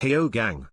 Heyo gang.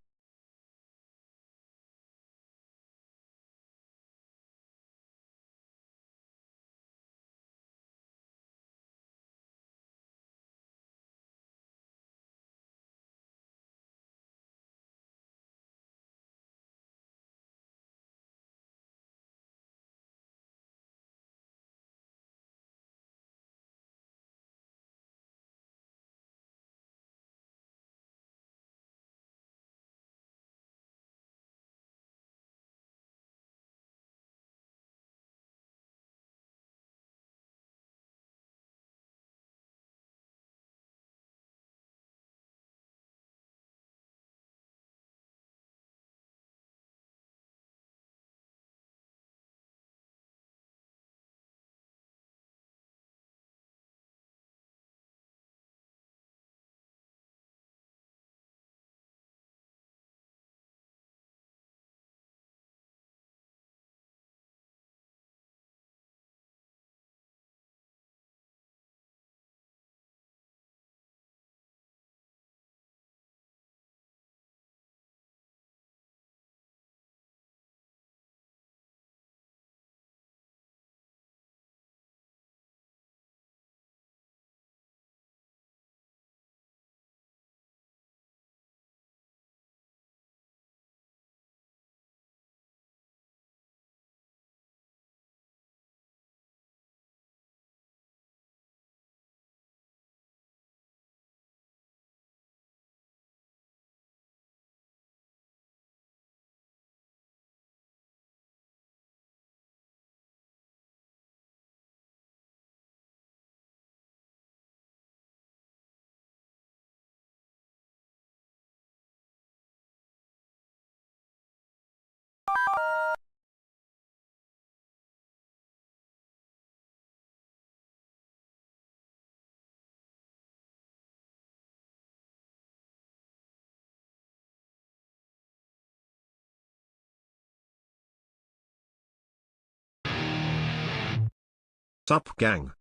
Sup gang.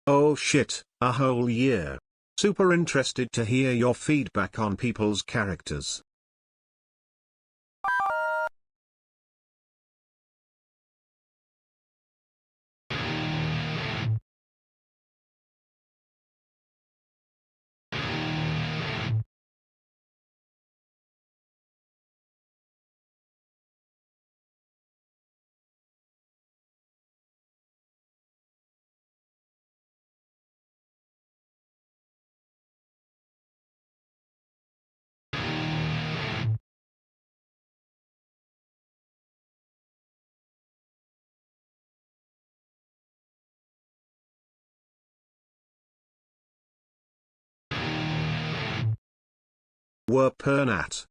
Oh shit, a whole year. Super interested to hear your feedback on people's characters. Were Pernat.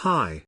Hi.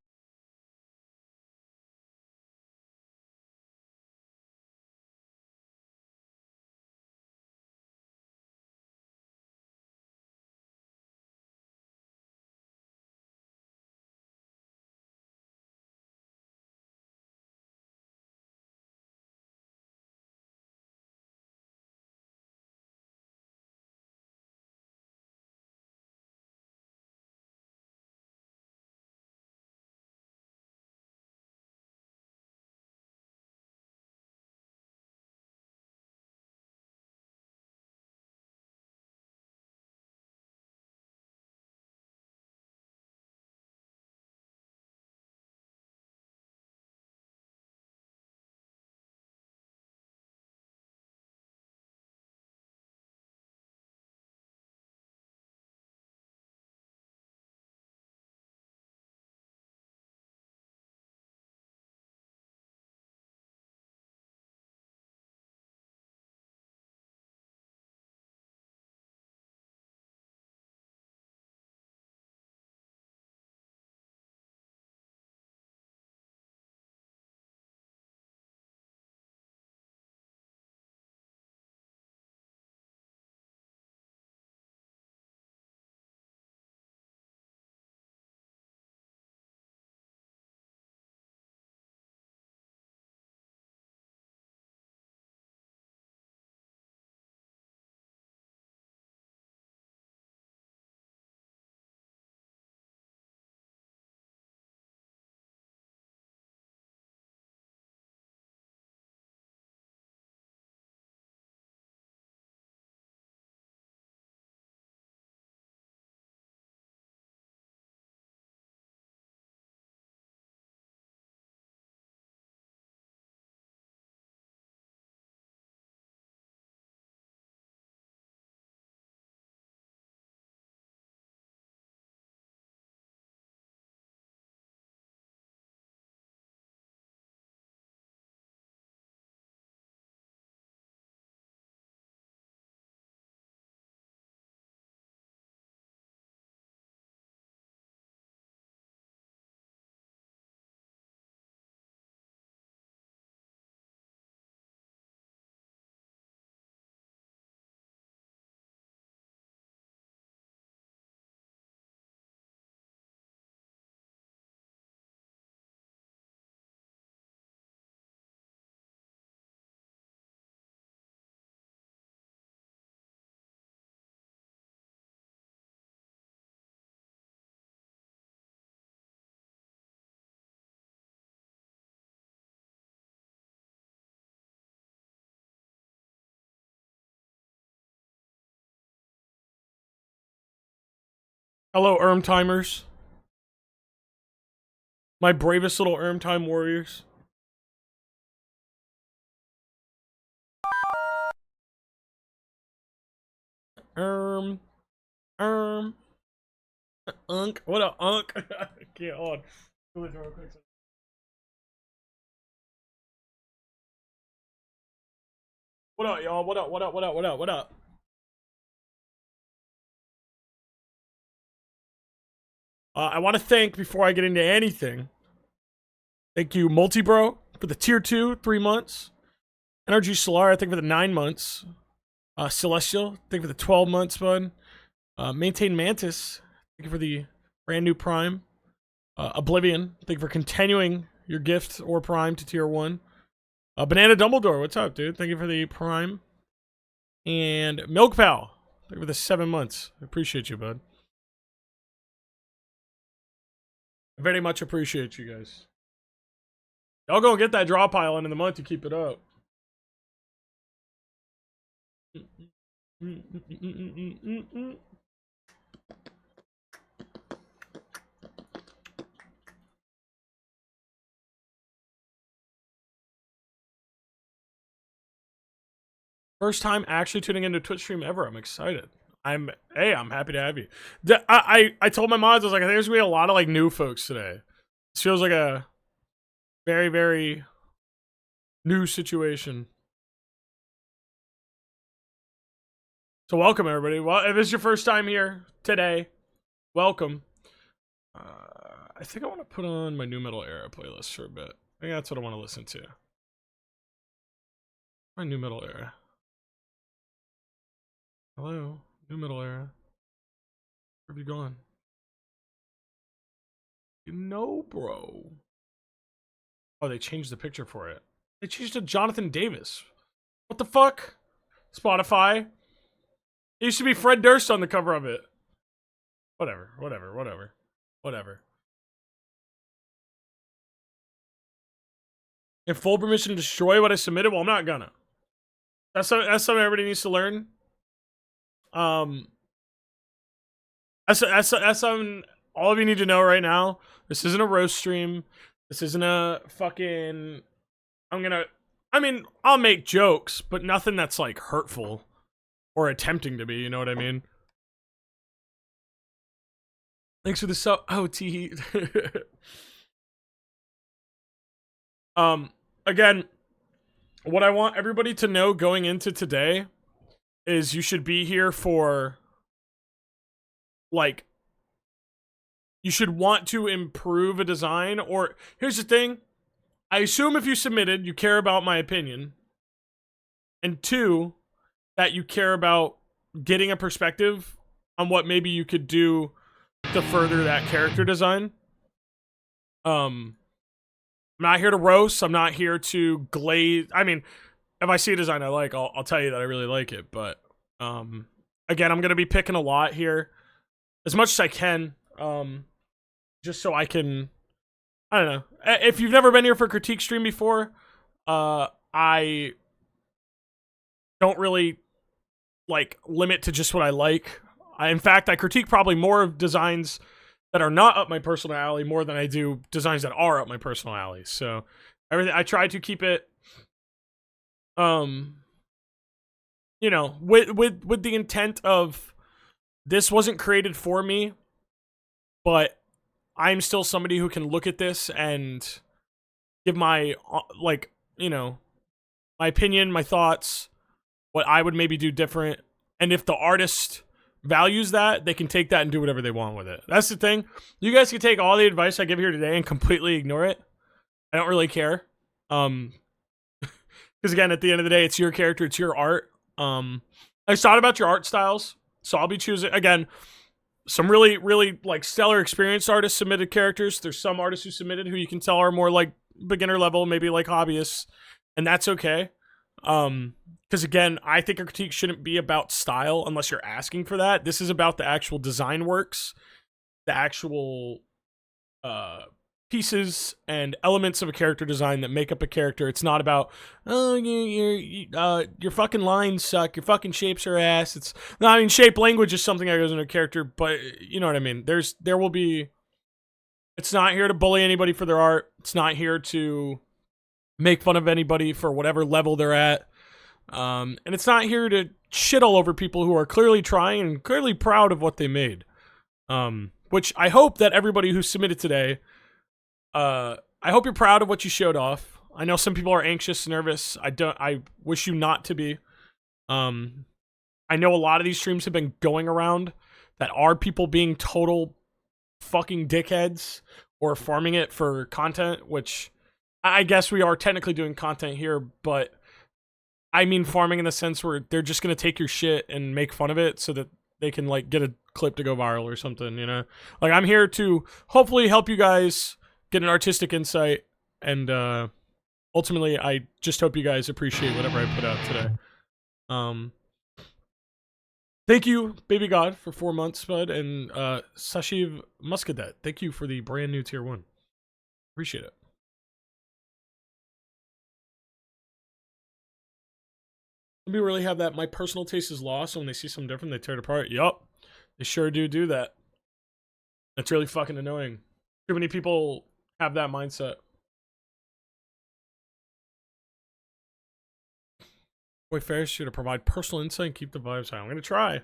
Hello, Timers. My bravest little Time warriors. Erm, Erm, Unk. What up, Unk? I can't hold on. Go ahead, real quick. What up, y'all? What up? What up? What up? What up? What up? I want to thank, before I get into anything, thank you, Multibro, for the tier 2, 3 months. Energy Solar, I think, for the 9 months. Celestial, thank you for the 12 months, bud. Maintain Mantis, thank you for the brand new Prime. Oblivion, thank you for continuing your gift or Prime to tier 1. Banana Dumbledore, what's up, dude? Thank you for the Prime. And Milk Pal, thank you for the 7 months. I appreciate you, bud. I very much appreciate you guys. Y'all go get that draw pile in the month to keep it up. First time actually tuning into Twitch stream ever. I'm excited. I'm happy to have you. I told my mods, I was like, I think there's gonna be a lot of like new folks today. This feels like a very, very new situation. So welcome everybody. Well, if it's your first time here today, welcome. I think I want to put on my New Metal Era playlist for a bit. I think that's what I want to listen to. My New Metal Era. Hello, New Metal Era. Where have you gone? You know, bro. Oh, they changed the picture for it. They changed to Jonathan Davis. What the fuck? Spotify. It used to be Fred Durst on the cover of it. Whatever. If full permission to destroy what I submitted, well, I'm not gonna. That's something everybody needs to learn. That's something all of you need to know right now. This isn't a roast stream. This isn't a fucking. I'll make jokes, but nothing that's like hurtful or attempting to be. You know what I mean? Thanks for the sub. Oh, T. Again, what I want everybody to know going into today is you should be here for, like, you should want to improve a design. Or here's the thing, I assume if you submitted, you care about my opinion, and 2, that you care about getting a perspective on what maybe you could do to further that character design. I'm not here to roast. I'm not here to glaze. I mean, if I see a design I like, I'll tell you that I really like it. But again, I'm gonna be picking a lot here, as much as I can, just so I can. I don't know. If you've never been here for critique stream before, I don't really like limit to just what I like. In fact, I critique probably more of designs that are not up my personal alley more than I do designs that are up my personal alley. So everything, I try to keep it, with the intent of, this wasn't created for me, but I'm still somebody who can look at this and give my, my opinion, my thoughts, what I would maybe do different. And if the artist values that, they can take that and do whatever they want with it. That's the thing. You guys can take all the advice I give here today and completely ignore it. I don't really care. Because again, at the end of the day, it's your character, it's your art. I thought about your art styles, so I'll be choosing, again, some really, really like stellar experienced artists submitted characters. There's some artists who submitted who you can tell are more like beginner level, maybe like hobbyists, and that's okay. Because again, I think a critique shouldn't be about style unless you're asking for that. This is about the actual design works, the actual pieces and elements of a character design that make up a character. It's not about, oh, your fucking lines suck, your fucking shapes are ass. It's no, I mean, shape language is something that goes into a character, but you know what I mean. There will be. It's not here to bully anybody for their art. It's not here to make fun of anybody for whatever level they're at. And it's not here to shit all over people who are clearly trying and clearly proud of what they made. Which I hope that everybody who submitted today, I hope you're proud of what you showed off. I know some people are anxious, nervous. I wish you not to be. I know a lot of these streams have been going around that are people being total fucking dickheads or farming it for content, which I guess we are technically doing content here, but I mean farming in the sense where they're just going to take your shit and make fun of it so that they can like get a clip to go viral or something, you know? Like, I'm here to hopefully help you guys get an artistic insight, and ultimately I just hope you guys appreciate whatever I put out today. Thank you, Baby God, for 4 months, bud, and Sashiv Muscadet, thank you for the brand new tier 1. Appreciate it. Some people really have that my personal taste is lost, so when they see something different, they tear it apart. Yup, they sure do that. That's really fucking annoying. Too many people have that mindset. Boy Ferris should provide personal insight and keep the vibes high. I'm gonna try.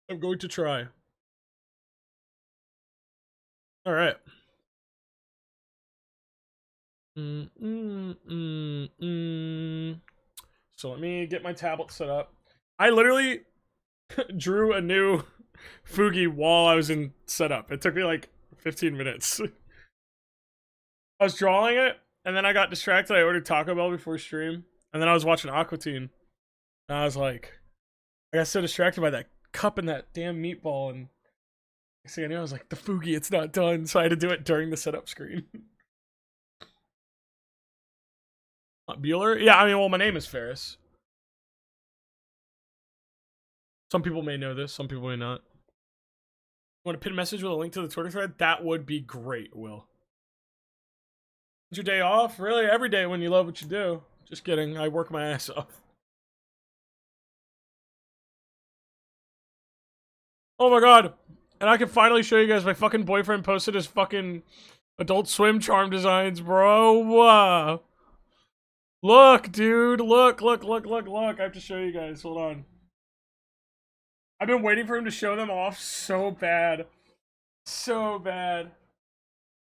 I'm going to try. All right. So let me get my tablet set up. I literally drew a new Fugi while I was in setup. It took me like 15 minutes. I was drawing it, and then I got distracted. I ordered Taco Bell before stream, and then I was watching Aqua Teen. And I was like, I got so distracted by that cup and that damn meatball, and next thing I knew, I was like, the Fugi, it's not done. So I had to do it during the setup screen. Bueller? Yeah, I mean, well, my name is Ferris. Some people may know this, some people may not. Want to pin a message with a link to the Twitter thread? That would be great, Will. It's your day off? Really? Every day when you love what you do. Just kidding. I work my ass off. Oh my god. And I can finally show you guys my fucking boyfriend posted his fucking Adult Swim charm designs, bro. Look, dude. Look. I have to show you guys. Hold on. I've been waiting for him to show them off so bad. So bad.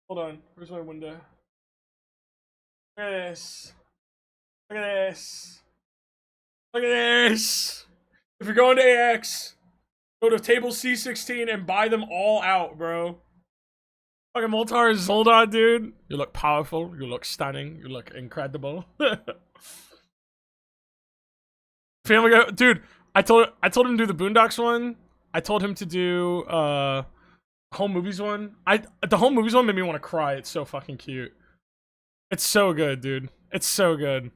Hold on. Where's my window? Look at this. Look at this. Look at this. If you're going to AX, go to table C16 and buy them all out, bro. Fucking Moltar and Zoldan, dude. You look powerful. You look stunning. You look incredible. Family Guy, dude. I told him to do the Boondocks one. I told him to do Home Movies one. The Home Movies one made me want to cry. It's so fucking cute. It's so good, dude. It's so good.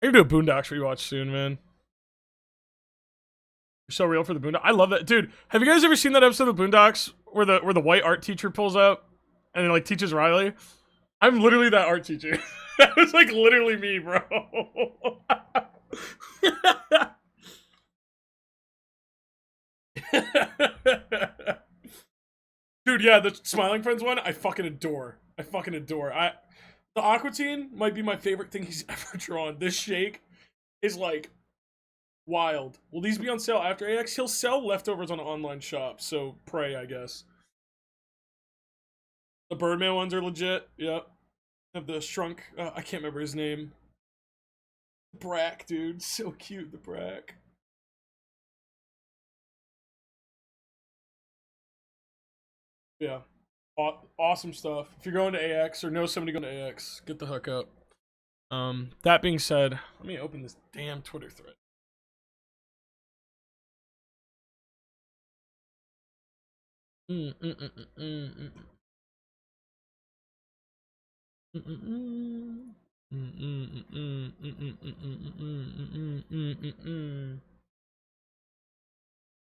I'm gonna do a Boondocks rewatch soon, man. You're so real for the Boondocks. I love that, dude. Have you guys ever seen that episode of Boondocks where the white art teacher pulls up and it, like, teaches Riley? I'm literally that art teacher. That was like literally me, bro. Dude, yeah, the Smiling Friends one, I fucking adore. The Aqua Teen might be my favorite thing he's ever drawn. This shake is like wild. Will these be on sale after AX? He'll sell leftovers on an online shop, so pray, I guess. The Birdman ones are legit. Yep. Have the shrunk. I can't remember his name. Brack, dude, so cute. The Brack. Yeah. Awesome stuff. If you're going to AX or know somebody going to AX, get the hook up. That being said, let me open this damn Twitter thread.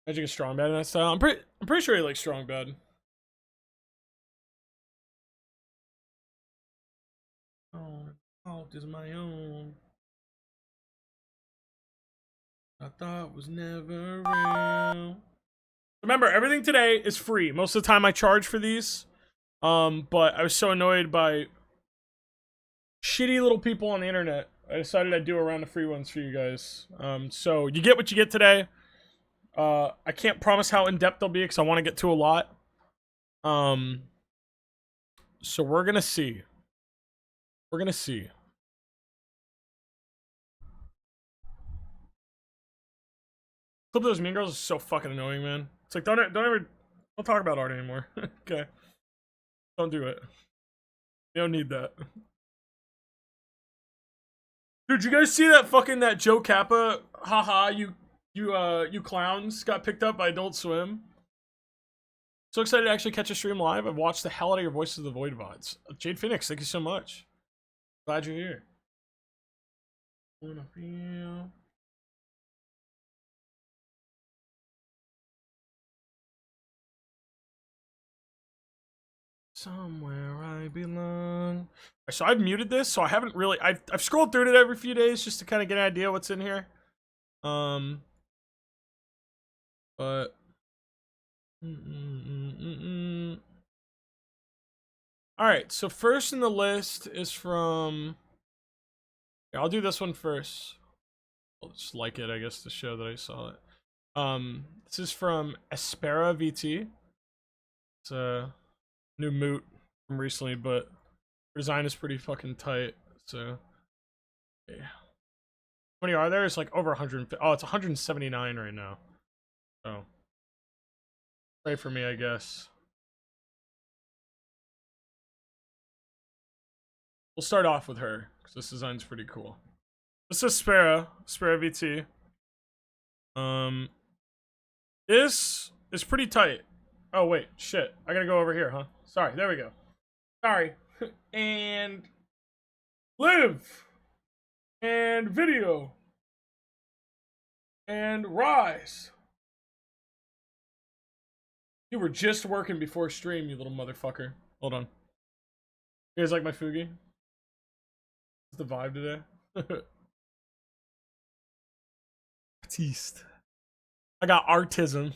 Magic is strong bad in that style. I'm pretty sure he likes strong bad. Oh, this is my own. I thought was never real. Remember, everything today is free. Most of the time I charge for these. But I was so annoyed by shitty little people on the internet. I decided I'd do a round of free ones for you guys. So you get what you get today. I can't promise how in-depth they'll be because I want to get to a lot. So we're gonna see. Clip of those Mean Girls is so fucking annoying, man. It's like, don't talk about art anymore. Okay. Don't do it. You don't need that. Dude, you guys see that Joe Kappa? Haha, you clowns got picked up by Adult Swim. So excited to actually catch a stream live. I've watched the hell out of your Voices of the Void VODs. Jade Phoenix, thank you so much. Glad you're here. Wanna feel somewhere I belong. So I've muted this, so I haven't really. I've scrolled through it every few days just to kind of get an idea what's in here. But. Alright, so first in the list is from. Yeah, I'll do this one first. I'll just like it, I guess, to show that I saw it. This is from Espera VT. It's a new moot from recently, but design is pretty fucking tight. So, yeah. How many are there? It's like over 150. Oh, it's 179 right now. So, pray for me, I guess. we'll start off with her because this design's pretty cool. This is Spera VT. This is pretty tight. Oh wait, shit. I gotta go over here, huh? Sorry, there we go. Sorry. And live and video and rise. You were just working before stream, you little motherfucker. Hold on. You guys like my Fugi? What's the vibe today? Artiste. I got artism.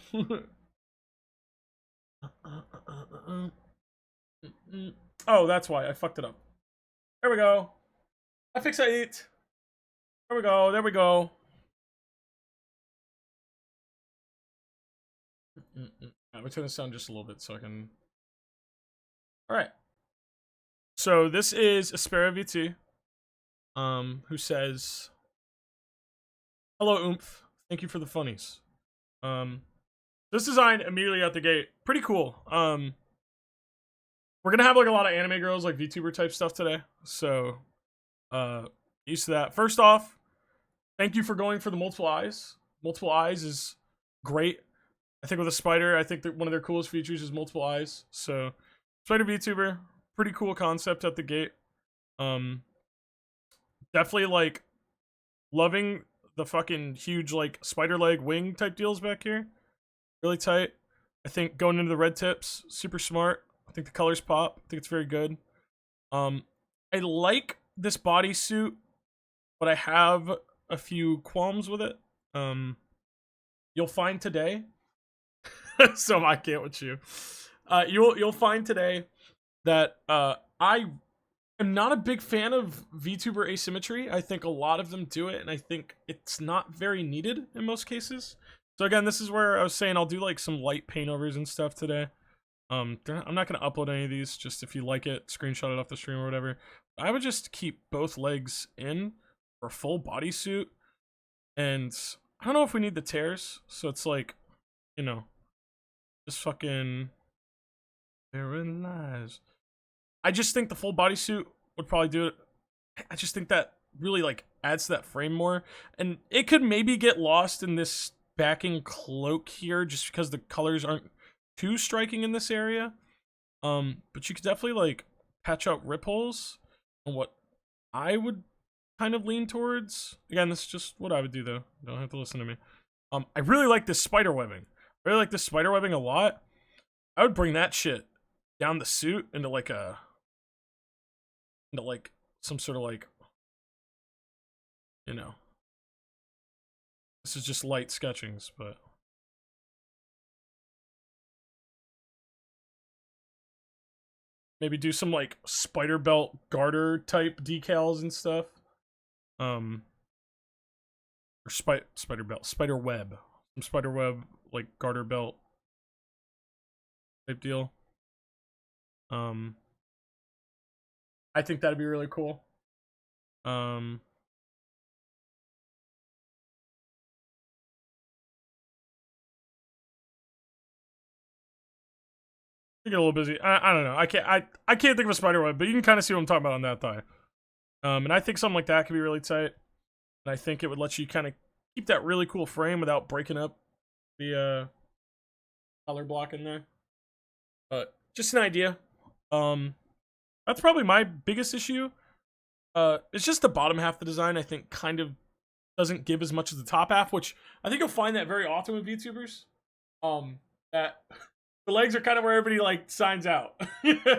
Oh, that's why I fucked it up. There we go. I fix it. There we go. There we go. Let me turn this down just a little bit so I can. All right. So this is Aspera VT, who says, "Hello, Oomph. Thank you for the funnies." This design immediately out the gate, pretty cool. We're gonna have like a lot of anime girls, like VTuber type stuff today, so used to that. First off, thank you for going for the multiple eyes. Multiple eyes is great. I think with a spider, I think that one of their coolest features is multiple eyes. So, spider VTuber, pretty cool concept at the gate. Definitely like loving the fucking huge like spider leg wing type deals back here. Really tight. I think going into the red tips, super smart. I think the colors pop. I think it's very good. I like this bodysuit, but I have a few qualms with it. You'll find today. So I can't with you. You'll find today that I am not a big fan of VTuber asymmetry. I think a lot of them do it, and I think it's not very needed in most cases. So again, this is where I was saying I'll do like some light paint overs and stuff today. I'm not gonna upload any of these. Just if you like it, screenshot it off the stream or whatever. I would just keep both legs in for full bodysuit, and I don't know if we need the tears. So it's like, you know. Just fucking very nice. I just think the full bodysuit would probably do it. I just think that really like adds to that frame more. And it could maybe get lost in this backing cloak here just because the colors aren't too striking in this area. But you could definitely like patch out rip holes and what I would kind of lean towards. Again, this is just what I would do though. You don't have to listen to me. I really like this spider webbing. I really like this spider webbing a lot. I would bring that shit down the suit into like some sort of like, you know, this is just light sketchings, but maybe do some like spider belt garter type decals and stuff. Or spider belt, spider web, some spider web like garter belt type deal. I think that'd be really cool. I get a little busy. I don't know. I can't think of a spider web, but you can kind of see what I'm talking about on that thigh. And I think something like that could be really tight. And I think it would let you kind of keep that really cool frame without breaking up the color block in there. But just an idea. That's probably my biggest issue. It's just the bottom half of the design, I think, kind of doesn't give as much as the top half, which I think you'll find that very often with VTubers. That the legs are kind of where everybody like signs out.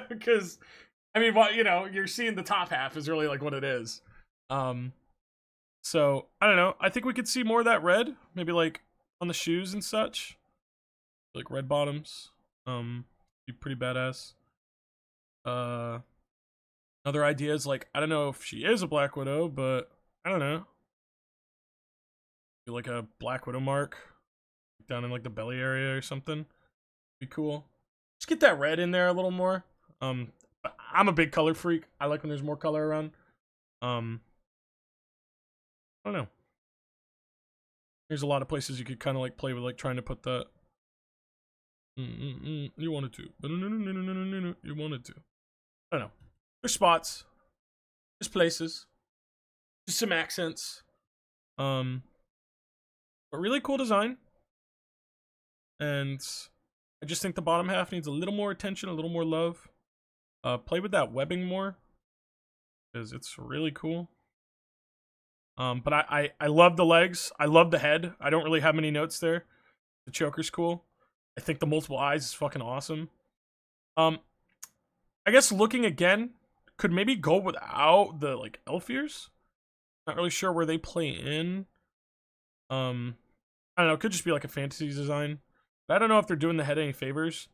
Because I mean, what, you know, you're seeing the top half is really like what it is. So I don't know. I think we could see more of that red, maybe like on the shoes and such, like red bottoms. Be pretty badass. Other ideas, like I don't know if she is a Black Widow, but I don't know. Do like a Black Widow mark down in like the belly area or something. Be cool. Just get that red in there a little more. I'm a big color freak. I like when there's more color around. I don't know. There's a lot of places you could kind of like play with, like trying to put that. You wanted to, but no, you wanted to. I don't know. There's spots. just places, just some accents. But really cool design. And I just think the bottom half needs a little more attention, a little more love. Play with that webbing more, because it's really cool. But I love the legs. I love the head. I don't really have many notes there. The choker's cool. I think the multiple eyes is fucking awesome. I guess looking again, could maybe go without the like elf ears. Not really sure where they play in. I don't know. It could just be like a fantasy design. But I don't know if they're doing the head any favors.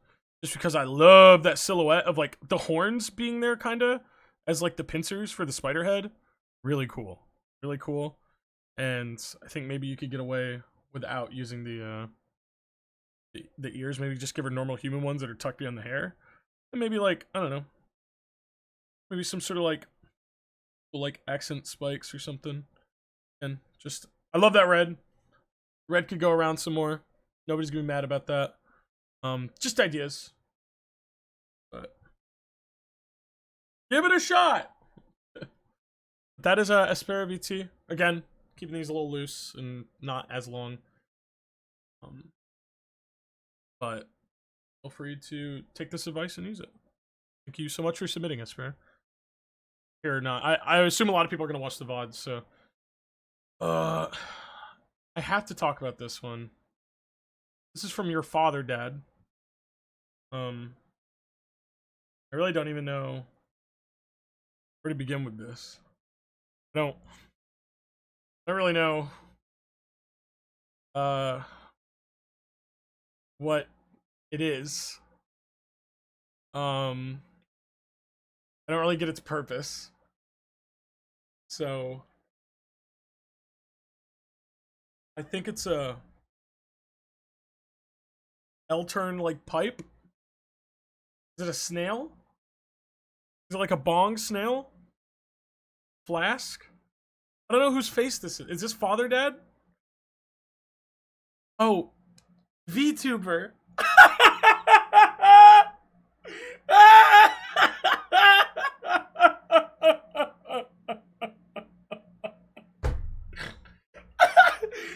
Just because I love that silhouette of like the horns being there, kind of as like the pincers for the spider head. Really cool. Really cool. And I think maybe you could get away without using the ears. Maybe just give her normal human ones that are tucked behind the hair. And maybe like, I don't know. Maybe some sort of like accent spikes or something. And just, I love that red. Red could go around some more. Nobody's gonna be mad about that. Just ideas. But give it a shot. That is a Aspera VT. Again, keeping these a little loose and not as long. But feel free to take this advice and use it. Thank you so much for submitting, Aspera. Here or not. I assume a lot of people are gonna watch the VODs, so I have to talk about this one. This is from your father, Dad. I really don't even know where to begin with this. I don't really know what it is. I don't really get its purpose. So I think it's a L-turn like pipe. Is it a snail? Is it like a bong snail? Flask? I don't know whose face this is. Is this Father Dad? Oh, VTuber.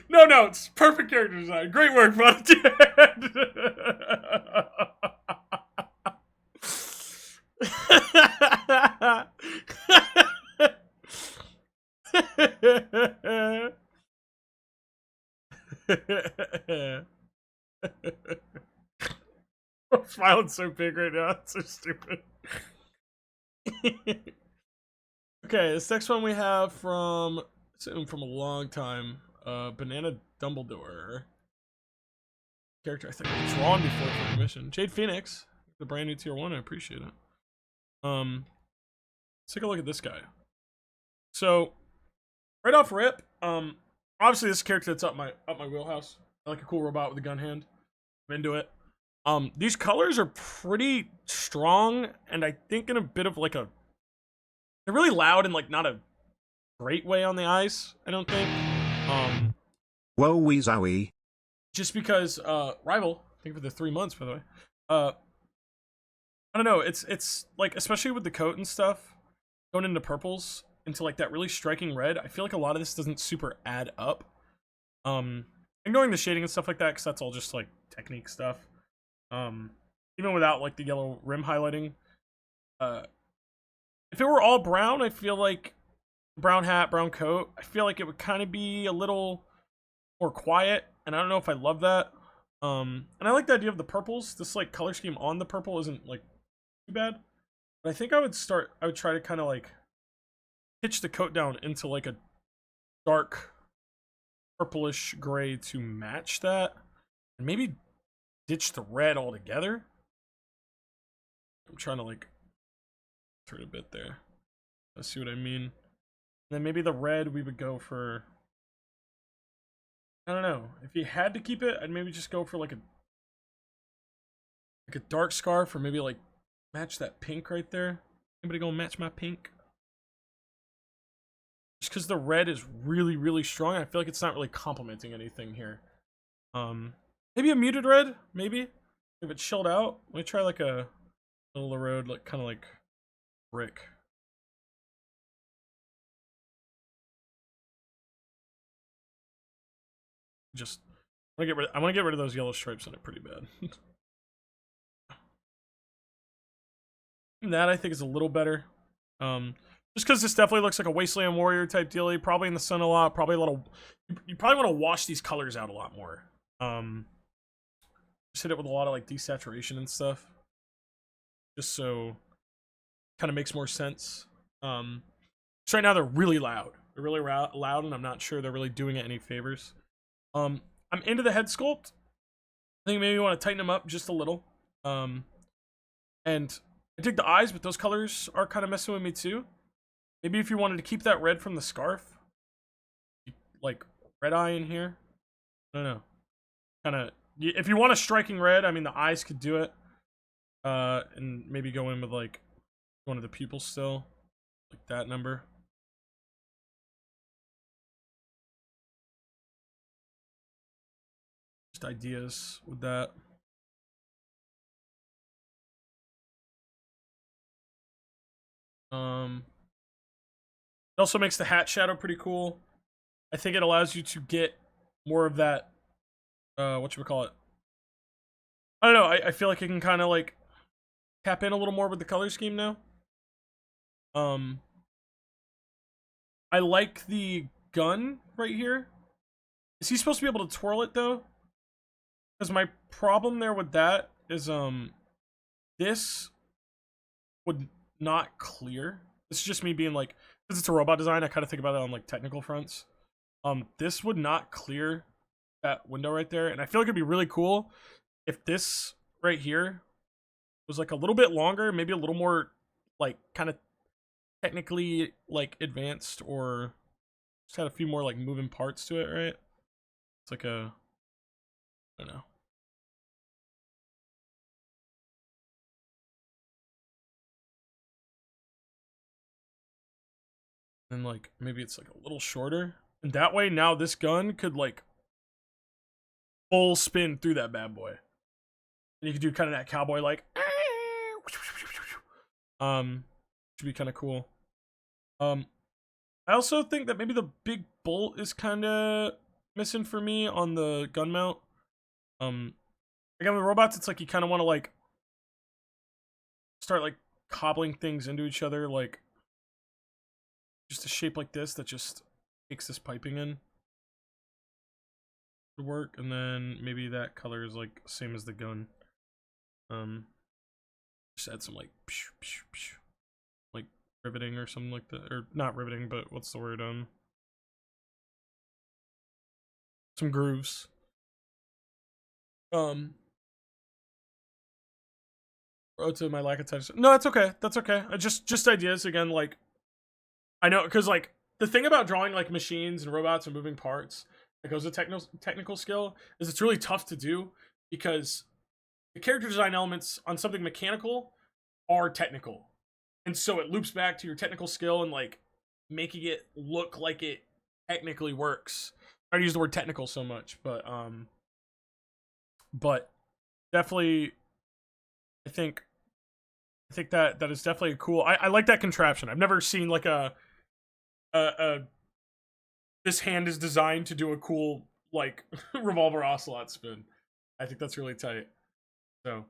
No notes. Perfect character design. Great work, Father Dad. I'm smiling so big right now. It's so stupid. Okay, this next one we have from a long time. Banana Dumbledore. Character I think I've drawn before for permission. Jade Phoenix, the brand new tier 1. I appreciate it. Let's take a look at this guy. So, right off rip, obviously this character that's up my wheelhouse. I like a cool robot with a gun hand. I'm into it. These colors are pretty strong, and I think in a bit of like a, they're really loud and like not a great way on the eyes, I don't think. Whoa wee zowie. Just because Rival, thank you for the 3 months, by the way. I don't know, it's like, especially with the coat and stuff, going into purples, into like that really striking red, I feel like a lot of this doesn't super add up. Ignoring the shading and stuff like that, because that's all just like technique stuff. Even without like the yellow rim highlighting. If it were all brown, I feel like brown hat, brown coat, I feel like it would kind of be a little more quiet, and I don't know if I love that. And I like the idea of the purples. This like color scheme on the purple isn't like too bad. But I think I would try to kind of like pitch the coat down into like a dark purplish gray to match that. And maybe ditch the red altogether. I'm trying to like turn a bit there. Let's see what I mean. And then maybe the red we would go for, I don't know. If you had to keep it, I'd maybe just go for like a dark scarf, or maybe like match that pink right there. Anybody gonna match my pink? Just because the red is really, really strong, I feel like it's not really complementing anything here. Maybe a muted red, maybe. If it's chilled out, let me try like a middle of the road, like kind of like brick. Just I want to get rid of those yellow stripes on it pretty bad. That I think is a little better. Just because this definitely looks like a Wasteland Warrior type dealie. Probably in the sun a lot. Probably a little. You probably want to wash these colors out a lot more. Just hit it with a lot of like desaturation and stuff, just so kind of makes more sense. So right now they're really loud. They're really loud, and I'm not sure they're really doing it any favors. I'm into the head sculpt. I think maybe you want to tighten them up just a little. And I dig the eyes, but those colors are kind of messing with me too. Maybe if you wanted to keep that red from the scarf, like red eye in here. I don't know. Kind of, if you want a striking red, I mean the eyes could do it. And maybe go in with like one of the pupils still, like that number. Just ideas with that. It also makes the hat shadow pretty cool. I think it allows you to get more of that, whatchamacallit. I don't know, I feel like it can kind of like tap in a little more with the color scheme now. I like the gun right here. Is he supposed to be able to twirl it though? Because my problem there with that is, this would not clear. This is just me being like, because it's a robot design, I kind of think about it on like technical fronts. This would not clear that window right there, and I feel like it'd be really cool if this right here was like a little bit longer, maybe a little more like kind of technically like advanced, or just had a few more like moving parts to it, right? It's like a, I don't know. And like maybe it's like a little shorter, and that way now this gun could like full spin through that bad boy, and you could do kind of that cowboy like should be kind of cool. I also think that maybe the big bolt is kind of missing for me on the gun mount. Again, with robots, it's like you kind of want to like start like cobbling things into each other, like just a shape like this that just takes this piping in to work, and then maybe that color is like same as the gun. Just add some like like riveting or something like that, or not riveting, but what's the word? Some grooves. Oh, to my lack of touch. No, that's okay. That's okay. Just ideas again. Like I know, because like the thing about drawing like machines and robots and moving parts that goes with technical skill is it's really tough to do, because the character design elements on something mechanical are technical, and so it loops back to your technical skill and like making it look like it technically works. I use the word technical so much, but definitely I think that is definitely cool. I like that contraption. I've never seen like a this hand is designed to do a cool like revolver ocelot spin. I think that's really tight. So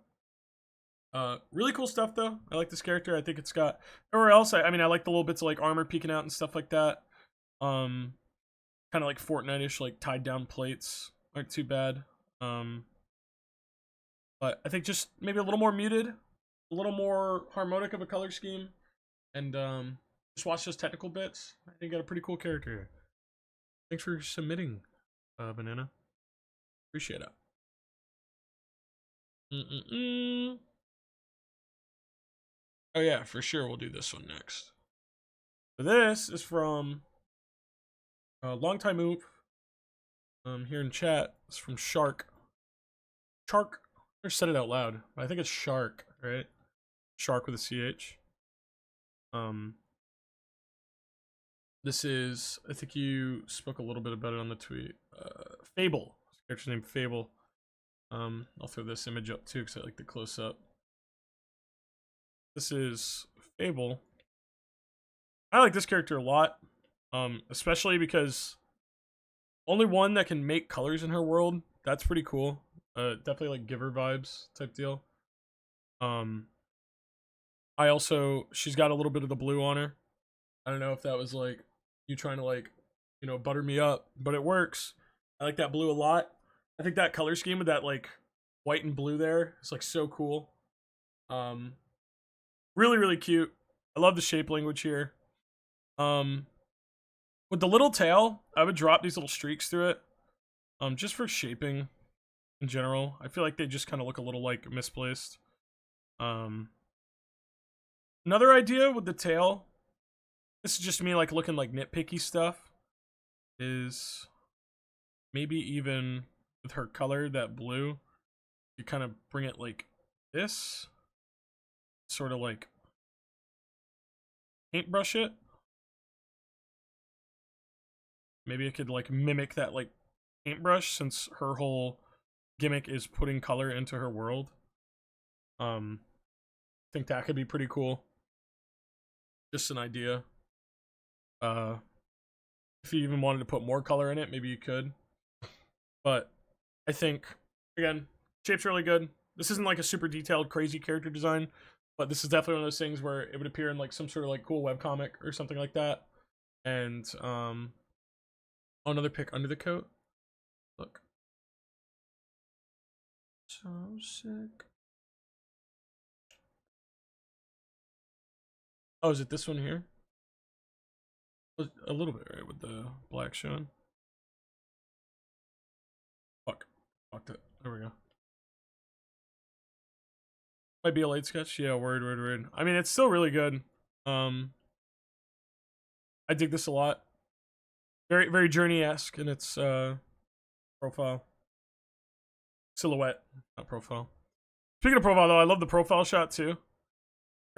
really cool stuff though. I like this character. I think it's got everywhere else. I mean I like the little bits of like armor peeking out and stuff like that. Kind of like Fortnite-ish, like tied down plates aren't too bad. But I think just maybe a little more muted, a little more harmonic of a color scheme, and just watch those technical bits. I think you got a pretty cool character here. Thanks for submitting, Banana. Appreciate it. Oh yeah, for sure we'll do this one next. So this is from Long Time Move. Here in chat, it's from Shark. Shark. I said it out loud. I think it's Shark, right? Shark with a CH. This is, I think you spoke a little bit about it on the tweet. Fable. This character's named Fable. I'll throw this image up too because I like the close up. This is Fable. I like this character a lot, especially because Only one that can make colors in her world. That's pretty cool. Definitely like Giver vibes type deal. I also, she's got a little bit of the blue on her. I don't know if that was like you trying to like, you know, butter me up, but it works. I like that blue a lot. I think that color scheme with that like white and blue there is like so cool. Really, really cute. I love the shape language here. With the little tail, I would drop these little streaks through it. Just for shaping in general. I feel like they just kind of look a little like misplaced. Another idea with the tail, this is just me like looking like nitpicky stuff, is maybe even with her color, that blue, you kind of bring it like this, sort of like paintbrush it. Maybe I could like mimic that like paintbrush, since her whole gimmick is putting color into her world. I think that could be pretty cool. Just an idea. If you even wanted to put more color in it, maybe you could. But I think, again, shape's really good. This isn't like a super detailed, crazy character design, but this is definitely one of those things where it would appear in like some sort of like cool webcomic or something like that. And another pick under the coat. Look. So sick. Oh, is it this one here? A little bit, right, with the black showing. Fucked it. There we go. Might be a late sketch. Yeah, word. I mean, it's still really good. I dig this a lot. Very, very Journey-esque in its profile. Silhouette, not profile. Speaking of profile, though, I love the profile shot, too.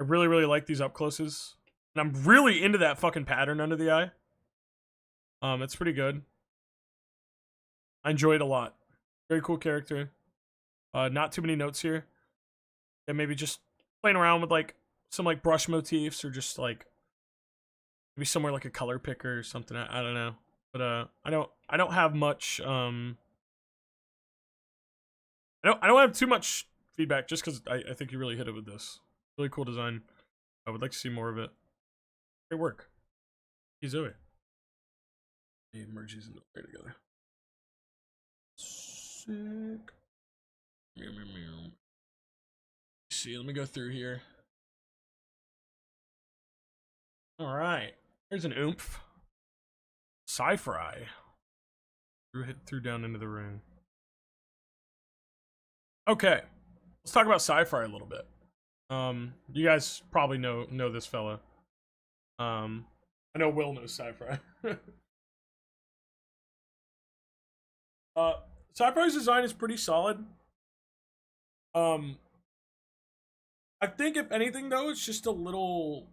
I really, really like these up-closes. And I'm really into that fucking pattern under the eye. It's pretty good. I enjoy it a lot. Very cool character. Not too many notes here. And maybe just playing around with, like, some, like, brush motifs, or just, like, maybe somewhere like a color picker or something. I don't know. But, I don't have much, I don't have too much feedback, just because I think you really hit it with this. Really cool design. I would like to see more of it. Great work. Hey, Zoe. He merges into there together. Sick. Meow, meow, meow. See, let me go through here. Alright. There's an oomph. Sci-Fry. Threw down into the ring. Okay. Let's talk about Sci-Fry a little bit. You guys probably know this fella. I know Will knows Sci-Fry. Sci-Fry's design is pretty solid. I think if anything though, it's just a little,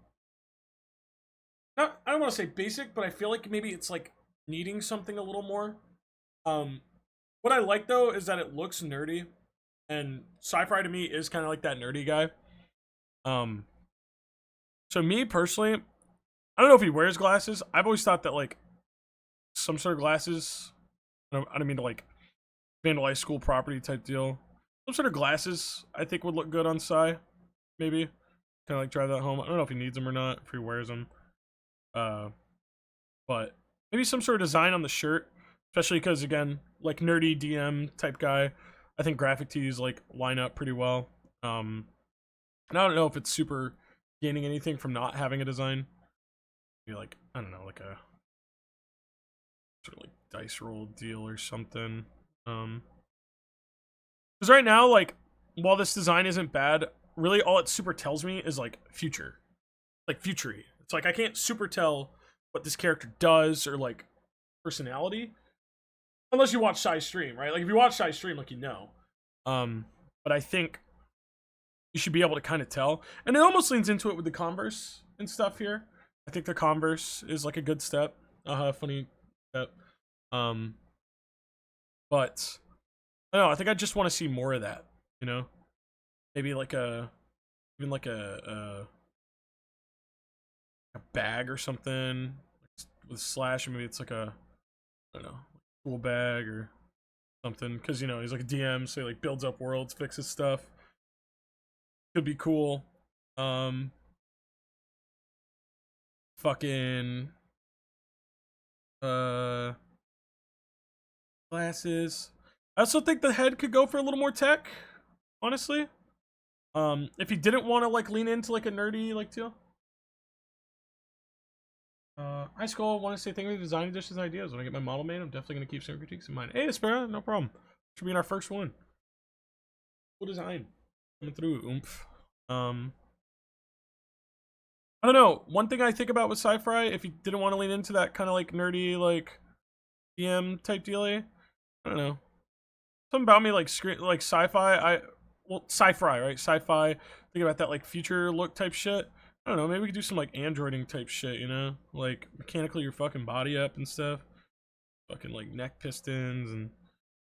not, I don't want to say basic, but I feel like maybe it's like needing something a little more. What I like though is that it looks nerdy, and Sci-Fry to me is kind of like that nerdy guy. So me personally, I don't know if he wears glasses. I've always thought that like some sort of glasses, I don't mean to like vandalize school property type deal. Some sort of glasses I think would look good on Psy. Maybe kind of like drive that home. I don't know if he needs them or not, if he wears them. But maybe some sort of design on the shirt, especially because again, like nerdy DM type guy, I think graphic tees like line up pretty well. And I don't know if it's super gaining anything from not having a design. Maybe like, I don't know, like a sort of like dice roll deal or something. Because right now, like, while this design isn't bad, really all it super tells me is like future, like futury. It's like I can't super tell what this character does or like personality unless you watch Shy stream, right? Like if you watch Shy stream, like you know. But I think you should be able to kind of tell, and it almost leans into it with the Converse and stuff here. I think the Converse is like a good step, funny step. But I don't know. I think I just want to see more of that. You know, maybe like even like a bag or something with slash. Maybe it's like a, I don't know, cool bag or something. Because, you know, he's like a DM, so he like builds up worlds, fixes stuff. Could be cool. Fucking glasses. I also think the head could go for a little more tech, honestly. If he didn't want to like lean into like a nerdy like deal. High school, want to say thank you for design additions and ideas. When I get my model made, I'm definitely gonna keep some critiques in mind. Hey, Aspera, no problem. Should be in our first one. Cool design. Coming through, oomph. I don't know. One thing I think about with sci-fi, if you didn't want to lean into that kind of like nerdy, like DM type dealy, I don't know. Something about me like like sci-fi. Sci-fi, right? Sci-fi. Think about that like future look type shit. I don't know. Maybe we could do some like androiding type shit. You know, like mechanically your fucking body up and stuff. Fucking like neck pistons, and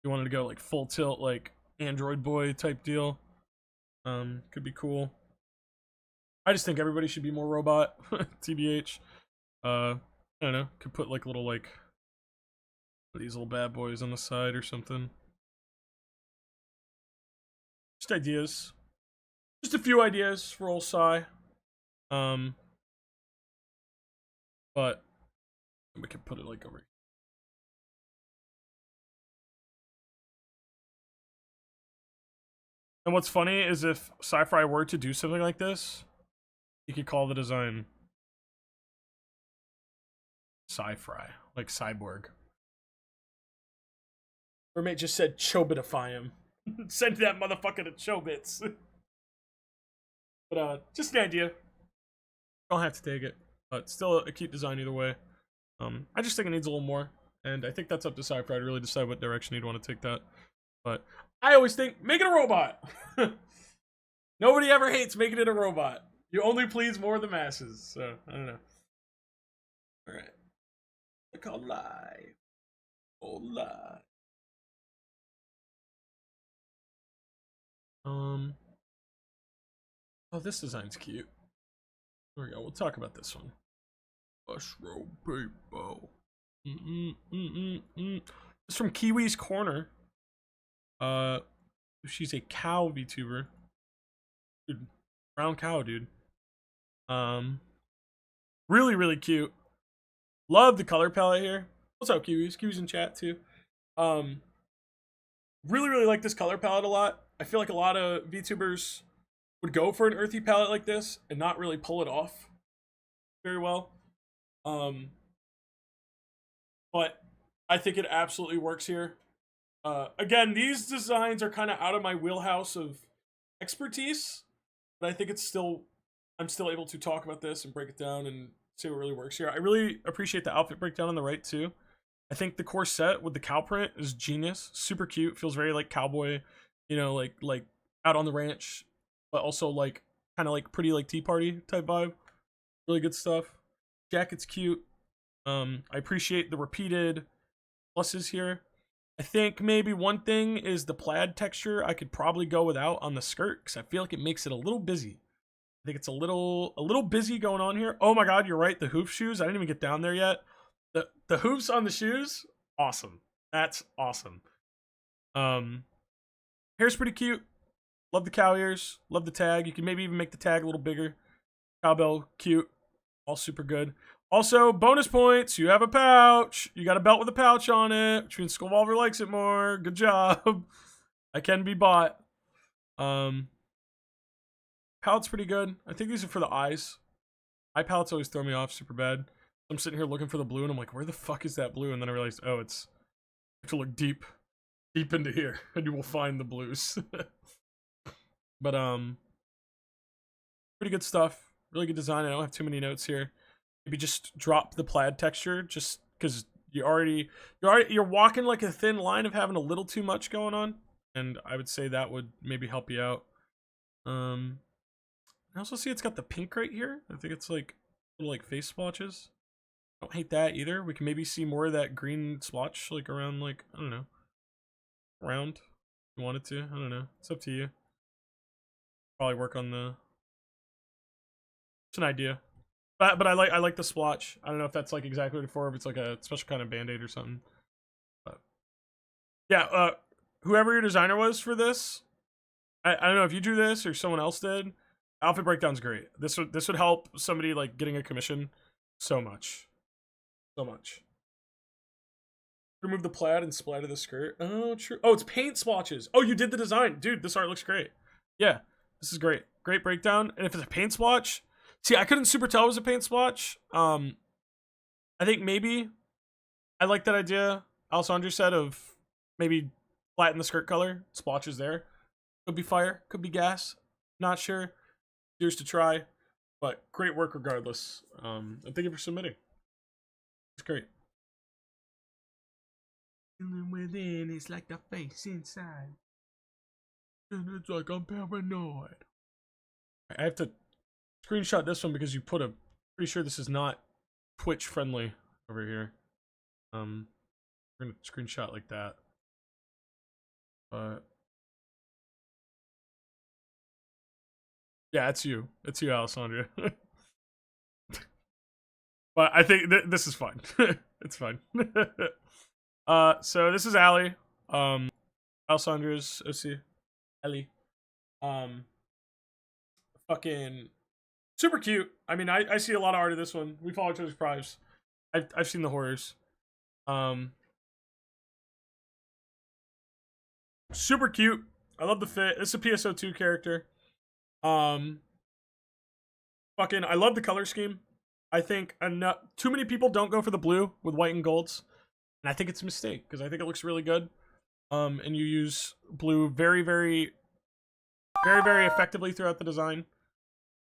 you wanted to go like full tilt, like Android boy type deal. Could be cool. I just think everybody should be more robot. TBH. I don't know. Could put like little like these little bad boys on the side or something. Just ideas. Just a few ideas for old Psy. But we could put it like over here. And what's funny is if Sci-Fi were to do something like this, you could call the design Sci-Fi, like Cyborg. Roommate just said Chobitify him. Send that motherfucker to Chobits. But just an idea. Don't have to take it. But still a cute design either way. I just think it needs a little more. And I think that's up to Sci-Fi to really decide what direction he'd want to take that. But I always think, make it a robot. Nobody ever hates making it a robot. You only please more of the masses. So, I don't know. Alright. Look how live. Oh, live. Oh, this design's cute. There we go. We'll talk about this one. Mushroom people. It's from Kiwi's Corner. She's a cow VTuber. Dude, brown cow, dude. Really, really cute. Love the color palette here. What's up, Kiwis? Kiwis in chat too. Really, really like this color palette a lot. I feel like a lot of VTubers would go for an earthy palette like this and not really pull it off very well. But I think it absolutely works here. Again, these designs are kind of out of my wheelhouse of expertise, but I think I'm still able to talk about this and break it down and see what really works here. I really appreciate the outfit breakdown on the right too. I think the corset with the cow print is genius. Super cute. Feels very like cowboy, you know, like out on the ranch, but also like kind of like pretty like tea party type vibe. Really good stuff. Jacket's cute. I appreciate the repeated pluses here. I think maybe one thing is the plaid texture I could probably go without on the skirt because I feel like it makes it a little busy. I think it's a little busy going on here. Oh my god, you're right. The hoof shoes. I didn't even get down there yet. The hoofs on the shoes, awesome. That's awesome. Hair's pretty cute. Love the cow ears. Love the tag. You can maybe even make the tag a little bigger. Cowbell, cute. All super good. Also, bonus points. You have a pouch. You got a belt with a pouch on it, which means Skullvolver likes it more. Good job. I can be bought. Palette's pretty good. I think these are for the eyes. Eye palettes always throw me off super bad. I'm sitting here looking for the blue, and I'm like, where the fuck is that blue? And then I realized, oh, it's... I have to look deep into here, and you will find the blues. But, pretty good stuff. Really good design. I don't have too many notes here. Maybe just drop the plaid texture, just because you're walking like a thin line of having a little too much going on, and I would say that would maybe help you out. I also see it's got the pink right here. I think it's like little like face splotches. Don't hate that either. We can maybe see more of that green splotch like around like, I don't know, around if you wanted to. I don't know. It's up to you. Probably work on the... It's an idea. But I like the splotch. I don't know if that's like exactly what it's for, if it's like a special kind of band-aid or something. But Yeah, whoever your designer was for this, I don't know if you drew this or someone else did. Outfit breakdown's great. This would help somebody like getting a commission so much, so much. Remove the plaid and splatter the skirt. Oh, true. Oh, it's paint swatches. Oh, you did the design, dude. This art looks great. Yeah, this is great. Great breakdown. And if it's a paint swatch, see, I couldn't super tell it was a paint swatch. I think maybe I like that idea. Alessandro said of maybe flatten the skirt color. Splotches there. Could be fire. Could be gas. Not sure. Yours to try. But great work regardless. And thank you for submitting. It's great. Feeling within is like the face inside. And it's like I'm paranoid. I have to screenshot this one because you put a pretty sure this is not Twitch friendly over here. We're gonna screenshot like that. But yeah, it's you. It's you, Alessandra. But I think this is fun. It's fun. So this is Allie. Alessandra's OC. Ellie. Fucking super cute. I mean, I see a lot of art of this one. We follow each other's prives. I've seen the horrors. Super cute. I love the fit. It's a PSO2 character. Fucking, I love the color scheme. I think too many people don't go for the blue with white and golds, and I think it's a mistake because I think it looks really good. And you use blue very, very, very, very effectively throughout the design.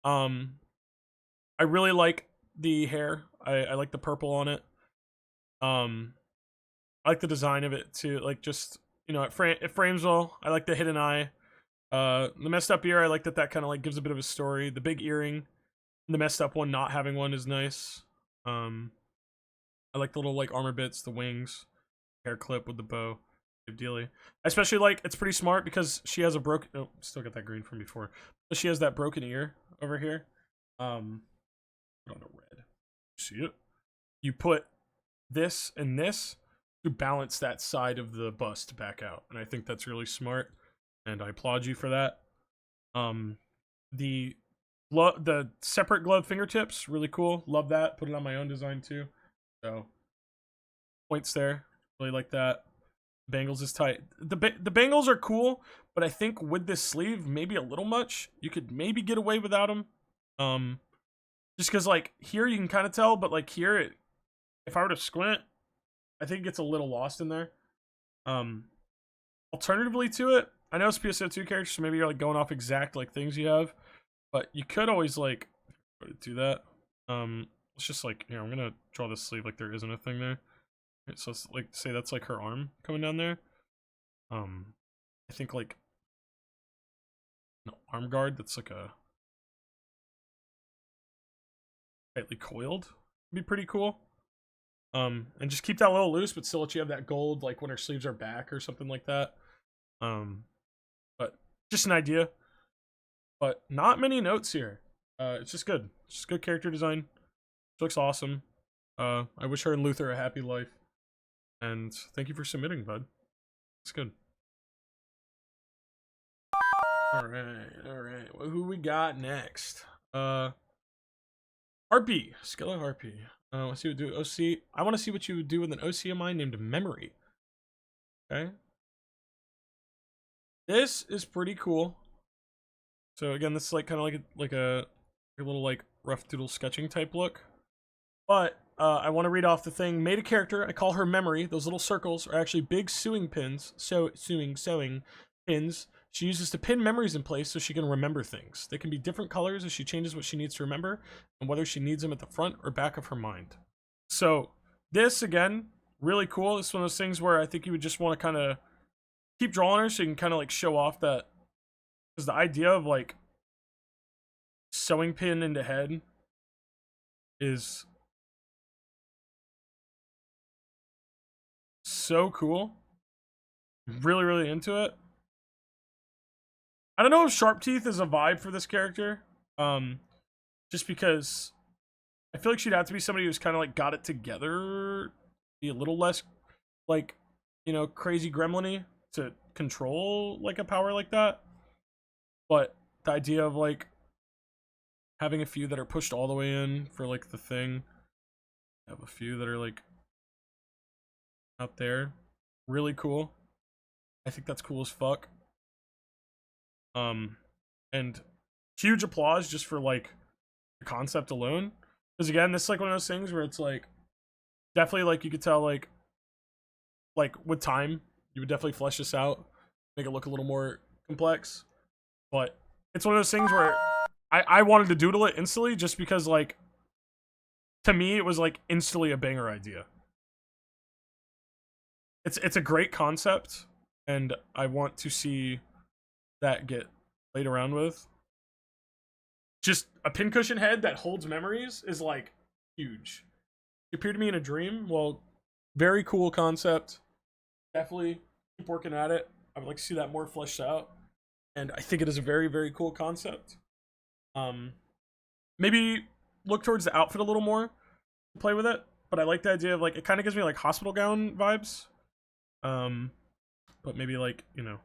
I really like the hair. I like the purple on it. I like the design of it too. Like just it frames well. I like the hidden eye. The messed up ear. I like that kind of like gives a bit of a story. The big earring. The messed up one not having one is nice. I like the little like armor bits, the wings, hair clip with the bow. Good dealy. I especially like it's pretty smart because she has a broken. Oh, still got that green from before. But she has that broken ear over here. Put on a red. See it? You put this and this to balance that side of the bust back out, and I think that's really smart, and I applaud you for that. The separate glove fingertips, really cool. Love that. Put it on my own design too. So points there. Really like that. Bangles is tight. The bangles are cool, but I think with this sleeve, maybe a little much. You could maybe get away without them. Just because like here you can kind of tell, but like here, if I were to squint, I think it gets a little lost in there. Alternatively to it, I know it's PSO2 characters, so maybe you're like going off exact like things you have. But you could always like do that. It's just like here. I'm gonna draw this sleeve like there isn't a thing there. So it's like say that's like her arm coming down there. I think like no arm guard. That's like a tightly coiled. Would be pretty cool. And just keep that a little loose, but still let you have that gold like when her sleeves are back or something like that. But just an idea. But not many notes here. It's just good. It's just good character design. She looks awesome. I wish her and Luther a happy life. And thank you for submitting, bud. It's good. Alright. Well, who we got next? Harpy. Skilla Harpy. Let's see what do OC. I want to see what you would do with an OC of mine named Memory. Okay. This is pretty cool. So again, this is like kind of like a little like rough doodle sketching type look. But I want to read off the thing. Made a character. I call her Memory. Those little circles are actually big sewing pins. Sewing pins. She uses to pin memories in place so she can remember things. They can be different colors as she changes what she needs to remember and whether she needs them at the front or back of her mind. So this again, really cool. This is one of those things where I think you would just want to kind of keep drawing her so you can kind of like show off that. Because the idea of like sewing pin into head is so cool. Really, really into it. I don't know if Sharp Teeth is a vibe for this character. Just because I feel like she'd have to be somebody who's kind of like got it together, be a little less like, you know, crazy gremlin-y to control like a power like that. But the idea of like having a few that are pushed all the way in for like the thing, have a few that are like out there, really cool. I think that's cool as fuck. And huge applause just for like the concept alone, because again, this is like one of those things where it's like definitely like you could tell like with time you would definitely flesh this out, make it look a little more complex. But it's one of those things where I wanted to doodle it instantly just because like to me it was like instantly a banger idea. It's a great concept, and I want to see that get played around with. Just a pincushion head that holds memories is like huge. It appeared to me in a dream. Well, very cool concept. Definitely keep working at it. I would like to see that more fleshed out, and I think it is a very, very cool concept. Maybe look towards the outfit a little more, play with it. But I like the idea of like it kind of gives me like hospital gown vibes. But maybe like, you know,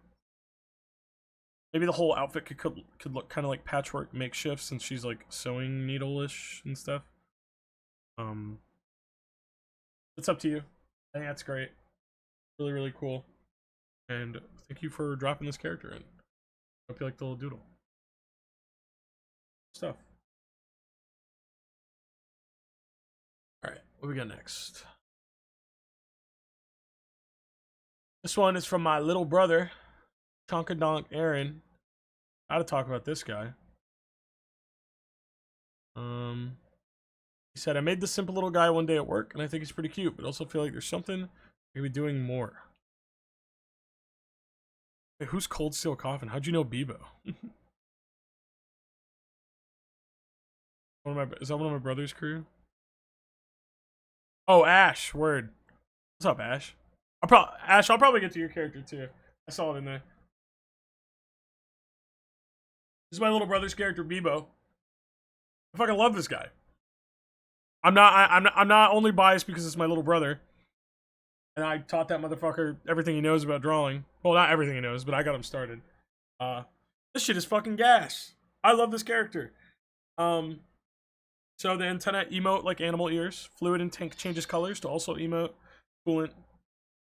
maybe the whole outfit could look kind of like patchwork makeshift since she's like sewing needle-ish and stuff. It's up to you. I think that's great. Really, really cool. And thank you for dropping this character in. Hope you like the little doodle. Stuff. Alright, what we got next? This one is from my little brother, Tonkadonk Aaron. Gotta talk about this guy. He said, I made this simple little guy one day at work, and I think he's pretty cute, but also feel like there's something maybe doing more. Hey, who's Cold Steel Coffin? How'd you know Bebo? Is that one of my brother's crew? Oh, Ash. Word. What's up, Ash? Ash, I'll probably get to your character too. I saw it in there. This is my little brother's character, Bebo. I fucking love this guy. I'm not only biased because it's my little brother, and I taught that motherfucker everything he knows about drawing. Well, not everything he knows, but I got him started. This shit is fucking gas. I love this character. So the antenna emote like animal ears. Fluid in tank changes colors to also emote. Coolant.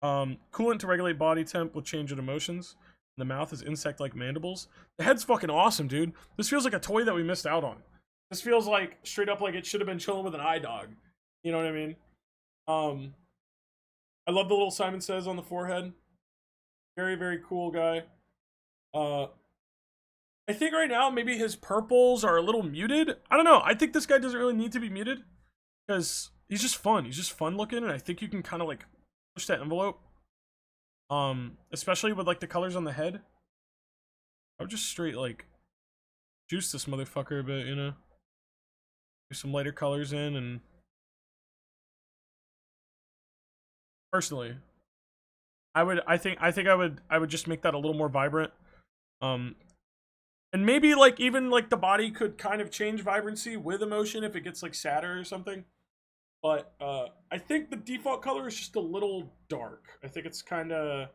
Coolant to regulate body temp with change in emotions. And the mouth is insect-like mandibles. The head's fucking awesome, dude. This feels like a toy that we missed out on. This feels like straight up like it should have been chilling with an eye dog. You know what I mean? I love the little Simon Says on the forehead. Very, very cool guy. I think right now maybe his purples are a little muted. I don't know. I think this guy doesn't really need to be muted because he's just fun. He's just fun looking, and I think you can kind of like push that envelope. Especially with like the colors on the head. I would just straight like juice this motherfucker a bit, you know. Do some lighter colors in, and personally, I think I would just make that a little more vibrant. And maybe like even like the body could kind of change vibrancy with emotion if it gets like sadder or something. But I think the default color is just a little dark. I think it's kind of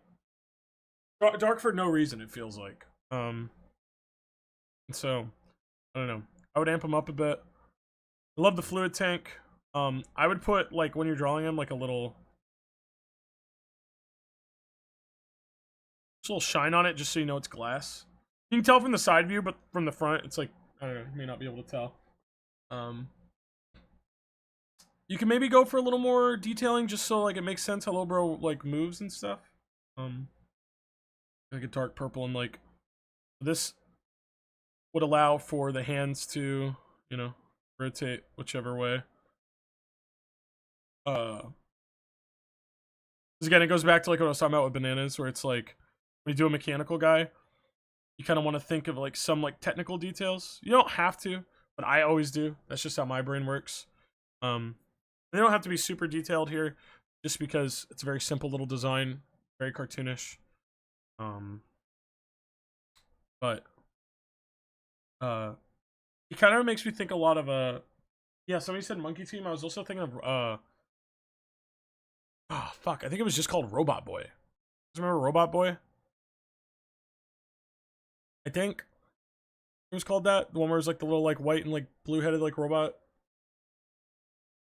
dark for no reason, it feels like. And so I don't know. I would amp him up a bit. I love the fluid tank. I would put like when you're drawing him like a little shine on it just so you know it's glass. You can tell from the side view, but from the front, it's like, I don't know, you may not be able to tell. You can maybe go for a little more detailing just so like it makes sense how Lobro like moves and stuff. Like a dark purple, and like this would allow for the hands to, you know, rotate whichever way. Because again, it goes back to like what I was talking about with bananas, where it's like when you do a mechanical guy, you kind of want to think of like some like technical details. You don't have to, but I always do. That's just how my brain works. They don't have to be super detailed here, just because it's a very simple little design, very cartoonish. But it kind of makes me think a lot of yeah, somebody said Monkey Team. I was also thinking of oh fuck, I think it was just called Robot Boy. Remember Robot Boy? I think it was called that. The one where it was like the little like white and like blue headed like robot.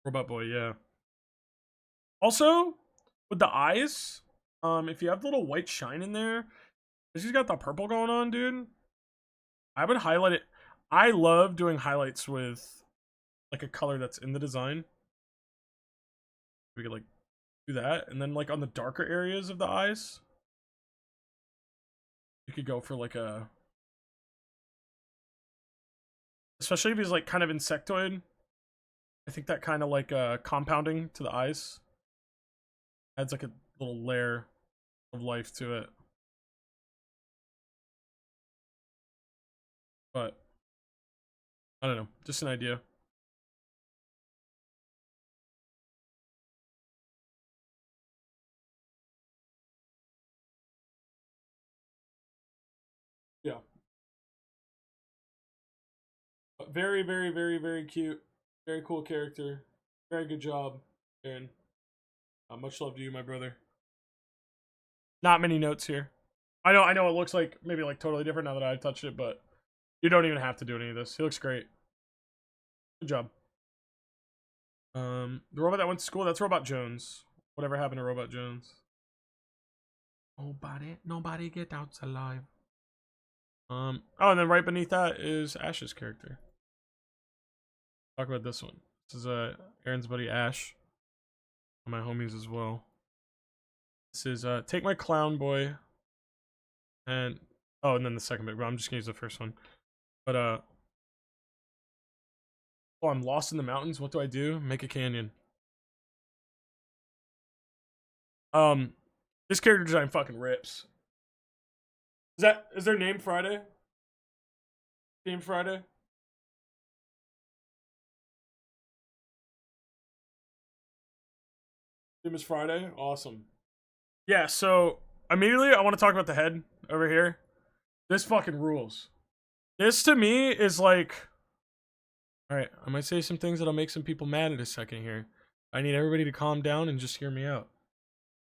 Robot Boy, yeah. Also, with the eyes, if you have the little white shine in there, he's got the purple going on, dude. I would highlight it. I love doing highlights with like a color that's in the design. We could like do that, and then like on the darker areas of the eyes, you could go for like a, especially if he's like kind of insectoid. I think that kind of like compounding to the eyes adds like a little layer of life to it. But I don't know, just an idea. Yeah. But very, very, very, very cute. Very cool character. Very good job, Aaron. Much love to you, my brother. Not many notes here. I know it looks like maybe like totally different now that I've touched it, but you don't even have to do any of this. He looks great. Good job. The robot that went to school, that's Robot Jones. Whatever happened to Robot Jones? Nobody get out alive. Oh, and then right beneath that is Ash's character. Talk about this one. This is Aaron's buddy Ash. My homies as well. This is Take My Clown Boy. And and then the second bit, but I'm just gonna use the first one. But oh, I'm lost in the mountains. What do I do? Make a canyon. This character design fucking rips. Is their name Friday? Name Friday? Name is Friday? Awesome. Yeah, so immediately I want to talk about the head over here. This fucking rules. This to me is like, alright, I might say some things that'll make some people mad in a second here. I need everybody to calm down and just hear me out.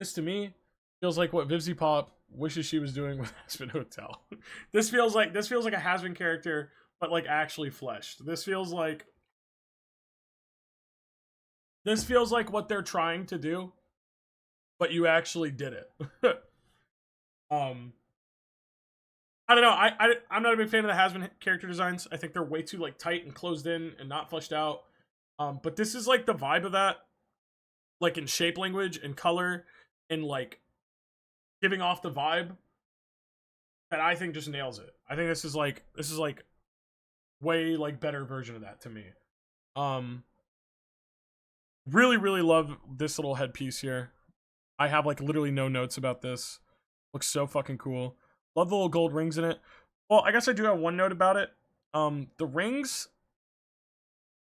This to me feels like what Vivzy Pop wishes she was doing with Hazbin Hotel. This feels like a Hazbin character, but like actually fleshed. This feels like what they're trying to do, but you actually did it. I don't know. I'm not a big fan of the Hazbin character designs. I think they're way too like tight and closed in and not fleshed out. But this is like the vibe of that, like in shape language and color and like giving off the vibe that I think just nails it. I think this is like way like better version of that to me. Really, really love this little headpiece here. I have like literally no notes about this. Looks so fucking cool. Love the little gold rings in it. Well, I guess I do have one note about it. The rings.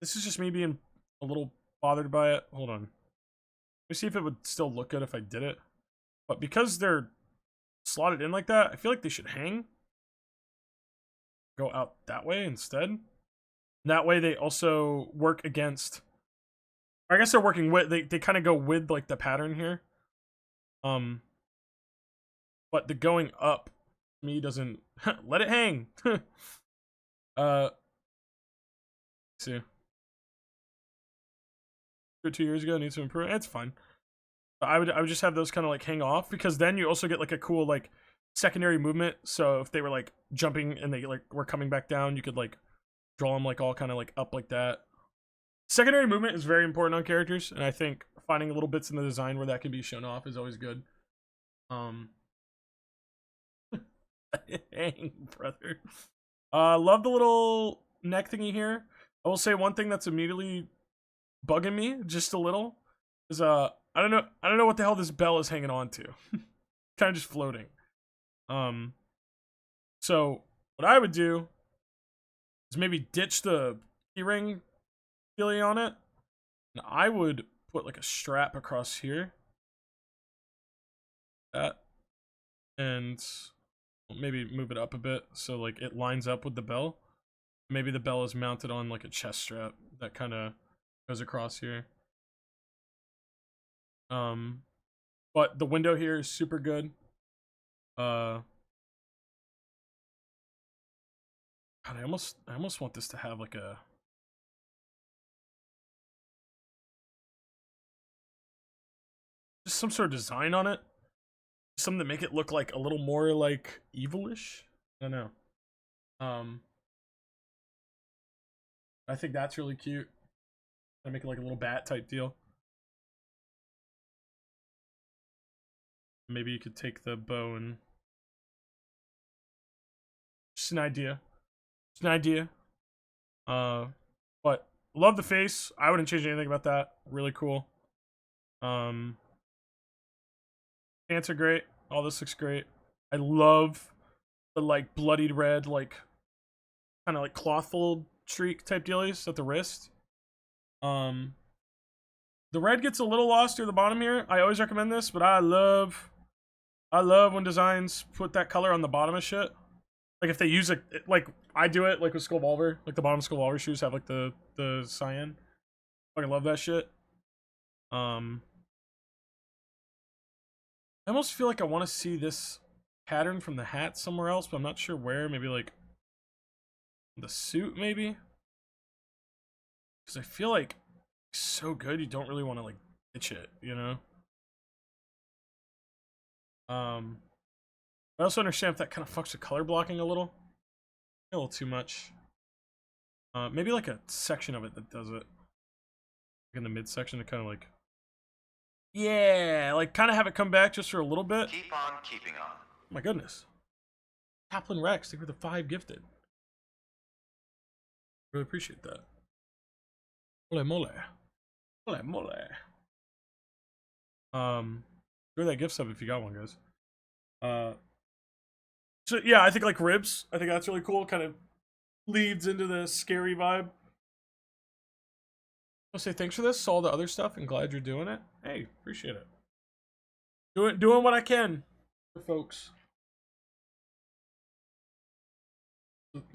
This is just me being a little bothered by it. Hold on. Let me see if it would still look good if I did it. But because they're slotted in like that, I feel like they should hang. Go out that way instead. And that way they also work against. Or I guess they're working with. They kind of go with like the pattern here. But the going up to me doesn't let it hang. See. 2 years ago needs to improve. It's fine. But I would just have those kind of like hang off, because then you also get like a cool like secondary movement. So if they were like jumping and they like were coming back down, you could like draw them like all kind of like up like that. Secondary movement is very important on characters, and I think finding little bits in the design where that can be shown off is always good. Hang, brother. Love the little neck thingy here. I will say one thing that's immediately bugging me just a little is I don't know what the hell this bell is hanging on to. Kind of just floating. So what I would do is maybe ditch the keyring feeling on it, and I would put like a strap across here. That, and maybe move it up a bit so like it lines up with the bell. Maybe the bell is mounted on like a chest strap that kind of goes across here. But the window here is super good. God, I almost want this to have like a just some sort of design on it, something to make it look like a little more like evilish. I don't know. I think that's really cute. I make it like a little bat type deal. Maybe you could take the bow and just an idea. Just an idea. But love the face. I wouldn't change anything about that. Really cool. Pants are great. All this looks great. I love the like bloodied red, like kind of like cloth fold streak type dealies at the wrist. The red gets a little lost through the bottom here. I always recommend this, but I love when designs put that color on the bottom of shit. Like if they use it, like I do it, like with Skullvolver, like the bottom of Skullvolver shoes have like the cyan. I love that shit. I almost feel like I want to see this pattern from the hat somewhere else, but I'm not sure where. Maybe like the suit, maybe. Because I feel like it's so good, you don't really want to like ditch it, you know. I also understand if that kind of fucks with color blocking a little too much. Maybe like a section of it that does it, like in the midsection to kind of like, yeah, like kind of have it come back just for a little bit. Keep on keeping on. Oh my goodness, Taplin Rex, thank you for the 5 gifted. Really appreciate that. Ole mole, ole mole. Enjoy that gift sub if you got one, guys. So yeah, I think like ribs. I think that's really cool. Kind of leads into the scary vibe. I'll say thanks for this, all the other stuff, and glad you're doing it. Hey, appreciate it. Doing what I can for folks.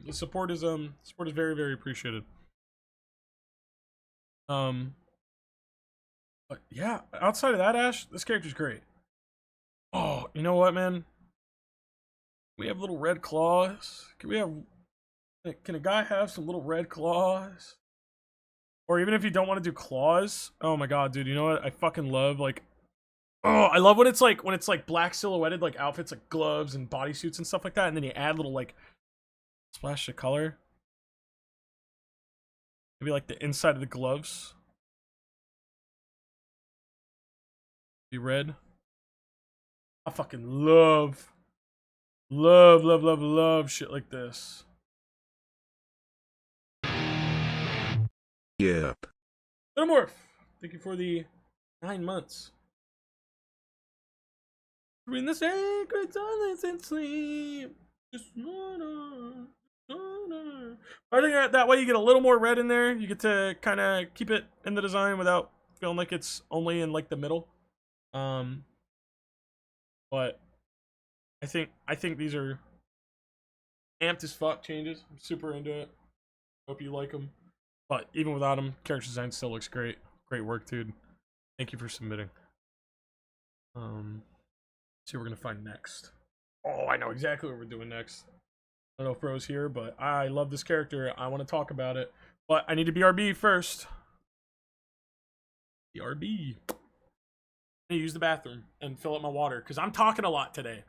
The support is very, very appreciated. But yeah, outside of that, Ash, this character's great. Oh, you know what, man? We have little red claws. Can a guy have some little red claws? Or even if you don't want to do claws, oh my god, dude, you know what? I fucking love like, oh, I love when it's like black silhouetted like outfits, like gloves and bodysuits and stuff like that, and then you add little like splash of color. Maybe like the inside of the gloves be red. I fucking love shit like this. Yep. Metamorph, thank you for the 9 months. In the sacred silence and sleep. Just I think that way you get a little more red in there. You get to kind of keep it in the design without feeling like it's only in like the middle. But I think these are amped as fuck changes. I'm super into it. Hope you like them. But even without them, character design still looks great. Great work, dude. Thank you for submitting. See what we're gonna find next. Oh, I know exactly what we're doing next. I don't know if Bro's here, but I love this character. I want to talk about it. But I need to BRB first. BRB. I need to use the bathroom and fill up my water because I'm talking a lot today.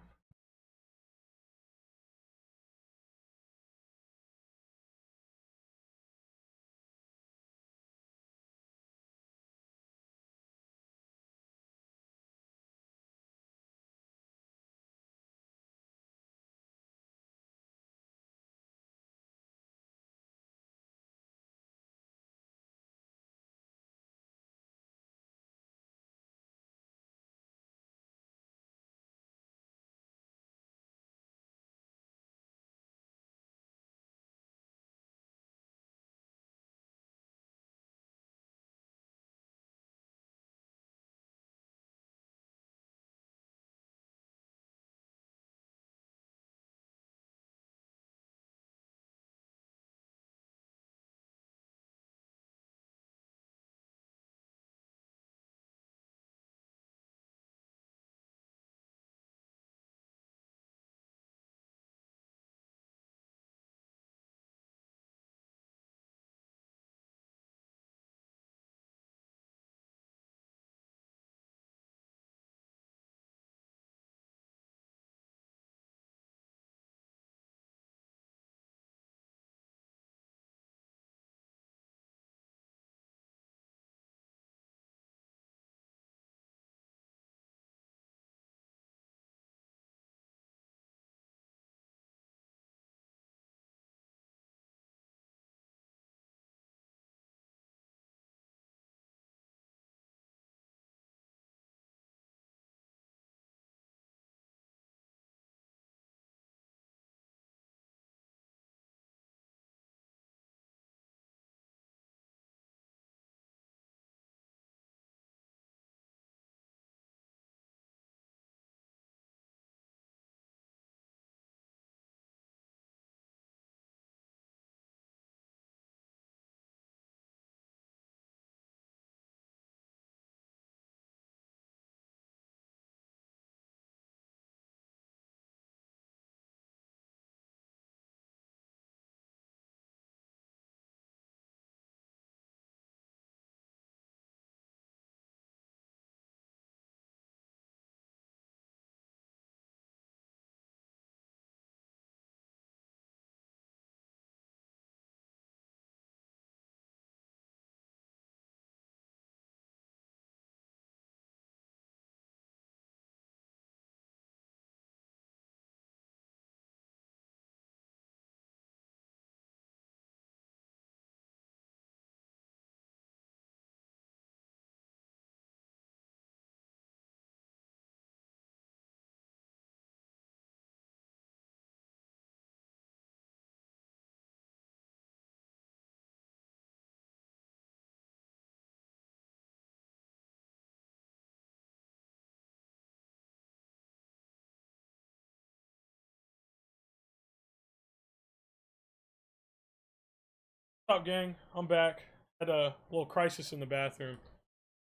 What's up, gang? I'm back. Had a little crisis in the bathroom.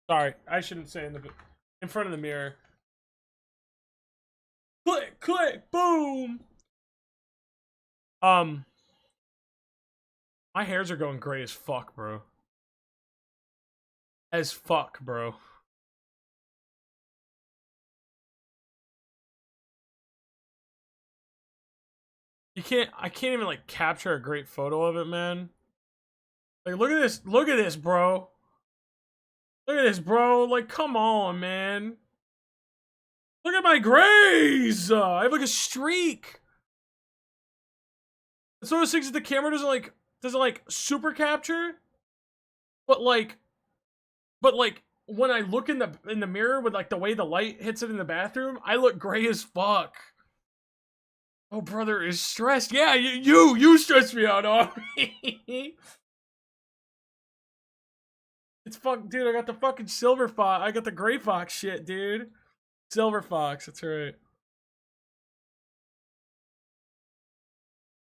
Sorry, I shouldn't say in front of the mirror. Click, click, boom. My hairs are going gray as fuck, bro. As fuck, bro. I can't even like capture a great photo of it, man. Like, look at this, bro. Look at this, bro. Like, come on, man. Look at my grays. I have like a streak. It's one of those things that the camera doesn't like super capture, but like when I look in the mirror with like the way the light hits it in the bathroom, I look gray as fuck. Oh, brother is stressed. Yeah, you stress me out on me. It's fuck, dude. I got the fucking silver fox. I got the gray fox shit, dude. Silver fox. That's right.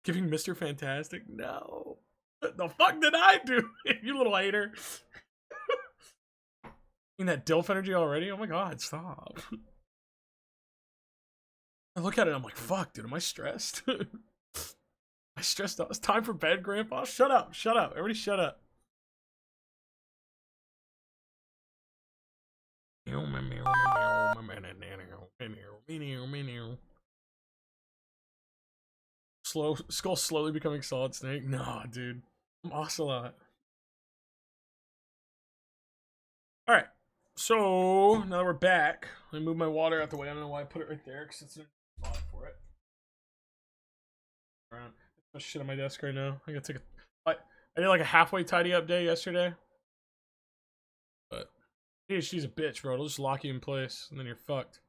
Giving Mr. Fantastic? No. What the fuck did I do? You little hater. In that DILF energy already? Oh my god, stop. I look at it, I'm like, fuck, dude, am I stressed? Am I stressed out? It's time for bed, Grandpa. Shut up, shut up. Everybody shut up. Skull slowly becoming Solid Snake? Nah, dude. I'm Ocelot. Alright. So, now that we're back, let me move my water out the way. I don't know why I put it right there, because it's a spot for it. Around. There's shit on my desk right now. I gotta take I did like a halfway tidy up day yesterday. But, hey, she's a bitch, bro. It'll just lock you in place, and then you're fucked.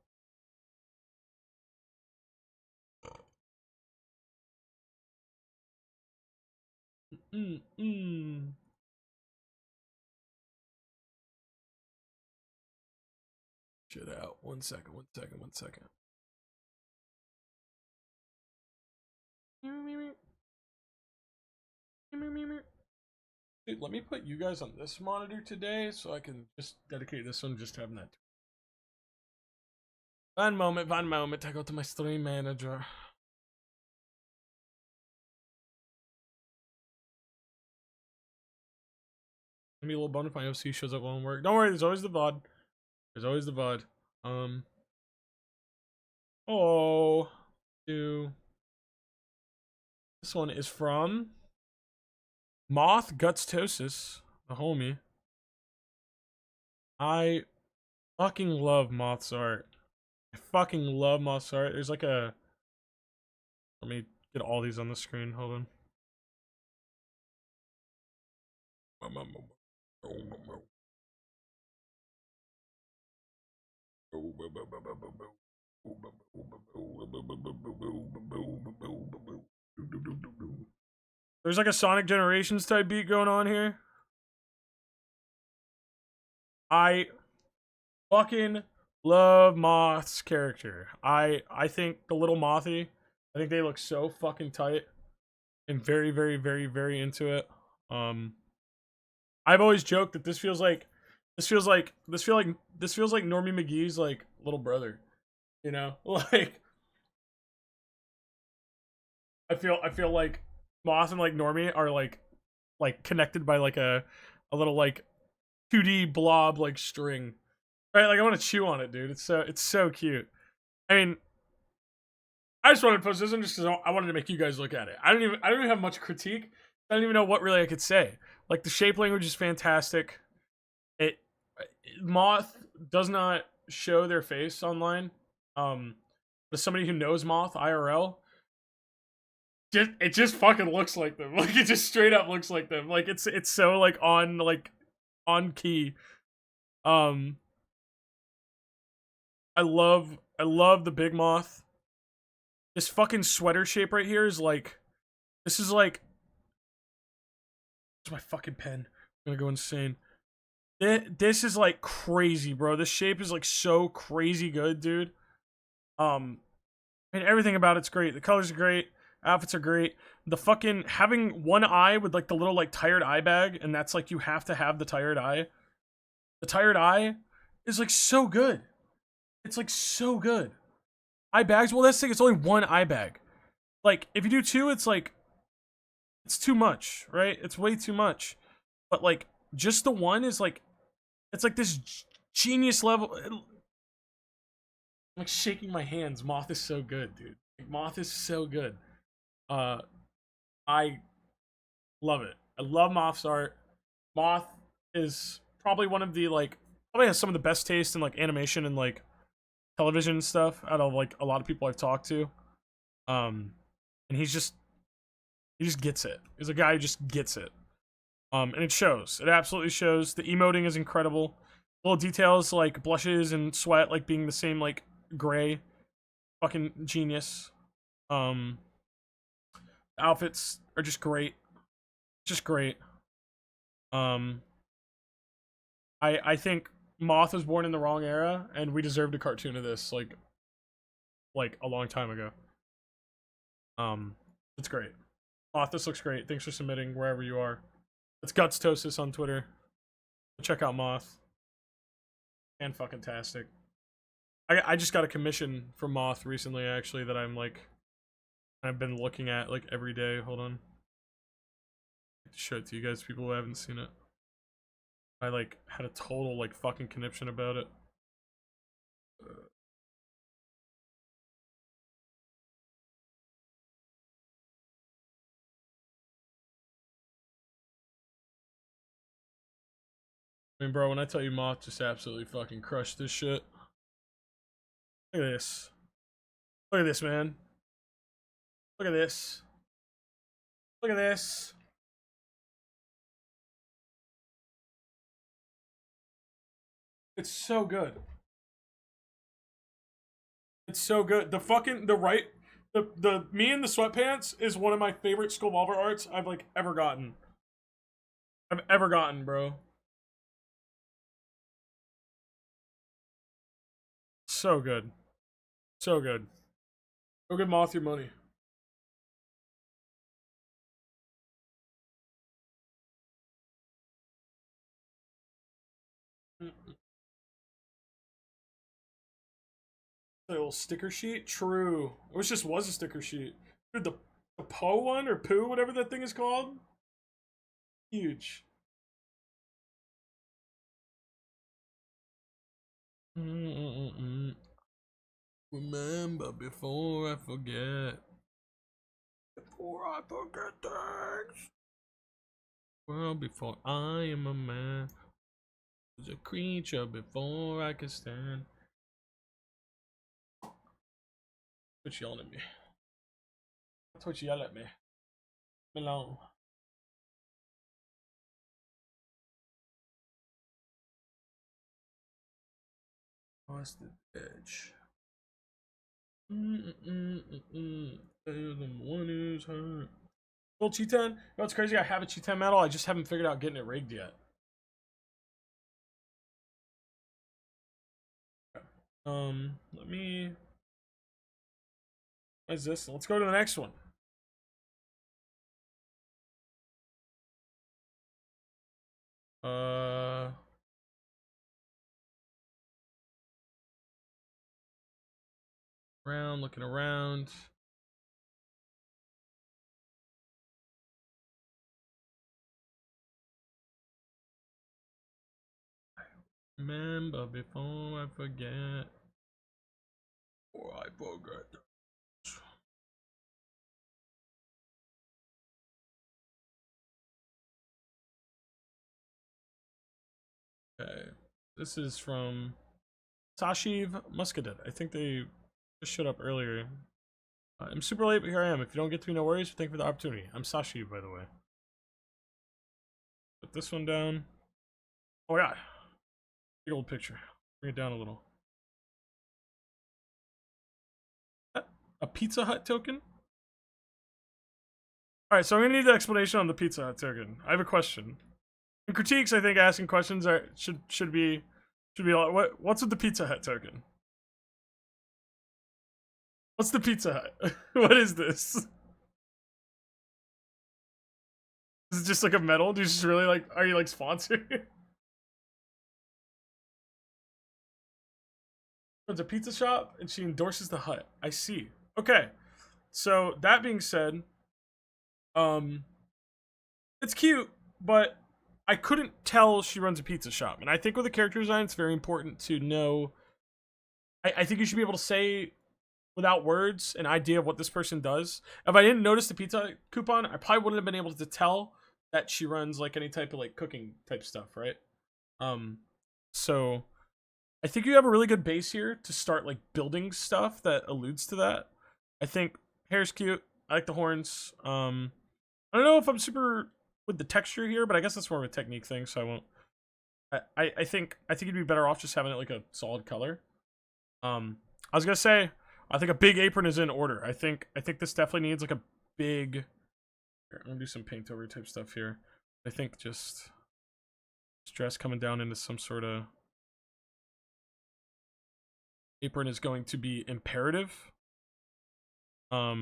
Shit out. One second. Dude, let me put you guys on this monitor today so I can just dedicate this one just to having that. One moment. I go to my stream manager. Maybe a little bummed if my OC shows up won't work. Don't worry, there's always the VOD. Oh, dude. This one is from Moth Gutstosis, the homie. I fucking love Moth's art. There's like a... Let me get all these on the screen. Hold on. There's like a Sonic Generations type beat going on here. I fucking love Moth's character. I think the little Mothy, I think they look so fucking tight. And very, very, very, very into it. I've always joked that this feels like Normie McGee's like little brother. You know? Like I feel like Moth and like Normie are like connected by like a little like 2D blob like string. Right? Like I want to chew on it, dude. It's so cute. I mean, I just wanted to post this one just because I wanted to make you guys look at it. I don't even have much critique. I don't even know what really I could say. Like the shape language is fantastic. Moth does not show their face online. But somebody who knows Moth IRL, it just fucking looks like them. Like it just straight up looks like them. Like it's so like on key. I love the Big Moth. This fucking sweater shape right here is like, this is like, it's my fucking pen. I'm gonna go insane. This is like crazy, bro. This shape is like so crazy good, dude. I mean, everything about it's great. The colors are great. Outfits are great. The fucking having one eye with like the little like tired eye bag, and that's like you have to have the tired eye. The tired eye is like so good. It's like so good. Eye bags, well, that's the thing, it's only one eye bag. Like, if you do two, it's like, it's too much, right? It's way too much. But like, just the one is like, it's like this genius level. I'm like shaking my hands. Moth is so good, dude. Like, Moth is so good. I love it. I love Moth's art. Moth is probably one of the like, probably has some of the best taste in like animation and like television stuff out of like a lot of people I've talked to. And he just gets it. He's a guy who just gets it. And it shows. It absolutely shows. The emoting is incredible. Little details like blushes and sweat like being the same like gray. Fucking genius. The outfits are just great. Just great. I think Moth was born in the wrong era, and we deserved a cartoon of this like a long time ago. It's great. Moth, this looks great. Thanks for submitting wherever you are. It's Gutstosis on Twitter. Check out Moth. And fucking tastic. I just got a commission from Moth recently, actually, that I've been looking at like every day. Hold on. I'll show it to you guys, people who haven't seen it. I like had a total like fucking conniption about it. I mean, bro, when I tell you Moth just absolutely fucking crushed this shit. Look at this. Look at this, man. Look at this. Look at this. It's so good. It's so good. The me in the sweatpants is one of my favorite Skullvolver arts I've like ever gotten. Bro. So good. So good. Go give Moth your money. A little sticker sheet? True. I wish this was a sticker sheet. Dude, the Poe one or Pooh, whatever that thing is called? Huge. Remember before I forget. Before I forget things. Well, before I am a man. Was a creature before I could stand. Twitch yelling at me. Twitch yell at me. Leave me alone. What's the edge? The one who's hurt. Well, Cheetan, you know what's crazy? I have a Cheetan medal. I just haven't figured out getting it rigged yet. Let me. What is this? Let's go to the next one. Looking around. Remember before I forget. Before I forget. Okay. This is from Sashiv Muscadet. I think they just showed up earlier. I'm super late, but here I am. If you don't get to me, no worries. Thank you for the opportunity. I'm Sashiv, by the way. Put this one down. Oh my god. Big old picture. Bring it down a little. A Pizza Hut token? Alright, so I'm gonna need the explanation on the Pizza Hut token. I have a question. In critiques, I think asking questions should be what's with the Pizza Hut token? What's the Pizza Hut? What is this? Is it just like a medal? Do you just really like? Are you like sponsored? It's a pizza shop, and she endorses the hut. I see. Okay, so that being said, um, it's cute, but I couldn't tell she runs a pizza shop, and I think with a character design, it's very important to know. I think you should be able to say without words an idea of what this person does. If I didn't notice the pizza coupon, I probably wouldn't have been able to tell that she runs like any type of like cooking type stuff, right? Um, so I think you have a really good base here to start like building stuff that alludes to that. I think hair's cute. I like the horns. I don't know if I'm super with the texture here, but I guess that's more of a technique thing, so I won't. I think you'd be better off just having it like a solid color. I was gonna say I think a big apron is in order. I think this definitely needs like a big. Here, I'm gonna do some paint over type stuff here. I think just stress coming down into some sort of apron is going to be imperative. I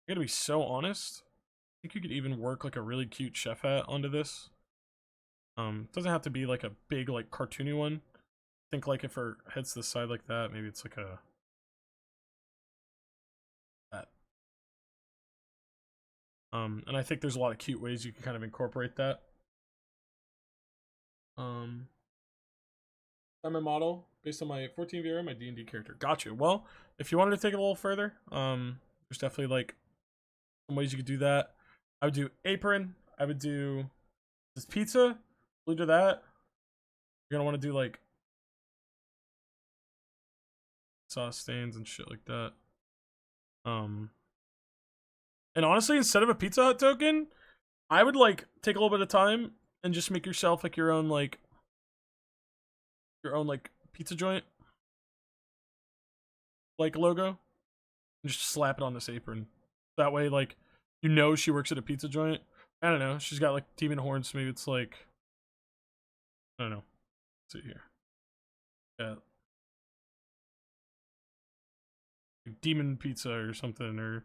gotta be so honest. I think you could even work like a really cute chef hat onto this. Doesn't have to be like a big like cartoony one. I think like if her head's to the side like that, maybe it's like a that. And I think there's a lot of cute ways you can kind of incorporate that. I'm a model based on my 14 VR, my D&D character. Gotcha. Well, if you wanted to take it a little further, there's definitely like some ways you could do that. I would do apron. I would do this pizza. Allude to that. You're gonna want to do like sauce stains and shit like that. And honestly, instead of a Pizza Hut token, I would like take a little bit of time and just make yourself like your own like pizza joint like logo and just slap it on this apron. That way, like you know she works at a pizza joint. I don't know. She's got like demon horns. Maybe it's like I don't know. Let's see here. Yeah. Demon Pizza or something, or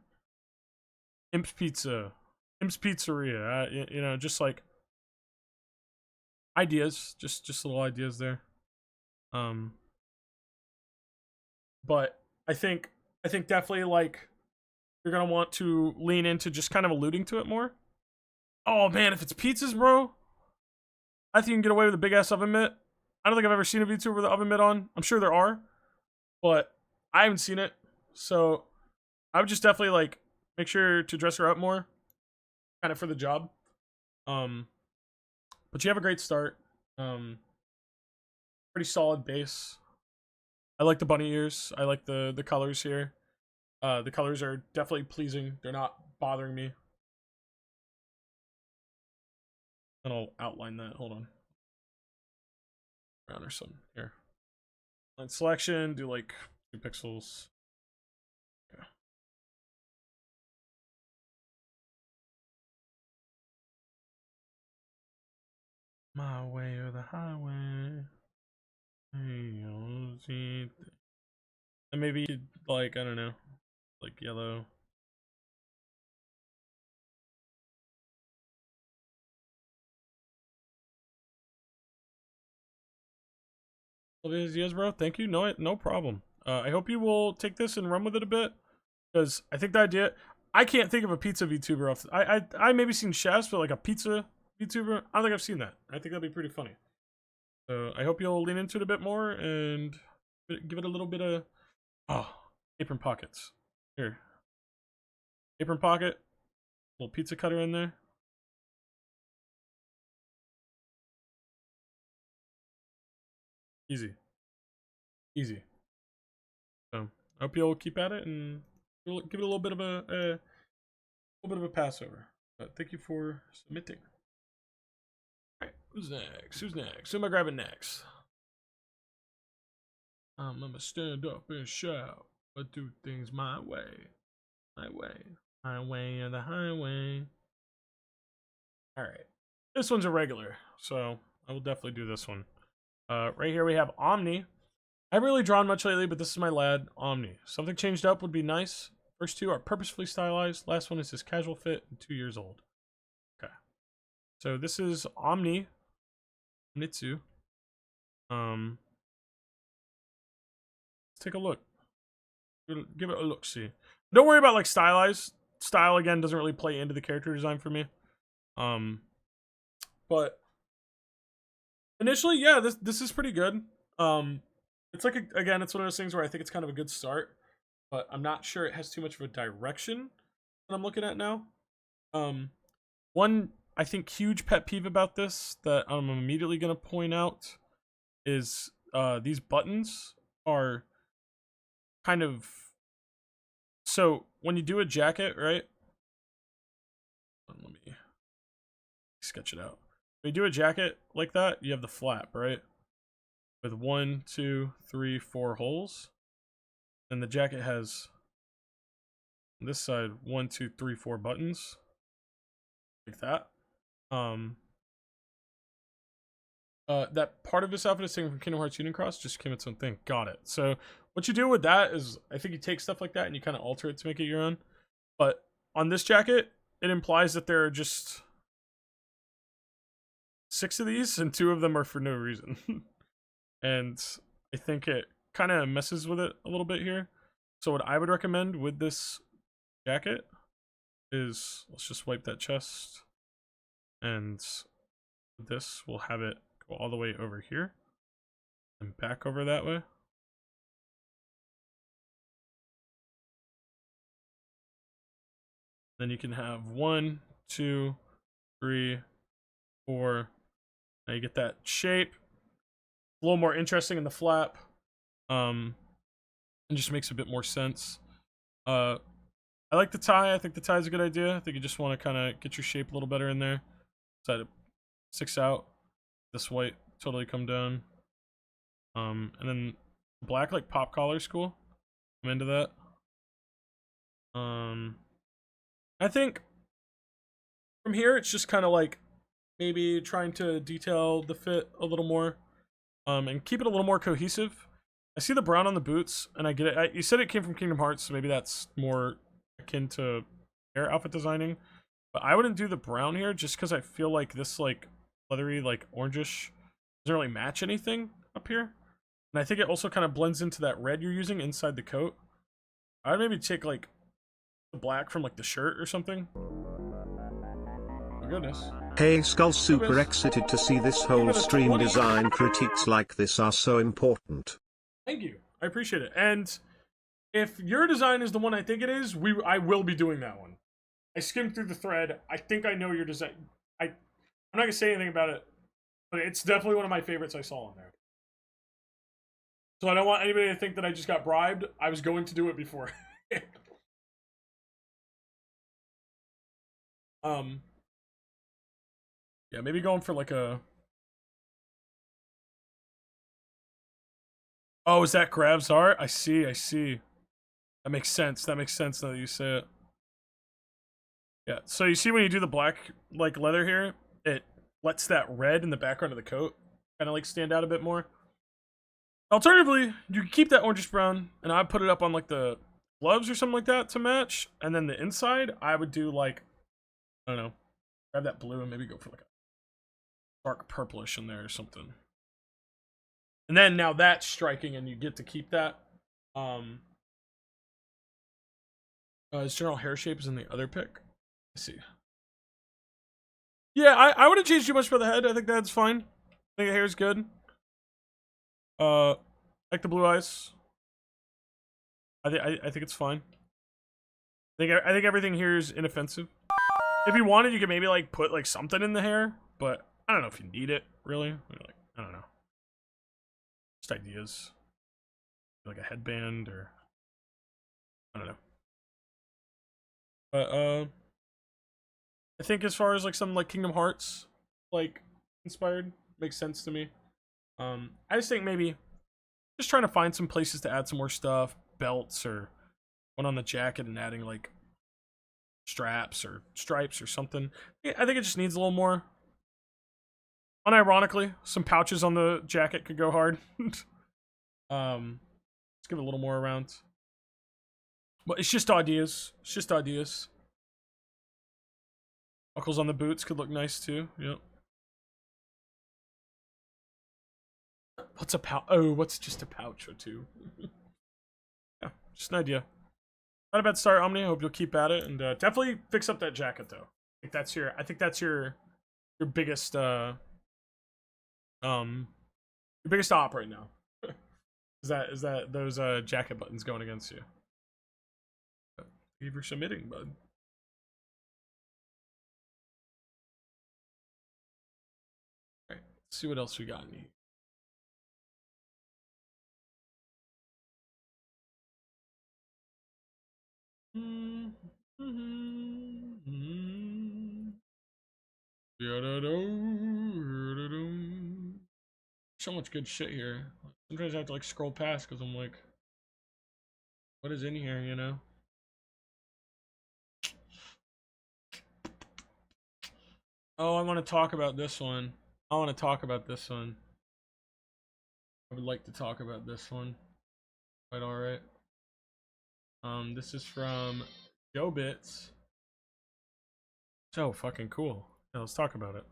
Imp's Pizza, Imp's Pizzeria. You know, just like ideas, just little ideas there. But I think definitely like you're gonna want to lean into just kind of alluding to it more. Oh man, if it's pizzas, bro, I think you can get away with a big ass oven mitt. I don't think I've ever seen a VTuber with an oven mitt on. I'm sure there are, but I haven't seen it. So I would just definitely like make sure to dress her up more, kind of for the job. Um, but you have a great start. Pretty solid base. I like the bunny ears. I like the colors here. The colors are definitely pleasing. They're not bothering me. And I'll outline that. Hold on. Around or something. Here. Line selection. Do like 2 pixels. Yeah. My way or the highway. And maybe like I don't know, like yellow. Yes, bro. Thank you. No problem. I hope you will take this and run with it a bit, because I think the idea. I can't think of a pizza VTuber off. I maybe seen chefs, but like a pizza VTuber, I don't think I've seen that. I think that'd be pretty funny. So I hope you'll lean into it a bit more and give it a little bit of apron pockets. Here, apron pocket, little pizza cutter in there. Easy, easy. So I hope you'll keep at it and give it a little bit of a little bit of a passover. But thank you for submitting. All right, who's next? Who's next? Who am I grabbing next? I'm gonna stand up and shout. I do things my way, my way or the highway. All right, this one's a regular, so I will definitely do this one. Right here we have Omni. I haven't really drawn much lately, but this is my lad, Omni. Something changed up would be nice. First 2 are purposefully stylized. Last one is his casual fit and 2 years old. So this is Omnitsu. Let's take a look. Give it a look. See. Don't worry about like stylized. Style again doesn't really play into the character design for me. But initially, yeah, this is pretty good. It's like again, it's one of those things where I think it's kind of a good start, but I'm not sure it has too much of a direction that I'm looking at now. One I think huge pet peeve about this that I'm immediately gonna point out is these buttons are kind of, so when you do a jacket, right? Let me sketch it out. When you do a jacket like that, you have the flap, right? With 1, 2, 3, 4 holes. And the jacket has on this side 1, 2, 3, 4 buttons. Like that. That part of this outfit is taken from Kingdom Hearts Union Cross, just came its own thing. Got it. So what you do with that is, I think you take stuff like that and you kind of alter it to make it your own. But on this jacket, it implies that there are just 6 of these, and 2 of them are for no reason. And I think it kind of messes with it a little bit here. So what I would recommend with this jacket is, let's just wipe that chest, and this will have it go all the way over here and back over that way. Then you can have 1, 2, 3, 4. Now you get that shape. A little more interesting in the flap. And just makes a bit more sense. I like the tie. I think the tie is a good idea. I think you just want to kind of get your shape a little better in there. So it sticks out. This white totally come down. And then black like pop collar is cool. I'm into that. I think from here it's just kind of like maybe trying to detail the fit a little more, and keep it a little more cohesive. I see the brown on the boots, and I get it. You said it came from Kingdom Hearts, so maybe that's more akin to their outfit designing. But I wouldn't do the brown here, just because I feel like this like leathery, like orangish, doesn't really match anything up here. And I think it also kind of blends into that red you're using inside the coat. I'd maybe take like the black from like the shirt or something. Oh goodness. Hey Skull, super excited to see this whole stream. Design critiques like this are so important. Thank you. I appreciate it. And if your design is the one I think it is, I will be doing that one. I skimmed through the thread. I think I know your design. I'm not gonna say anything about it, but it's definitely one of my favorites I saw on there. So I don't want anybody to think that I just got bribed. I was going to do it before. Yeah, maybe going for like a. Oh, is that Grab's art? I see. That makes sense. That makes sense now that you say it. Yeah, so you see when you do the black like leather here, it lets that red in the background of the coat kind of like stand out a bit more. Alternatively, you can keep that orangish brown, and I'd put it up on like the gloves or something like that to match. And then the inside, I would do like, I don't know, grab that blue and maybe go for like a dark purplish in there or something. And then now that's striking, and you get to keep that. His general hair shape is in the other pick. Let's see. Yeah, I wouldn't change too much for the head. I think that's fine. I think the hair's good. Like the blue eyes. I think it's fine. I think everything here is inoffensive. If you wanted, you could maybe like put like something in the hair, but I don't know if you need it really. Like, I don't know. Just ideas. Like a headband or I don't know. But I think as far as like some like Kingdom Hearts like inspired makes sense to me. I just think maybe just trying to find some places to add some more stuff, belts or one on the jacket and adding like straps or stripes or something. Yeah, I think it just needs a little more. Unironically, some pouches on the jacket could go hard. Let's give it a little more around. But it's just ideas. It's just ideas. Buckles on the boots could look nice too. Yep. What's a pouch? Oh, what's just a pouch or two? Yeah, just an idea. Not a bad start, Omni. I hope you'll keep at it, and definitely fix up that jacket though. I think that's your biggest your biggest op right now. Is that those jacket buttons going against you? Thank you for submitting, bud. Alright, let's see what else we got in here. So much good shit here. Sometimes I have to like scroll past because I'm like, what is in here, you know? Oh, I want to talk about this one. I want to talk about this one. I would like to talk about this one. Quite alright. This is from Joe Bits. So fucking cool. Yeah, let's talk about it.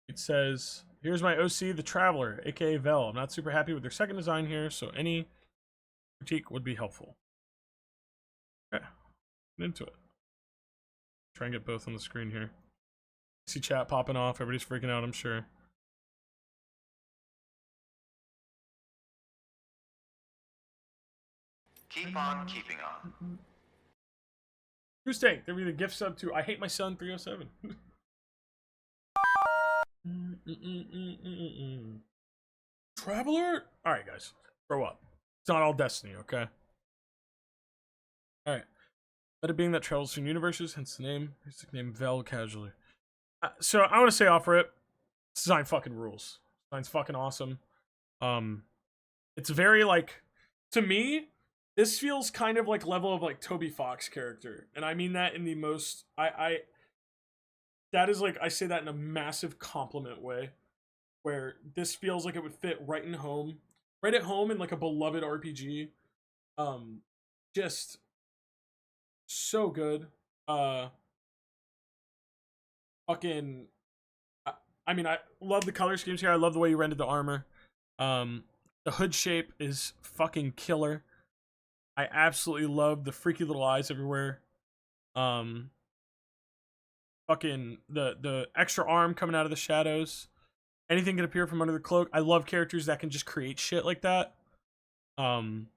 It says, here's my OC, the Traveler, aka Vel. I'm not super happy with their second design here, so any critique would be helpful. Okay, get into it. Try and get both on the screen here. See chat popping off, everybody's freaking out, I'm sure. Keep on keeping on. Who's Tank? There be the gift sub to I Hate My Son 307. Traveler? Alright, guys. Grow up. It's not all Destiny, okay? Alright. Let it being that travels between universes, hence the name. Here's the name Vel casually. So I want to say off rip, design fucking rules. Design's fucking awesome. It's very like, to me, this feels kind of like level of like Toby Fox character, and I mean that in the most that is like, I say that in a massive compliment way, where this feels like it would fit right at home in like a beloved RPG. Just so good. Fucking, I mean, I love the color schemes here. I love the way you rendered the armor. The hood shape is fucking killer. I absolutely love the freaky little eyes everywhere. Fucking the extra arm coming out of the shadows. Anything can appear from under the cloak. I love characters that can just create shit like that. That's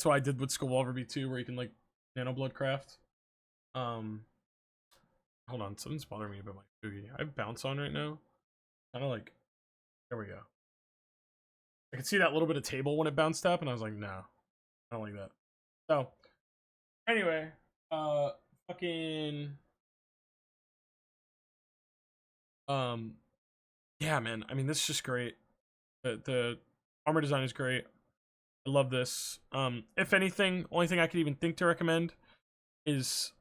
why I did with Skullwalver V2, where you can like nano blood craft. Hold on, something's bothering me about my Boogie. I have bounce on right now. Kind of like, there we go. I could see that little bit of table when it bounced up, and I was like, no, I don't like that. So, anyway, fucking, yeah, man. I mean, this is just great. The armor design is great. I love this. If anything, only thing I could even think to recommend is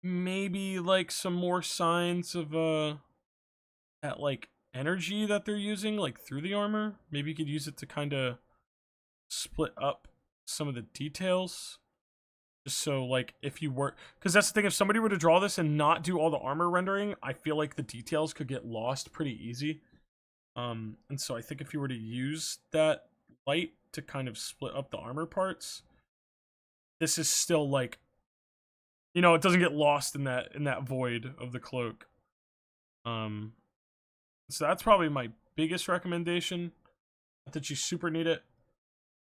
maybe like some more signs of that like energy that they're using like through the armor. Maybe you could use it to kind of split up some of the details, just so like if you were, because that's the thing, if somebody were to draw this and not do all the armor rendering, I feel like the details could get lost pretty easy. And so I think if you were to use that light to kind of split up the armor parts, this is still like, you know, it doesn't get lost in that void of the cloak. So that's probably my biggest recommendation. Not that you super need it,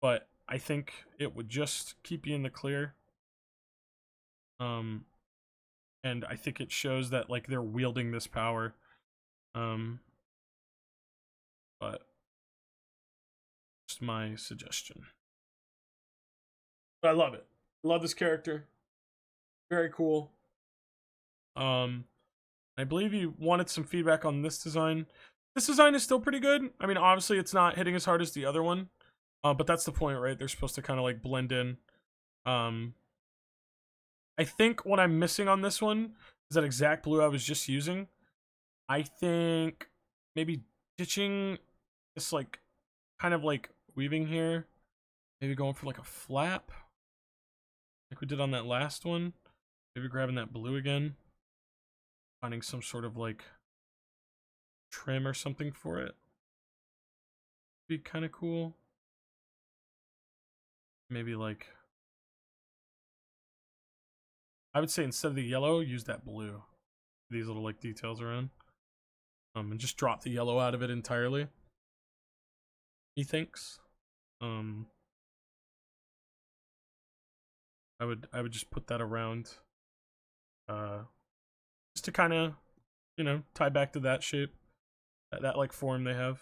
but I think it would just keep you in the clear. And I think it shows that like they're wielding this power. But just my suggestion. But I love it. I love this character. Very cool. I believe you wanted some feedback on this design. This design is still pretty good. I mean, obviously it's not hitting as hard as the other one. But that's the point, right? They're supposed to kind of like blend in. I think what I'm missing on this one is that exact blue I was just using. I think maybe ditching this like kind of like weaving here. Maybe going for like a flap. like we did on that last one. Maybe grabbing that blue again. Finding some sort of like trim or something for it. Be kind of cool. Maybe like, I would say instead of the yellow, use that blue. These little like details around. And just drop the yellow out of it entirely. He thinks. I would just put that around. Just to kind of, you know, tie back to that shape, that like form they have.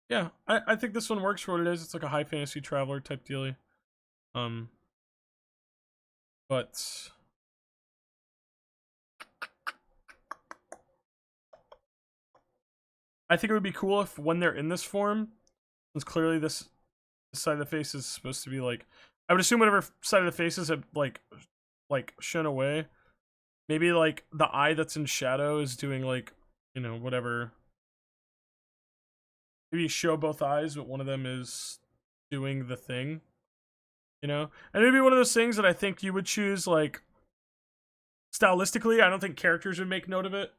Yeah, I think this one works for what it is. It's like a high fantasy traveler type dealie. But I think it would be cool if when they're in this form, since clearly this side of the face is supposed to be like, I would assume whatever side of the faces have like shown away, maybe like the eye that's in shadow is doing like, you know, whatever. Maybe you show both eyes, but one of them is doing the thing, you know? And it'd be one of those things that I think you would choose, like, stylistically. I don't think characters would make note of it,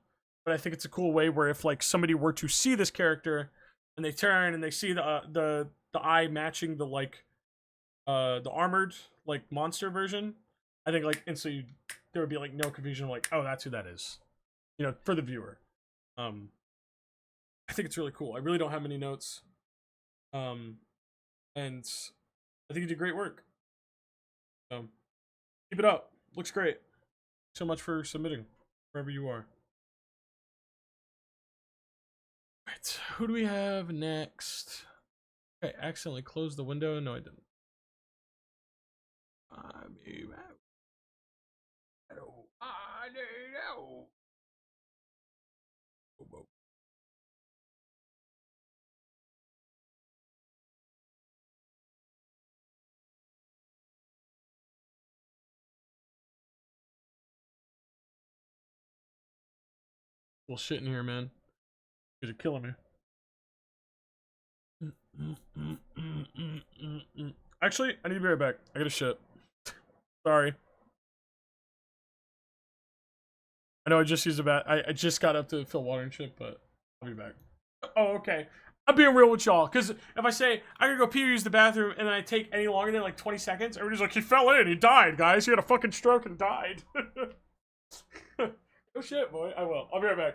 but I think it's a cool way where if, like, somebody were to see this character and they turn and they see the eye matching the, like, the armored, like, monster version, I think, like, instantly there would be, like, no confusion, like, oh, that's who that is, you know, for the viewer. I think it's really cool. I really don't have many notes. And I think you did great work. So keep it up. Looks great. Thanks so much for submitting, wherever you are. Right, who do we have next? Okay, accidentally closed the window. No, I didn't. Well, shit in here, man. You're killing me. Actually, I need to be right back. I gotta shit. Sorry. I know I just used a bat. I just got up to fill water and shit, but I'll be back. Oh, okay. I'm being real with y'all, because if I say I gotta go pee or use the bathroom, and then I take any longer than like 20 seconds, everybody's like, he fell in, he died, guys. He had a fucking stroke and died. Oh shit, boy. I will. I'll be right back.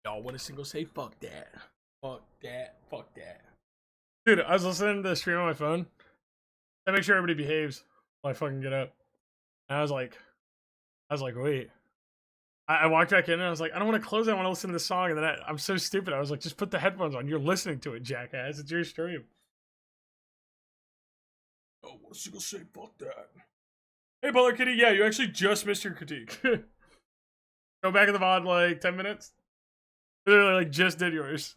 Y'all want a single say fuck that. Fuck that. Fuck that. Dude, I was listening to the stream on my phone. I make sure everybody behaves when I fucking get up. And I was like, wait. I walked back in and I was like, I don't want to close it. I want to listen to the song. And then I'm so stupid. I was like, just put the headphones on. You're listening to it, jackass. It's your stream. Oh, what a single say fuck that. Hey, Butler Kitty. Yeah, you actually just missed your critique. Go back in the VOD like 10 minutes. Literally, like, just did yours.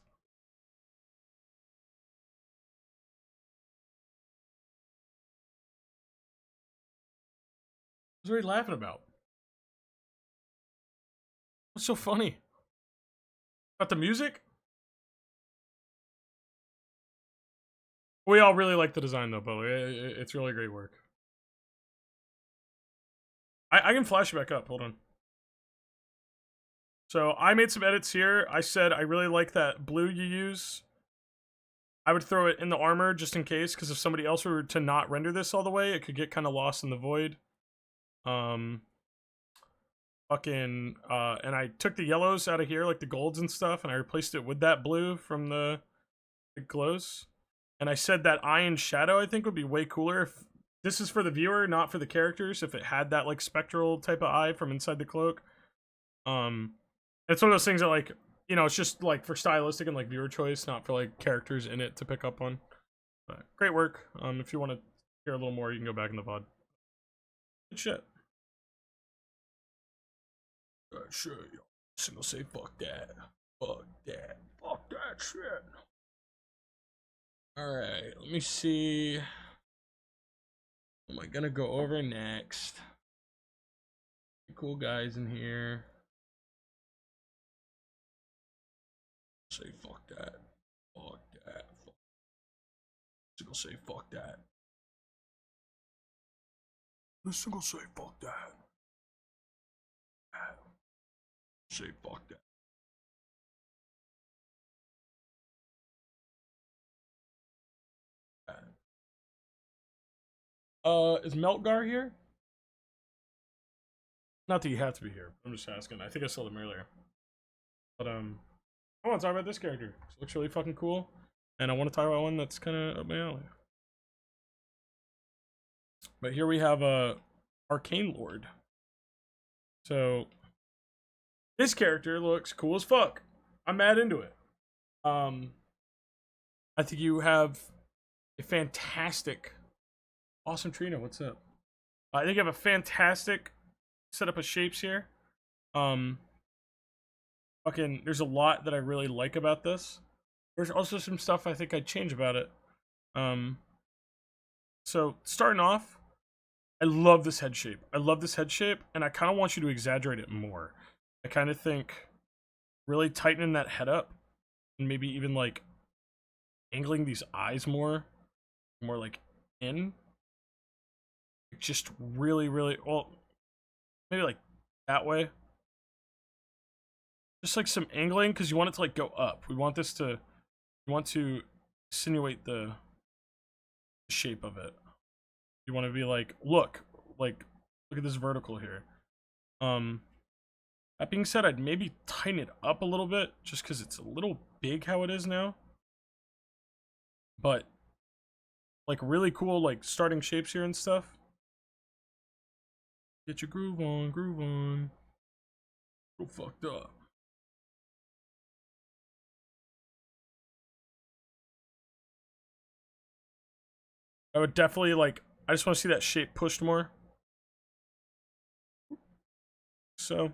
What are you laughing about? What's so funny? About the music? We all really like the design, though, Butler. It's really great work. I can flash it back up. Hold on. So I made some edits here. I said I really like that blue you use. I would throw it in the armor just in case, because if somebody else were to not render this all the way, it could get kind of lost in the void. And I took the yellows out of here, like the golds and stuff, and I replaced it with that blue from the glows. And I said that eye and shadow I think would be way cooler if this is for the viewer, not for the characters, if it had that like spectral type of eye from inside the cloak. It's one of those things that, like, you know, it's just like for stylistic and like viewer choice, not for like characters in it to pick up on. But great work. If you want to hear a little more, you can go back in the VOD. Good shit. Good shit, yo. Single say fuck that. Fuck that. Fuck that shit. Alright, let me see. What am I gonna go over next? Cool guys in here. Say fuck that. Fuck that. Fuck. Single say fuck that. The single say fuck that. Say fuck that. Is Meltgar here? Not that you have to be here. I'm just asking. I think I saw them earlier. But I want to talk about this character. It looks really fucking cool, and I want to talk about one that's kind of up my alley. But here we have a Arcane Lord. So this character looks cool as fuck. I'm mad into it. I think you have a fantastic, awesome Trina. What's up? I think you have a fantastic setup of shapes here. Fucking, there's a lot that I really like about this. There's also some stuff I think I'd change about it. So starting off, I love this head shape. I love this head shape, and I kind of want you to exaggerate it more. I kind of think really tightening that head up, and maybe even like angling these eyes more like in. Just really, well, maybe like that way. Just like some angling, because you want it to like go up. We want this to, you want to insinuate the shape of it. You want to be like, look at this vertical here. That being said, I'd maybe tighten it up a little bit, just because it's a little big how it is now. But like really cool, like starting shapes here and stuff. Get your groove on. So fucked up. I would definitely like, I just want to see that shape pushed more. So,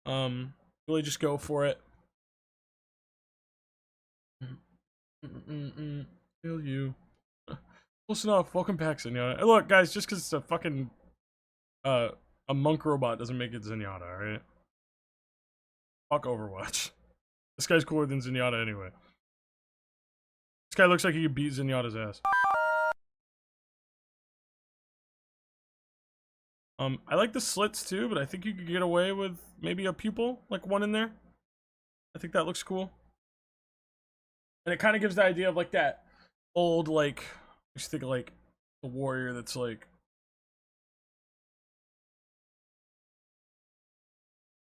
really just go for it. Feel you. Close enough. Welcome back, Zenyatta. Hey, look, guys, just because it's a fucking a monk robot doesn't make it Zenyatta, alright? Fuck Overwatch. This guy's cooler than Zenyatta anyway. This guy looks like he could beat Zenyatta's ass. I like the slits too, but I think you could get away with maybe a pupil, like one in there. I think that looks cool. And it kind of gives the idea of like that old, like, I just think of like a warrior that's like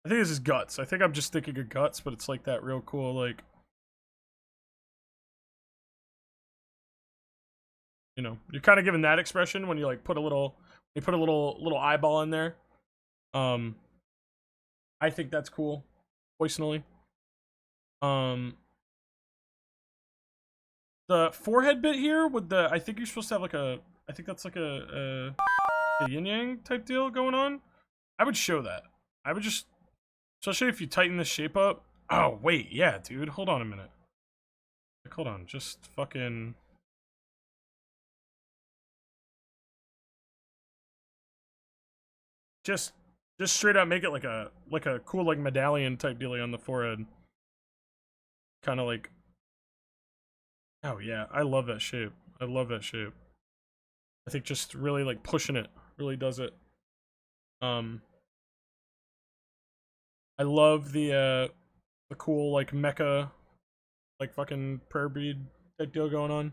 I think this is guts. I think I'm just thinking of guts, but it's like that real cool, like, you know, you're kind of giving that expression when you like put a little, little eyeball in there. Um, I think that's cool, personally. Um, the forehead bit here with the, I think you're supposed to have like a, I think that's like a yin yang type deal going on. I would show that. I would just, especially if you tighten this shape up. Oh wait, yeah, dude. Hold on a minute. Like, hold on, just fucking. Just straight up make it like a cool like medallion type dealie on the forehead. Kind of like, oh yeah, I love that shape. I love that shape. I think just really like pushing it really does it. I love the cool like mecha like fucking prayer bead type deal going on.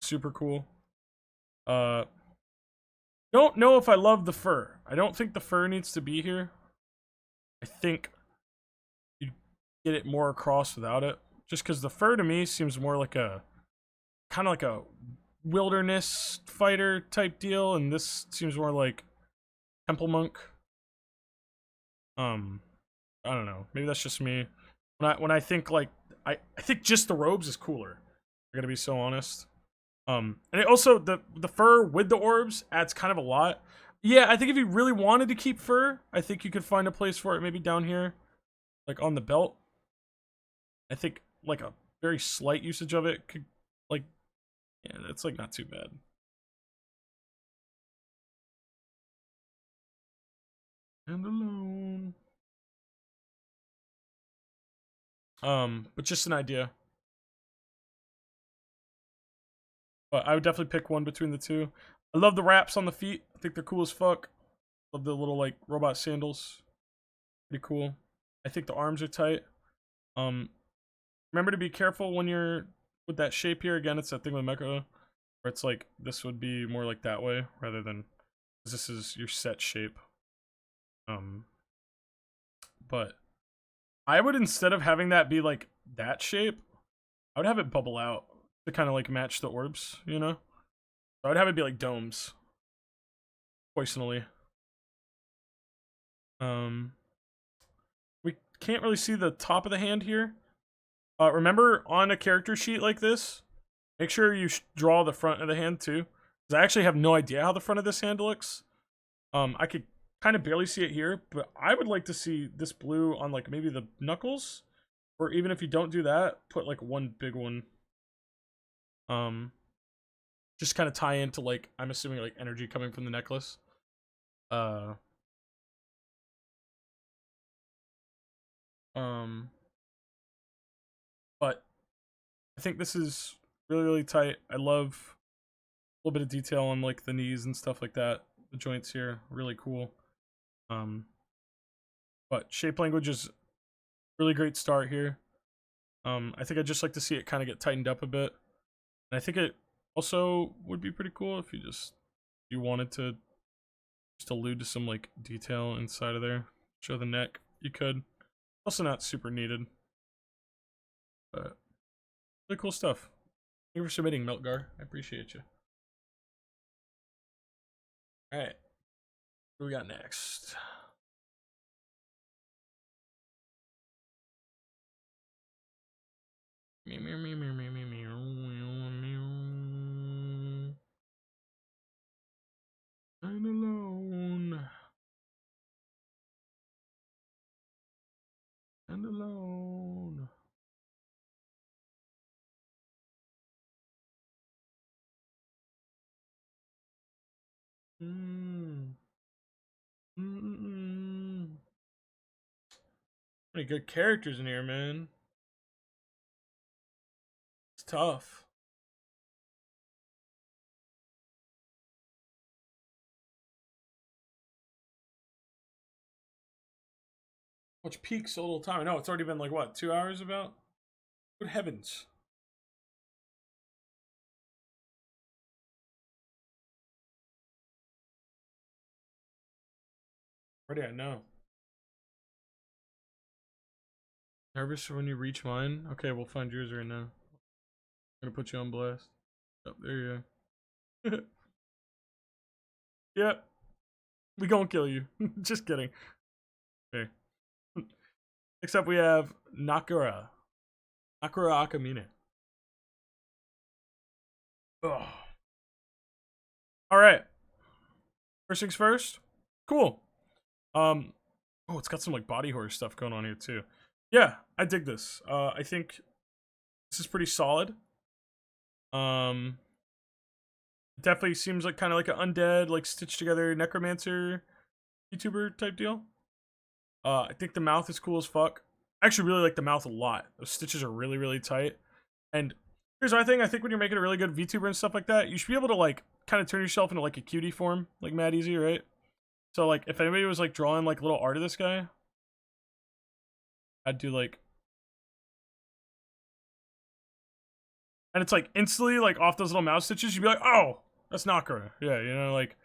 Super cool. Uh don't know if I love the fur. I don't think the fur needs to be here. I think you get it more across without it. Just because the fur to me seems more like a kind of like a wilderness fighter type deal, and this seems more like temple monk. I don't know. Maybe that's just me. When I think like I think just the robes is cooler. I gotta be so honest. And it also the fur with the orbs adds kind of a lot. Yeah, I think if you really wanted to keep fur, I think you could find a place for it maybe down here, like on the belt. I think like a very slight usage of it could like yeah, that's like not too bad. And alone. But just an idea. But I would definitely pick one between the two. I love the wraps on the feet. I think they're cool as fuck. Love the little like robot sandals. Pretty cool. I think the arms are tight. Um, remember to be careful when you're with that shape here. Again, it's that thing with Mecha where it's like this would be more like that way rather than this is your set shape. Um, but I would instead of having that be like that shape, I would have it bubble out to kind of like match the orbs, you know? I would have it be like domes. Personally. Um, we can't really see the top of the hand here. Remember on a character sheet like this, make sure you draw the front of the hand too. Because I actually have no idea how the front of this hand looks. I could kind of barely see it here, but I would like to see this blue on like maybe the knuckles. Or even if you don't do that, put like one big one. Just kind of tie into like, I'm assuming like energy coming from the necklace. Uh, but I think this is really, really tight. I love a little bit of detail on like the knees and stuff like that. The joints here, really cool. But shape language is really great start here. I think I'd just like to see it kind of get tightened up a bit. And I think it also would be pretty cool if you wanted to just allude to some like detail inside of there. Show the neck. You could. Also not super needed. But really cool stuff. Thank you for submitting, Meltgar. I appreciate you. Alright. What do we got next? Meow, meow, meow, meow, meow, meow, meow, meow. I'm alone. And alone. Mm. Mm-mm. Pretty good characters in here, man. It's tough. Watch peaks a little time. I know it's already been like what, 2 hours about? Good heavens. Already I know. Nervous when you reach mine? Okay, we'll find yours right now. I'm gonna put you on blast. Oh, there you go. Yep. We gonna kill you. Just kidding. Okay. Next up we have Nakura. Nakura Akamine. Oh. Alright. First things first. Cool. Oh, it's got some like body horror stuff going on here too. Yeah, I dig this. I think this is pretty solid. Definitely seems like kind of like an undead, like stitched together necromancer YouTuber type deal. I think the mouth is cool as fuck. I actually really like the mouth a lot. Those stitches are really, really tight. And here's what I think. I think when you're making a really good VTuber and stuff like that, you should be able to like kind of turn yourself into like a cutie form, like mad easy, right? So like if anybody was like drawing like little art of this guy, I'd do like, and it's like instantly like off those little mouse stitches, you'd be like, oh, that's Nakura. Yeah, you know, like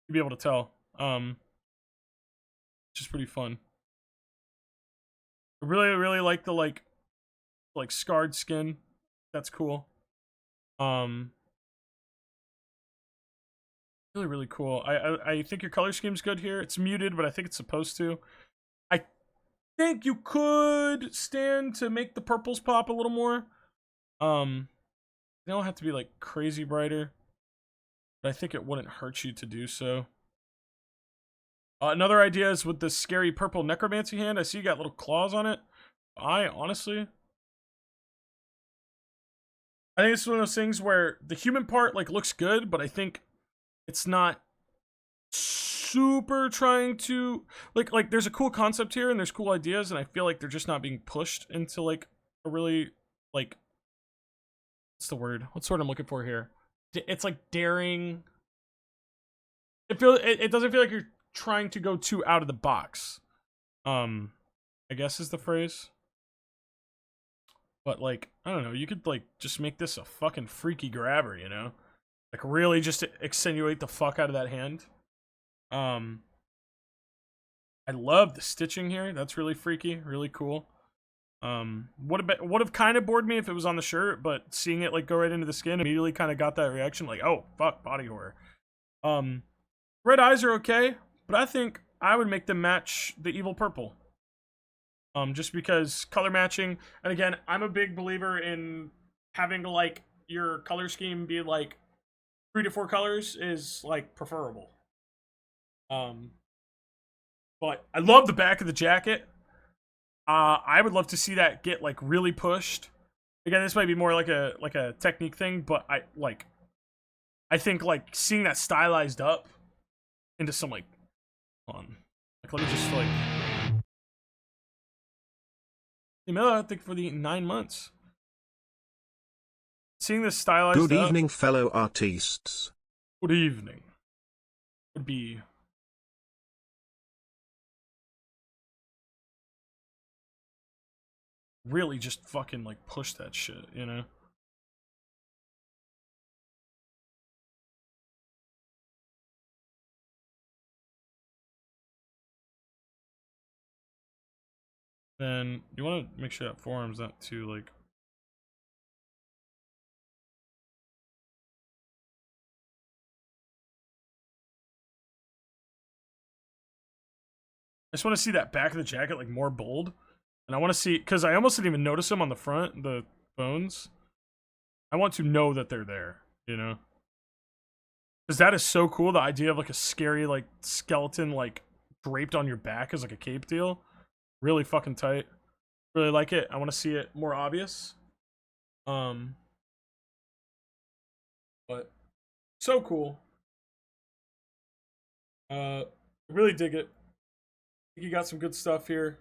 you'd be able to tell. Which is pretty fun. I really, really like the like scarred skin. That's cool. Really, really cool. I think your color scheme's good here. It's muted, but I think it's supposed to. I think you could stand to make the purples pop a little more. They don't have to be like crazy brighter, but I think it wouldn't hurt you to do so. Another idea is with this scary purple necromancy hand. I see you got little claws on it. I honestly, I think it's one of those things where the human part like looks good, but I think it's not super trying to like there's a cool concept here and there's cool ideas, and I feel like they're just not being pushed into like a really like, what's the word? What's the word I'm looking for here? It's like daring. It doesn't feel like you're trying to go too out of the box. I guess is the phrase. But like, I don't know, you could like just make this a fucking freaky grabber, you know? Like really just accentuate the fuck out of that hand. I love the stitching here. That's really freaky, really cool. Would have kind of bored me if it was on the shirt, but seeing it like go right into the skin immediately kind of got that reaction, like, oh fuck, body horror. Red eyes are okay, but I think I would make them match the evil purple. Just because color matching, and again, I'm a big believer in having like your color scheme be like 3 to 4 colors is like preferable. But I love the back of the jacket. I would love to see that get like really pushed. Again, this might be more like a technique thing, but I think like seeing that stylized up into some like, hold on, like let me just like. I think for the 9 months. Seeing this stylized Good up, evening, fellow artists. good evening. Would be really just fucking like push that shit, you know? Then you want to make sure that forearm's not too like. I just want to see that back of the jacket like more bold, and I want to see, because I almost didn't even notice them on the front, the bones. I want to know that they're there, you know? Because that is so cool. The idea of like a scary like skeleton like draped on your back as like a cape deal, really fucking tight. Really like it. I want to see it more obvious. But so cool. Really dig it. I think you got some good stuff here.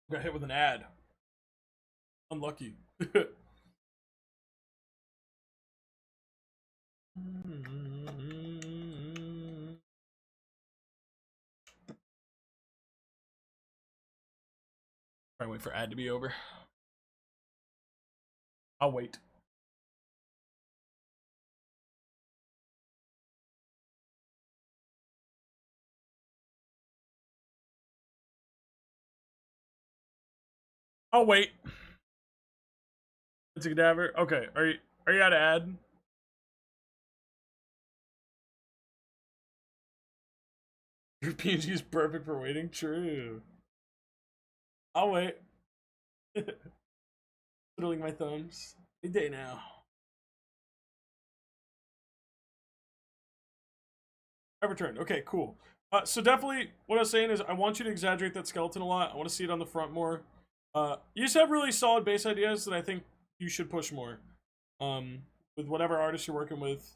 Got hit with an ad. Unlucky. Try and wait for ad to be over. I'll wait. I'll wait. It's a cadaver. Okay, are you out of ad? Your PNG is perfect for waiting. True. I'll wait. Twiddling my thumbs. Any day now. I returned. Okay, cool. So definitely, what I was saying is, I want you to exaggerate that skeleton a lot. I want to see it on the front more. You just have really solid base ideas that I think you should push more. With whatever artist you're working with.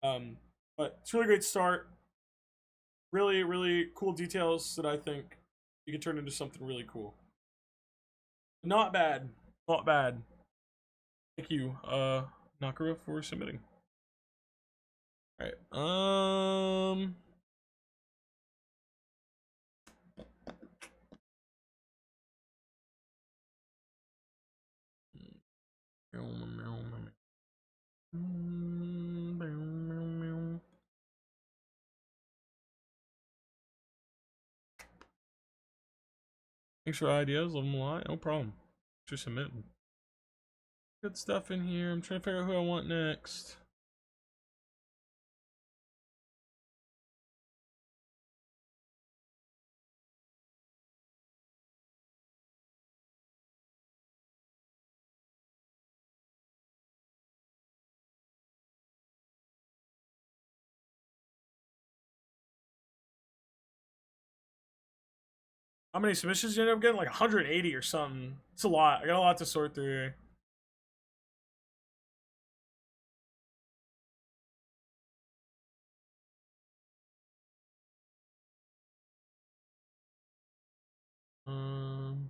But it's a really great start. Really, really cool details that I think you can turn into something really cool. Not bad. Not bad. Thank you, Nakara, for submitting. Alright, thanks for ideas, love them a lot, no problem. Just submitting. Good stuff in here. I'm trying to figure out who I want next. How many submissions did you end up getting? Like 180 or something. It's a lot. I got a lot to sort through here. Um,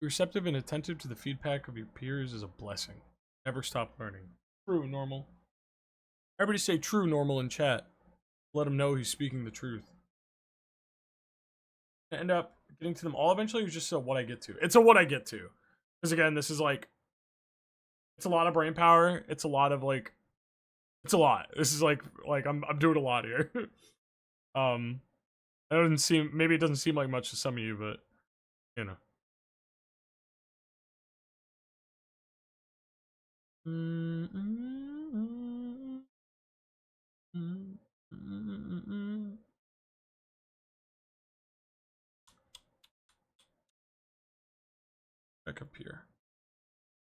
Receptive and attentive to the feedback of your peers is a blessing. Never stop learning. True, normal. Everybody say true, normal in chat. Let them know he's speaking the truth. I end up getting to them all eventually, or just a what I get to? It's a what I get to. Because again, this is like, it's a lot of brain power. It's a lot of like, it's a lot. This is like I'm doing a lot here. It doesn't seem, maybe it doesn't seem like much to some of you, but you know. Back up here.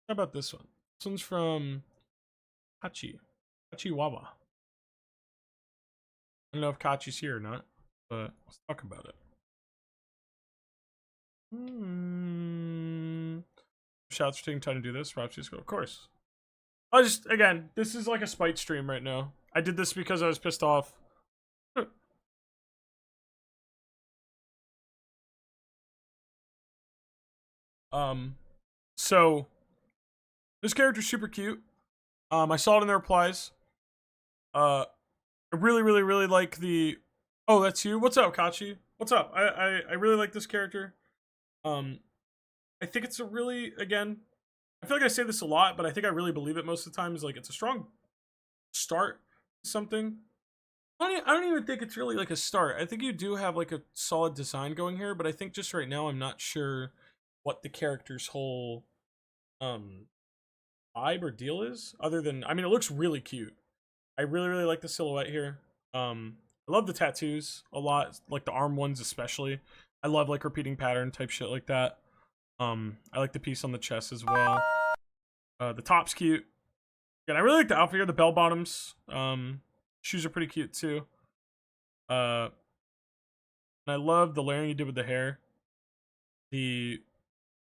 How about this one? This one's from Kachi. Kachi Wawa. I don't know if Kachi's here or not, but let's talk about it. Shouts for taking time to do this. Rob, of course. I just, again, this is like a spite stream right now. I did this because I was pissed off. So this character's super cute. I saw it in the replies. I really, really, really like the. Oh, that's you. What's up, Kachi? What's up? I really like this character. I think it's a really, again, I feel like I say this a lot, but I think I really believe it most of the time. Is like it's a strong start to something. I don't even think it's really like a start. I think you do have like a solid design going here, but I think just right now I'm not sure what the character's whole vibe or deal is. Other than, I mean, it looks really cute. I really, really like the silhouette here. I love the tattoos a lot, like the arm ones especially. I love like repeating pattern type shit like that. I like the piece on the chest as well. The top's cute. Again, I really like the outfit here. The bell bottoms. Shoes are pretty cute too. And I love the layering you did with the hair. The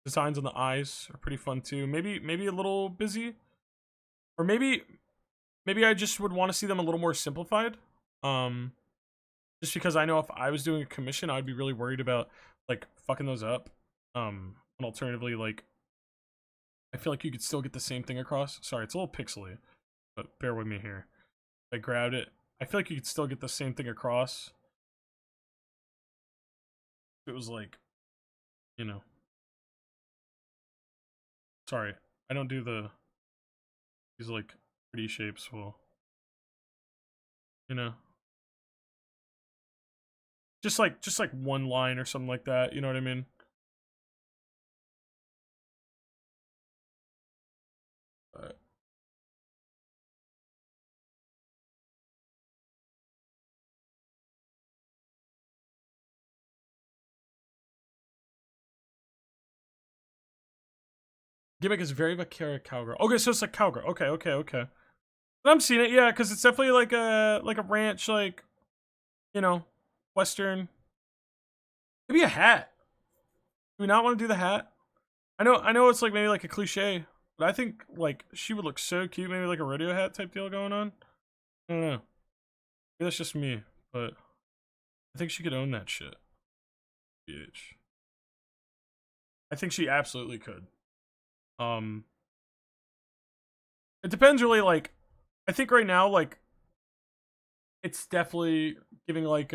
designs on the eyes are pretty fun too. Maybe a little busy, or maybe I just would want to see them a little more simplified. Just because I know if I was doing a commission, I'd be really worried about like fucking those up. And alternatively, like I feel like you could still get the same thing across. Sorry, it's a little pixely, but bear with me here. I grabbed it. I feel like you could still get the same thing across. It was like, you know. Sorry, I don't do the these like pretty shapes will, you know, just like one line or something like that. You know what I mean? But gimmick is very vaquera cowgirl. Okay, so it's like cowgirl. Okay. But I'm seeing it, yeah, because it's definitely like a ranch, like, you know, western. Maybe a hat. Do we not want to do the hat? I know it's like maybe like a cliche, but I think like she would look so cute, maybe like a rodeo hat type deal going on. I don't know. Maybe that's just me, but I think she could own that shit. Bitch. I think she absolutely could. It depends really, like, I think right now, like, it's definitely giving like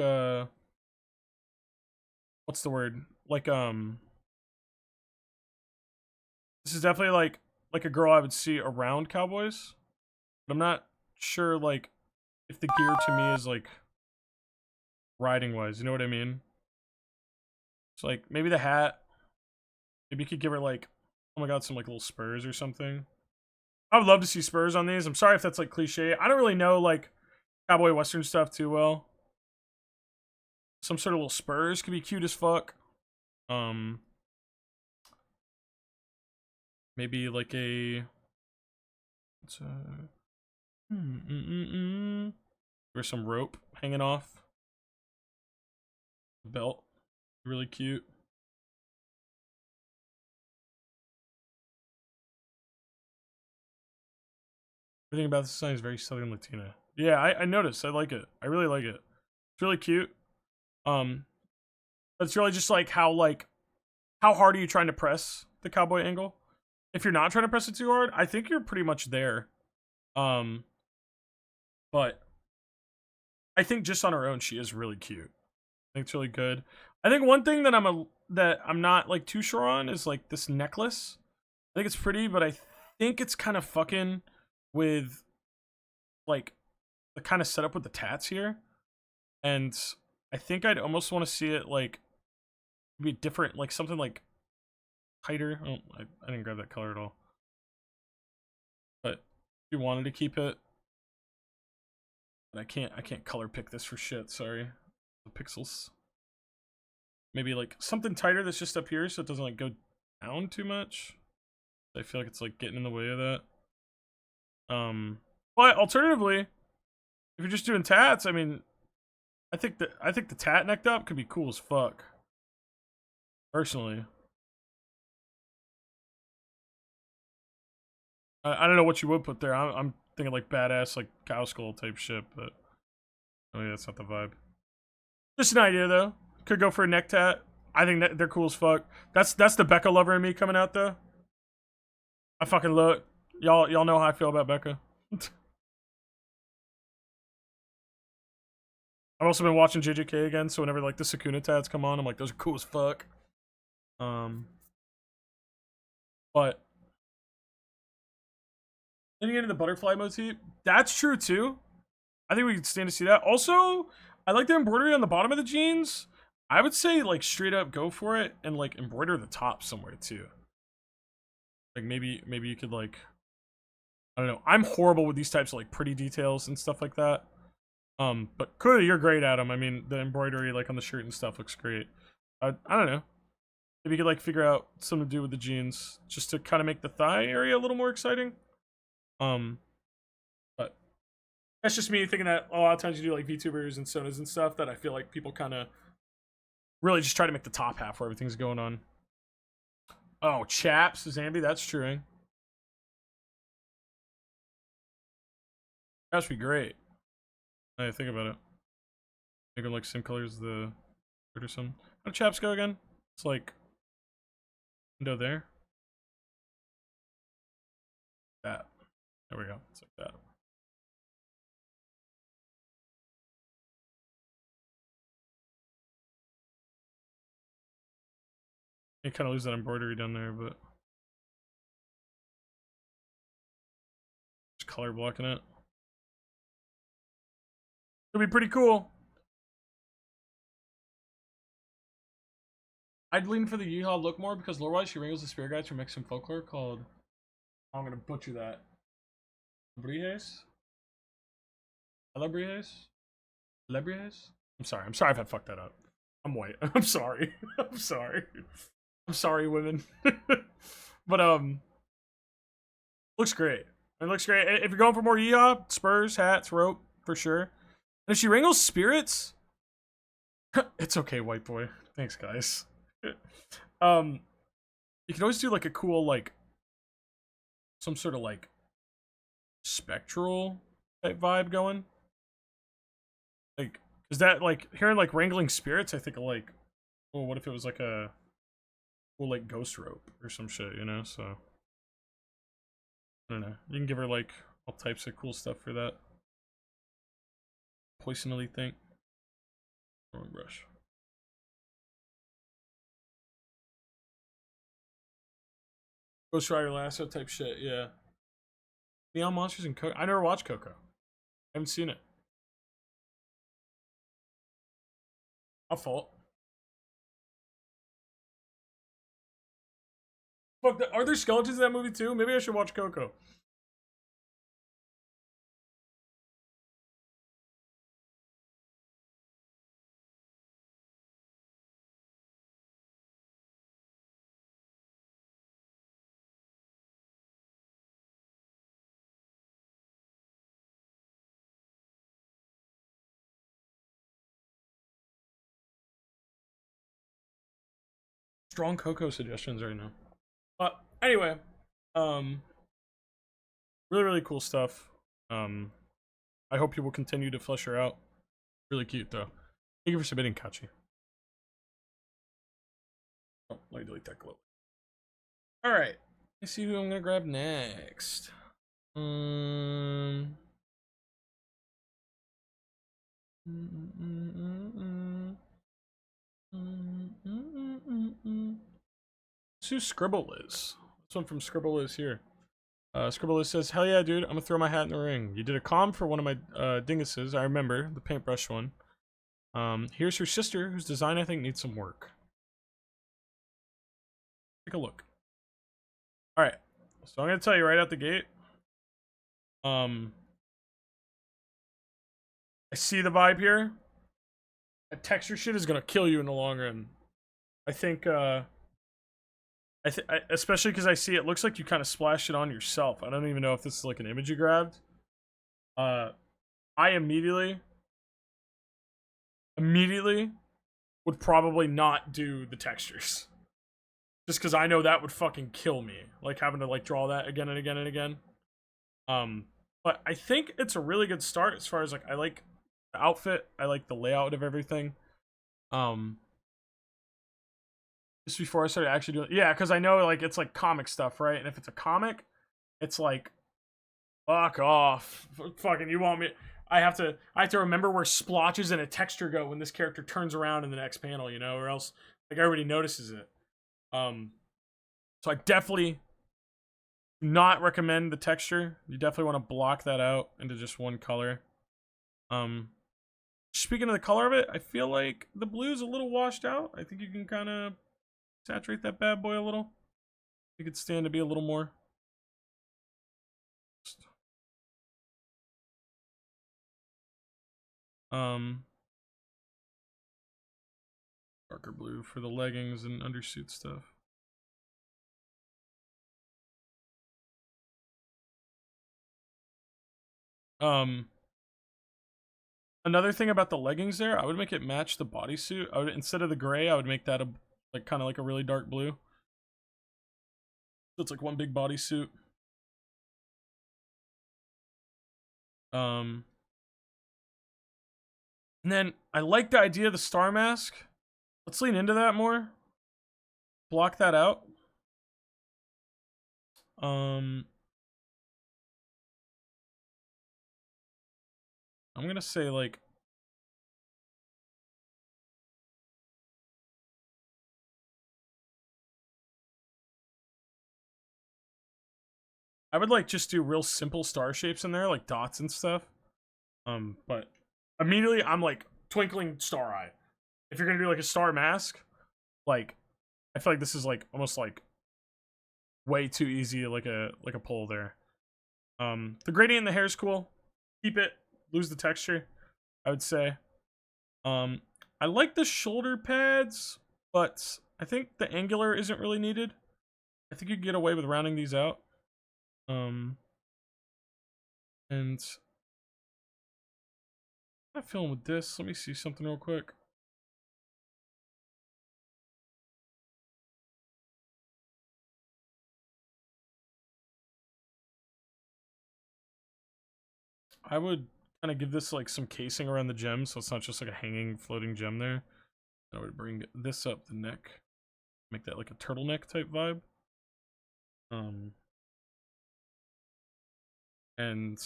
what's the word? Like this is definitely like a girl I would see around cowboys. But I'm not sure like if the gear to me is like riding wise, you know what I mean? It's like maybe the hat. Maybe you could give her like, oh my god, some like little spurs or something. I would love to see spurs on these. I'm sorry if that's like cliche. I don't really know like cowboy western stuff too well. Some sort of little spurs could be cute as fuck. Maybe like a it's a there's some rope hanging off the belt. Really cute. Everything about this design is very Southern Latina. Yeah, I noticed. I like it. I really like it. It's really cute. But it's really just like how hard are you trying to press the cowboy angle? If you're not trying to press it too hard, I think you're pretty much there. But I think just on her own, she is really cute. I think it's really good. I think one thing that I'm not like too sure on is like this necklace. I think it's pretty, but I think it's kind of fucking with like the kind of setup with the tats here. And I think I'd almost want to see it like be different, like something like tighter. Oh, I didn't grab that color at all. But if you wanted to keep it, but I can't color pick this for shit. Sorry, the pixels. Maybe like something tighter that's just up here, so it doesn't like go down too much. I feel like it's like getting in the way of that. But alternatively, if you're just doing tats, I mean, I think the tat necked up could be cool as fuck. Personally, I don't know what you would put there. I'm thinking like badass like cow skull type shit, but oh yeah, that's not the vibe. Just an idea though. Could go for a neck tat. I think that they're cool as fuck. That's the Becca lover in me coming out though. I fucking love y'all know how I feel about Becca. I've also been watching JJK again, so whenever like the Sakuna tats come on, I'm like, those are cool as fuck. But then you get into the butterfly motif. That's true too. I think we could stand to see that. Also, I like the embroidery on the bottom of the jeans. I would say like straight up go for it and like embroider the top somewhere too. Like maybe you could like, I don't know. I'm horrible with these types of like pretty details and stuff like that. But clearly you're great at them. I mean, the embroidery like on the shirt and stuff looks great. I don't know. Maybe you could like figure out something to do with the jeans just to kind of make the thigh area a little more exciting. But that's just me thinking that a lot of times you do like VTubers and Sonas and stuff that I feel like people kind of really just try to make the top half where everything's going on. Oh, chaps, Zambi, that's true. Eh? That would be great. I think about it. Make them like same colors as the shirt or something. How do chaps go again? It's like window there. That. There we go. It's like that. You kind of lose that embroidery down there, but color blocking it. It'll be pretty cool. I'd lean for the Yeehaw look more because lore-wise she wrangles the spirit guides from Mexican folklore called... I'm gonna butcher that. Brijes? Alebrijes? Lebrijes? I'm sorry if I fucked that up. I'm white. I'm sorry. I'm sorry. I'm sorry, women. But, looks great. It looks great. If you're going for more Yeehaw, spurs, hats, rope, for sure. And if she wrangles spirits... It's okay, white boy. Thanks, guys. You can always do, like, a cool, like... some sort of, like... spectral type vibe going. Like, is that, like, hearing, like, wrangling spirits, I think of, like... oh, what if it was, like, a... cool, like, ghost rope or some shit, you know? So... I don't know. You can give her, like, all types of cool stuff for that. Poisonally think. Wrong brush. Ghost Rider Lasso type shit, yeah. Neon Monsters and Coco. I never watched Coco. I haven't seen it. I'll fault. Fuck, are there skeletons in that movie too? Maybe I should watch Coco. Strong Coco suggestions right now. Anyway, really cool stuff. I hope you will continue to flesh her out. Really cute though. Thank you for submitting, Kachi. Oh, let me delete that glow. All right, let's see who I'm gonna grab next. Who Scribble is? This one from Scribble is here. Scribble says, "Hell yeah, dude! I'm gonna throw my hat in the ring. You did a comm for one of my dinguses. I remember the paintbrush one. Here's her sister, whose design I think needs some work. Take a look. All right, so I'm gonna tell you right out the gate. I see the vibe here. That texture shit is gonna kill you in the long run. I think, especially because I see it looks like you kind of splashed it on yourself. I don't even know if this is like an image you grabbed. I immediately would probably not do the textures. Just because I know that would fucking kill me. Like, having to, like, draw that again and again and again. But I think it's a really good start as far as, like, I like the outfit. I like the layout of everything. Just before I started actually doing... yeah, because I know, like, it's, like, comic stuff, right? And if it's a comic, it's, like, fuck off. Fucking, you want me... I have to remember where splotches and a texture go when this character turns around in the next panel, you know? Or else, like, everybody notices it. So I definitely not recommend the texture. You definitely want to block that out into just one color. Speaking of the color of it, I feel like the blue is a little washed out. I think you can kind of saturate that bad boy a little. You could stand to be a little more. Darker blue for the leggings and undersuit stuff. Another thing about the leggings there, I would make it match the bodysuit. I would, instead of the gray, I would make that a like kind of like a really dark blue. So it's like one big bodysuit. And then I like the idea of the star mask. Let's lean into that more. Block that out. I'm gonna say like I would like just do real simple star shapes in there, like dots and stuff. But immediately I'm like twinkling star eye. If you're gonna do like a star mask, like I feel like this is like almost like way too easy, like a pull there. The gradient in the hair is cool. Keep it, lose the texture, I would say. I like the shoulder pads, but I think the angular isn't really needed. I think you can get away with rounding these out. And I'm not feeling with this. Let me see something real quick. I would kind of give this like some casing around the gem, so it's not just like a hanging, floating gem there. I would bring this up the neck, make that like a turtleneck type vibe. And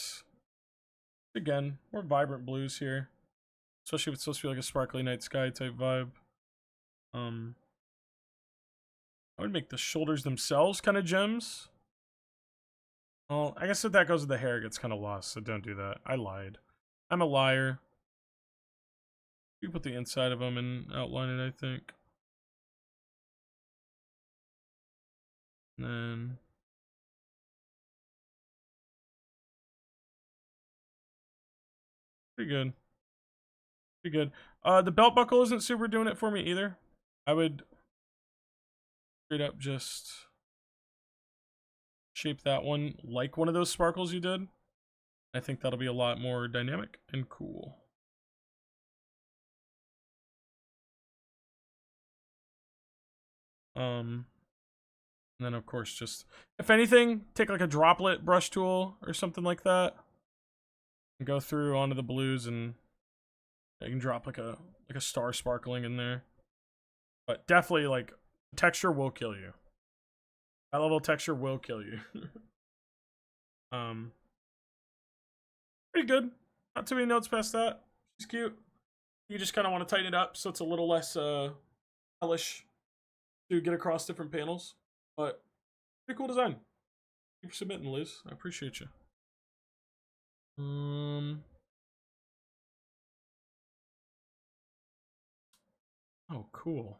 again, more vibrant blues here, especially if it's supposed to be like a sparkly night sky type vibe. I would make the shoulders themselves kind of gems. Well, I guess if that goes with the hair, it gets kind of lost, so don't do that. I lied. I'm a liar. You put the inside of them and outline it, I think. And then pretty good. Pretty good. The belt buckle isn't super doing it for me either. I would straight up just shape that one like one of those sparkles you did. I think that'll be a lot more dynamic and cool. And then of course just, if anything, take like a droplet brush tool or something like that. And go through onto the blues and you can drop like a star sparkling in there. But definitely like texture will kill you. That level of texture will kill you. Pretty good. Not too many notes past that. She's cute. You just kind of want to tighten it up so it's a little less hellish to get across different panels. But pretty cool design. Thank you for submitting, Liz. I appreciate you. Oh, cool.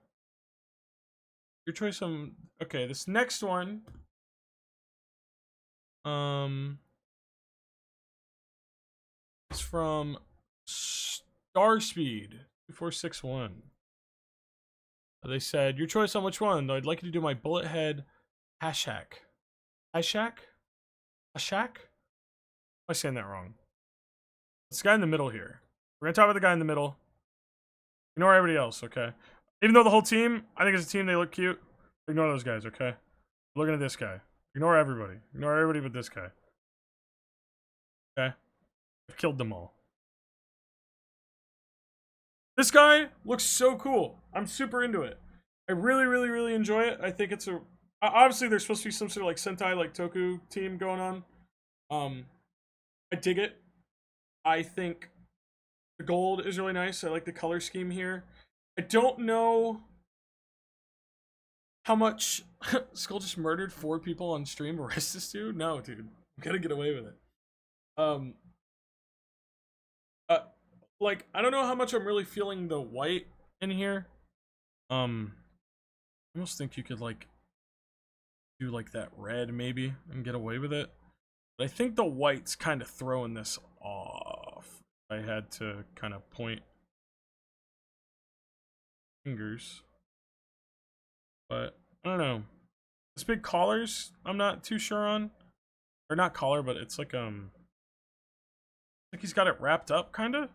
Your choice on, okay, this next one. It's from Starspeed 2461. They said, your choice on which one? I'd like you to do my bullet head Hashak. Hashak? Hashak? Am I saying that wrong? This guy in the middle here. We're gonna talk about the guy in the middle. Ignore everybody else, okay? Even though the whole team, I think as a team they look cute. Ignore those guys, okay? Looking at this guy. Ignore everybody. Ignore everybody but this guy. Okay? I've killed them all. This guy looks so cool. I'm super into it. I really, really, really enjoy it. I think it's a... Obviously, there's supposed to be some sort of like Sentai, like Toku team going on. I dig it. I think the gold is really nice. I like the color scheme here. I don't know how much... Skull just murdered 4 people on stream. Arrest this dude? No, dude. I'm gonna get away with it. Like, I don't know how much I'm really feeling the white in here. I almost think you could, like, do, like, that red, maybe, and get away with it. But I think the white's kind of throwing this off. I had to kind of point fingers. But, I don't know. This big collars, I'm not too sure on. Or not collar, but it's like he's got it wrapped up, kind of.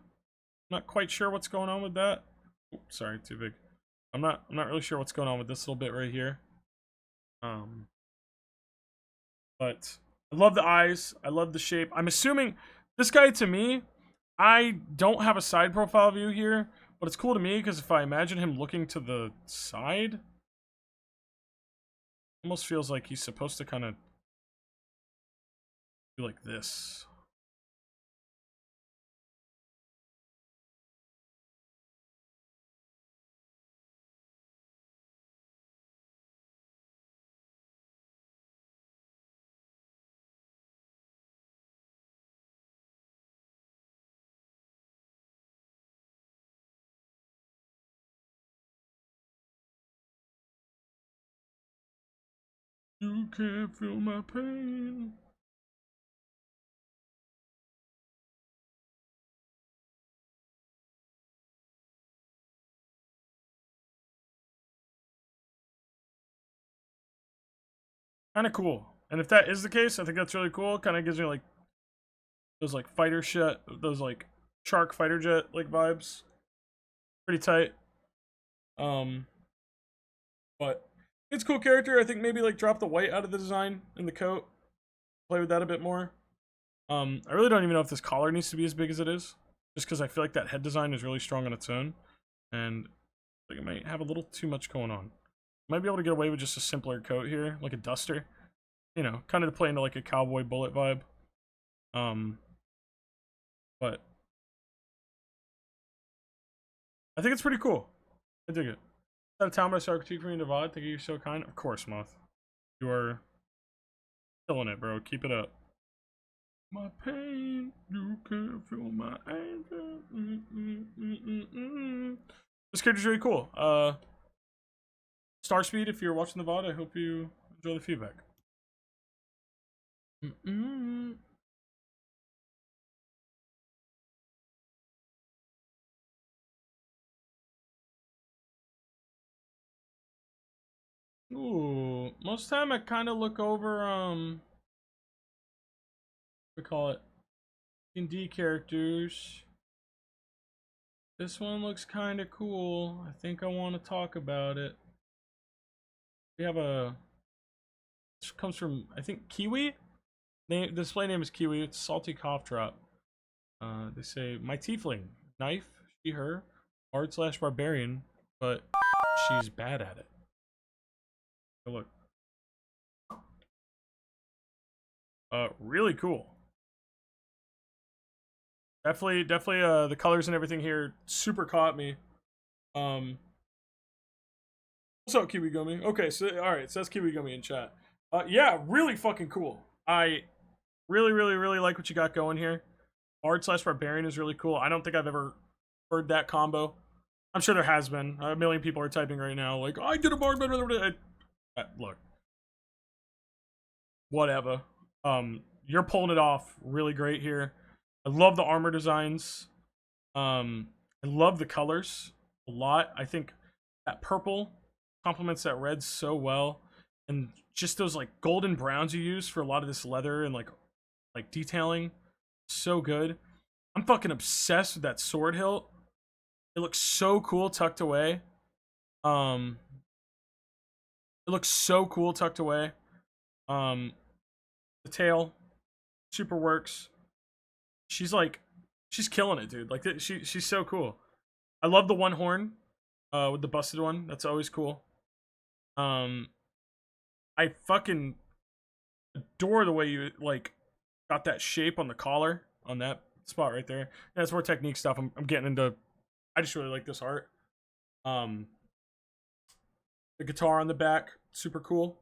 Not quite sure what's going on with that. Oops, sorry, too big. I'm not really sure what's going on with this little bit right here. But I love the eyes. I love the shape. I'm assuming this guy, to me, I don't have a side profile view here, but it's cool to me because if I imagine him looking to the side, almost feels like he's supposed to kind of do like this. You can't feel my pain. Kind of cool. And if that is the case, I think that's really cool. Kind of gives me like those like fighter shit, those like shark fighter jet like vibes. Pretty tight. But it's a cool character. I think maybe like drop the white out of the design in the coat. Play with that a bit more. I really don't even know if this collar needs to be as big as it is. Just because I feel like that head design is really strong on its own. And I think it might have a little too much going on. Might be able to get away with just a simpler coat here, like a duster. You know, kind of to play into like a cowboy bullet vibe. But I think it's pretty cool. I dig it. Out of town by Star Critique for me, Devad. Thank you, you're so kind. Of course, Moth. You are killing it, bro. Keep it up. My pain, you can't feel my anger. This character's really cool. Starspeed, if you're watching the VOD, I hope you enjoy the feedback. Ooh, most time I kind of look over, what we call it, D&D characters. This one looks kind of cool. I think I want to talk about it. We have a, this comes from, I think, Kiwi? The display name is Kiwi. It's Salty Cough Drop. They say, my tiefling, knife, she, her, bard/barbarian, but she's bad at it. Oh, look. Really cool. Definitely, the colors and everything here super caught me. What's up, Kiwi Gummy? Okay, so alright, says Kiwi Gummy in chat. Yeah, really fucking cool. I really like what you got going here. Bard/barbarian is really cool. I don't think I've ever heard that combo. I'm sure there has been. A million people are typing right now, like, I did a bard better than look. Whatever. You're pulling it off really great here. I love the armor designs. I love the colors a lot. I think that purple complements that red so well. And just those like golden browns you use for a lot of this leather and like detailing. So good. I'm fucking obsessed with that sword hilt. It looks so cool tucked away. It looks so cool tucked away. The tail super works. She's killing it, dude. Like she's so cool. I love the one horn with the busted one. That's always cool. I fucking adore the way you like got that shape on the collar on that spot right there. Yeah, it's more technique stuff. I'm getting into. I just really like this art. The guitar on the back, super cool.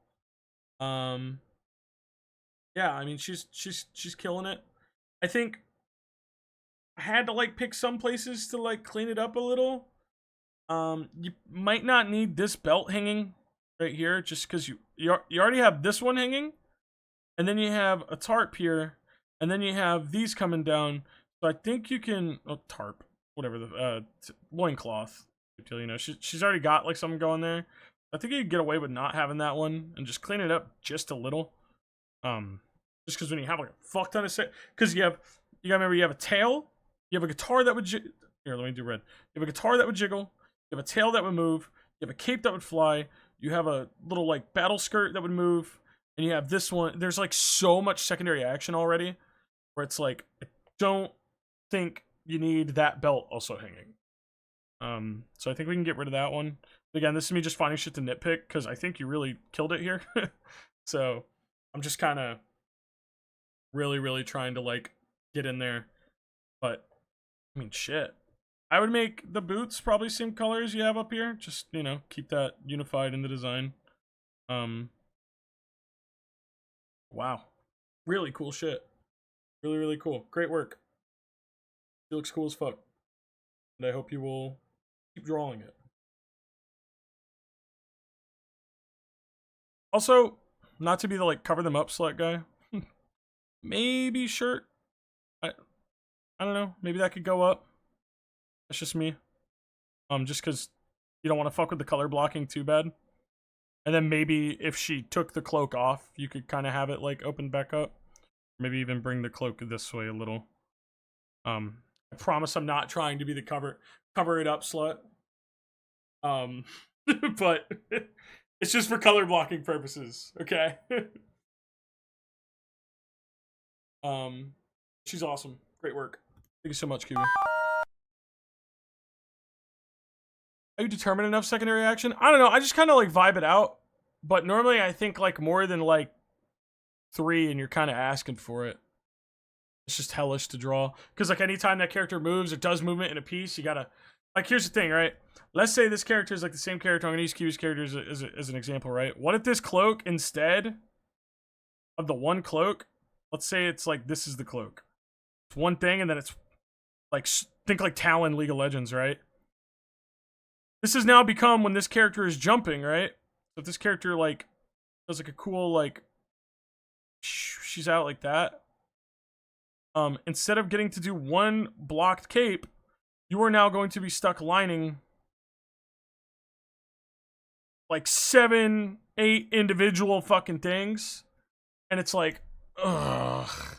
Yeah, I mean she's killing it. I think I had to like pick some places to like clean it up a little. You might not need this belt hanging right here, just because you already have this one hanging, and then you have a tarp here, and then you have these coming down. So I think you can tarp, whatever the loincloth. You know, she's already got like something going there. I think you could get away with not having that one and just clean it up just a little. Just because when you have like a fuck ton of set, because you gotta remember you have a tail, you have a guitar that would here. Let me do red. You have a guitar that would jiggle. You have a tail that would move. You have a cape that would fly. You have a little like battle skirt that would move, and you have this one. There's like so much secondary action already, where it's like I don't think you need that belt also hanging. So I think we can get rid of that one. Again, this is me just finding shit to nitpick because I think you really killed it here. So I'm just kind of really trying to like get in there. But I mean, shit. I would make the boots probably same colors you have up here. Just, you know, keep that unified in the design. Wow. Really cool shit. Really cool. Great work. It looks cool as fuck. And I hope you will keep drawing it. Also, Not to be the like cover them up slut guy. Maybe shirt. I don't know. Maybe that could go up. That's just me. Just because you don't want to fuck with the color blocking too bad. And then maybe if she took the cloak off, you could kind of have it like open back up. Maybe even bring the cloak this way a little. I promise I'm not trying to be the cover it up slut. But it's just for color blocking purposes, okay? She's awesome. Great work. Thank you so much, Cuban. Are you determined enough secondary action? I don't know. I just kind of like vibe it out. But normally I think like more than like 3 and you're kind of asking for it. It's just hellish to draw. Because like anytime that character moves or does movement in a piece, you gotta... Like here's the thing, right? Let's say this character is like the same character. I'm gonna use Q's character as an example, right? What if this cloak, instead of the one cloak, let's say it's like this is the cloak. It's one thing and then it's like, think like Talon League of Legends, right? This has now become when this character is jumping, right? So if this character like does like a cool like she's out like that. Instead of getting to do one blocked cape, you are now going to be stuck lining like 7, 8 individual fucking things. And it's like, ugh.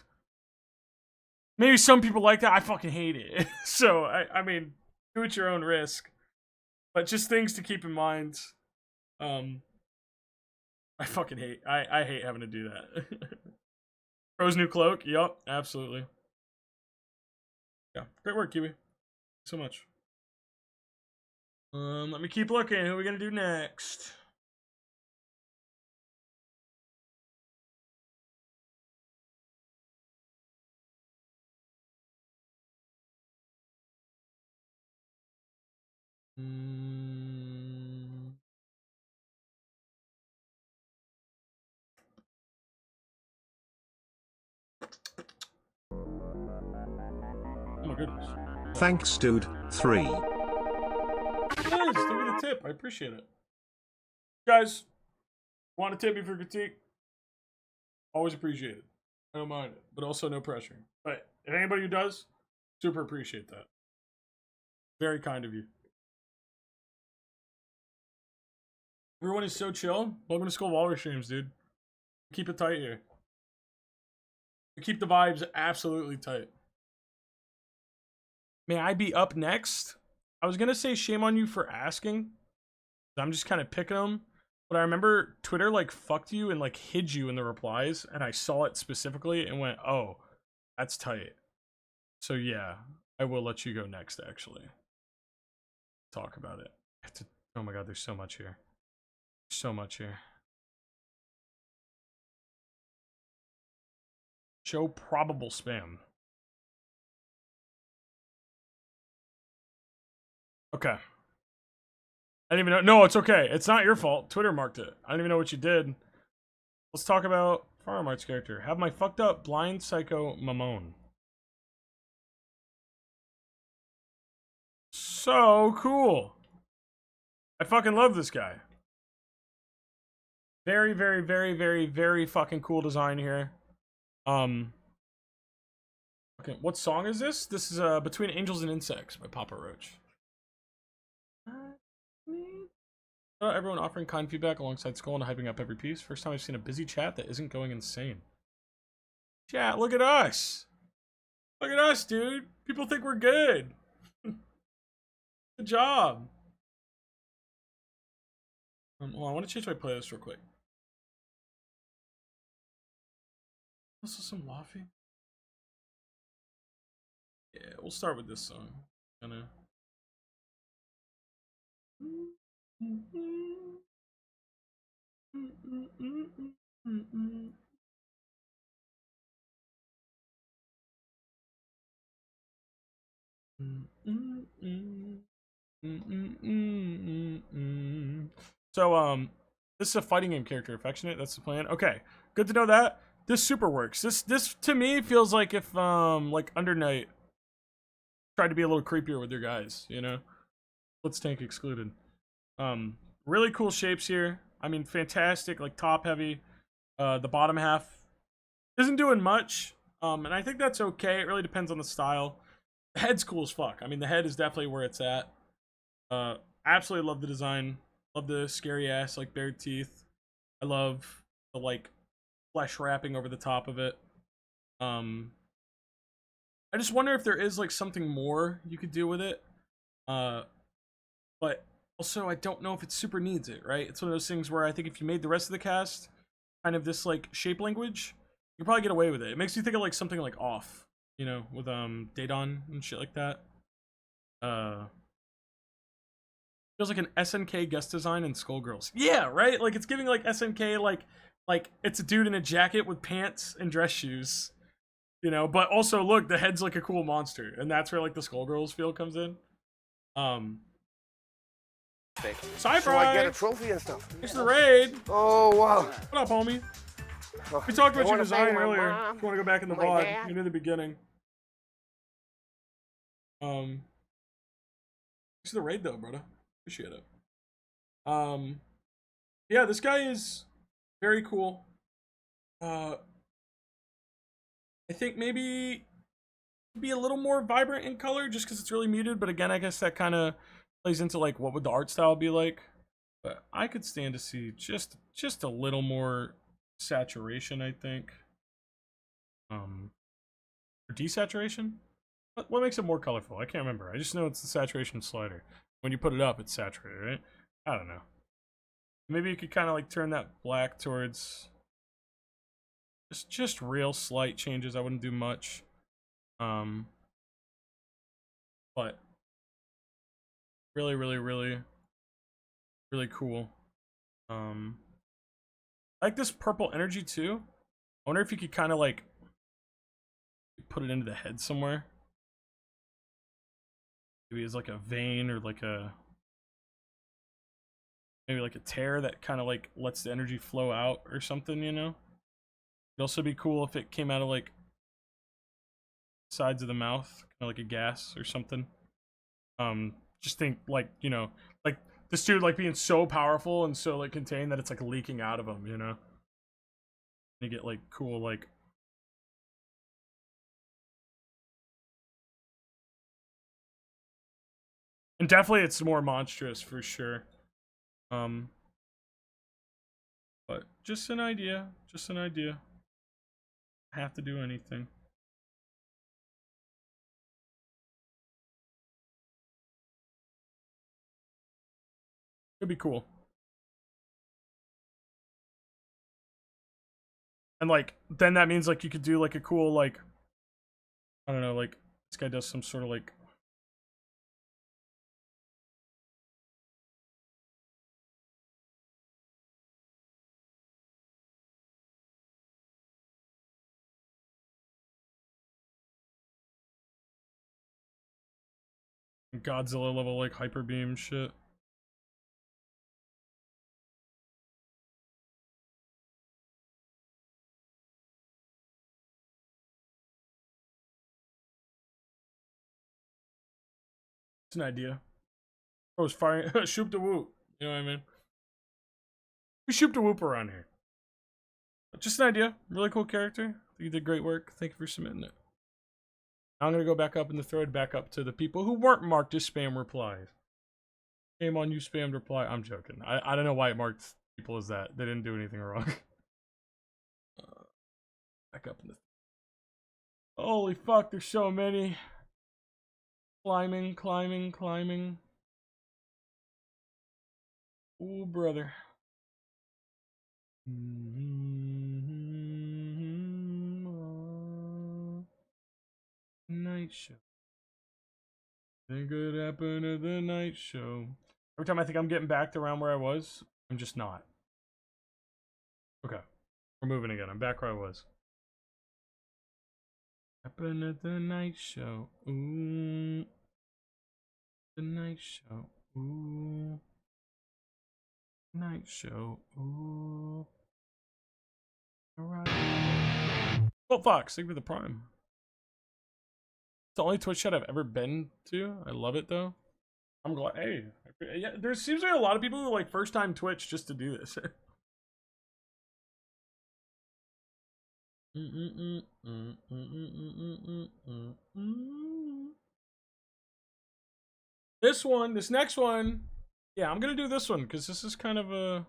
Maybe some people like that. I fucking hate it. So I mean, do it at your own risk. But just things to keep in mind. I fucking hate. I hate having to do that. Pro's new cloak. Yup, absolutely. Yeah, great work, Kiwi. Thanks so much. Let me keep looking. Who are we gonna do next? Oh my goodness. Thanks, dude. 3. Yes, give me the tip. I appreciate it. Guys, want to tip me for critique? Always appreciate it. I don't mind it, but also no pressure. But if anybody who does, super appreciate that. Very kind of you. Everyone is so chill. Welcome to Skull Walrus streams, dude. Keep it tight here. We keep the vibes absolutely tight. May I be up next? I was gonna say shame on you for asking. I'm just kind of picking them. But I remember Twitter like fucked you and like hid you in the replies. And I saw it specifically and went, oh, that's tight. So yeah, I will let you go next actually. Talk about it. Oh my god, there's so much here. So much here. Show probable spam. Okay. I didn't even know. No, it's okay. It's not your fault. Twitter marked it. I don't even know what you did. Let's talk about Farm Arts character. Have my fucked up blind psycho Mamone. So cool. I fucking love this guy. Very, very, very, very, very fucking cool design here. Okay, what song is this? This is Between Angels and Insects by Papa Roach. Everyone offering kind feedback alongside Skull and hyping up every piece. First time I've seen a busy chat that isn't going insane. Chat, look at us. Look at us, dude. People think we're good. Good job. Well, I want to change my playlist real quick. Also some Laffy. Yeah, we'll start with this song. Gonna. So this is a fighting game character, affectionate. That's the plan. Okay, good to know that. This super works. This to me feels like if like Under Night tried to be a little creepier with your guys, you know. Let's Tank excluded. Really cool shapes here. I mean, fantastic, like top heavy. The bottom half isn't doing much, and I think that's okay. It really depends on the style. The head's cool as fuck. I mean, the head is definitely where it's at. Absolutely love the design. Love the scary ass like bared teeth. I love the like flesh wrapping over the top of it. I just wonder if there is like something more you could do with it. But also I don't know if it super needs it, right? It's one of those things where I think if you made the rest of the cast kind of this like shape language, you could probably get away with it. It makes you think of like something like Off, you know, with Daedon and shit like that. Feels like an SNK guest design in Skullgirls. Yeah, right? Like it's giving like SNK like it's a dude in a jacket with pants and dress shoes. You know, but also look, the head's like a cool monster, and that's where like the Skullgirls feel comes in. Sci-fi. So I get a trophy and stuff. Thanks for the raid. Oh wow. What up, homie? Oh, We talked I about your wanna design thank my earlier. mom, If you want to go back in the my VOD, dad. you knew the beginning. Thanks for the raid though, brother. Appreciate it. Yeah, this guy is very cool. I think maybe be a little more vibrant in color just because it's really muted, but again, I guess that kind of plays into like what would the art style be like. But I could stand to see just a little more saturation, I think. Or desaturation? What makes it more colorful? I can't remember. I just know it's the saturation slider. When you put it up, it's saturated, right? I don't know. Maybe you could kind of like turn that black towards just real slight changes. I wouldn't do much. But really cool. I like this purple energy too. I wonder if you could kind of like put it into the head somewhere. Maybe as like a vein or like maybe like a tear that kind of like lets the energy flow out or something, you know? It'd also be cool if it came out of like sides of the mouth, kind of like a gas or something. Just think like, you know, like this dude like being so powerful and so like contained that it's like leaking out of him, you know? You get like cool like and definitely it's more monstrous for sure. But just an idea, just an idea. Have to do anything. Could be cool. And like then that means like you could do like a cool like I don't know, like this guy does some sort of like Godzilla level like hyper beam shit. It's an idea. Oh, it's firing shoop the whoop. You know what I mean? We shoop the whoop around here. But just an idea. Really cool character. You did great work. Thank you for submitting it. I'm gonna go back up in the thread, back up to the people who weren't marked as spam replies. Shame on you, spammed reply. I'm joking. I don't know why it marked people as that. They didn't do anything wrong. Back up in the. Holy fuck! There's so many. Climbing. Ooh, brother. Night show. Think it happened at the night show. Every time I think I'm getting back to around where I was, I'm just not. Okay. We're moving again. I'm back where I was. Happened at the night show. Ooh. The night show. Ooh. Night show. Ooh. Alright. Oh, Fox. Thank you for the prime. It's the only Twitch chat I've ever been to. I love it, though. I'm glad. Hey. Yeah, there seems to be a lot of people who like first time Twitch just to do this. This next one, yeah, I'm gonna do this one because this is kind of a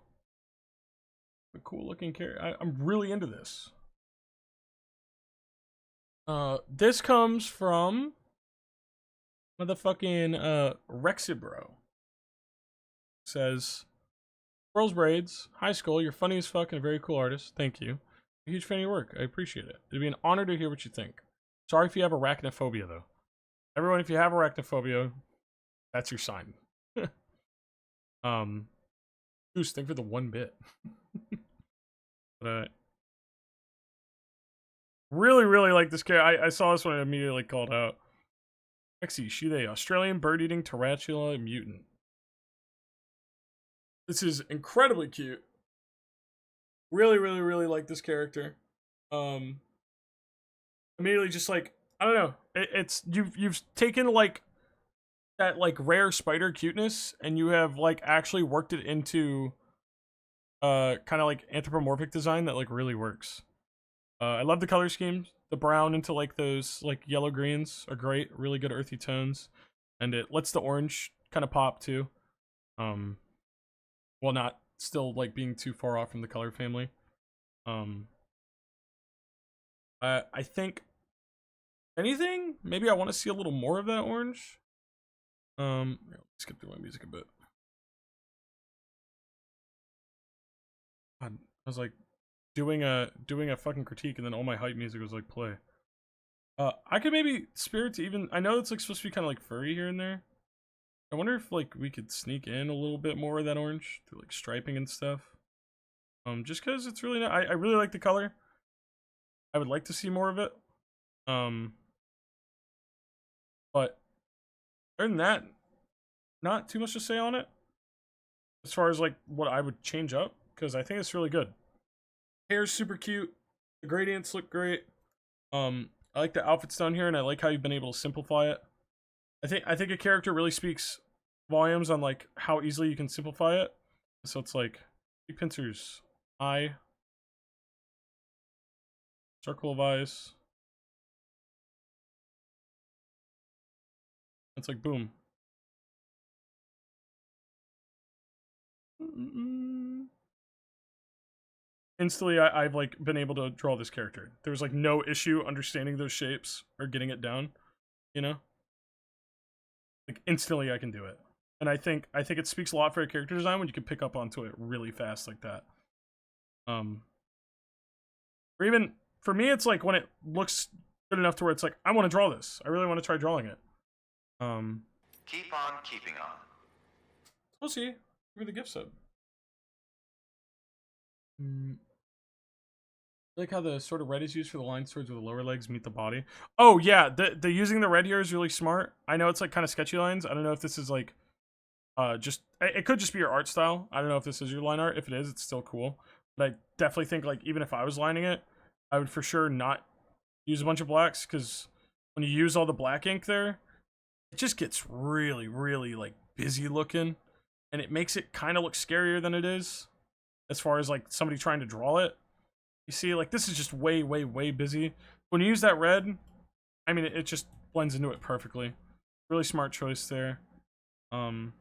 cool looking character. I'm really into this. This comes from motherfucking Rexibro. Says, Pearls Braids, hi Skull, you're funny as fuck and a very cool artist. Thank you. I'm a huge fan of your work. I appreciate it. It'd be an honor to hear what you think. Sorry if you have arachnophobia though. Everyone, if you have arachnophobia, that's your sign. Goose, thank for the 1 bit. But really like this character. I saw this one and immediately called out. Lexi, she the Australian bird-eating tarantula mutant. This is incredibly cute. Really like this character. Immediately just like, I don't know. It's you've taken like that like rare spider cuteness and you have like actually worked it into kind of like anthropomorphic design that like really works. I love the color schemes. The brown into like those like yellow greens are great. Really good earthy tones, and it lets the orange kind of pop too. While not still like being too far off from the color family. I think anything, maybe I want to see a little more of that orange. Skip through my music a bit. God, I was like doing a fucking critique and then all my hype music was like play. I could maybe spirit to even, I know it's like supposed to be kind of like furry here and there. I wonder if like we could sneak in a little bit more of that orange through like striping and stuff. Just because it's really not, I really like the color. I would like to see more of it. But other than that, not too much to say on it. As far as like what I would change up, because I think it's really good. Hair's super cute. The gradients look great. I like the outfits down here, and I like how you've been able to simplify it. I think a character really speaks volumes on like how easily you can simplify it. So it's like big pincers, eye, circle of eyes. It's like boom. Instantly, I've like been able to draw this character. There was like no issue understanding those shapes or getting it down. You know, like instantly I can do it, and I think it speaks a lot for a character design when you can pick up onto it really fast like that. Or even for me, it's like when it looks good enough to where it's like I want to draw this. I really want to try drawing it. Keep on keeping on. We'll see. Give me the gift sub. I like how the sort of red is used for the line swords where the lower legs meet the body. Oh yeah, the using the red here is really smart. I know it's like kind of sketchy lines. I don't know if this is like just it could just be your art style. I don't know if this is your line art. If it is, it's still cool. But I definitely think like even if I was lining it, I would for sure not use a bunch of blacks, because when you use all the black ink there, it just gets really like busy looking, and it makes it kind of look scarier than it is as far as like somebody trying to draw it. You see, like this is just way busy. When you use that red, I mean it just blends into it perfectly. Really smart choice there. Did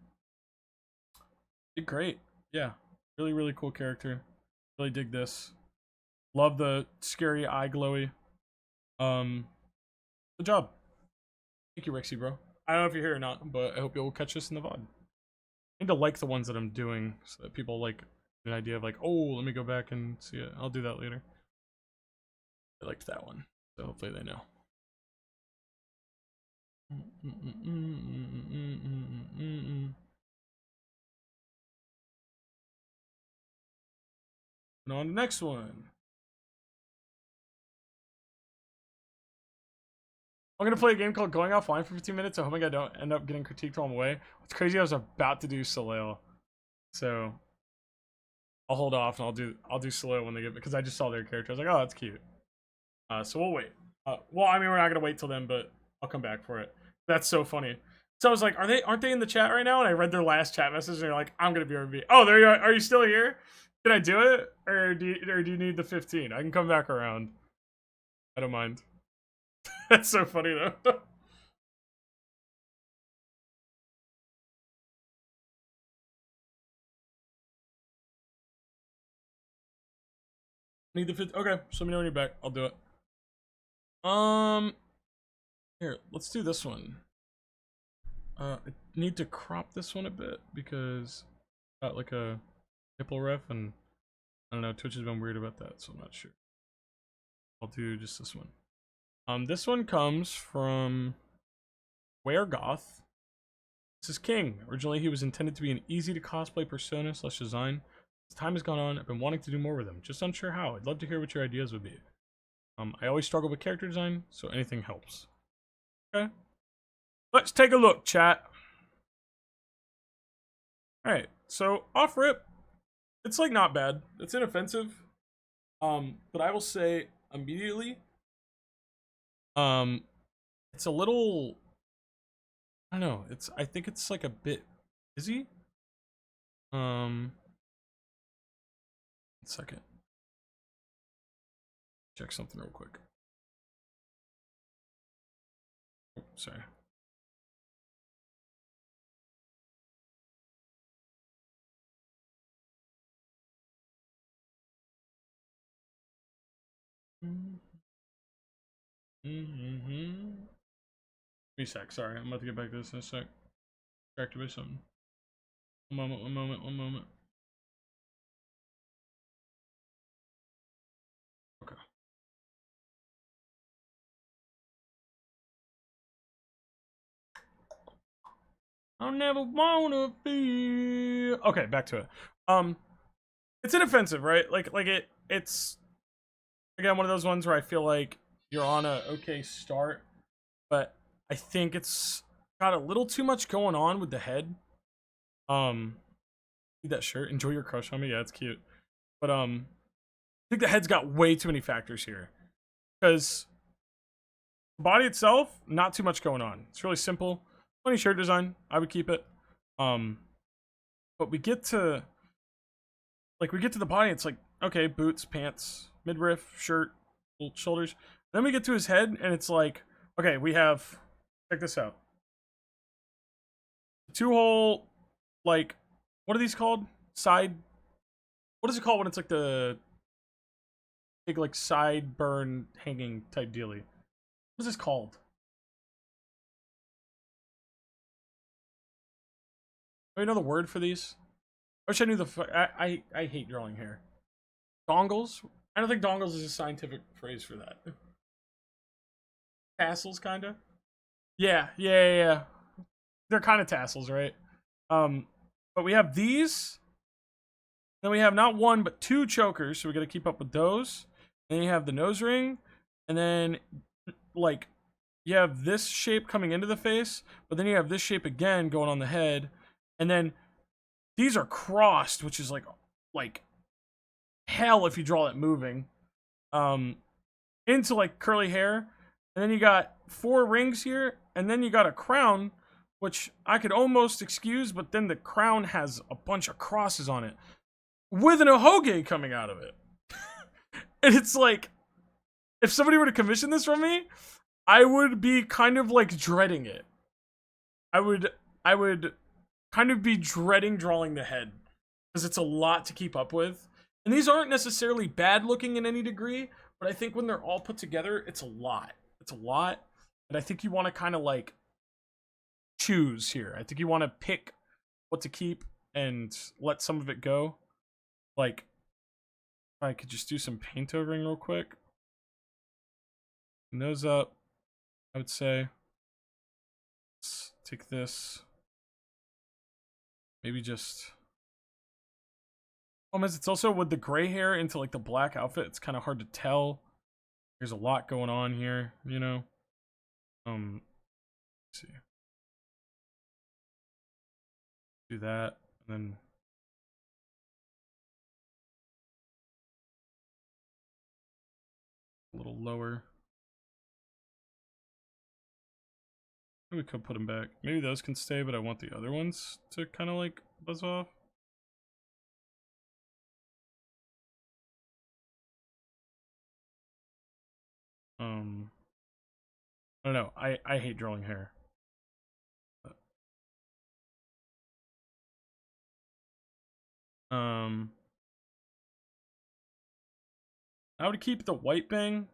great. Yeah. Really cool character. Really dig this. Love the scary eye glowy. Good job. Thank you, Rexy, bro. I don't know if you're here or not, but I hope you'll catch this in the VOD. I need to like the ones that I'm doing so that people like an idea of like, oh, let me go back and see it. I'll do that later. I liked that one, so hopefully they know. And on to the next one. I'm gonna play a game called Going Offline for 15 minutes. I'm hoping I don't end up getting critiqued while I'm away. What's crazy, I was about to do Soleil, so I'll hold off and I'll do Soleil when they get, because I just saw their character. I was like, oh, that's cute. So we'll wait. Well, I mean, we're not gonna wait till then, but I'll come back for it. That's so funny. So I was like, aren't they in the chat right now? And I read their last chat message, and they're like, I'm gonna be RB. Oh, there you are. Are you still here? Can I do it, or do you need the 15? I can come back around. I don't mind. That's so funny though. Need the 50. Okay, so let me know when you're back. I'll do it. Here, let's do this one. I need to crop this one a bit because got like a nipple ref, and I don't know, Twitch has been weird about that, so I'm not sure. I'll do just this one. This one comes from Weregoth. This is King. Originally, he was intended to be an easy to cosplay persona / design. As time has gone on, I've been wanting to do more with him, just unsure how. I'd love to hear what your ideas would be. I always struggle with character design, so anything helps. Okay. Let's take a look, chat. Alright, so off rip, it's like not bad. It's inoffensive. But I will say immediately, it's a little, I don't know, I think it's like a bit busy. 1 second. Check something real quick. Oh, sorry. Be sec, sorry. I'm about to get back to this in a sec. Distracted by something. One moment. Okay. I never wanna be. Okay, back to it. It's inoffensive, right? It's again one of those ones where I feel like you're on a okay start, but I think it's got a little too much going on with the head. See that shirt? Enjoy your crush on me. Yeah, it's cute. But I think the head's got way too many factors here. Because the body itself, not too much going on. It's really simple. Funny shirt design. I would keep it. But we get to the body, it's like, okay, boots, pants, midriff, shirt, shoulders. Then we get to his head, and it's like, okay, we have, check this out. 2-hole, like, what are these called? Side, what is it called when it's like the big, like, sideburn hanging type dealy? What is this called? Do you know the word for these? I wish I knew I hate drawing hair. Dongles? I don't think dongles is a scientific phrase for that. Tassels, kinda? Yeah. They're kind of tassels, right? But we have these. Then we have not 1, but 2 chokers, so we gotta keep up with those. Then you have the nose ring. And then, like, you have this shape coming into the face, but then you have this shape again going on the head. And then these are crossed, which is like hell if you draw it moving. Into like curly hair. And then you got 4 rings here, and then you got a crown, which I could almost excuse, but then the crown has a bunch of crosses on it with an ahoge coming out of it. And it's like, if somebody were to commission this from me, I would be kind of like dreading it. I would kind of be dreading drawing the head because it's a lot to keep up with. And these aren't necessarily bad looking in any degree, but I think when they're all put together, it's a lot. It's a lot. And I think you want to kind of like choose here. I think you want to pick what to keep and let some of it go. Like, I could just do some paint overing real quick. Nose up, I would say. Let's take this. Maybe just... it's also with the gray hair into like the black outfit, it's kind of hard to tell. There's a lot going on here, you know. Let's see. Do that, and then a little lower. We could put them back. Maybe those can stay, but I want the other ones to kind of like buzz off. I don't know. I hate drawing hair. I would keep the white bang,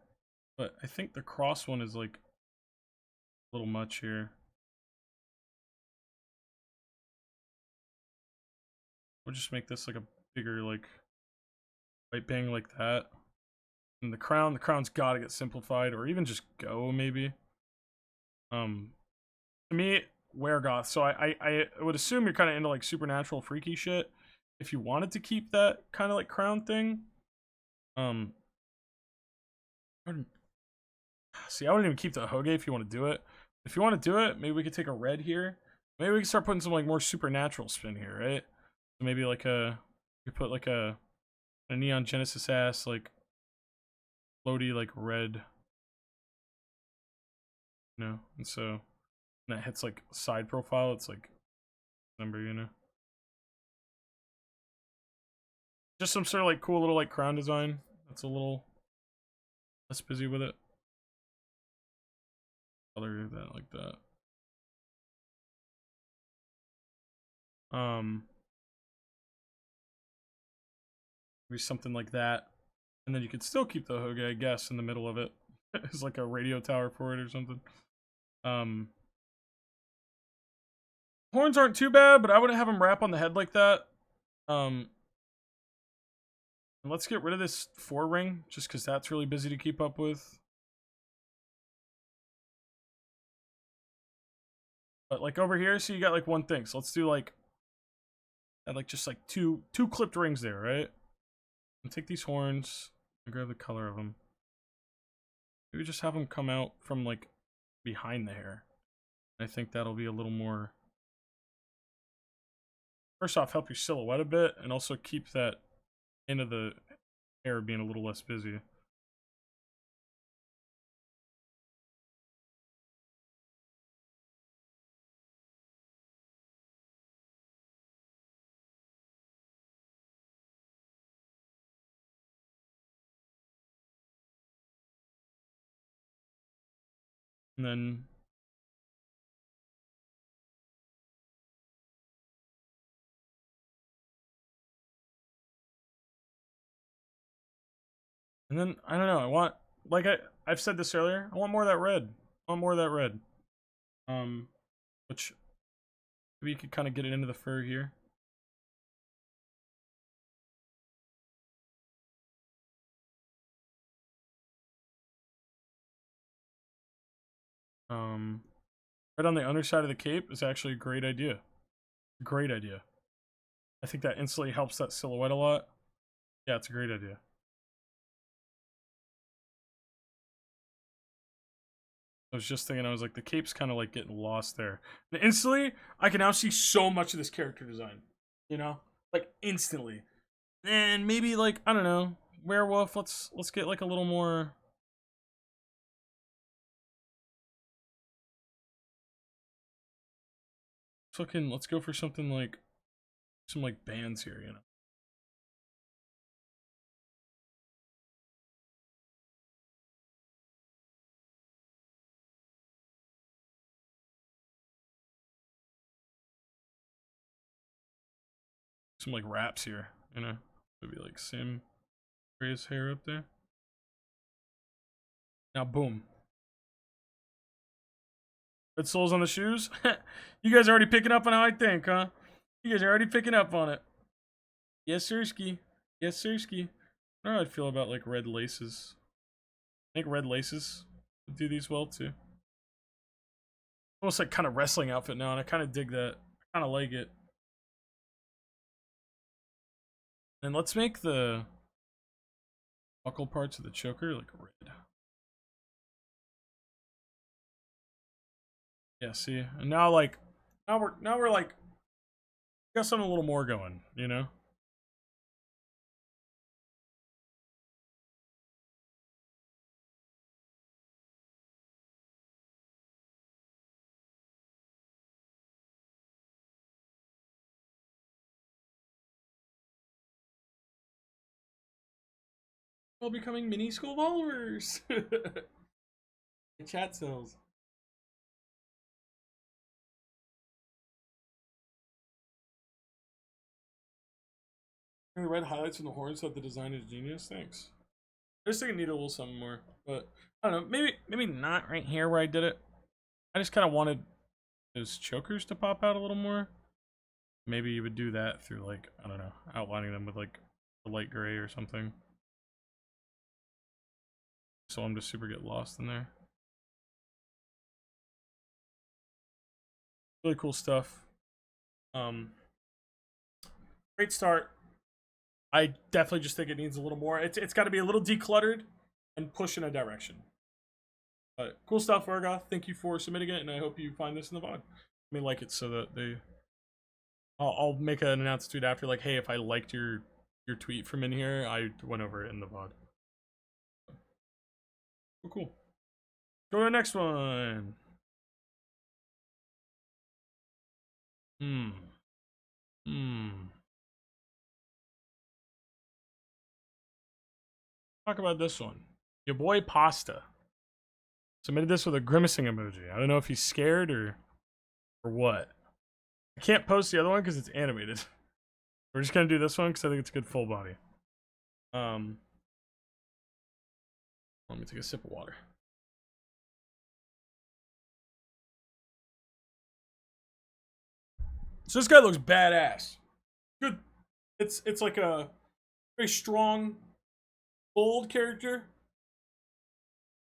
but I think the cross one is like a little much here. We'll just make this like a bigger like white bang like that. And the crown's gotta get simplified, or even just go maybe. To me, Weregoth. So I would assume you're kind of into like supernatural freaky shit. If you wanted to keep that kind of like crown thing, see, I wouldn't even keep the Hoge if you want to do it. If you want to do it, maybe we could take a red here. Maybe we can start putting some like more supernatural spin here, right? So maybe like you put like a Neon Genesis ass like floaty like red, you know, and so when that hits like side profile, it's like number, you know. Just some sort of like cool little like crown design that's a little less busy with it. Color that like that. Maybe something like that. And then you could still keep the Hoge, I guess, in the middle of it. It's like a radio tower for it or something. Horns aren't too bad, but I wouldn't have them wrap on the head like that. Let's get rid of this 4 ring, just because that's really busy to keep up with. But like over here, so you got like one thing. So let's do like, just like two clipped rings there, right? And take these horns and grab the color of them. Maybe just have them come out from like behind the hair. I think that'll be a little more. First off, help your silhouette a bit, and also keep that end of the hair being a little less busy. And then I don't know, I want, like I've said this earlier, I want more of that red. I want more of that red. Which maybe you could kind of get it into the fur here. Right on the underside of the cape is actually a great idea. Great idea. I think that instantly helps that silhouette a lot. Yeah, it's a great idea. I was just thinking, I was like, the cape's kind of like getting lost there. And instantly, I can now see so much of this character design. You know? Like, instantly. And maybe, like, I don't know, werewolf, let's get like a little more. Fucking, let's go for something like, some like bands here, you know? Some like wraps here, you know? Maybe like Sim, Gray's hair up there. Now, boom. Red soles on the shoes? You guys are already picking up on how I think, huh? You guys are already picking up on it. Yes, sirski. Yes, sirski. I don't know how I'd feel about like red laces. I think red laces would do these well too. Almost like kind of wrestling outfit now, and I kind of dig that. I kind of like it. And let's make the buckle parts of the choker like red. Yeah, see, and now like, now we're like, got something a little more going, you know. All becoming mini school followers. Chat cells. The red highlights from the horns that the design is genius. Thanks. I just think I need a little something more, but I don't know. Maybe not right here where I did it. I just kind of wanted those chokers to pop out a little more. Maybe you would do that through, like, I don't know, outlining them with like a light gray or something. So I'm just super get lost in there. Really cool stuff. Great start. I definitely just think it needs a little more. It's got to be a little decluttered and push in a direction. But cool stuff, Vargoth. Thank you for submitting it, and I hope you find this in the VOD. Let me like it so that they. I'll make an announcement tweet after, like, hey, if I liked your tweet from in here, I went over it in the VOD. Cool. Go to the next one. Talk about this one. Your boy Pasta submitted this with a grimacing emoji. I don't know if he's scared or what. I can't post the other one because it's animated. We're just gonna do this one because I think it's a good full body. Let me take a sip of water. So this guy looks badass. Good. It's like a very strong, bold character.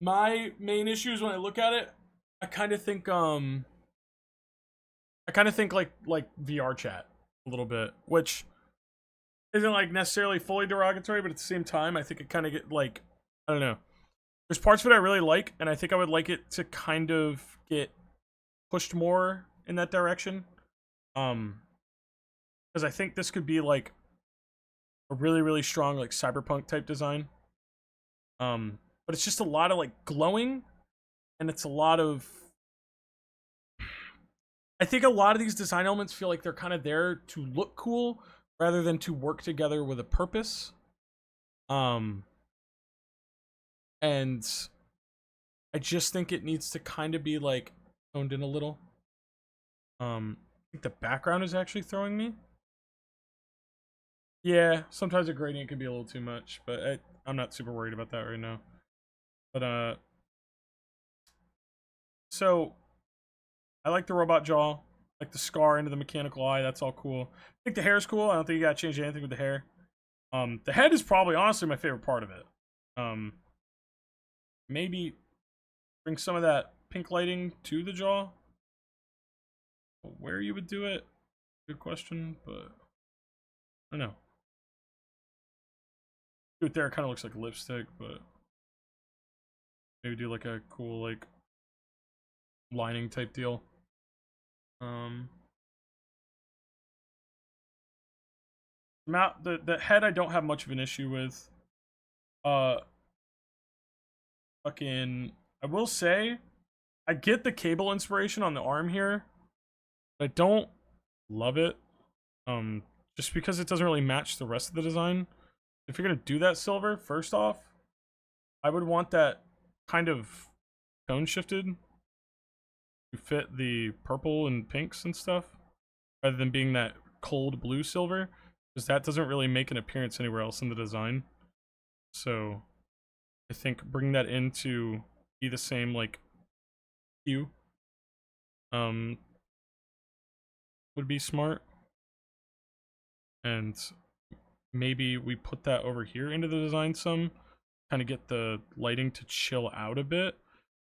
My main issue is when I look at it, I kind of think like VR chat a little bit, which isn't like necessarily fully derogatory, but at the same time, I think it kind of get like, I don't know. There's parts of it I really like, and I think I would like it to kind of get pushed more in that direction. Because I think this could be like a really, really strong like cyberpunk type design. But it's just a lot of like glowing, and it's a lot of. I think a lot of these design elements feel like they're kind of there to look cool rather than to work together with a purpose. And I just think it needs to kind of be like toned in a little. I think the background is actually throwing me. Yeah, sometimes a gradient can be a little too much, but I'm not super worried about that right now. But so I like the robot jaw, like the scar into the mechanical eye. That's all cool. I think the hair is cool. I don't think you gotta change anything with the hair. The head is probably honestly my favorite part of it. Maybe bring some of that pink lighting to the jaw. Where you would do it, good question, but I don't know. Do it there, it kind of looks like lipstick, but maybe do like a cool like lining type deal. The head I don't have much of an issue with. Fucking, I will say, I get the cable inspiration on the arm here, but I don't love it. Just because it doesn't really match the rest of the design. If you're gonna do that silver, first off, I would want that kind of tone shifted to fit the purple and pinks and stuff, rather than being that cold blue silver, because that doesn't really make an appearance anywhere else in the design. So I think bring that in to be the same like hue would be smart. And maybe we put that over here into the design some, kind of get the lighting to chill out a bit,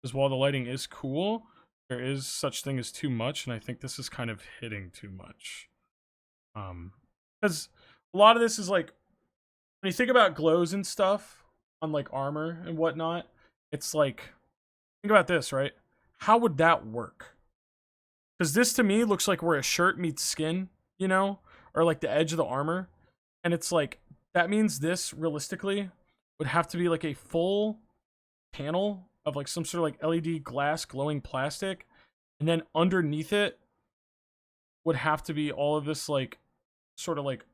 because while the lighting is cool, there is such thing as too much, and I think this is kind of hitting too much. Because a lot of this is like, when you think about glows and stuff on like armor and whatnot, it's like, think about this, right? How would that work? Because this to me looks like where a shirt meets skin, you know, or like the edge of the armor. And it's like, that means this realistically would have to be like a full panel of like some sort of like LED glass glowing plastic. And then underneath it would have to be all of this like sort of like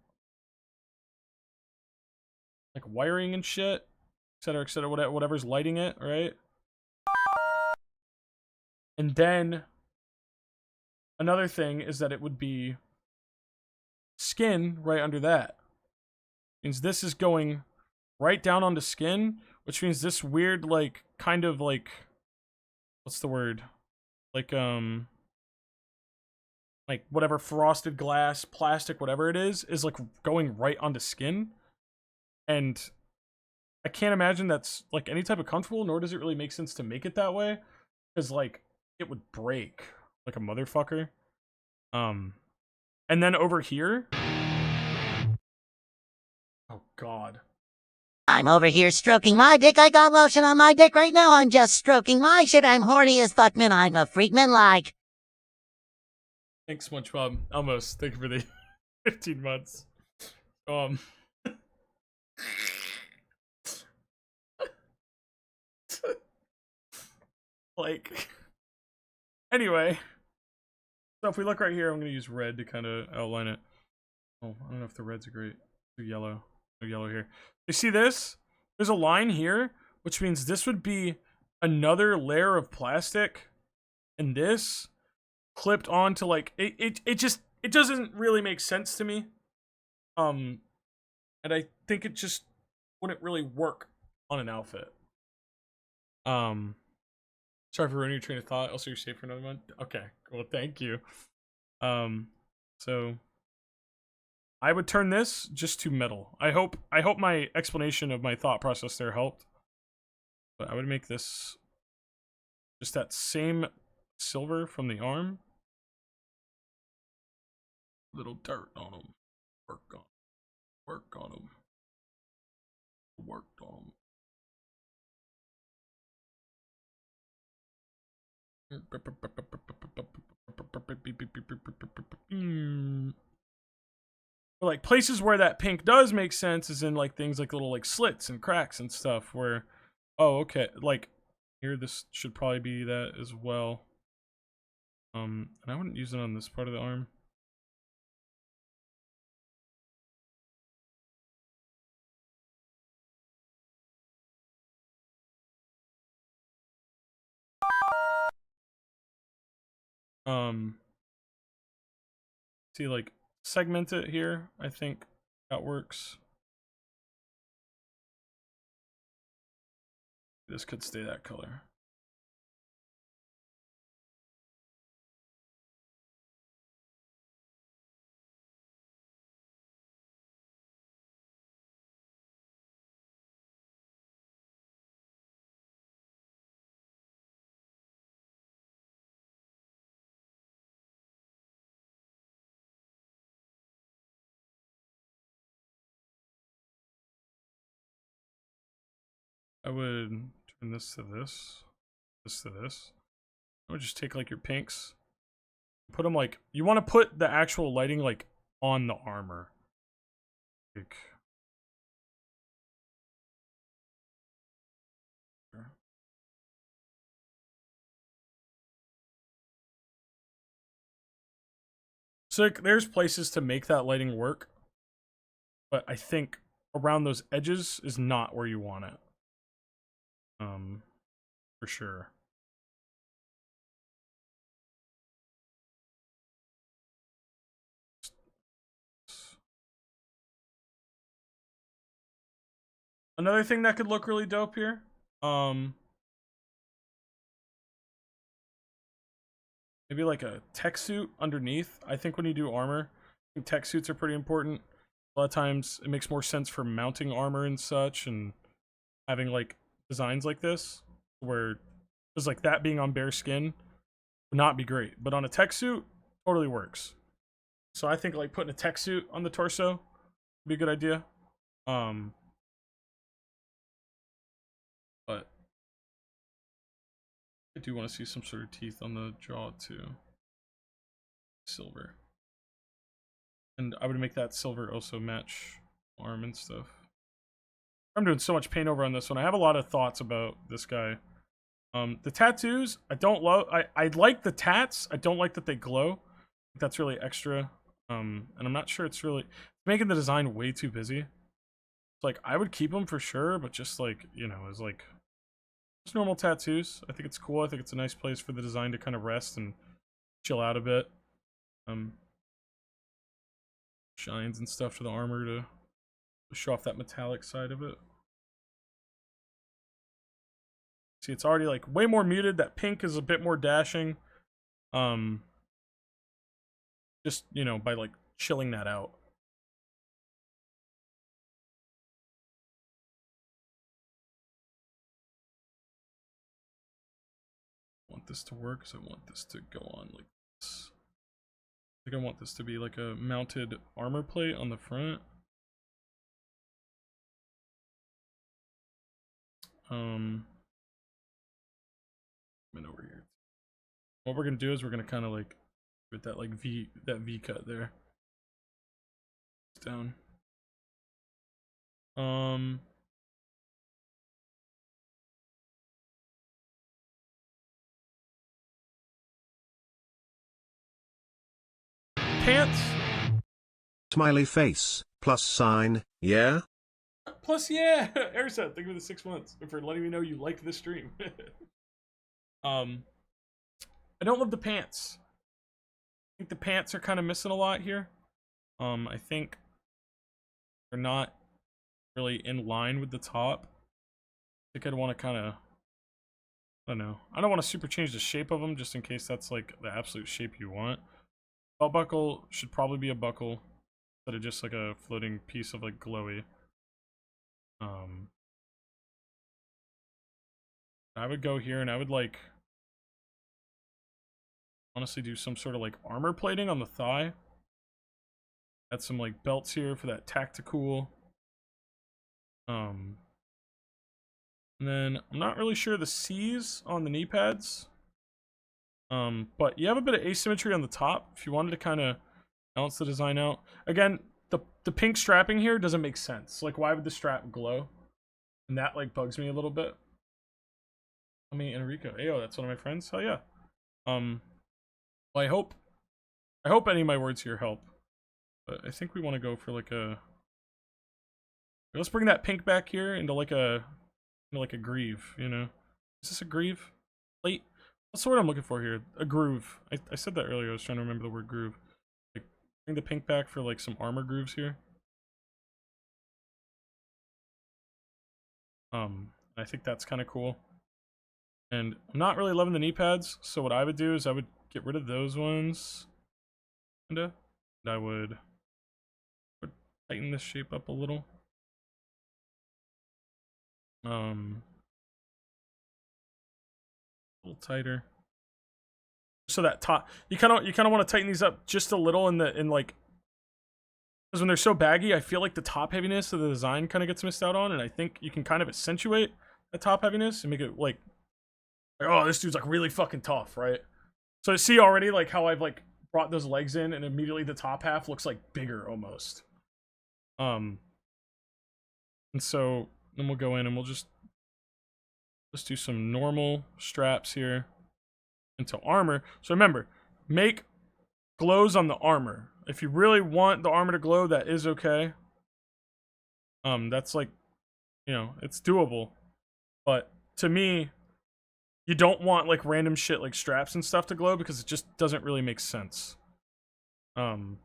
wiring and shit, etc., whatever's lighting it, right? And then another thing is that it would be skin right under that. Means this is going right down onto skin, which means this weird, like, kind of like, what's the word? Like whatever frosted glass, plastic, whatever it is like going right onto skin. And I can't imagine that's like any type of comfortable, nor does it really make sense to make it that way. Because like it would break like a motherfucker. And then over here. Oh god. I'm over here stroking my dick. I got lotion on my dick right now. I'm just stroking my shit. I'm horny as fuck, man. I'm a freak, man. Like. Thanks, SpongeBob. Almost. Thank you for the 15 months. Like. Anyway. So if we look right here, I'm going to use red to kind of outline it. Oh, I don't know if the red's a great. Yellow. No yellow here. You see this? There's a line here, which means this would be another layer of plastic, and this clipped onto like it doesn't really make sense to me. And I think it just wouldn't really work on an outfit. Sorry for ruining your train of thought. Also, you're safe for another month. Okay, cool. Thank you. So I would turn this just to metal. I hope my explanation of my thought process there helped. But I would make this just that same silver from the arm. Little dirt on them. Work on them. Worked on them. But like places where that pink does make sense is in like things like little like slits and cracks and stuff where, oh okay, like here this should probably be that as well. And I wouldn't use it on this part of the arm. See, like segment it here. I think that works. This could stay that color. I would turn this to this, this to this. I would just take like your pinks, put them like, you want to put the actual lighting like on the armor. Like, so like, there's places to make that lighting work, but I think around those edges is not where you want it. For sure. Another thing that could look really dope here, maybe like a tech suit underneath. I think when you do armor, I think tech suits are pretty important. A lot of times it makes more sense for mounting armor and such, and having like designs like this, where it's like that being on bare skin would not be great, but on a tech suit, totally works. So I think like putting a tech suit on the torso would be a good idea. But I do want to see some sort of teeth on the jaw too. Silver. And I would make that silver also match arm and stuff. I'm doing so much paint over on this one. I have a lot of thoughts about this guy. The tattoos, I don't love. I like the tats. I don't like that they glow. I think that's really extra. And I'm not sure it's really making the design way too busy. It's like I would keep them for sure, but just like, you know, as like Just normal tattoos. I think it's cool. I think it's a nice place for the design to kind of rest and chill out a bit. Shines and stuff to the armor to show off that metallic side of it. See, it's already like way more muted. That pink is a bit more dashing. Just, you know, by like chilling that out. I want this to work, so I want this to go on like this. I think I want this to be like a mounted armor plate on the front. Over here. What we're gonna do is we're gonna kind of like with that like V cut there. Down. Pants. Smiley face, plus sign, yeah? Plus, yeah. Airset, thank you for the 6 months and for letting me know you like this stream. I don't love the pants. I think the pants are kind of missing a lot here. I think they're not really in line with the top. I think I'd want to kind of, I don't know. I don't want to super change the shape of them just in case that's like the absolute shape you want. Belt buckle should probably be a buckle instead of just like a floating piece of like glowy. I would go here and I would like honestly do some sort of like armor plating on the thigh. Add some like belts here for that tactical. And then I'm not really sure the C's on the knee pads. But you have a bit of asymmetry on the top if you wanted to kind of balance the design out. Again, the pink strapping here doesn't make sense. Like, why would the strap glow? And that like bugs me a little bit. I mean, Enrico. Ayo, that's one of my friends. Hell yeah. Well, I hope any of my words here help. But I think we want to go for like a. Let's bring that pink back here into like a greave. You know, is this a greave? Plate. What's the word I'm looking for here? A groove. I said that earlier. I was trying to remember the word groove. Like, bring the pink back for like some armor grooves here. I think that's kind of cool. And I'm not really loving the knee pads, so what I would do is I would get rid of those ones. And I would tighten this shape up a little. A little tighter. So that top, you kind of want to tighten these up just a little in like, because when they're so baggy, I feel like the top heaviness of the design kind of gets missed out on, and I think you can kind of accentuate the top heaviness and make it like oh, this dude's like really fucking tough, right? So see already like how I've like brought those legs in, and immediately the top half looks like bigger almost. And so then we'll go in and we'll just do some normal straps here into armor. So remember, make glows on the armor. If you really want the armor to glow, that is okay. That's like, you know, it's doable. But to me, you don't want like random shit like straps and stuff to glow because it just doesn't really make sense. And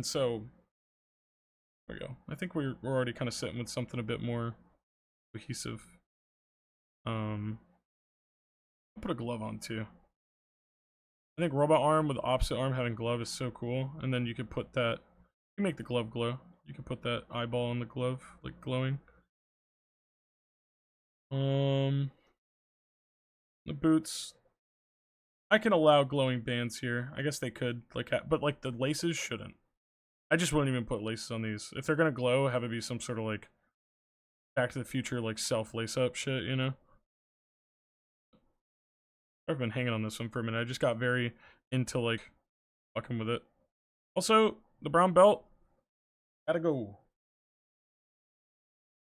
so there we go. I think we're already kind of sitting with something a bit more cohesive. I'll put a glove on too. I think robot arm with the opposite arm having glove is so cool. And then you could put that, you can make the glove glow. You can put that eyeball on the glove, like glowing. The boots, I can allow glowing bands here. I guess they could, like, but like the laces shouldn't. I just wouldn't even put laces on these. If they're gonna glow, have it be some sort of like Back to the Future, like self lace up shit, you know? I've been hanging on this one for a minute. I just got very into like fucking with it. Also, the brown belt, gotta go.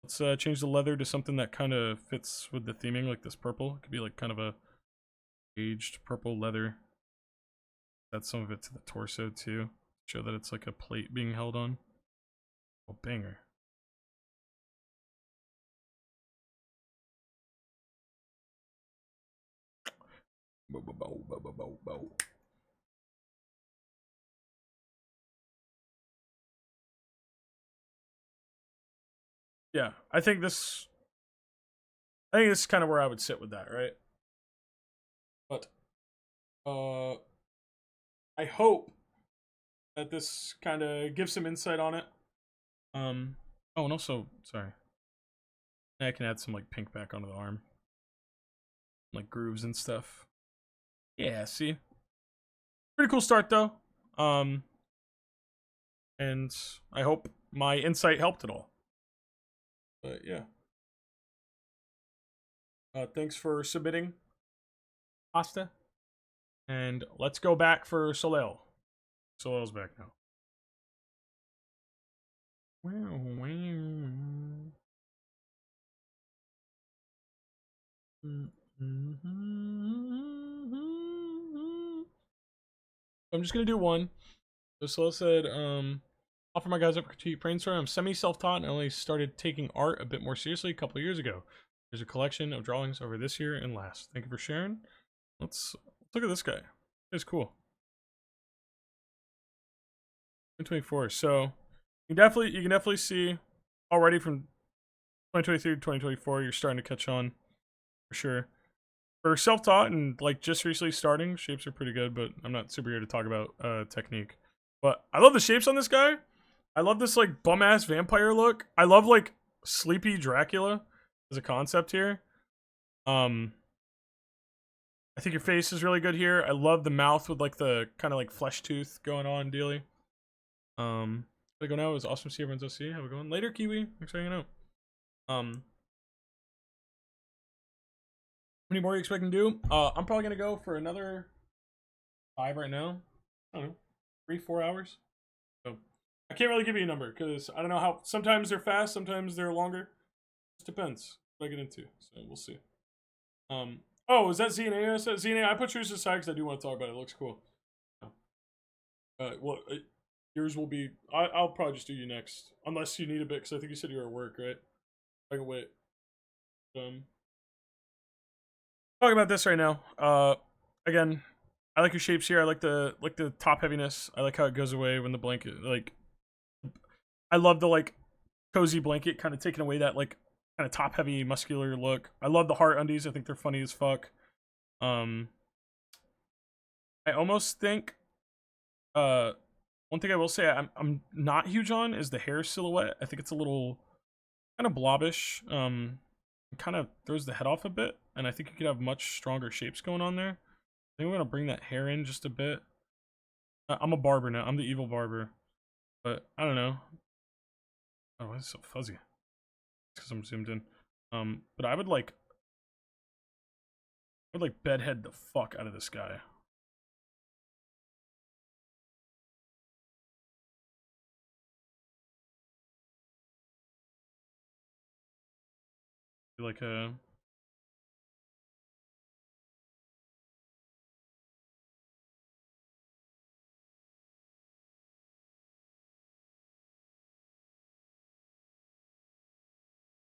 Let's change the leather to something that kind of fits with the theming, like this purple. It could be like kind of a aged purple leather. Add some of it to the torso too. Show that it's like a plate being held on. Oh, banger. Yeah, I think this is kind of where I would sit with that, right? But I hope that this kind of gives some insight on it. Oh, and also, sorry, I can add some like pink back onto the arm, like grooves and stuff. Yeah, see, pretty cool start though. And I hope my insight helped at all. But yeah, thanks for submitting, Asta. And let's go back for Soleil. Soleil's back now. I'm just gonna do one. So Soleil said, offer my guys up to brainstorm. I'm semi-self-taught and I only started taking art a bit more seriously a couple of years ago. There's a collection of drawings over this year and last. Thank you for sharing. Let's look at this guy. It's cool. 2024. So you can definitely see already from 2023 to 2024, you're starting to catch on for sure. For self-taught and like just recently starting, shapes are pretty good, but I'm not super here to talk about technique. But I love the shapes on this guy. I love this like bum-ass vampire look. I love like sleepy Dracula as a concept here. I think your face is really good here. I love the mouth with like the kind of like flesh tooth going on, dealy. I go now. It was awesome to see everyone's OC. Have a good one later, Kiwi. Thanks for hanging out. How many more are you expecting to do? I'm probably gonna go for another 5 right now. I don't know, 3-4 hours. So I can't really give you a number because I don't know how. Sometimes they're fast, sometimes they're longer. It just depends what I get into. So we'll see. Oh, is that ZNA? ZNA, I put yours aside because I do want to talk about it. It looks cool. Well, yours will be. I'll probably just do you next, unless you need a bit because I think you said you were at work, right? I can wait. Talking about this right now. Again, I like your shapes here. I like the top heaviness. I like how it goes away when the blanket, like, I love the like cozy blanket kind of taking away that like kind of top heavy muscular look. I love the heart undies. I think they're funny as fuck. I almost think one thing I will say I'm not huge on is the hair silhouette. I think it's a little kind of blobbish. Kind of throws the head off a bit, and I think you could have much stronger shapes going on there. I think we're gonna bring that hair in just a bit. I'm a barber now. I'm the evil barber, but I don't know. Oh, why is it so fuzzy? Because I'm zoomed in. But I would like bedhead the fuck out of this guy. Like a.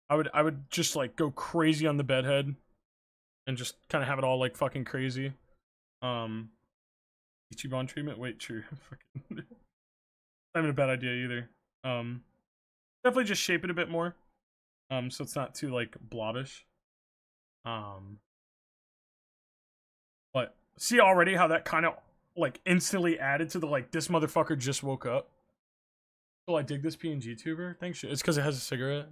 I would just like go crazy on the bedhead and just kind of have it all like fucking crazy. Ichiban treatment. Wait, true. Fucking not even a bad idea either. Definitely just shape it a bit more. So it's not too like blobbish. But see already how that kind of like instantly added to the like this motherfucker just woke up. Oh, I dig this PNG tuber. Thanks. It's because it has a cigarette.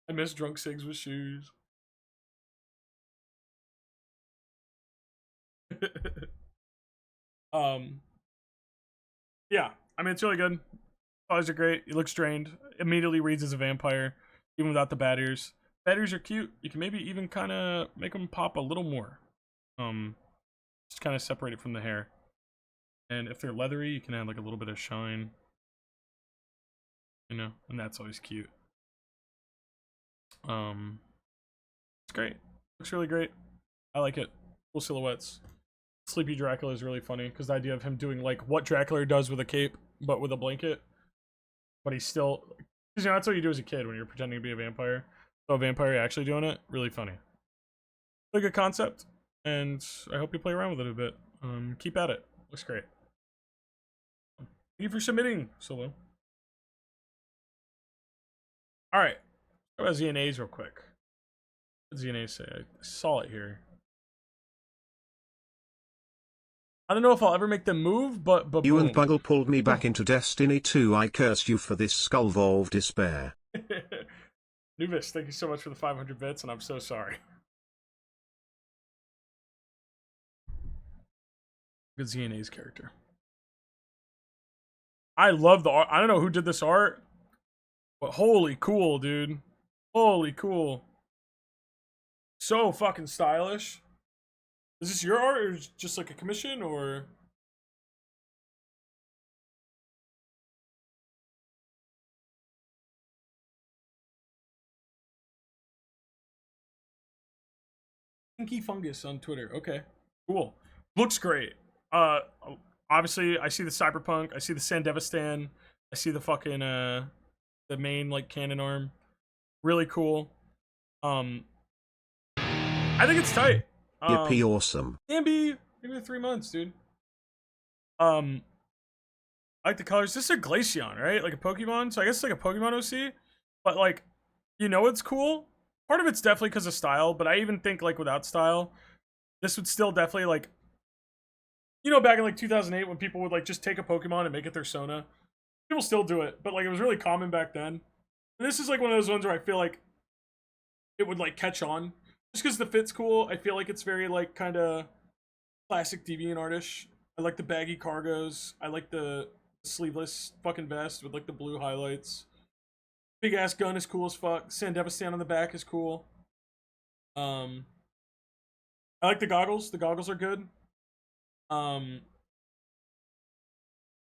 I miss drunk cigs with shoes. Yeah, I mean it's really good. Colors are great. He looks drained. Immediately reads as a vampire, even without the bat ears. Bat ears are cute. You can maybe even kind of make them pop a little more. Just kind of separate it from the hair. And if they're leathery, you can add like a little bit of shine. You know, and that's always cute. It's great. Looks really great. I like it. Cool silhouettes. Sleepy Dracula is really funny because the idea of him doing like what Dracula does with a cape, but with a blanket. But he's still, because you know that's what you do as a kid when you're pretending to be a vampire. So a vampire actually doing it, really funny. Really good concept. and I hope you play around with it a bit. Keep at it. Looks great. Thank you for submitting, Solo. All right. Talk about ZNAs real quick. What did ZNA say? I saw it here. I don't know if I'll ever make them move, but You boom. and Buggle pulled me back into Destiny 2. I curse you for this skull-volve despair. Nuvis, thank you so much for the 500 bits, and I'm so sorry. Good ZNA's character. I love the art. I don't know who did this art, but holy cool, dude. Holy cool. So fucking stylish. Is this your art, or just like a commission, or? Pinky Fungus on Twitter. Okay, cool. Looks great. Obviously, I see the Cyberpunk. I see the Sandevistan. I see the fucking the main like cannon arm. Really cool. I think it's tight. Yippee awesome. Maybe 3 months, dude. I like the colors. This is a Glaceon, right? Like a Pokemon. So I guess it's like a Pokemon OC. But like, you know what's cool? Part of it's definitely because of style, but I even think like without style, this would still definitely like, you know, back in like 2008 when people would like just take a Pokemon and make it their Sona. People still do it, but like it was really common back then. And this is like one of those ones where I feel like it would like catch on. Just because the fit's cool, I feel like it's very like kind of classic Deviant artish. I like the baggy cargos. I like the sleeveless fucking vest with like the blue highlights. Big ass gun is cool as fuck. Sandevistan on the back is cool. I like the goggles. The goggles are good.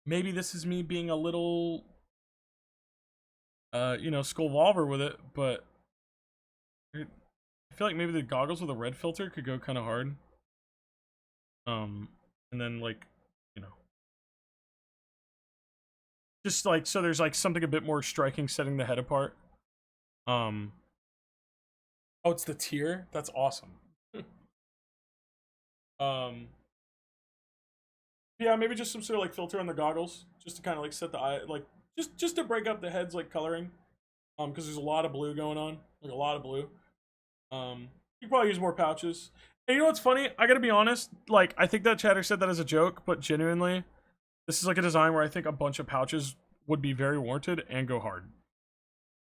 Maybe this is me being a little you know, Skullvolver with it, but I feel like maybe the goggles with a red filter could go kind of hard. And then like, you know, just like so there's like something a bit more striking setting the head apart. Oh, it's the tier? That's awesome. Yeah, maybe just some sort of like filter on the goggles just to kind of like set the eye, like just to break up the head's like coloring. Because there's a lot of blue going on, like a lot of blue. You could probably use more pouches. And you know what's funny? I gotta be honest, like, I think that chatter said that as a joke, but genuinely, this is like a design where I think a bunch of pouches would be very warranted and go hard.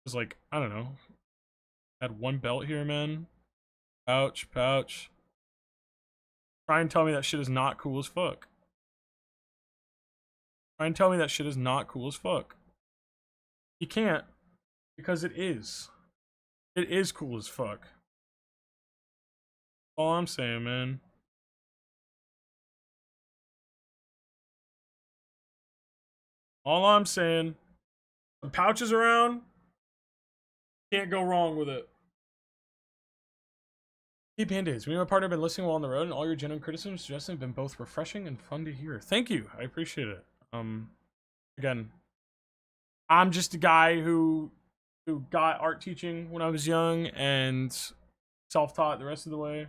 It's like, I don't know. Add one belt here, man. Pouch. Try and tell me that shit is not cool as fuck. Try and tell me that shit is not cool as fuck. You can't, because it is. It is cool as fuck. All I'm saying, man. All I'm saying. Some pouches around. Can't go wrong with it. Hey Band-Aids, me and my partner have been listening while on the road, and all your genuine criticisms suggestions have been both refreshing and fun to hear. Thank you. I appreciate it. Again, I'm just a guy who got art teaching when I was young and self-taught the rest of the way.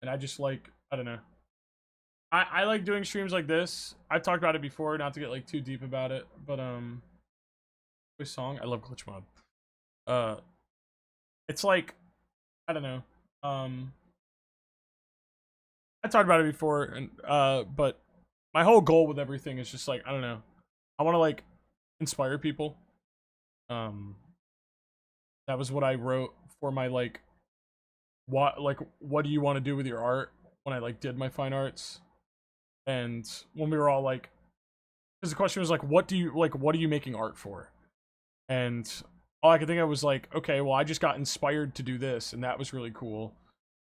And I just like, I don't know. I like doing streams like this. I've talked about it before, not to get like too deep about it, but this song, I love Glitch Mob. It's like, I don't know. I talked about it before, and but my whole goal with everything is just like, I don't know. I want to like inspire people. That was what I wrote for my like what do you want to do with your art when I like did my fine arts. And when we were all like, because the question was like, what are you making art for? And all I could think of was like, okay, well, I just got inspired to do this, and that was really cool.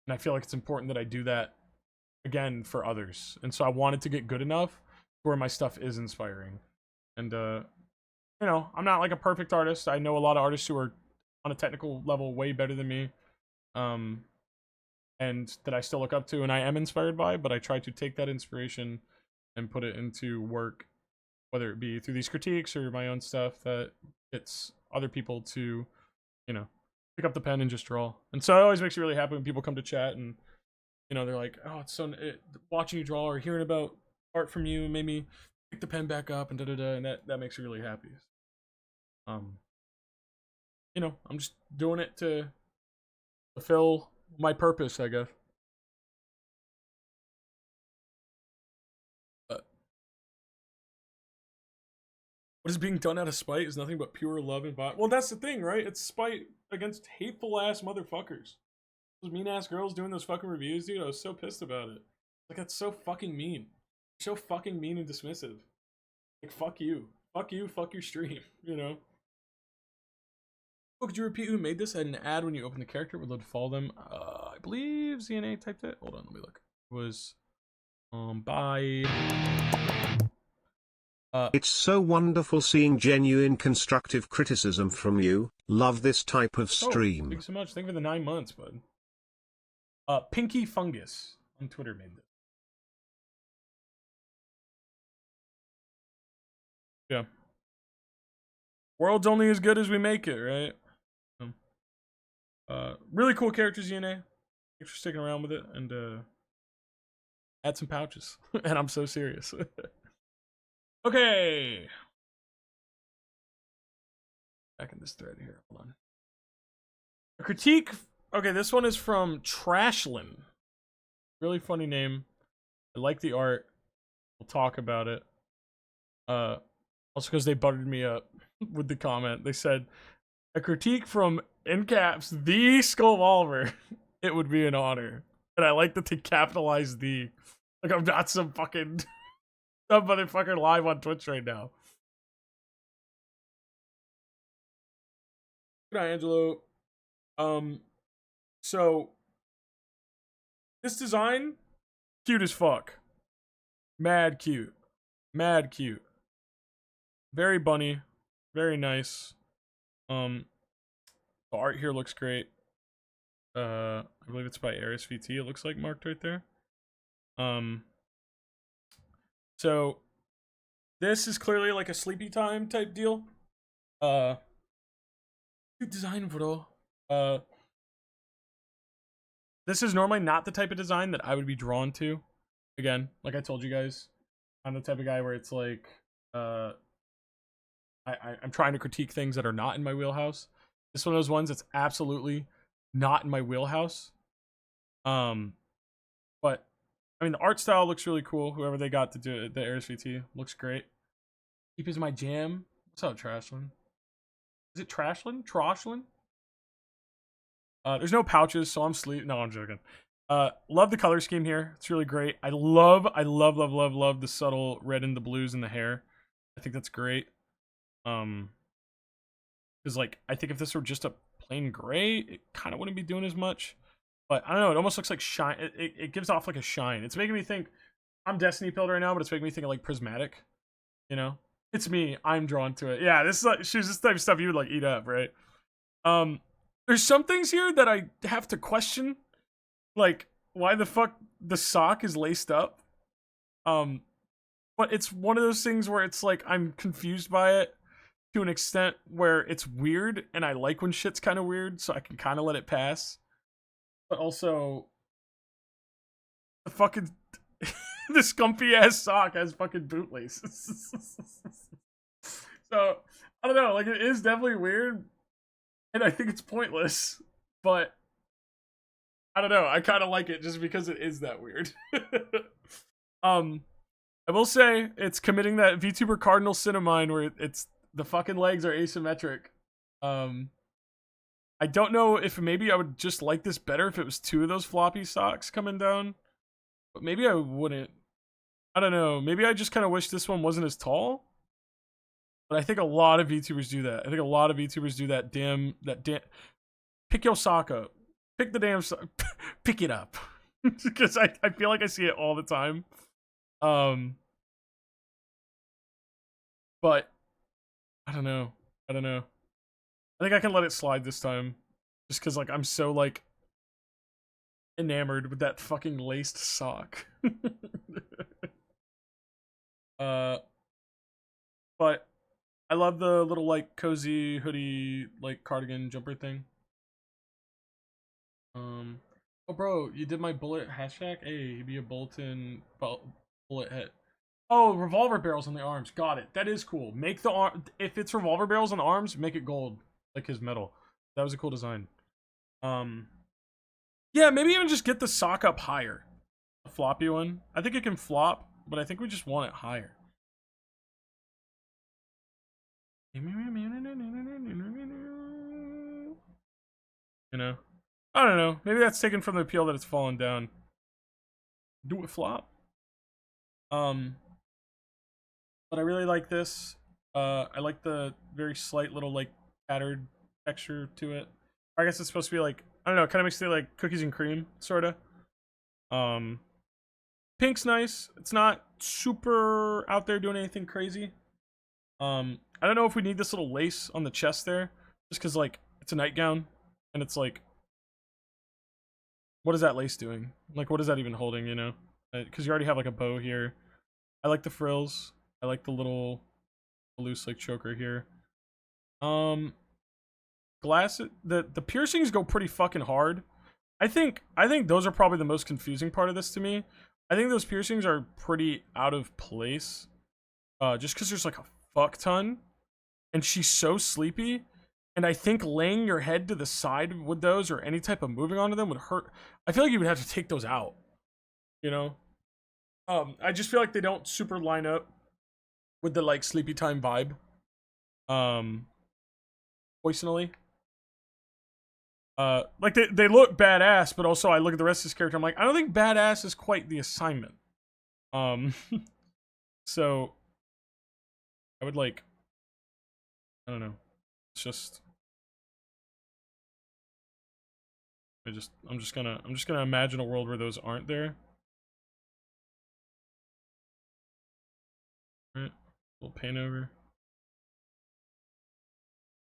And I feel like it's important that I do that again for others. And so I wanted to get good enough where my stuff is inspiring. And you know, I'm not like a perfect artist. I know a lot of artists who are on a technical level way better than me. And that I still look up to and I am inspired by, but I try to take that inspiration and put it into work, whether it be through these critiques or my own stuff that gets other people to, you know, pick up the pen and just draw. And so it always makes me really happy when people come to chat and You know, they're like, oh, it's so watching you draw or hearing about art from you made me pick the pen back up and da da da, and that makes me really happy. You know, I'm just doing it to fulfill my purpose, I guess. What is being done out of spite is nothing but pure love and violence. Well, that's the thing, right? It's spite against hateful ass motherfuckers. Those mean ass girls doing those fucking reviews, dude. I was so pissed about it. Like, that's so fucking mean. So fucking mean and dismissive. Like, fuck you. Fuck you, fuck your stream, you know? Oh, could you repeat who made this? I had an ad when you open the character. Would love to follow them. I believe ZNA typed it. Hold on, let me look. It was by It's so wonderful seeing genuine constructive criticism from you. Love this type of stream. Thanks so much. Thank you for the 9 months, bud. Pinky Fungus on Twitter made this. Yeah. World's only as good as we make it, right? Really cool characters, ZNA. Thanks for sticking around with it, and add some pouches. And I'm so serious. Okay. Back in this thread here. Hold on. A critique. Okay, this one is from Trashlin. Really funny name. I like the art. We'll talk about it. Also because they buttered me up with the comment. They said, a critique from, in caps, the Skullvolver. It would be an honor. And I like that they capitalize the. Like, I'm not some fucking some motherfucker live on Twitch right now. Good night, Angelo. So this design, cute as fuck. Mad cute. Mad cute. Very bunny. Very nice. The art here looks great. I believe it's by Ares VT, it looks like marked right there. So this is clearly like a sleepy time type deal. Good design, bro. This is normally not the type of design that I would be drawn to. Again, like I told you guys, I'm the type of guy where it's like, I'm trying to critique things that are not in my wheelhouse. This is one of those ones that's absolutely not in my wheelhouse. But I mean, the art style looks really cool. Whoever they got to do it, the Ares VT, looks great. Keep is my jam. What's up, Trashlin? Is it Trashlin? Trashlin? There's no pouches, so I'm sleep. No, I'm joking. Love the color scheme here. It's really great. I love the subtle red and the blues in the hair. I think that's great. Because like, I think if this were just a plain gray, it kind of wouldn't be doing as much. But I don't know, it almost looks like shine. It gives off like a shine. It's making me think, I'm Destiny pilled right now, but it's making me think of like Prismatic. You know? It's me. I'm drawn to it. Yeah, this is like, she's this type of stuff you would like eat up, right? There's some things here that I have to question. Like, why the fuck the sock is laced up. But it's one of those things where it's like, I'm confused by it to an extent where it's weird, and I like when shit's kind of weird, so I can kind of let it pass. But also, the fucking the scumpy ass sock has fucking bootlaces. So I don't know, like, it is definitely weird, and I think it's pointless, but I don't know, I kind of like it just because it is that weird. I will say it's committing that VTuber Cardinal sin of mine where it's the fucking legs are asymmetric. I don't know if maybe I would just like this better if it was two of those floppy socks coming down. But maybe I wouldn't. I don't know. Maybe I just kind of wish this one wasn't as tall. But I think a lot of VTubers do that. I think a lot of VTubers do that damn... Pick your sock up. Pick the damn sock. Pick it up. Because I feel like I see it all the time. But I don't know. I think I can let it slide this time. Just because, like, I'm so, like, enamored with that fucking laced sock. But I love the little, like, cozy hoodie, like, cardigan jumper thing. Oh, bro, you did my bullet hashtag? Hey, be a Bolton bullet hit. Oh, revolver barrels on the arms. Got it. That is cool. Make the arm. If it's revolver barrels on the arms, make it gold, like his metal. That was a cool design. Yeah, maybe even just get the sock up higher. The floppy one. I think it can flop, but I think we just want it higher. You know? I don't know. Maybe that's taken from the appeal that it's fallen down. Do it flop. But I really like this. I like the very slight little like tattered texture to it. I guess it's supposed to be like, I don't know, kind of makes it like cookies and cream, sorta. Pink's nice. It's not super out there doing anything crazy. I don't know if we need this little lace on the chest there, just because like it's a nightgown, and it's like, what is that lace doing? Like, what is that even holding? You know, because you already have like a bow here. I like the frills. I like the little loose like choker here. Glass. The piercings go pretty fucking hard. I think those are probably the most confusing part of this to me. I think those piercings are pretty out of place. Just because there's like a fuck ton, and she's so sleepy, and I think laying your head to the side with those or any type of moving onto them would hurt. I feel like you would have to take those out, you know. I just feel like they don't super line up with the like sleepy time vibe. Personally, like they look badass, but also I look at the rest of this character, I'm like, I don't think badass is quite the assignment. So I would like, I don't know. It's just, I'm just gonna imagine a world where those aren't there. Right, little paint over.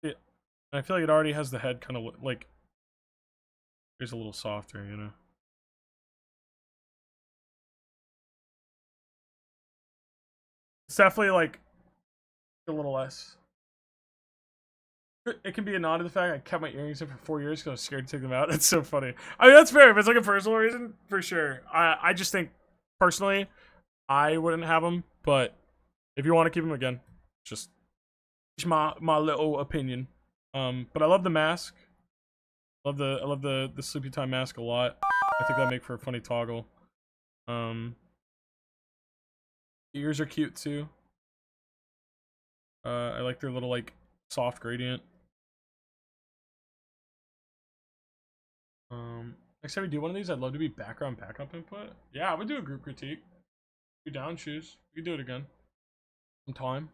Yeah, I feel like it already has the head kind of like, it's a little softer, you know. It's definitely like a little less. It can be a nod to the fact I kept my earrings in for 4 years because I was scared to take them out. That's so funny. I mean, that's fair. If it's like a personal reason, for sure. I just think, personally, I wouldn't have them. But if you want to keep them, again, just my little opinion. But I love the mask. I love the sleepy time mask a lot. I think that'd make for a funny toggle. The ears are cute too. I like their little like soft gradient. Next time we do one of these, I'd love to be background backup input. Yeah, I would do a group critique. You down, shoes? We can do it again. Sometime.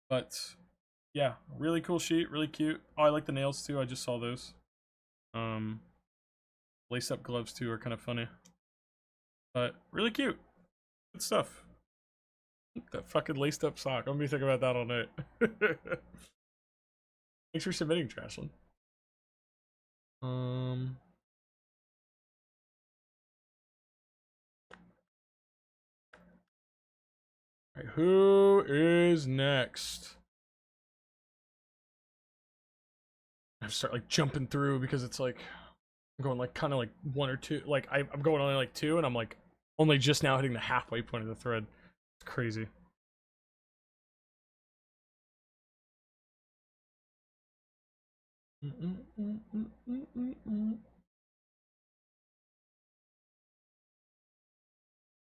But yeah, really cool sheet, really cute. Oh, I like the nails too. I just saw those. Lace up gloves too are kind of funny. But really cute. Good stuff. That fucking laced up sock. I'm gonna be thinking about that all night. Thanks for submitting, Trashland. Alright, who is next? I have to start like jumping through because it's like I'm going like kind of like one or two. Like I'm going only like two, and I'm like only just now hitting the halfway point of the thread. It's crazy.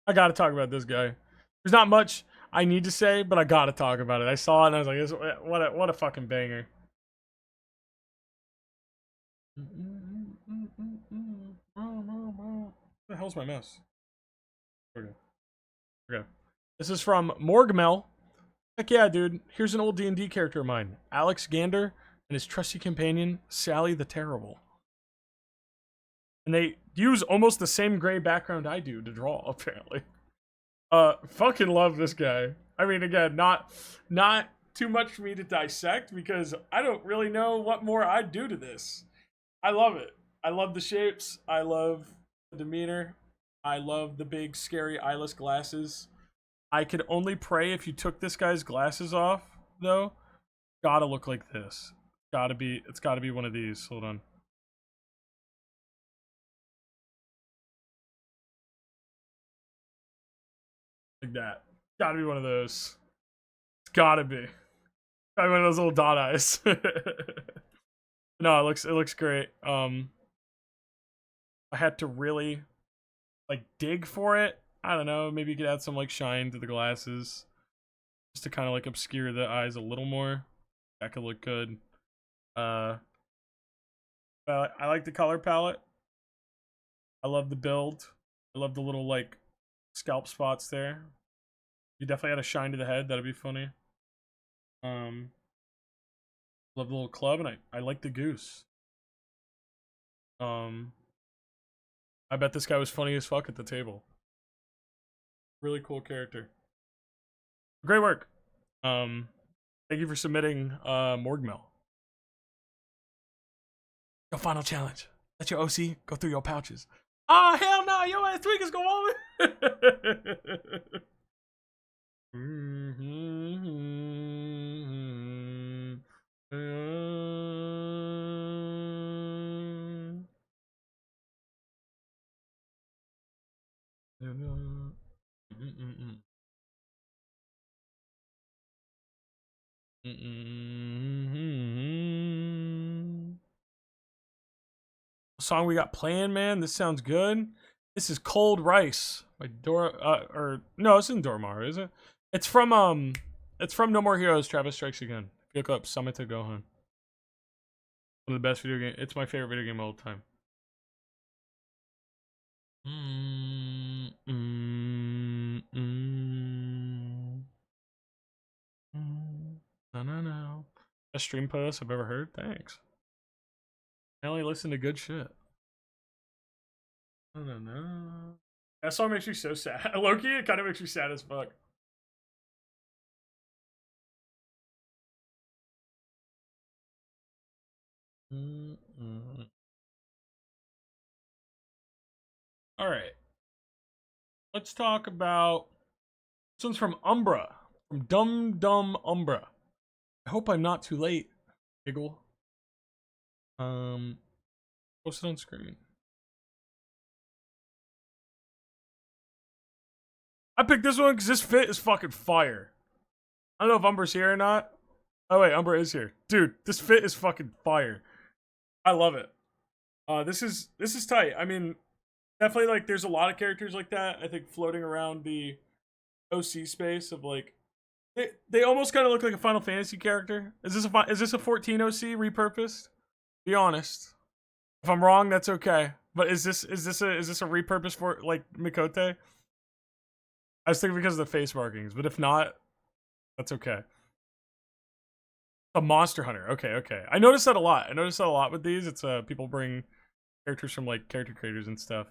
I gotta talk about this guy. There's not much I need to say, but I gotta talk about it. I saw it and I was like, what a fucking banger. What the hell's my mouse? Okay. This is from Morgmel. Heck yeah, dude. Here's an old D&D character of mine. Alex Gander and his trusty companion, Sally the Terrible. And they use almost the same gray background I do to draw, apparently. Fucking love this guy. I mean, again, not too much for me to dissect because I don't really know what more I'd do to this. I love it. I love the shapes. I love the demeanor. I love the big, scary, eyeless glasses. I could only pray if you took this guy's glasses off, though. Gotta look like this. It's gotta be one of these. Hold on. Like that. Gotta be one of those. It's gotta be. Gotta be one of those little dot eyes. No, it looks great. I had to really like dig for it. I don't know, maybe you could add some like shine to the glasses. Just to kind of like obscure the eyes a little more. That could look good. I like the color palette. I love the build. I love the little like scalp spots there. You definitely had a shine to the head. That'd be funny. Love the little club, and I like the goose. I bet this guy was funny as fuck at the table. Really cool character. Great work. Thank you for submitting Morgmel. Your final challenge. Let your OC go through your pouches. Ah, oh, hell no, your ass tweakers go on. Song we got playing, man. This sounds good. This is Cold Rice by Dora, or no, it's in Dormar, is it? It's from No More Heroes, Travis Strikes Again. If you look up Summit to Gohan. One of the best video games. It's my favorite video game of all time. No. Best stream post I've ever heard. Thanks. I only listen to good shit. No. That song makes me so sad. Loki, it kind of makes me sad as fuck. All right. Let's talk about. This one's from Umbra. From Dumb Umbra. I hope I'm not too late. Giggle. Post it on screen. I picked this one because this fit is fucking fire. I don't know if Umbra's here or not. Oh wait, Umbra is here. Dude, this fit is fucking fire. I love it. This is tight. I mean, definitely like there's a lot of characters like that, I think, floating around the OC space of like they almost kind of look like a Final Fantasy character. Is this a 14 OC repurposed? Be honest. If I'm wrong, that's okay. But is this a repurpose for like Mikote? I was thinking because of the face markings, but if not, that's okay. A Monster Hunter. Okay. I noticed that a lot with these. It's people bring characters from like character creators and stuff.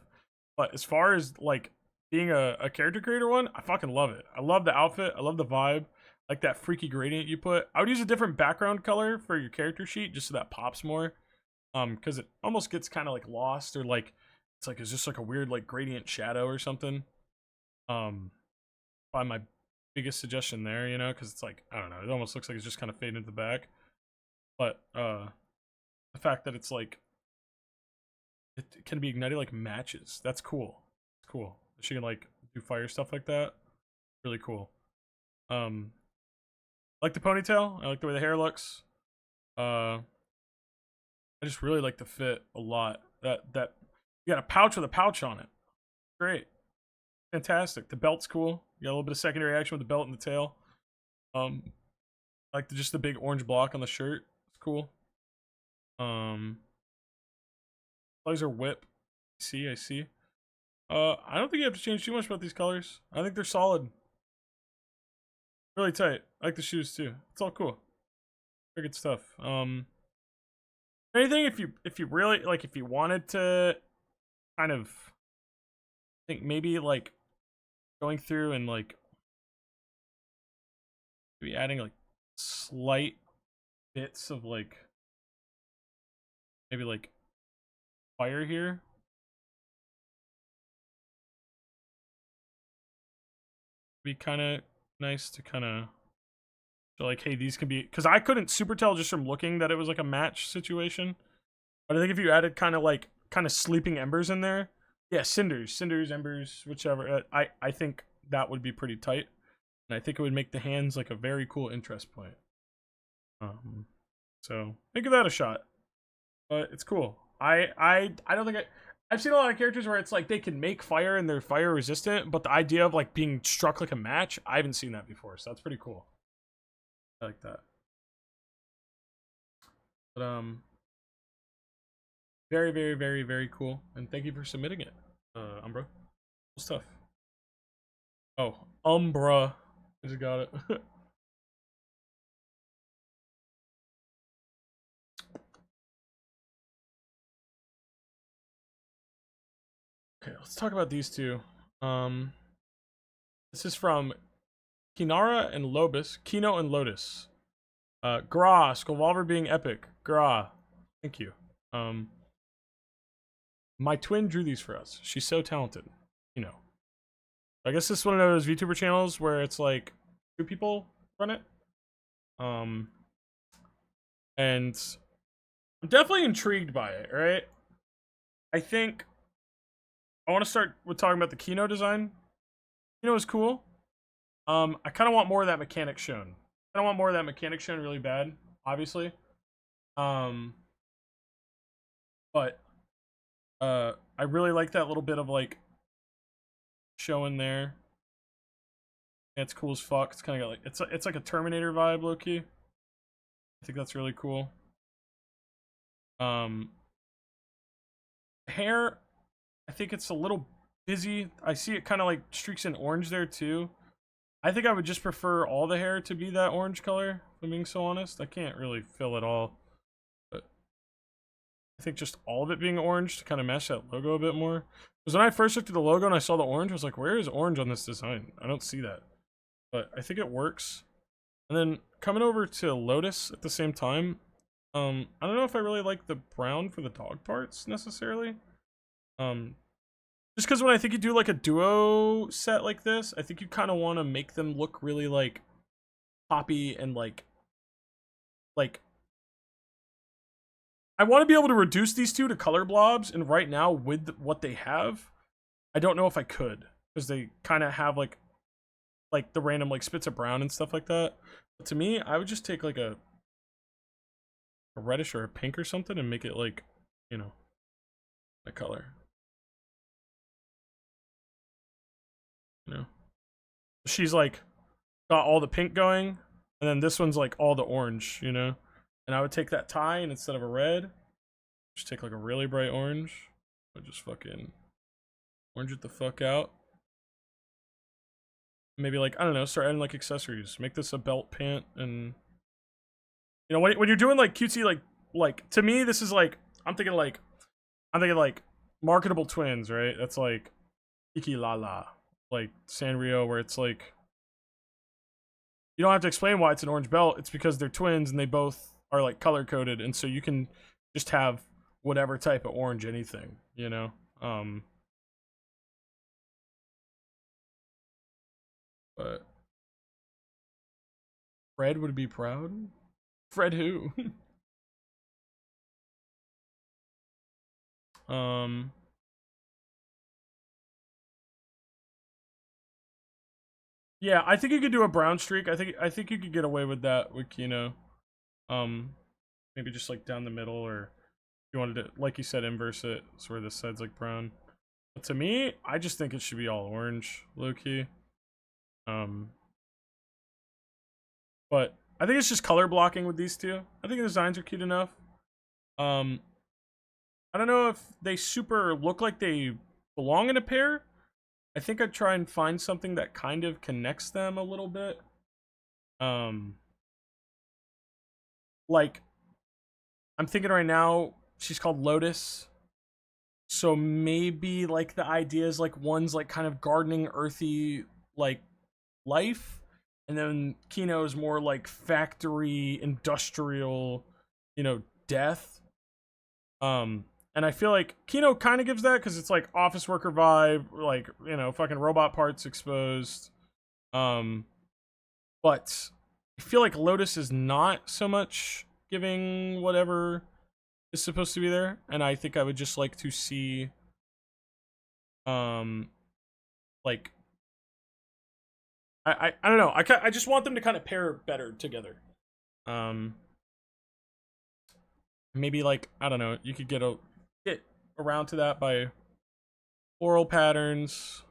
But as far as like being a character creator one, I fucking love it. I love the outfit. I love the vibe. Like that freaky gradient you put. I would use a different background color for your character sheet just so that pops more. Because it almost gets kind of like lost, or like it's just like a weird like gradient shadow or something. By my biggest suggestion there, you know, because it's like, I don't know, it almost looks like it's just kind of fading into the back. But the fact that it's like it can be ignited like matches, that's cool. It's cool. She can like do fire stuff like that. Really cool. I like the ponytail. I like the way the hair looks. I just really like the fit a lot. That you got a pouch with a pouch on it. Great. Fantastic. The belt's cool. You got a little bit of secondary action with the belt and the tail. I like just the big orange block on the shirt. It's cool. Laser whip. I see. I don't think you have to change too much about these colors. I think they're solid. Really tight. I like the shoes too. It's all cool. Very good stuff. Anything if you really like, if you wanted to kind of think maybe like going through and like maybe adding like slight bits of like maybe like fire here. Be kind of nice to kind of So like, hey, these can be, because I couldn't super tell just from looking that it was like a match situation. But I think if you added kind of sleeping embers in there, yeah, cinders, embers, whichever. I think that would be pretty tight, and I think it would make the hands like a very cool interest point. So give that a shot. But it's cool. I don't think I've seen a lot of characters where it's like they can make fire and they're fire resistant, but the idea of like being struck like a match, I haven't seen that before, so that's pretty cool. I like that. But very, very, very, very cool. And thank you for submitting it, Umbra. Cool stuff. Oh, Umbra. I just got it. Okay, let's talk about these two. This is from Kinara and Lobus. Kino and Lotus. Gra, Skullvolver being epic. Gra. Thank you. My twin drew these for us. She's so talented. You know. I guess this is one of those VTuber channels where it's like 2 people run it. And I'm definitely intrigued by it, right? I think I want to start with talking about the Kino design. Kino is cool. I kind of want more of that mechanic shown. I want more of that mechanic shown really bad, obviously. But I really like that little bit of like showing there. Yeah, it's cool as fuck. It's kind of like it's like a Terminator vibe, low key. I think that's really cool. Hair, I think it's a little busy. I see it kind of like streaks in orange there too. I think I would just prefer all the hair to be that orange color, if I'm being so honest. I can't really fill it all. But I think just all of it being orange to kind of match that logo a bit more. Because when I first looked at the logo and I saw the orange, I was like, where is orange on this design? I don't see that. But I think it works. And then coming over to Lotus at the same time, I don't know if I really like the brown for the dog parts necessarily. Just because when I think you do like a duo set like this, I think you kind of want to make them look really like poppy and like I want to be able to reduce these two to color blobs, and right now with what they have, I don't know if I could, because they kind of have like the random like spits of brown and stuff like that. But to me, I would just take like a reddish or a pink or something and make it like, you know, a color. You know, she's like got all the pink going, and then this one's like all the orange, you know. And I would take that tie, and instead of a red, just take like a really bright orange. I would just fucking orange it the fuck out. Maybe like, I don't know, start adding like accessories. Make this a belt pant, and you know, when you're doing like cutesy like to me this is like I'm thinking like marketable twins, right? That's like Kiki Lala, like Sanrio, where it's like you don't have to explain why it's an orange belt. It's because they're twins and they both are like color coded, and so you can just have whatever type of orange anything, you know. But Fred would be proud. Fred who? Yeah, I think you could do a brown streak. I think you could get away with that with Kino. Maybe just like down the middle, or if you wanted to, like you said, inverse it so where this side's like brown. But to me, I just think it should be all orange, low key. But I think it's just color blocking with these two. I think the designs are cute enough. I don't know if they super look like they belong in a pair. I think I'd try and find something that kind of connects them a little bit. Like, I'm thinking right now, she's called Lotus. So maybe like the idea is like one's like kind of gardening, earthy, like life. And then Kino is more like factory, industrial, you know, death. And I feel like Kino kind of gives that because it's like office worker vibe, like, you know, fucking robot parts exposed. But I feel like Lotus is not so much giving whatever is supposed to be there, and I think I would just like to see, like, I don't know. I just want them to kind of pair better together. Maybe like, I don't know. You could get around to that by floral patterns.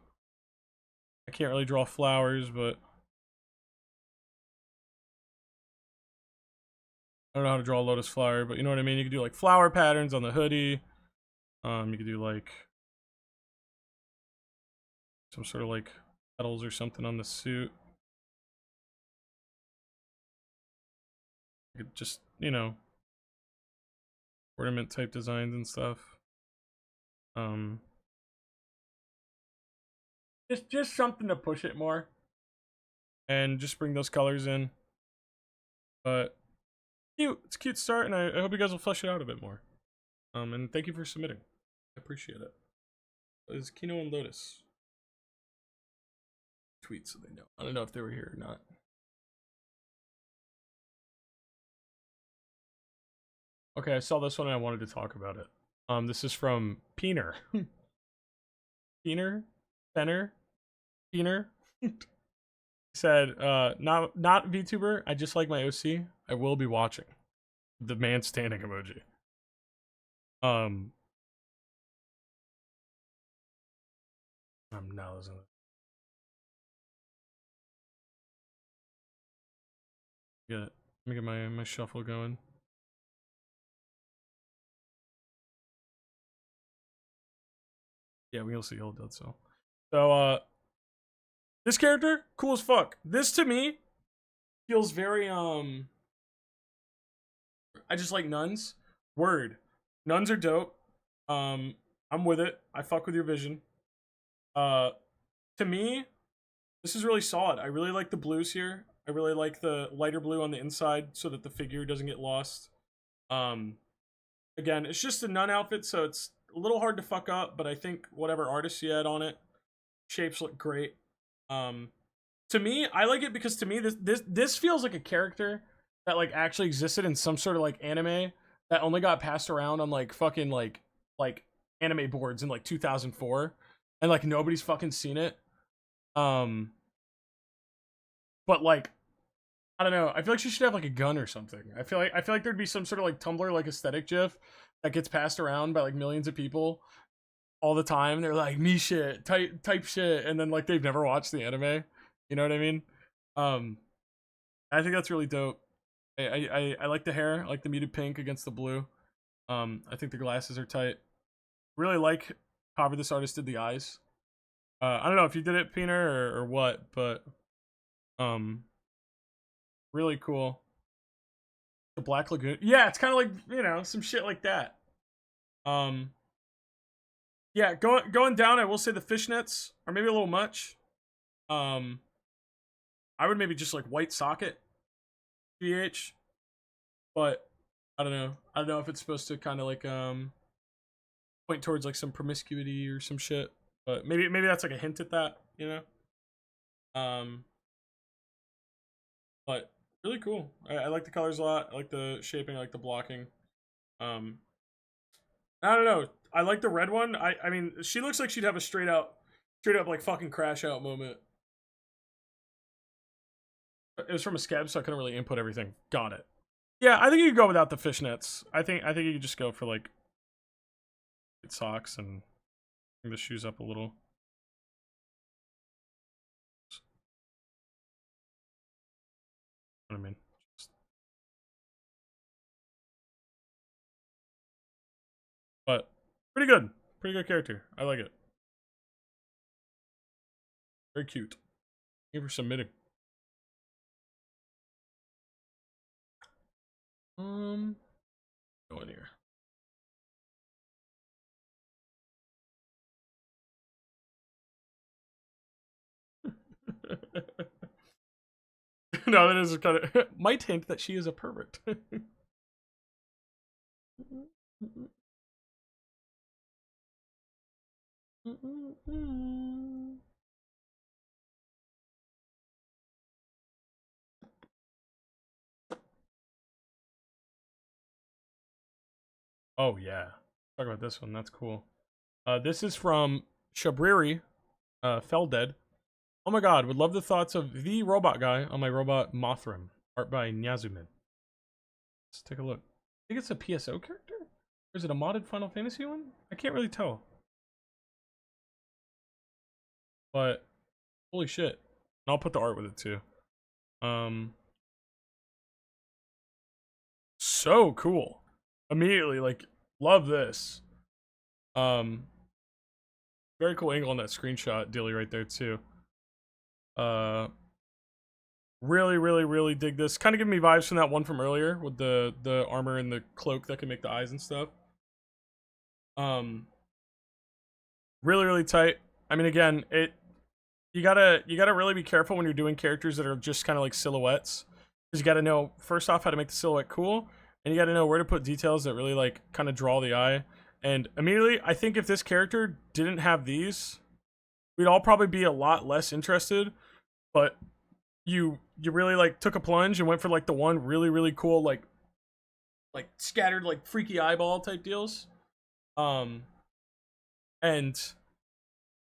I can't really draw flowers, but I don't know how to draw a lotus flower, but you know what I mean? You could do like flower patterns on the hoodie. You could do like some sort of like petals or something on the suit. You could just, you know, ornament type designs and stuff. Just something to push it more. And just bring those colors in. But cute. It's a cute start, and I hope you guys will flesh it out a bit more. And thank you for submitting. I appreciate it. Is Kino and Lotus tweets so they know. I don't know if they were here or not. Okay, I saw this one and I wanted to talk about it. This is from Peener. Peener? Penner? Peener? Said, not VTuber, I just like my OC. I will be watching. The man standing emoji. I'm now listening. Let me get my shuffle going. Yeah, we'll see Old Dead Cell. So, this character, cool as fuck. This to me feels very, I just like nuns. Word. Nuns are dope. I'm with it. I fuck with your vision. To me, this is really solid. I really like the blues here. I really like the lighter blue on the inside so that the figure doesn't get lost. Again, it's just a nun outfit, so it's a little hard to fuck up, but I think whatever artist you had on it, shapes look great. To me, I like it because to me this feels like a character that like actually existed in some sort of like anime that only got passed around on like fucking like anime boards in like 2004, and like nobody's fucking seen it. But like, I don't know. I feel like she should have like a gun or something. I feel like there'd be some sort of like Tumblr like aesthetic gif that gets passed around by like millions of people all the time. They're like me shit type shit, and then like they've never watched the anime. You know what I mean? I think that's really dope. I like the hair. I like the muted pink against the blue. I think the glasses are tight. Really like however this artist did the eyes. I don't know if you did it, Peener, or what, but really cool. The Black Lagoon. Yeah, it's kind of like, you know, some shit like that. Yeah, going down, I will say the fishnets are maybe a little much. I would maybe just like white socket GH, but I don't know. I don't know if it's supposed to kind of like point towards like some promiscuity or some shit, but maybe that's like a hint at that, you know. But really cool. I like the colors a lot. I like the shaping. I like the blocking. I don't know. I like the red one. I mean, she looks like she'd have a straight up like fucking crash out moment. It was from a scab, so I couldn't really input everything. Got it. Yeah, I think you could go without the fishnets. I think you could just go for like socks and bring the shoes up a little. What I mean. But pretty good character. I like it. Very cute. Thank you for submitting. Go in here. No, that is kind of might hint that she is a pervert. Oh yeah. Talk about this one. That's cool. This is from Shabriri, Fell Dead. Oh my god, would love the thoughts of the robot guy on my robot Mothram. Art by Nyazumin. Let's take a look. I think it's a PSO character? Or is it a modded Final Fantasy one? I can't really tell. But holy shit. And I'll put the art with it too. So cool. Immediately, like, love this. Very cool angle on that screenshot dealy right there too. Really, really, really dig this. Kind of giving me vibes from that one from earlier with the armor and the cloak that can make the eyes and stuff. Really, really tight. I mean, again, you gotta really be careful when you're doing characters that are just kind of like silhouettes, because you gotta know first off how to make the silhouette cool, and you gotta know where to put details that really like kind of draw the eye. And immediately, I think if this character didn't have these, we'd all probably be a lot less interested. But you really like took a plunge and went for like the one really, really cool like scattered like freaky eyeball type deals. And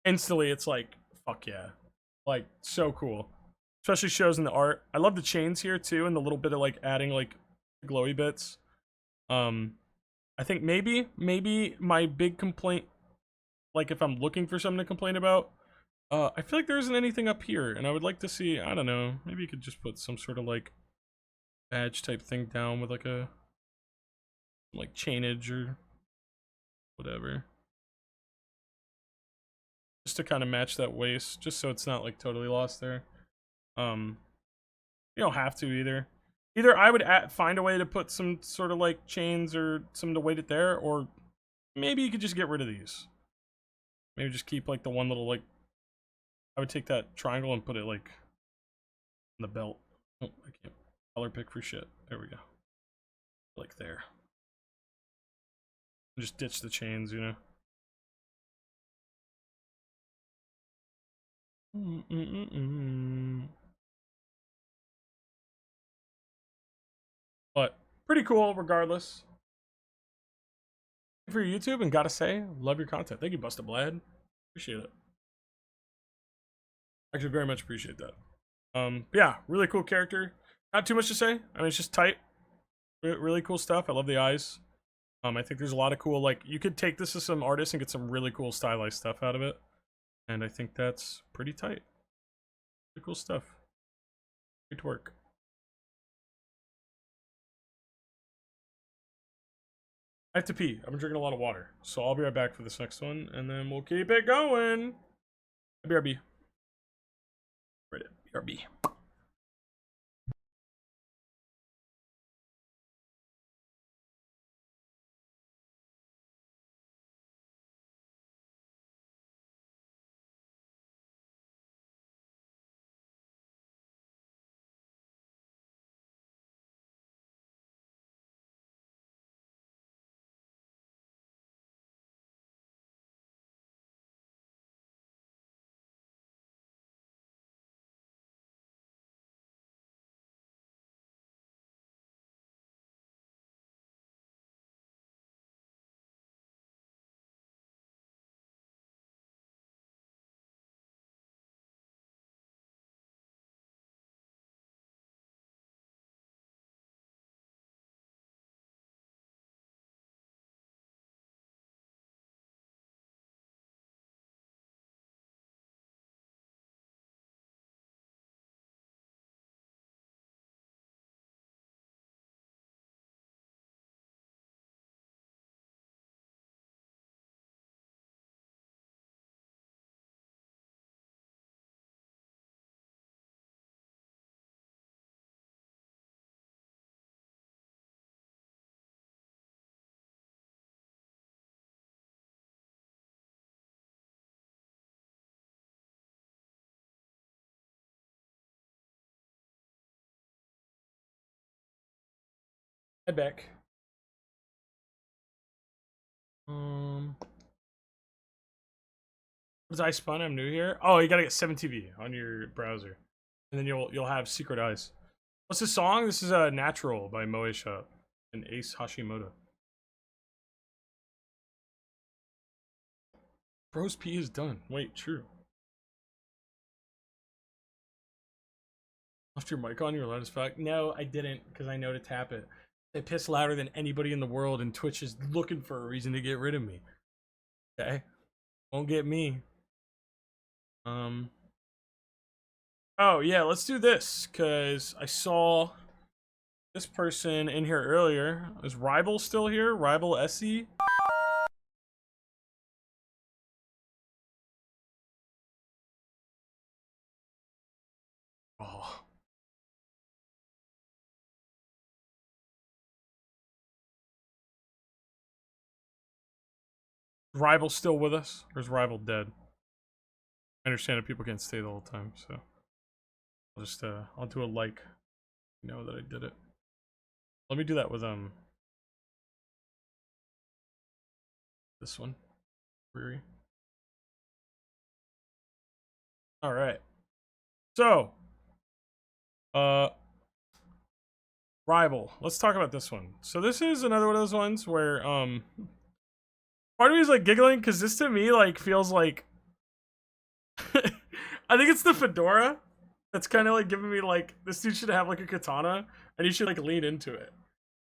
instantly it's like, fuck yeah. Like, so cool. Especially shows in the art. I love the chains here too, and the little bit of like adding like glowy bits. I think maybe my big complaint, like if I'm looking for something to complain about, I feel like there isn't anything up here, and I would like to see, I don't know, maybe you could just put some sort of like badge type thing down with like a like chainage or whatever. Just to kind of match that waist, just so it's not like totally lost there. You don't have to either. Either I would find a way to put some sort of like chains or something to weight it there, or maybe you could just get rid of these. Maybe just keep like the one little like, I would take that triangle and put it like in the belt. Oh, I can't color pick for shit. There we go. Like there. Just ditch the chains, you know. But pretty cool regardless. For your YouTube, and gotta say, love your content. Thank you, Busta Blad. Appreciate it. Actually, very much appreciate that. Yeah, really cool character. Not too much to say. I mean, it's just tight. Really cool stuff. I love the eyes. I think there's a lot of cool, like, you could take this to some artists and get some really cool stylized stuff out of it. And I think that's pretty tight. Pretty cool stuff. Great work. I have to pee. I've been drinking a lot of water. So I'll be right back for this next one, and then we'll keep it going. BRB. Read it. BRB. Hi, Beck. What is iSpawn? I'm new here. Oh, you gotta get 7TV on your browser, and then you'll have Secret Eyes. What's this song? This is Natural by Moe Shop and Ace Hashimoto. Bro's pee is done. Wait, true. Left your mic on, you're loud as fuck. No, I didn't, because I know to tap it. I piss louder than anybody in the world, and Twitch is looking for a reason to get rid of me. Okay? Won't get me. Oh, yeah, let's do this, because I saw this person in here earlier. Is Rival still here? Rival SE? Oh. Rival still with us? Or is Rival dead? I understand that people can't stay the whole time, so I'll just I'll do a like. You know that I did it. Let me do that with this one. Riri. Alright. So Rival. Let's talk about this one. So this is another one of those ones where part of me is like giggling because this to me like feels like I think it's the fedora that's kind of like giving me like this dude should have like a katana and he should like lean into it.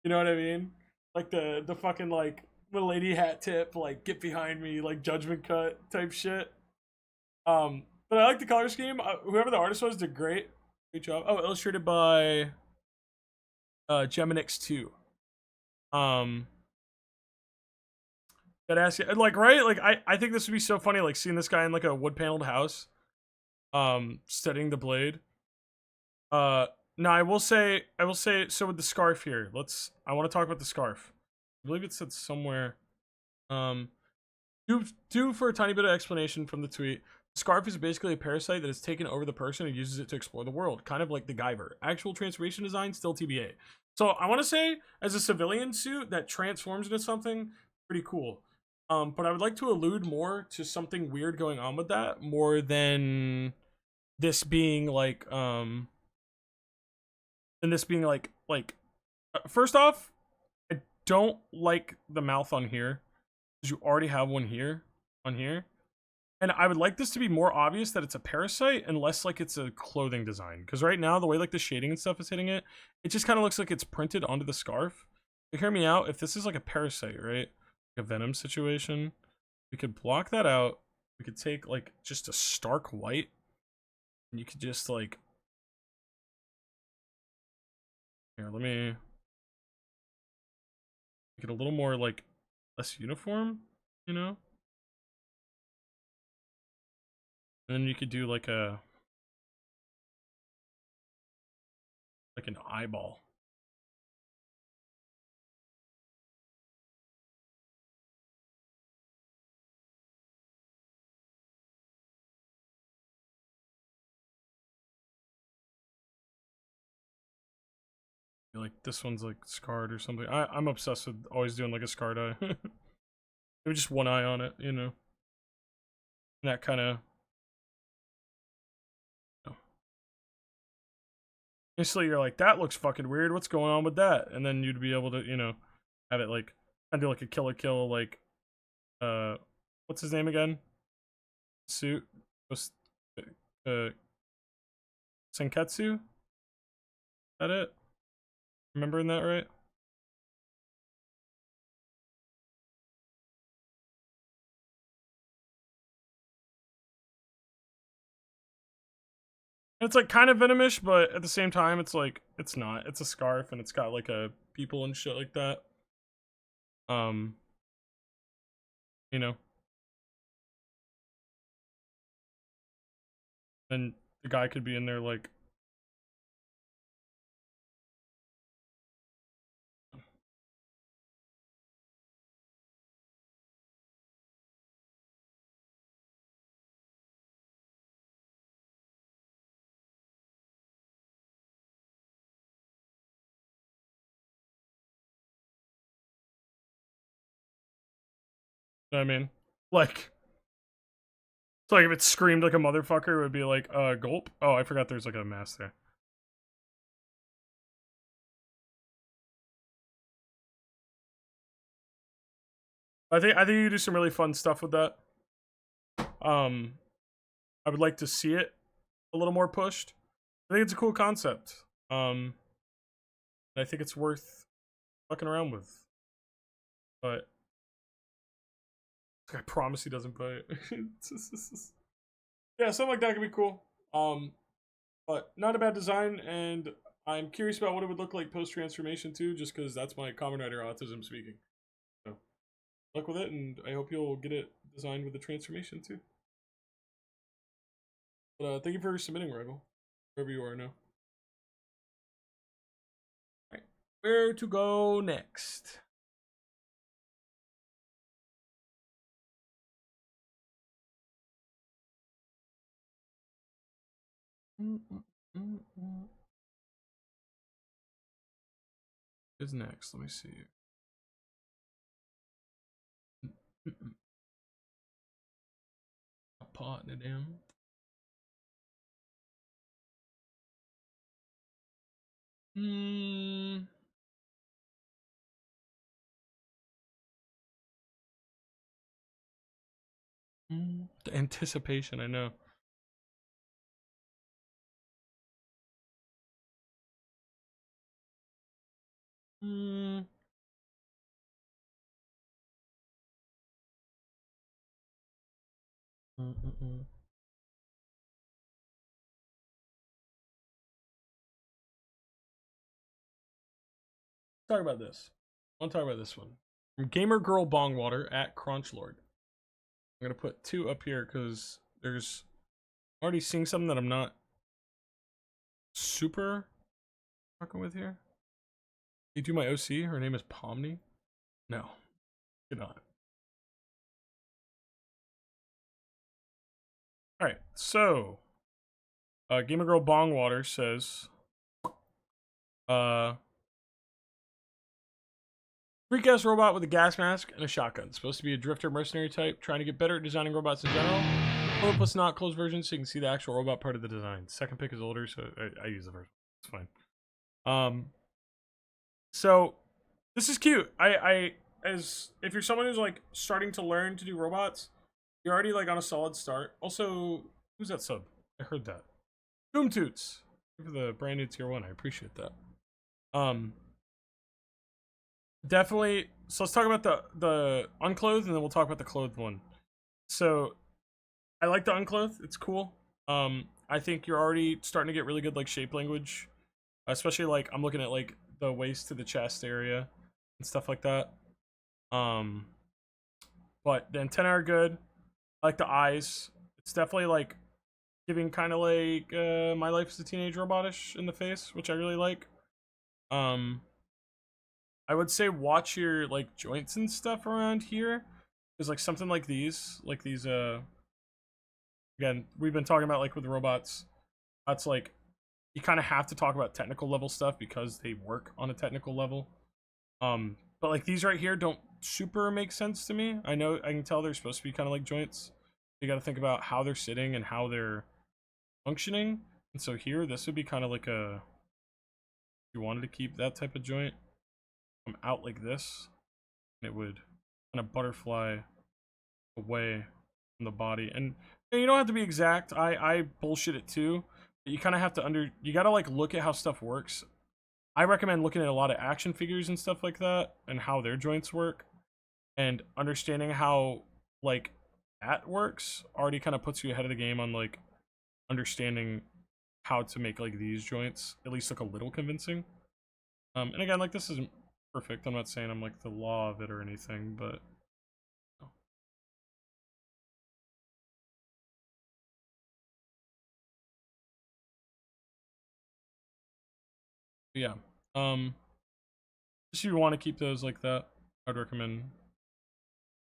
You know what I mean? Like the fucking like little lady hat tip, like get behind me, like judgment cut type shit. But I like the color scheme. Whoever the artist was did great job. Oh, illustrated by Geminix 2. Gotta ask you, like, right? Like, I think this would be so funny, like, seeing this guy in, like, a wood-paneled house, studying the blade. Now, I will say, so with the scarf here, I want to talk about the scarf. I believe it said somewhere, do for a tiny bit of explanation from the tweet. Scarf is basically a parasite that has taken over the person and uses it to explore the world, kind of like the Guyver. Actual transformation design, still TBA. So I want to say, as a civilian suit that transforms into something, pretty cool. But I would like to allude more to something weird going on with that, more than this being like, first off, I don't like the mouth on here, because you already have one here, on here. And I would like this to be more obvious that it's a parasite and less like it's a clothing design. Because right now, the way like the shading and stuff is hitting it, it just kind of looks like it's printed onto the scarf. But hear me out, if this is like a parasite, right? Like a venom situation, we could block that out. We could take like just a stark white. And you could just like... Here, let me... Make it a little more like less uniform, you know? And then you could do like an eyeball. Like this one's like scarred or something. I'm obsessed with always doing like a scarred eye. Maybe just one eye on it, you know. And that kind of... Instantly you're like, that looks fucking weird, what's going on with that? And then you'd be able to, you know, have it like, kind of do like a Kill la Kill, like, what's his name again? Suit? Senketsu? Is that it? Remembering that right? It's like kind of venomish, but at the same time, it's like, it's not. It's a scarf and it's got like a people and shit like that. You know. And the guy could be in there like... You know what I mean? Like... So like if it screamed like a motherfucker, it would be like, gulp. Oh, I forgot there's like a mask there. I think you do some really fun stuff with that. I would like to see it a little more pushed. I think it's a cool concept. I think it's worth fucking around with. But I promise he doesn't bite. Yeah, something like that could be cool. But not a bad design, and I'm curious about what it would look like post-transformation too, just because that's my Kamen Rider autism speaking. So, luck with it, and I hope you'll get it designed with the transformation too. But thank you for submitting, Rival. Wherever you are now. Alright, where to go next? Who's next? Let me see. A pot in it, damn. The anticipation, I know. Talk about this. I want to talk about this one. From Gamer Girl Bongwater at Crunchlord. I'm gonna put 2 up here because there's already seeing something that I'm not super fucking with here. You do my OC? Her name is Pomni? No, you're not. Alright, so Gamer Girl Bongwater says freak ass robot with a gas mask and a shotgun. Supposed to be a drifter mercenary type, trying to get better at designing robots in general. Closed plus not closed version, so you can see the actual robot part of the design. Second pick is older, so I use the first one. It's fine. So this is cute. As if you're someone who's like starting to learn to do robots, you're already like on a solid start. Also, who's that sub? I heard that. Boom Toots. For the brand new tier 1, I appreciate that. Definitely. So let's talk about the unclothed, and then we'll talk about the clothed one. So I like the unclothed. It's cool. I think you're already starting to get really good like shape language, especially like I'm looking at like the waist to the chest area and stuff like that. But the antennae are good. I like the eyes. It's definitely like giving kind of like My Life as a Teenage Robotish in the face, which I really like. I would say watch your like joints and stuff around here, because like something like these again, we've been talking about like with robots, that's like you kind of have to talk about technical level stuff because they work on a technical level. But like these right here don't super make sense to me. I know I can tell they're supposed to be kind of like joints. You got to think about how they're sitting and how they're functioning. And so here, this would be kind of like a, if you wanted to keep that type of joint, come out like this, and it would kind of butterfly away from the body. And you don't have to be exact. I bullshit it too. But you kind of have to you got to like look at how stuff works. I recommend looking at a lot of action figures and stuff like that and how their joints work, and understanding how like that works already kind of puts you ahead of the game on like understanding how to make like these joints at least look a little convincing. And again, like this isn't perfect. I'm not saying I'm like the law of it or anything, but yeah. If you want to keep those like that, I'd recommend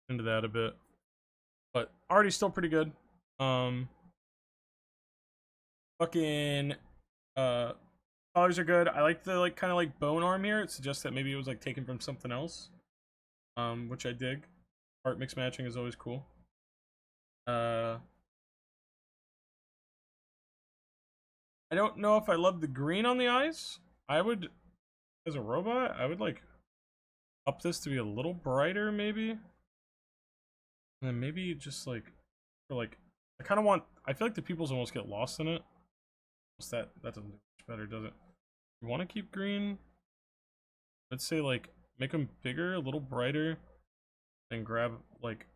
into that a bit. But already still pretty good. Fucking colors are good. I like the like kind of like bone arm here. It suggests that maybe it was like taken from something else. Which I dig. Art mix matching is always cool. I don't know if I love the green on the eyes. I would, as a robot, I would like up this to be a little brighter maybe. And then maybe just like Or like, I kind of want. I feel like the pupils almost get lost in it. What's that? That doesn't do much better, does it? You want to keep green? Let's say like make them bigger, a little brighter, and grab like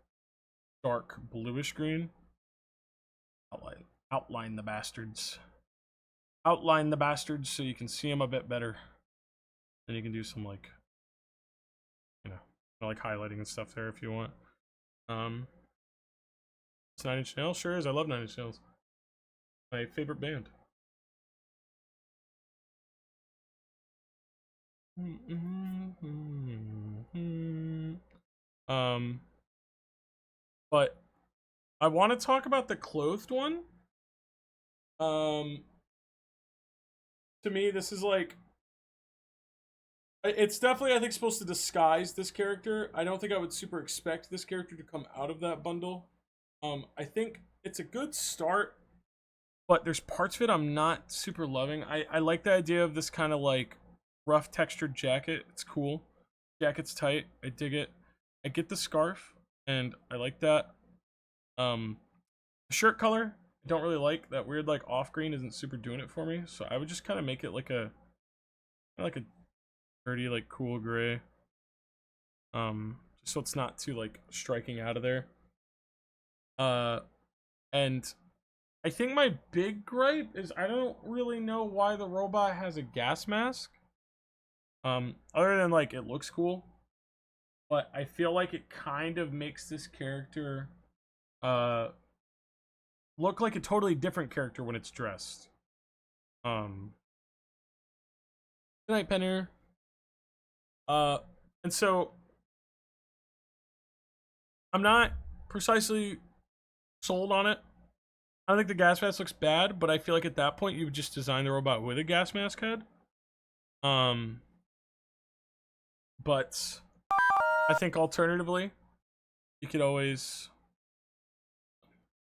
dark bluish green. Outline the bastards. Outline the bastards so you can see them a bit better. Then you can do some like, you know, like highlighting and stuff there if you want. It's Nine Inch Nails, sure is. I love Nine Inch Nails. My favorite band. But I want to talk about the clothed one. To me, this is like, it's definitely, I think, supposed to disguise this character. I don't think I would super expect this character to come out of that bundle. I think it's a good start, but there's parts of it I'm not super loving. I like the idea of this kind of like rough textured jacket. It's cool. Jacket's tight. I dig it. I get the scarf, and I like that. The shirt color, I don't really like. That weird like off green isn't super doing it for me. So I would just kind of make it like a dirty, like cool gray. Just so it's not too like striking out of there. And I think my big gripe is I don't really know why the robot has a gas mask. Other than like it looks cool, but I feel like it kind of makes this character look like a totally different character when it's dressed. Good night, Penner. And so I'm not precisely sold on it. I don't think the gas mask looks bad, but I feel like at that point you would just design the robot with a gas mask head. But I think alternatively, you could always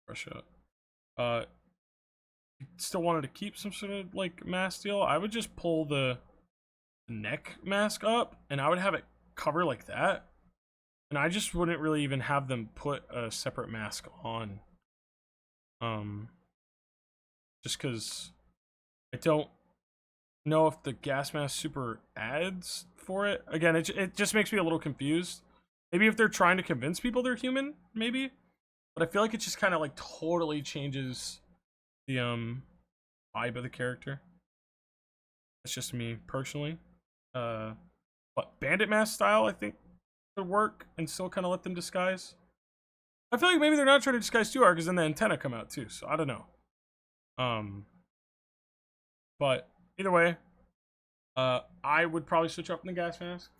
brush up. You still wanted to keep some sort of like mask deal. I would just pull the neck mask up, and I would have it cover like that. And I just wouldn't really even have them put a separate mask on. Just because I don't know if the gas mask super adds for it. Again, it just makes me a little confused. Maybe if they're trying to convince people they're human, maybe. But I feel like it just kind of like totally changes the vibe of the character. That's just me personally. But bandit mask style, I think, could work and still kind of let them disguise. I feel like maybe they're not trying to disguise too hard because then the antenna come out too. So I don't know. But either way, I would probably switch up in the gas mask.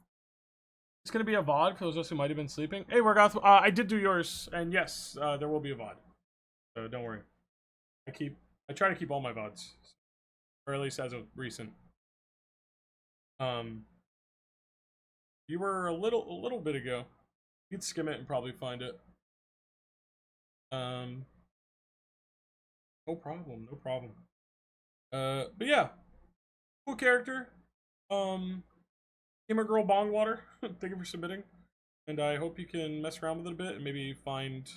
It's gonna be a VOD for those of us who might have been sleeping. Hey, Wargoth, I did do yours, and yes, there will be a VOD. So don't worry. I try to keep all my VODs, or at least as of recent. You were a little bit ago. You could skim it and probably find it. No problem, no problem. But yeah, cool character. Gamer Girl Bongwater, thank you for submitting, and I hope you can mess around with it a bit and maybe find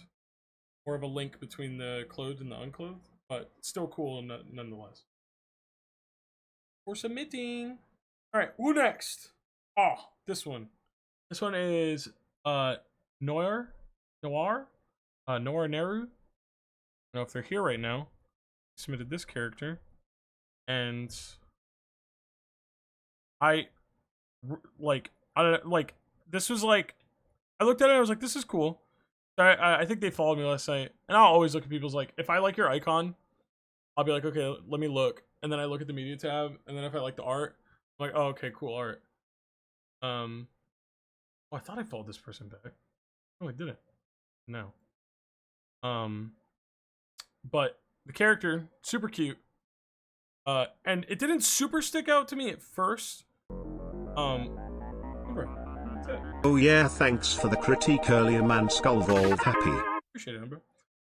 more of a link between the clothed and the unclothed, but still cool nonetheless. For submitting. All right, who next? Oh, this one. This one is Noir Neru. I don't know if they're here right now. Submitted this character, and I don't know, like, this was like, I looked at it and I was like, this is cool. I think they followed me last night, and I'll always look at people's, like, if I like your icon, I'll be like, okay, let me look, and then I look at the media tab, and then if I like the art, I'm like, oh, okay, cool art. Oh, I thought I followed this person back. Oh, I didn't. No. But the character, super cute. And it didn't super stick out to me at first. That's it. Oh yeah, thanks for the critique earlier, man. Skullvolve happy. Appreciate it, Amber.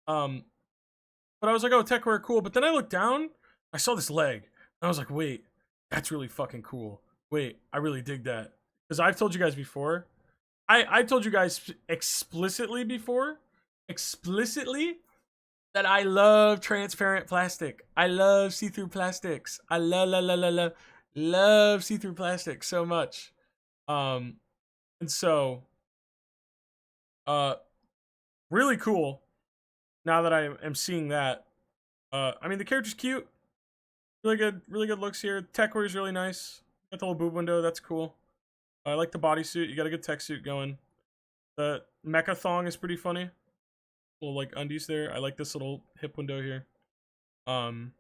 But I was like, oh, techwear, cool. But then I looked down, I saw this leg, and I was like, wait, that's really fucking cool. Wait, I really dig that. Because I've told you guys before, I told you guys explicitly that I love transparent plastic. I love see-through plastics. I love see-through plastic so much. And so really cool now that I am seeing that. I mean the character's cute. Really good looks here. Tech wear is really nice. Got the little boob window, that's cool. I like the bodysuit. You got a good tech suit going. The mecha thong is pretty funny. Little like undies there. I like this little hip window here. But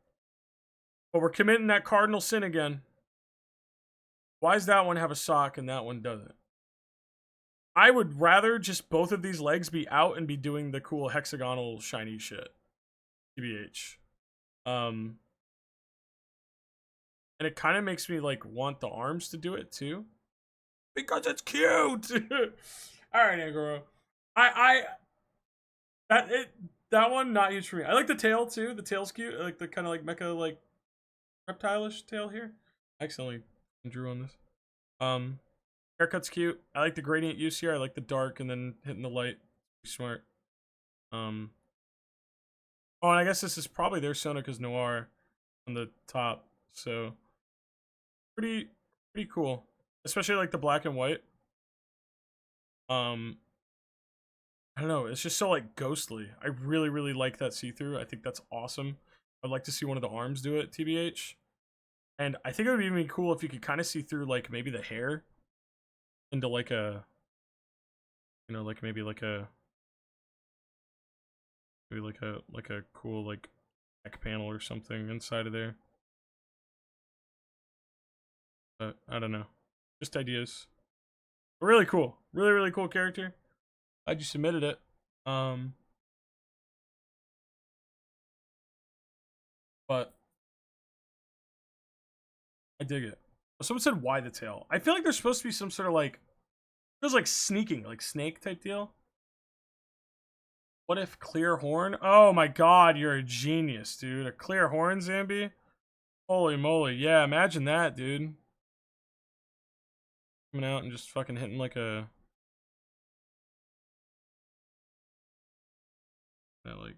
we're committing that cardinal sin again. Why does that one have a sock and that one doesn't? I would rather just both of these legs be out and be doing the cool hexagonal shiny shit. TBH. And it kind of makes me like want the arms to do it too. Because it's cute! Alright, Angoro. That one not huge for me. I like the tail too. The tail's cute. I like the kind of like mecha like reptile-ish tail here. I accidentally drew on this. Haircut's cute. I like the gradient use here. I like the dark and then hitting the light. Pretty smart. Oh, and I guess this is probably their Sonoka's Noir on the top. So pretty cool. Especially like the black and white. I don't know, it's just so like ghostly. I really like that see-through. I think that's awesome. I'd like to see one of the arms do it, TBH. And I think it would be even cool if you could kind of see through like maybe the hair into like a, you know, like maybe like a cool like neck panel or something inside of there. But I don't know. Just ideas. But really cool. Really cool character. Glad you submitted it. But I dig it. Someone said why the tail. I feel like there's supposed to be some sort of like, feels like sneaking, like snake type deal. What if clear horn? Oh my god, you're a genius, dude. A clear horn, Zambi? Holy moly. Yeah, imagine that, dude. Coming out and just fucking hitting like a... that like...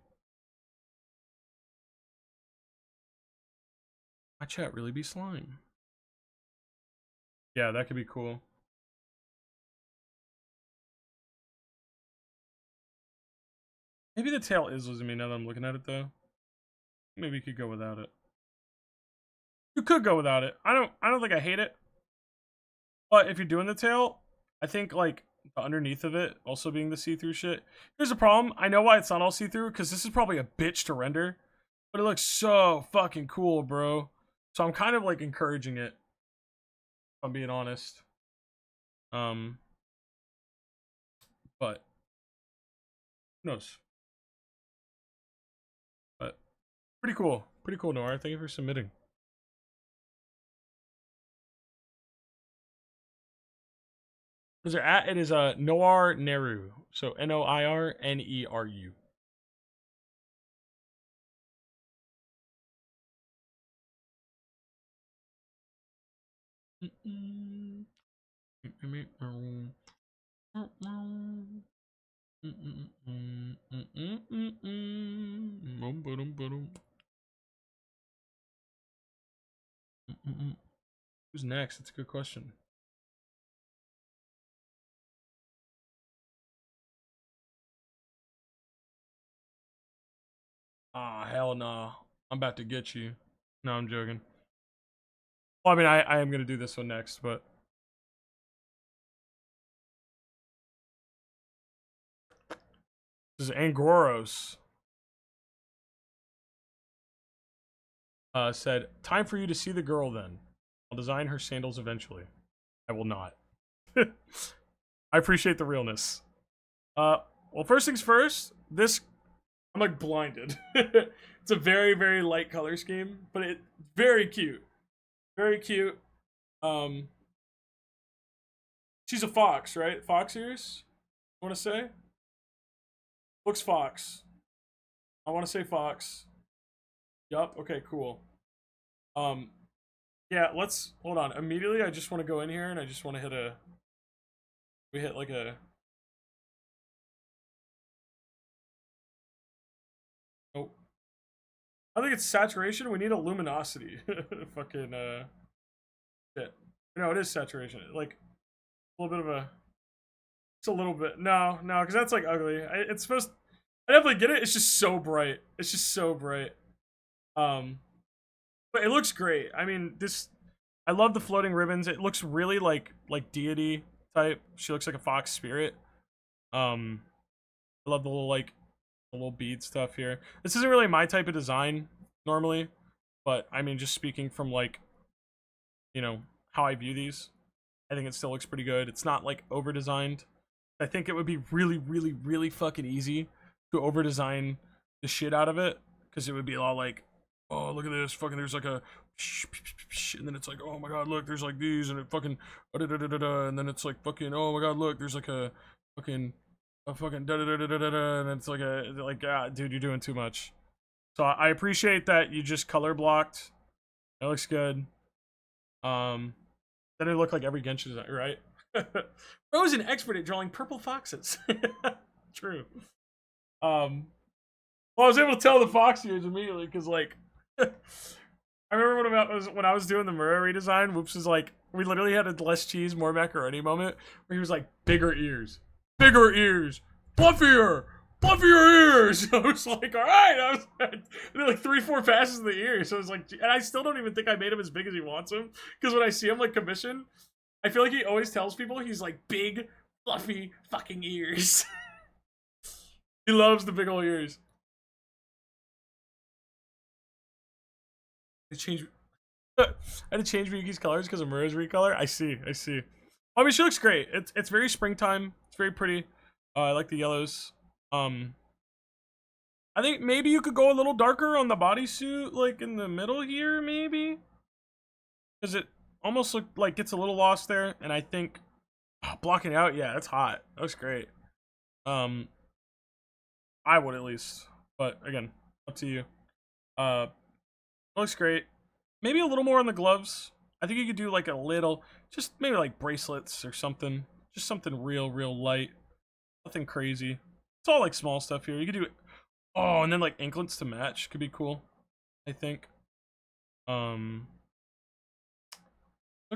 My chat really be slime. Yeah, that could be cool. Maybe the tail is losing me now that I'm looking at it though. Maybe you could go without it. You could go without it. I don't think I hate it. But if you're doing the tail, I think like the underneath of it also being the see-through shit. Here's the problem. I know why it's not all see-through, because this is probably a bitch to render. But it looks so fucking cool, bro. So I'm kind of like encouraging it. If I'm being honest. But who knows? But pretty cool. Pretty cool, Noir. Thank you for submitting. Because they're at, it is Noir Neru. So Noirneru. Who's next? That's a good question. Ah, hell no. I'm about to get you. No, I'm joking. Well, I mean, I am going to do this one next, but... This is Angoros. Said, time for you to see the girl then. I'll design her sandals eventually. I will not. I appreciate the realness. Well, first things first, this... I'm like blinded. It's a very light color scheme, but it's very cute. Very cute. She's a fox, right? Fox ears? I want to say? Looks fox. I want to say fox. Yup, okay, cool. Yeah, let's, hold on. Immediately, I just want to go in here and I just want to hit a, we hit like a, oh. I think it's saturation. We need a luminosity. Fucking shit. No, it is saturation. Like a little bit of a. It's a little bit. No, because that's like ugly. It's supposed. I definitely get it. It's just so bright. It's just so bright. But it looks great. I mean, this. I love the floating ribbons. It looks really like deity type. She looks like a fox spirit. I love the little bead stuff here. This isn't really my type of design normally, but I mean, just speaking from like, you know, how I view these, I think it still looks pretty good. It's not like over designed. I think it would be really, really, really fucking easy to over design the shit out of it, because it would be all like, oh, look at this, fucking, there's like a, and then it's like, oh my god, look, there's like these, and it fucking, and then it's like fucking, oh my god, look, there's like a fucking and it's like ah, dude, you're doing too much. So I appreciate that you just color blocked. That looks good. Then it looked like every Genshin design, right? Bro is an expert at drawing purple foxes. True. Well, I was able to tell the fox ears immediately because, like, I remember when I was doing the Murray redesign. Whoops is like, we literally had a less cheese, more macaroni moment where he was like, bigger ears, fluffier ears. I was like, all right. I was like 3-4 passes in the ear. So I was like, and I still don't even think I made him as big as he wants him, because when I see him like commission, I feel like he always tells people he's like big, fluffy fucking ears. He loves the big old ears. I had to change Miyuki's colors because of Mura's recolor. I see. I mean, she looks great. It's very springtime. It's very pretty. I like the yellows. I think maybe you could go a little darker on the bodysuit, like in the middle here, maybe, because it almost gets a little lost there. And I think blocking out, yeah, that's hot. That looks great. I would at least, but again, up to you. Looks great. Maybe a little more on the gloves. I think you could do like a little, just maybe like bracelets or something. Just something real light. Nothing crazy. It's all like small stuff here. You could do it. Oh, and then like anklets to match could be cool, I think. Looks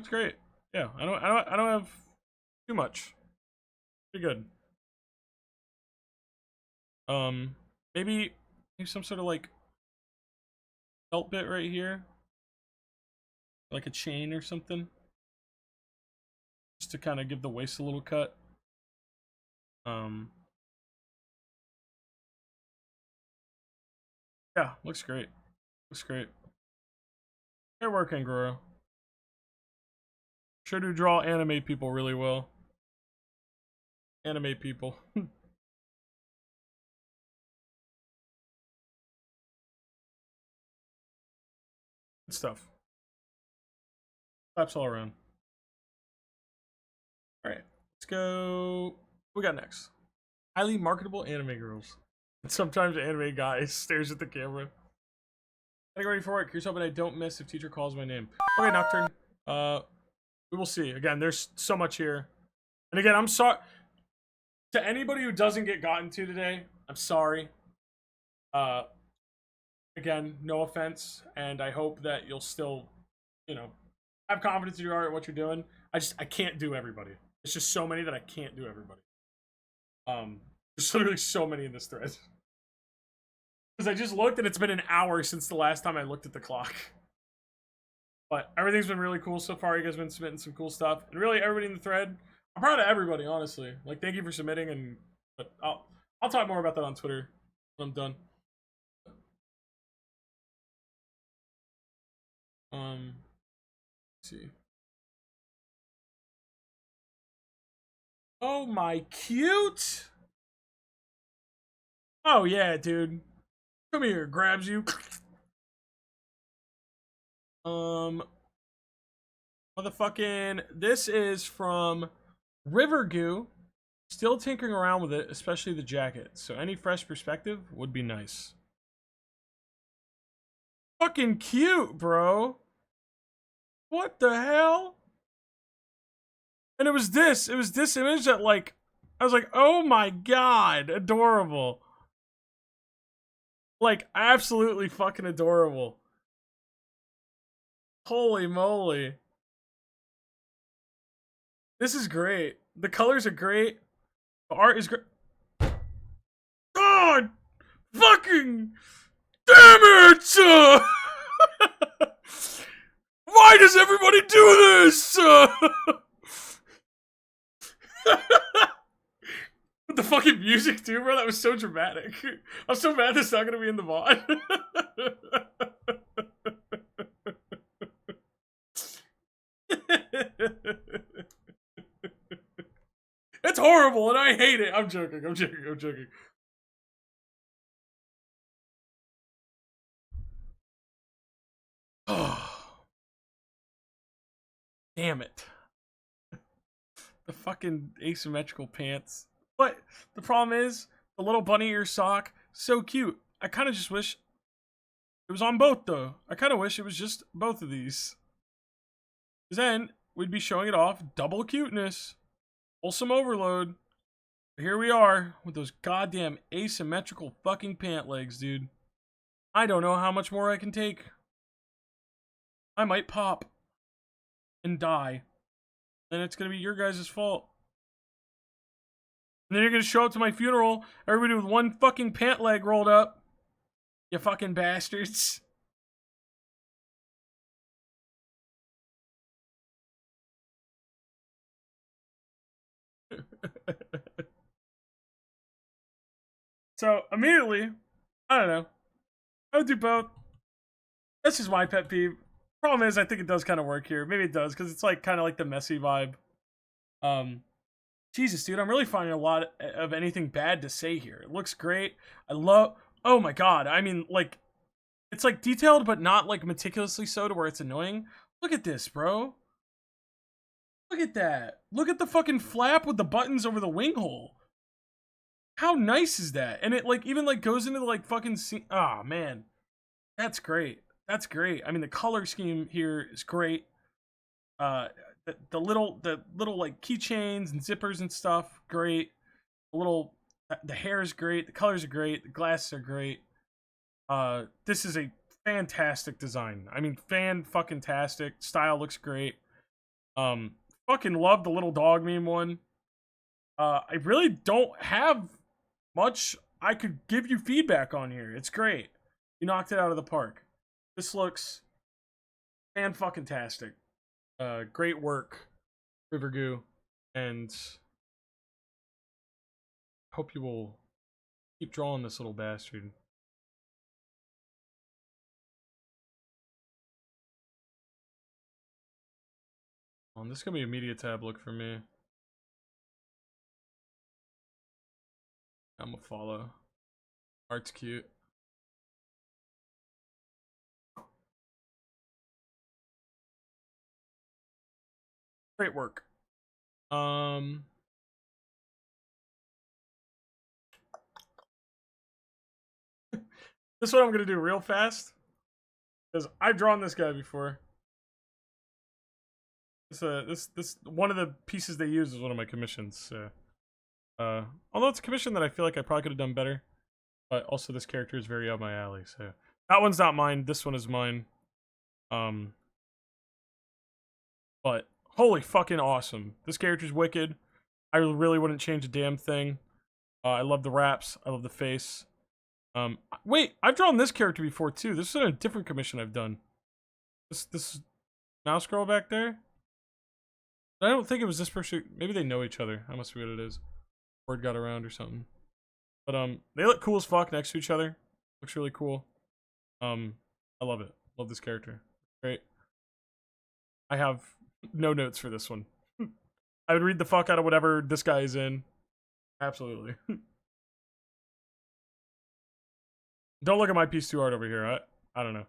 great. Yeah, I don't have too much. Pretty good. Maybe some sort of like belt bit right here, like a chain or something, just to kind of give the waist a little cut. Yeah, looks great. Great work, Angoro. Sure do draw anime people really well. Anime people. Good stuff. Claps all around. Alright, let's go. What we got next? Highly marketable anime girls. Sometimes anime guy stares at the camera. Getting ready for work. Here's hoping I don't miss if teacher calls my name. Okay, Nocturne. We will see. Again, there's so much here. And again, I'm sorry to anybody who doesn't get gotten to today. I'm sorry. Again, no offense, and I hope that you'll still, you know, have confidence in your art and what you're doing. I can't do everybody. It's just so many that I can't do everybody. There's literally so many in this thread. Because I just looked and it's been an hour since the last time I looked at the clock. But everything's been really cool so far. You guys have been submitting some cool stuff. And really, everybody in the thread, I'm proud of everybody, honestly. Like, thank you for submitting. But I'll talk more about that on Twitter when I'm done. Let's see. Oh my cute. Oh yeah, dude. Come here, grabs you. Motherfucking, this is from River Goo. Still tinkering around with it, especially the jacket. So any fresh perspective would be nice. Fucking cute, bro. What the hell? And it was this image that, like, I was like, oh my god, adorable. Like, absolutely fucking adorable. Holy moly. This is great. The colors are great. The art is great. God! Fucking damn it! Why does everybody do this? With the fucking music too, bro. That was so dramatic. I'm so mad that's not gonna be in the VOD. It's horrible and I hate it. I'm joking. Oh, damn it. The fucking asymmetrical pants. But the problem is, the little bunny ear sock, so cute. I kind of just wish it was on both, though. I kind of wish it was just both of these. Because then, we'd be showing it off. Double cuteness. Wholesome overload. Here we are, with those goddamn asymmetrical fucking pant legs, dude. I don't know how much more I can take. I might pop. And die. Then it's gonna be your guys' fault. And then you're gonna show up to my funeral, everybody with one fucking pant leg rolled up. You fucking bastards. So, immediately, I don't know. I would do both. That's just my pet peeve. Problem is, I think it does kind of work here. Maybe it does, because it's like kind of like the messy vibe. Jesus, dude, I'm really finding a lot of anything bad to say here. It looks great. I love... Oh my god, I mean, like... It's like detailed, but not like meticulously so to where it's annoying. Look at this, bro. Look at that. Look at the fucking flap with the buttons over the wing hole. How nice is that? And it like even like goes into the like fucking oh man. That's great. That's great. I mean the color scheme here is great. The little like keychains and zippers and stuff, great. The hair is great, the colors are great, the glasses are great. This is a fantastic design. I mean fan-fucking-tastic. Style looks great. Fucking love the little dog meme one. I really don't have much I could give you feedback on here. It's great. You knocked it out of the park. This looks fan-fucking-tastic. Great work, Rivergoo, and hope you will keep drawing this little bastard. This is gonna be a media tab look for me. I'm gonna follow. Art's cute. Great work. This is what I'm gonna do real fast. Because I've drawn this guy before. This one of the pieces they use is one of my commissions, so although it's a commission that I feel like I probably could have done better. But also this character is very up my alley, so that one's not mine, this one is mine. But holy fucking awesome. This character's wicked. I really wouldn't change a damn thing. I love the wraps, I love the face. Wait, I've drawn this character before too. This is a different commission I've done. This mouse girl back there? I don't think it was this person. Maybe they know each other. That must be what it is. Word got around or something. But they look cool as fuck next to each other. Looks really cool. I love it. Love this character. Great. I have no notes for this one. I would read the fuck out of whatever this guy is in. Absolutely. Don't look at my piece 2 art over here. I don't know.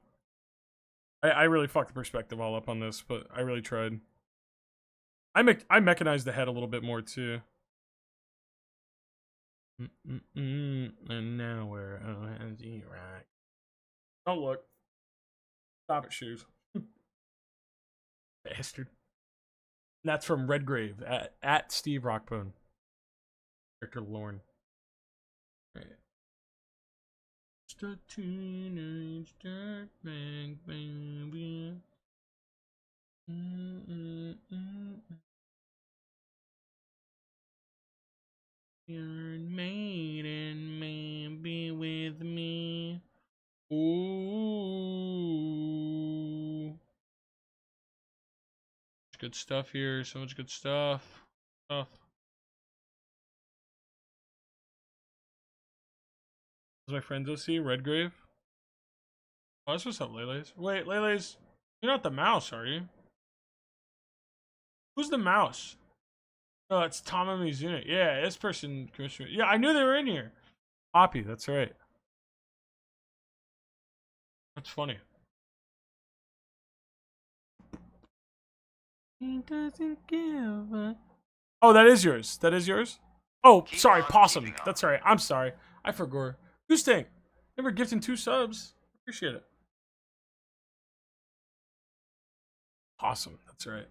I really fucked the perspective all up on this, but I really tried. I mechanized the head a little bit more too. And now we're right. Don't look. Stop it, shoes. Bastard. And that's from Redgrave at Steve Rockbone. Character Lorne. Right. just a teenage dirtbag baby. Iron Maiden may be with me. Ooh. Good stuff here. So much good stuff. What's my friends OC? Redgrave? Oh, that's what's up, Lele's. Wait, Lele's, you're not the mouse, are you? Who's the mouse? Oh, it's Tama Mizuna. Yeah, this person commissioned. Yeah, I knew they were in here. Poppy, that's right. That's funny. He doesn't give a... Oh, that is yours. That is yours? Oh, sorry, Possum. That's right. I'm sorry. I forgot. Goose Tank. Never gifting 2 subs. Appreciate it. Possum. That's right.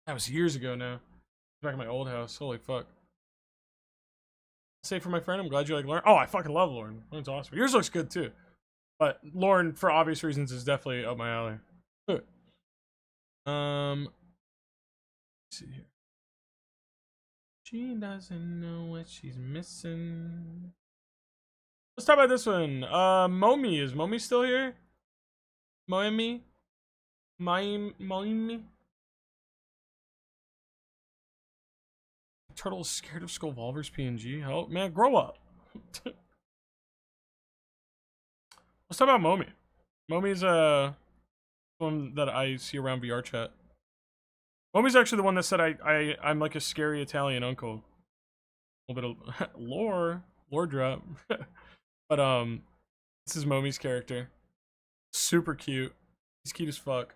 That was years ago now. Back at my old house. Holy fuck. Say for my friend, I'm glad you like Lauren. Oh, I fucking love Lauren. Lauren's awesome. Yours looks good too. But Lauren, for obvious reasons, is definitely up my alley. Let's see here. She doesn't know what she's missing. Let's talk about this one. Momi. Is Momi still here? Moemi? Moemi? Turtle is scared of Skullvolver's PNG. Help, man, grow up. Let's talk about Momi. Momi's one that I see around VR chat. Momi's actually the one that said I'm like a scary Italian uncle. A little bit of lore drop. But this is Momi's character. Super cute. He's cute as fuck.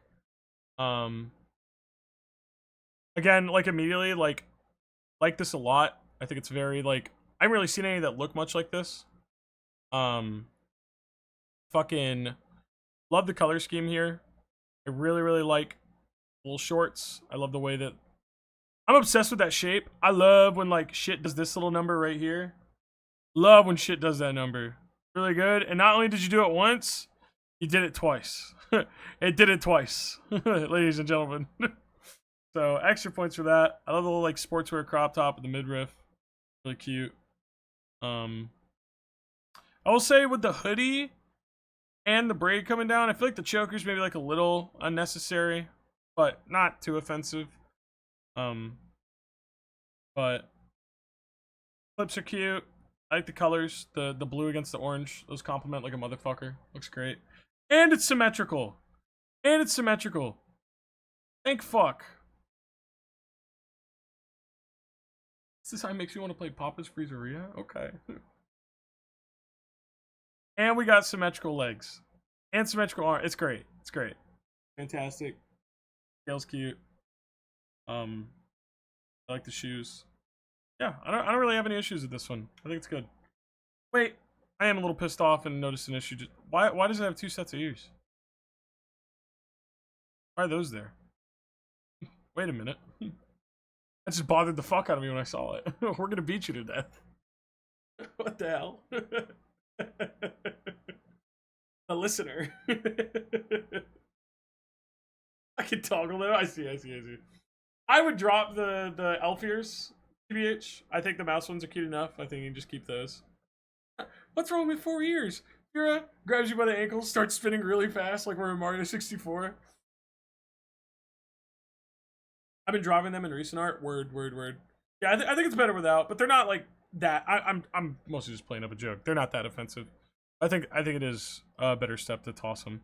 Again, like immediately, like this a lot. I think it's very like I haven't really seen any that look much like this. Fucking love the color scheme here. I really like little shorts. I love the way that I'm obsessed with that shape. I love when like shit does this little number right here. Love when shit does that number. Really good. And not only did you do it once, you did it twice. It did it twice, ladies and gentlemen. So extra points for that. I love the little like sportswear crop top with the midriff. Really cute. I will say with the hoodie and the braid coming down, I feel like the choker's maybe like a little unnecessary, but not too offensive. But clips are cute. I like the colors, the blue against the orange. Those complement like a motherfucker. Looks great. And it's symmetrical. Thank fuck. This design makes you want to play Papa's Freezeria? Okay. And we got symmetrical legs. And symmetrical arm. It's great. Fantastic. Tail's cute. I like the shoes. Yeah, I don't really have any issues with this one. I think it's good. Wait, I am a little pissed off and noticed an issue. Why does it have 2 sets of ears? Why are those there? Wait a minute. That just bothered the fuck out of me when I saw it. We're gonna beat you to death. What the hell? A listener. I can toggle them. I see. I would drop the elf ears, TBH. I think the mouse ones are cute enough. I think you can just keep those. What's wrong with 4 ears? Kira grabs you by the ankles, starts spinning really fast like we're in Mario 64. I've been dropping them in recent art. Word. Yeah, I think it's better without, but they're not like that. I'm mostly just playing up a joke. They're not that offensive. I think it is a better step to toss them.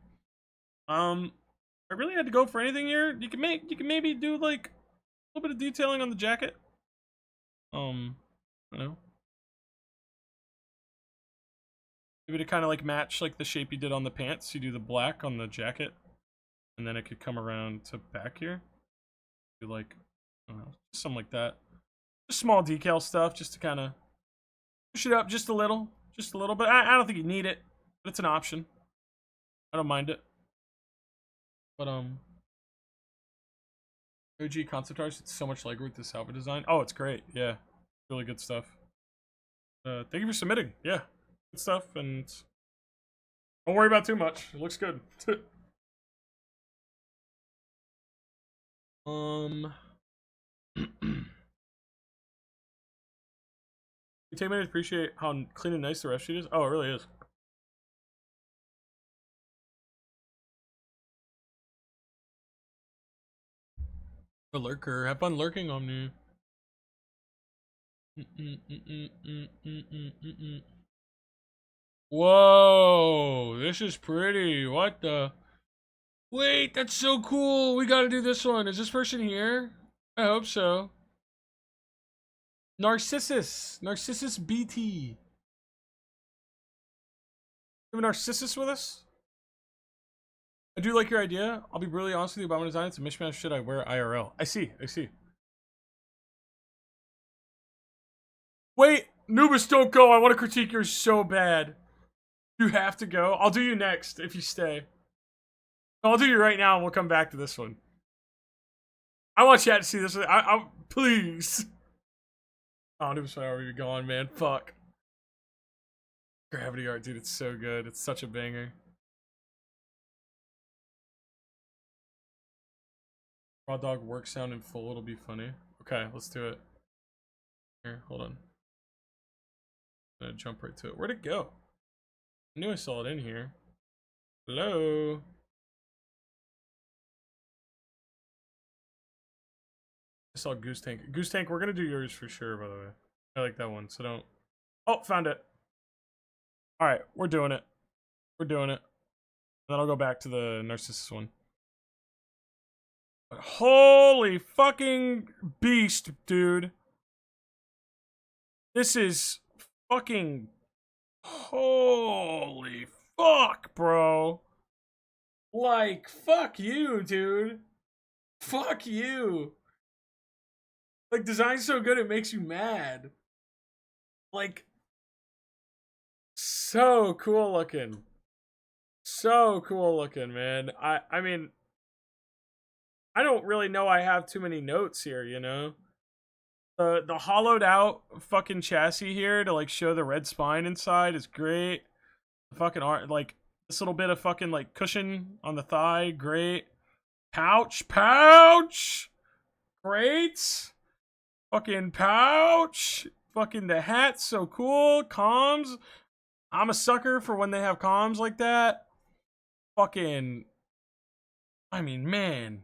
I really had to go for anything here. You can maybe do like a little bit of detailing on the jacket. I don't know. Maybe to kind of like match like the shape you did on the pants. You do the black on the jacket, and then it could come around to back here. Do like, I don't know, something like that. Just small decal stuff, just to kind of push it up just a little, But I don't think you need it, but it's an option. I don't mind it. But OG concept art, it's so much like with the Salva design. Oh, it's great. Yeah, really good stuff. Thank you for submitting. Yeah, stuff, and don't worry about too much. It looks good. You take a minute to appreciate how clean and nice the ref sheet is. Oh, it really is. A lurker. Have fun lurking, Omni. Whoa, this is pretty. What the? Wait, that's so cool. We gotta do this one. Is this person here? I hope so. Narcissus. Narcissus BT. You have a Narcissus with us? I do like your idea. I'll be really honest with you about my design. It's a mishmash of shit I wear IRL. I see. Wait, Nubis, don't go. I want to critique yours so bad. You have to go. I'll do you next if you stay. I'll do you right now and we'll come back to this one. I want chat to see this one. Please. Oh, Nubis might already be gone, man. Fuck. Gravity art, dude. It's so good. It's such a banger. Raw dog work sound in full. It'll be funny. Okay, let's do it. Here, hold on. I'm gonna jump right to it. Where'd it go? I knew I saw it in here. Hello? I saw Goose Tank. Goose Tank, we're gonna do yours for sure, by the way. I like that one, so don't... Oh, found it. Alright, we're doing it. We're doing it. Then I'll go back to the Narcissus one. But holy fucking beast, dude. This is fucking... Holy fuck, bro. Like, fuck you, dude. Fuck you. Like, design's so good it makes you mad. Like, so cool looking. So cool looking, man. I mean, I don't really know I have too many notes here, you know? The hollowed out fucking chassis here to like show the red spine inside is great. The fucking art, like this little bit of fucking like cushion on the thigh, great. Pouch, great. Fucking pouch, fucking the hat, so cool. Comms, I'm a sucker for when they have comms like that. Fucking, I mean, man,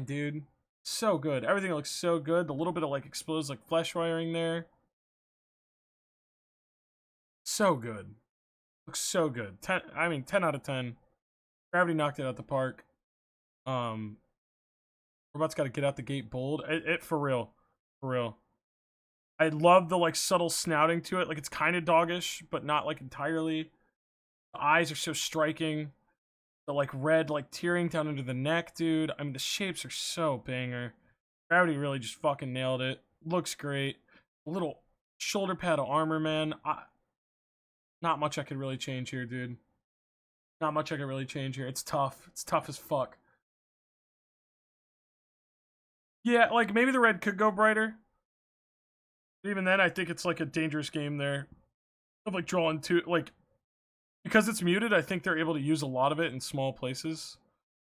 dude. So good. Everything looks so good. The little bit of like exposed like flesh wiring there. So good. Looks so good. 10 out of 10. Gravity knocked it out the park. Robot's got to get out the gate bold. It for real. For real. I love the like subtle snouting to it. Like it's kind of doggish, but not like entirely. The eyes are so striking. The like red like tearing down into the neck, dude. I mean the shapes are so banger. Gravity really just fucking nailed it. Looks great. A little shoulder pad of armor, man. Not much I could really change here, dude. Not much I could really change here. It's tough. It's tough as fuck. Yeah, like maybe the red could go brighter. But even then, I think it's like a dangerous game there. Of like drawing to like because it's muted, I think they're able to use a lot of it in small places.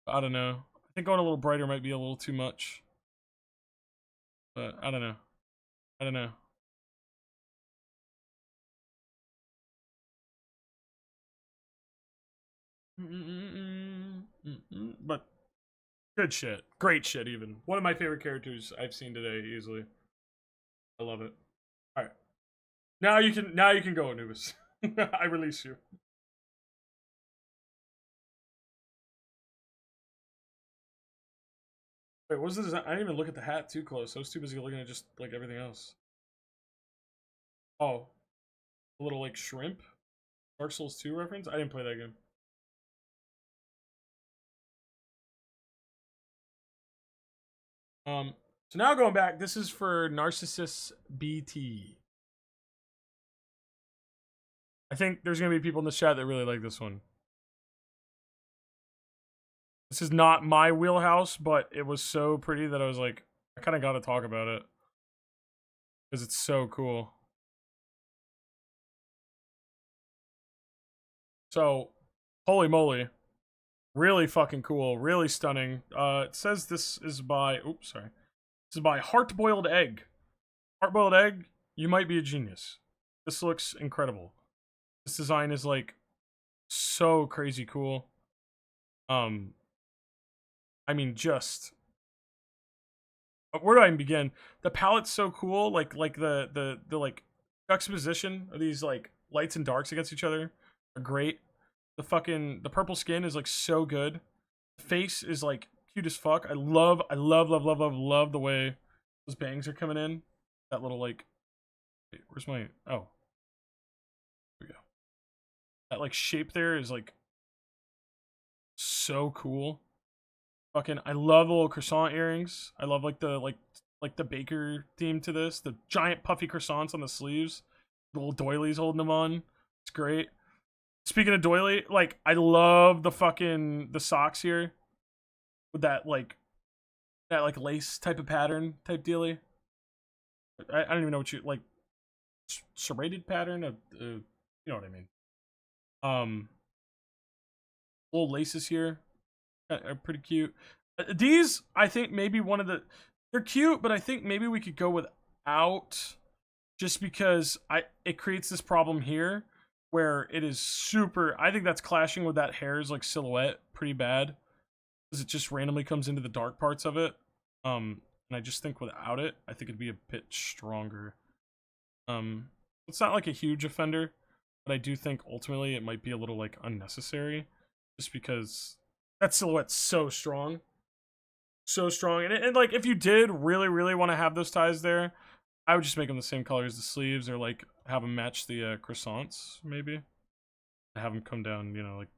I don't know. I think going a little brighter might be a little too much. But I don't know. But good shit. Great shit even. One of my favorite characters I've seen today, easily. I love it. Alright. Now you can go, Anubis. I release you. Wait, what was the design? I didn't even look at the hat too close. I was too busy looking at just like everything else. Oh. A little like shrimp? Dark Souls 2 reference? I didn't play that game. So now going back, this is for Narcissus BT. I think there's gonna be people in the chat that really like this one. This is not my wheelhouse, but it was so pretty that I was like, I kind of got to talk about it. Because it's so cool. So, holy moly. Really fucking cool. Really stunning. It says this is by... Oops, sorry. This is by Heart-Boiled Egg. Heart-Boiled Egg, you might be a genius. This looks incredible. This design is, like, so crazy cool. I mean, just... Where do I even begin? The palette's so cool. Like the like juxtaposition of these like lights and darks against each other are great. The purple skin is like so good. The face is like cute as fuck. I love the way those bangs are coming in. That little like, wait, where's my, oh, there we go. That like shape there is like so cool. Fucking, I love the little croissant earrings. I love like the baker theme to this. The giant puffy croissants on the sleeves. The little doilies holding them on. It's great. Speaking of doily, like I love the socks here with that like lace type of pattern type dealy. I don't even know what you like. Serrated pattern of you know what I mean. Little laces here are pretty cute. These, I think maybe they're cute, but I think maybe we could go without, just because it creates this problem here where it is super, I think that's clashing with that hair's like silhouette pretty bad, because it just randomly comes into the dark parts of it. And I just think without it, I think it'd be a bit stronger. It's not like a huge offender, but I do think ultimately it might be a little like unnecessary, just because that silhouette's so strong. So strong. And like, if you did really want to have those ties there, I would just make them the same color as the sleeves, or like have them match the croissants, maybe. Have them come down, you know, like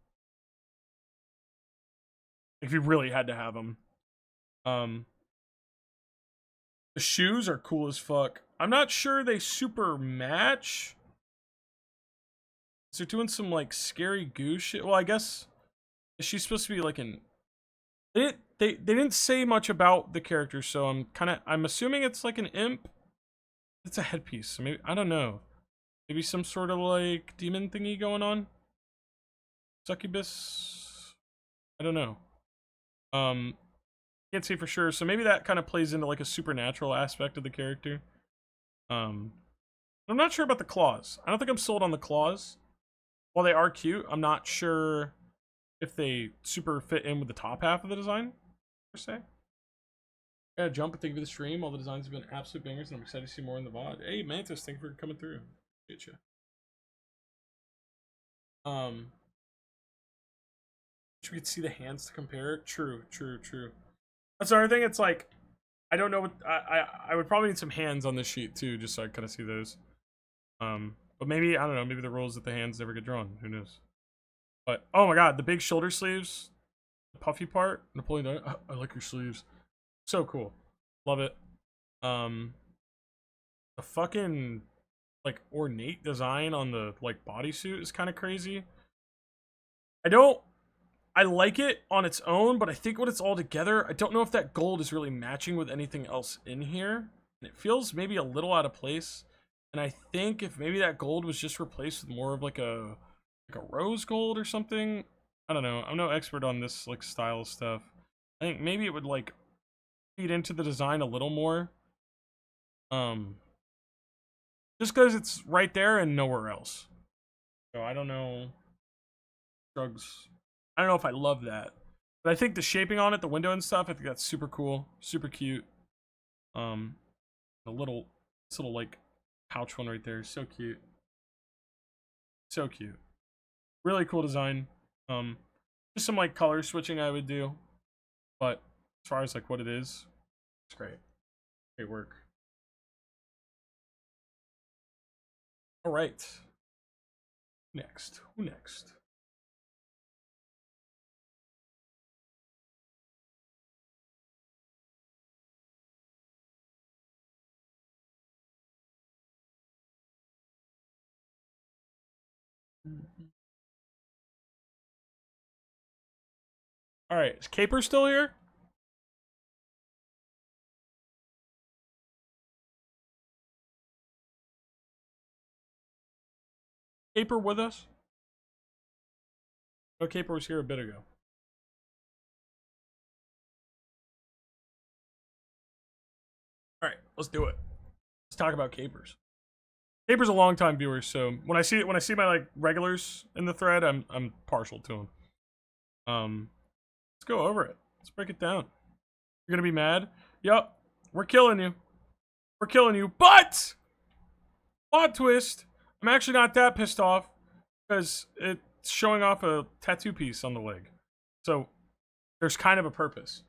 if you really had to have them. The shoes are cool as fuck. I'm not sure they super match. So they're doing some like scary goo shit. Well, I guess she's supposed to be like an... They didn't say much about the character, so I'm assuming it's like an imp. It's a headpiece, so maybe, I don't know. Maybe some sort of like demon thingy going on. Succubus. I don't know. Can't say for sure. So maybe that kind of plays into like a supernatural aspect of the character. I'm not sure about the claws. I don't think I'm sold on the claws. While they are cute, I'm not sure if they super fit in with the top half of the design, per se. Yeah, jump and thank you for the stream. All the designs have been absolute bangers, and I'm excited to see more in the VOD. Hey, Mantis, thank you for coming through. Get you. Wish we could see the hands to compare. True. That's another thing. It's like, I don't know what I would probably need some hands on this sheet too, just so I kind of see those. But maybe, I don't know, maybe the rules that the hands never get drawn. Who knows? But oh my god, the big shoulder sleeves, the puffy part, Napoleon. I like your sleeves. So cool. Love it. The fucking like ornate design on the like bodysuit is kind of crazy. I like it on its own, but I think when it's all together, I don't know if that gold is really matching with anything else in here. And it feels maybe a little out of place. And I think if maybe that gold was just replaced with more of like a rose gold or something. I don't know. I'm no expert on this like style stuff. I think maybe it would like feed into the design a little more. Just because it's right there and nowhere else. So I don't know. Drugs. I don't know if I love that. But I think the shaping on it, the window and stuff, I think that's super cool. Super cute. This little like pouch one right there is so cute. So cute. Really cool design. Just some like color switching I would do. But as far as like what it is, it's great. Great work. Alright. Next. Who next? Alright, is Caper still here? Caper with us? No caper was here a bit ago. All right, let's do it. Let's talk about capers. Caper's a long time viewer, so when I see my like regulars in the thread, I'm partial to him. Let's go over it. Let's break it down. You're gonna be mad? Yup, we're killing you. We're killing you, but plot twist. I'm actually not that pissed off because it's showing off a tattoo piece on the leg, so there's kind of a purpose.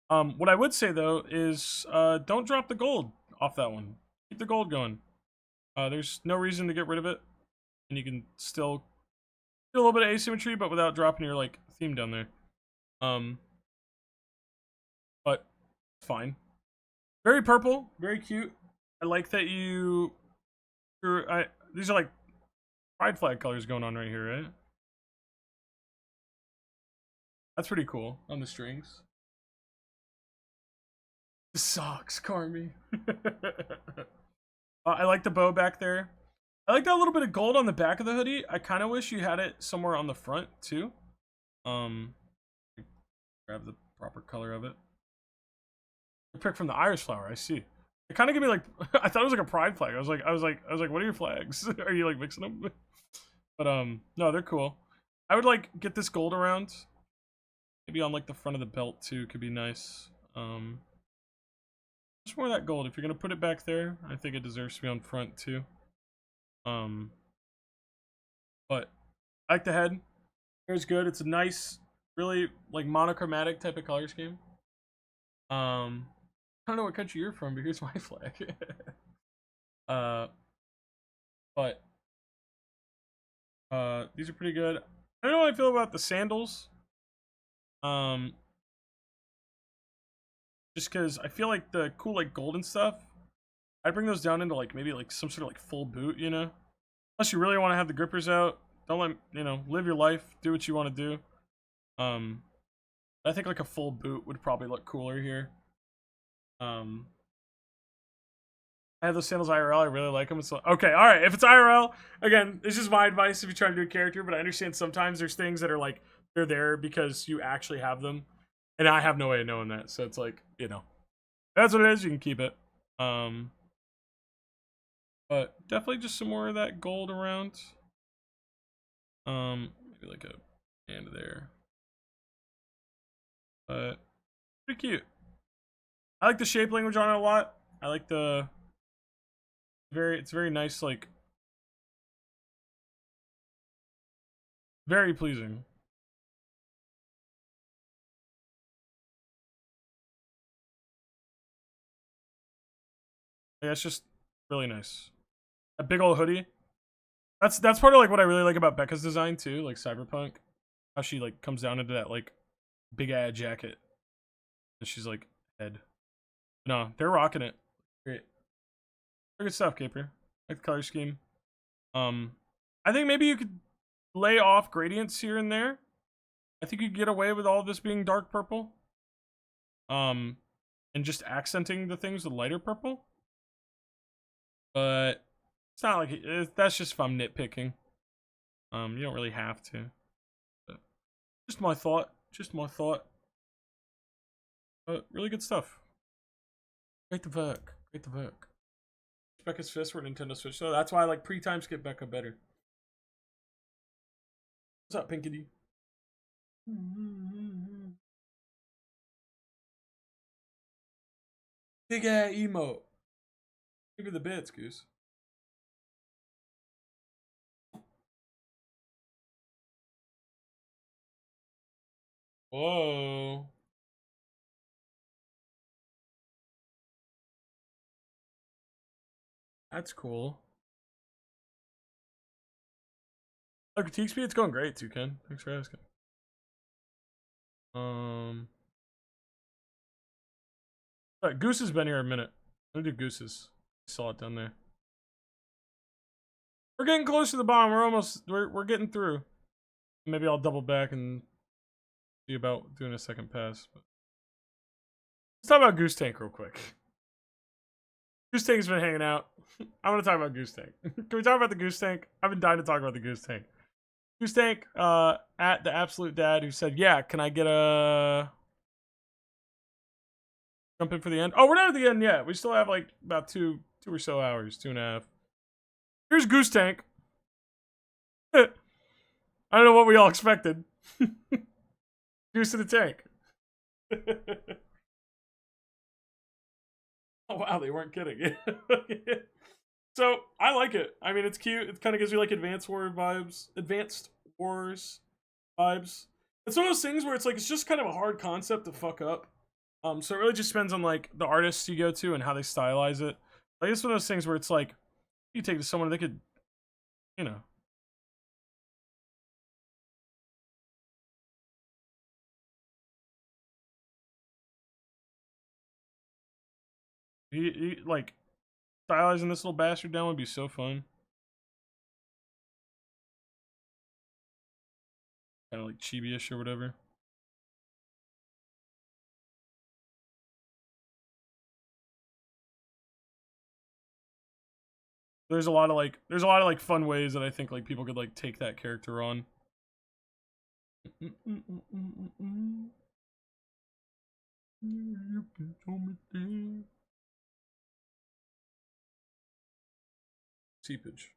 What I would say though is don't drop the gold off that one. Keep the gold going. There's no reason to get rid of it, and you can still do a little bit of asymmetry, but without dropping your like theme down there. But fine. Very purple, very cute. I like that you. These are like pride flag colors going on right here, right? That's pretty cool on the strings. The socks, Carmi. I like the bow back there. I like that little bit of gold on the back of the hoodie. I kind of wish you had it somewhere on the front too. Grab the proper color of it. Pick from the iris flower. I see. It kind of gave me like I thought it was like a pride flag. I was like, what are your flags? Are you like mixing them? But no, they're cool. I would like get this gold around. Maybe on like the front of the belt too. Could be nice. Just more of that gold. If you're gonna put it back there, I think it deserves to be on front too. But I like the head. Hair's good. It's a nice, really like monochromatic type of color scheme. I don't know what country you're from, but here's my flag. But these are pretty good. I don't know how I feel about the sandals. Just because I feel like the cool like golden stuff, I'd bring those down into like maybe like some sort of like full boot, you know? Unless you really want to have the grippers out. Don't let, you know, live your life, do what you want to do. I think like a full boot would probably look cooler here. I have those sandals IRL. I really like them. It's like, okay, all right. If it's IRL, again, this is my advice if you're trying to do a character. But I understand sometimes there's things that are like they're there because you actually have them, and I have no way of knowing that. So it's like, you know, that's what it is. You can keep it. But definitely just some more of that gold around. Maybe like a hand there. But pretty cute. I like the shape language on it a lot. I like the it's very nice, like very pleasing. Yeah, it's just really nice. A big old hoodie. That's part of like what I really like about Becca's design too, like cyberpunk. How she like comes down into that like big ad jacket. And she's like head. No, they're rocking it. Great. Good stuff, Caper. Like the color scheme. I think maybe you could lay off gradients here and there. I think you could get away with all of this being dark purple. And just accenting the things with lighter purple. But it's not like that's just if I'm nitpicking. You don't really have to. But just my thought. Just my thought. But really good stuff. Great the work. Great the work. Becca's Fist for Nintendo Switch. So that's why I like pre-time skip Becca better. What's up, Pinkity? Big ass emote. Give me the bits, Goose. Whoa. That's cool. Oh, critique speed, it's going great too, Ken. Thanks for asking. Right, Goose has been here a minute. I'm gonna do Goose's. I saw it down there. We're getting close to the bottom. We're getting through. Maybe I'll double back and see about doing a second pass. But let's talk about Goose Tank real quick. Goose Tank's been hanging out. I want to talk about Goose Tank. Can we talk about the Goose Tank? I've been dying to talk about the Goose Tank. Goose Tank, at the Absolute Dad, who said, "Yeah, can I get a jump in for the end?" Oh, we're not at the end yet. We still have like about two or so hours, 2.5. Here's Goose Tank. I don't know what we all expected. Goose in the tank. Oh wow, they weren't kidding. So I like it. I mean, it's cute. It kind of gives you like Advanced Wars vibes. It's one of those things where it's like it's just kind of a hard concept to fuck up. So it really just depends on like the artists you go to and how they stylize it. Like it's one of those things where it's like you take it to someone, they could, you know. Like stylizing this little bastard down would be so fun. Kind of like chibi-ish or whatever. There's a lot of like fun ways that I think like people could like take that character on. Seepage.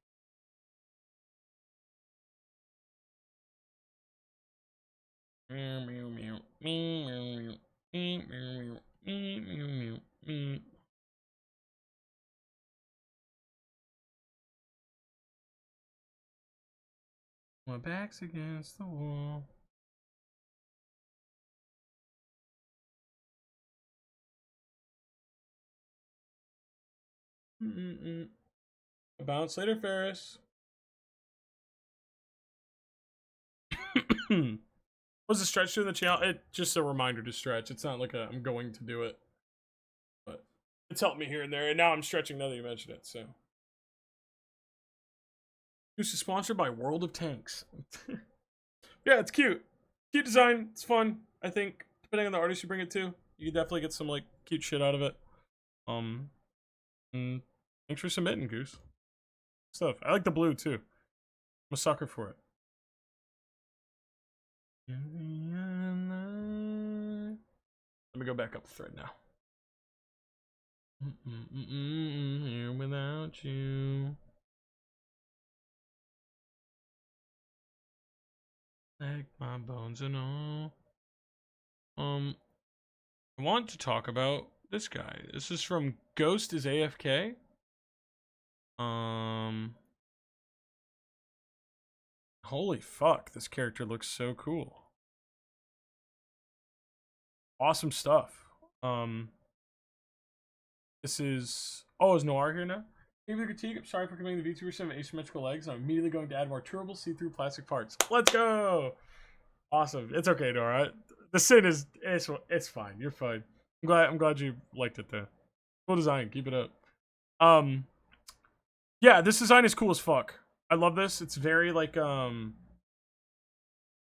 My back's against the wall. Bounce later, Ferris. Was the stretch doing the channel? It's just a reminder to stretch. It's not like I'm going to do it, but it's helped me here and there. And now I'm stretching now that you mentioned it. So, this is sponsored by World of Tanks. Yeah, it's cute. Cute design. It's fun. I think depending on the artist you bring it to, you can definitely get some like cute shit out of it. And thanks for submitting, Goose. Stuff. I like the blue too. I'm a sucker for it. Let me go back up the thread now. Here without you. Like my bones and all. I want to talk about this guy. This is from Ghost is AFK. Holy fuck, this character looks so cool. Awesome stuff. This is... Oh, is Noir here now? Maybe the critique. I'm sorry for committing the VTuber 7 asymmetrical legs. I'm immediately going to add more durable see-through plastic parts. Let's go! Awesome. It's okay, Noir. The sin is... It's fine. You're fine. I'm glad you liked it, though. Cool design. Keep it up. Yeah, this design is cool as fuck. I love this. It's very like I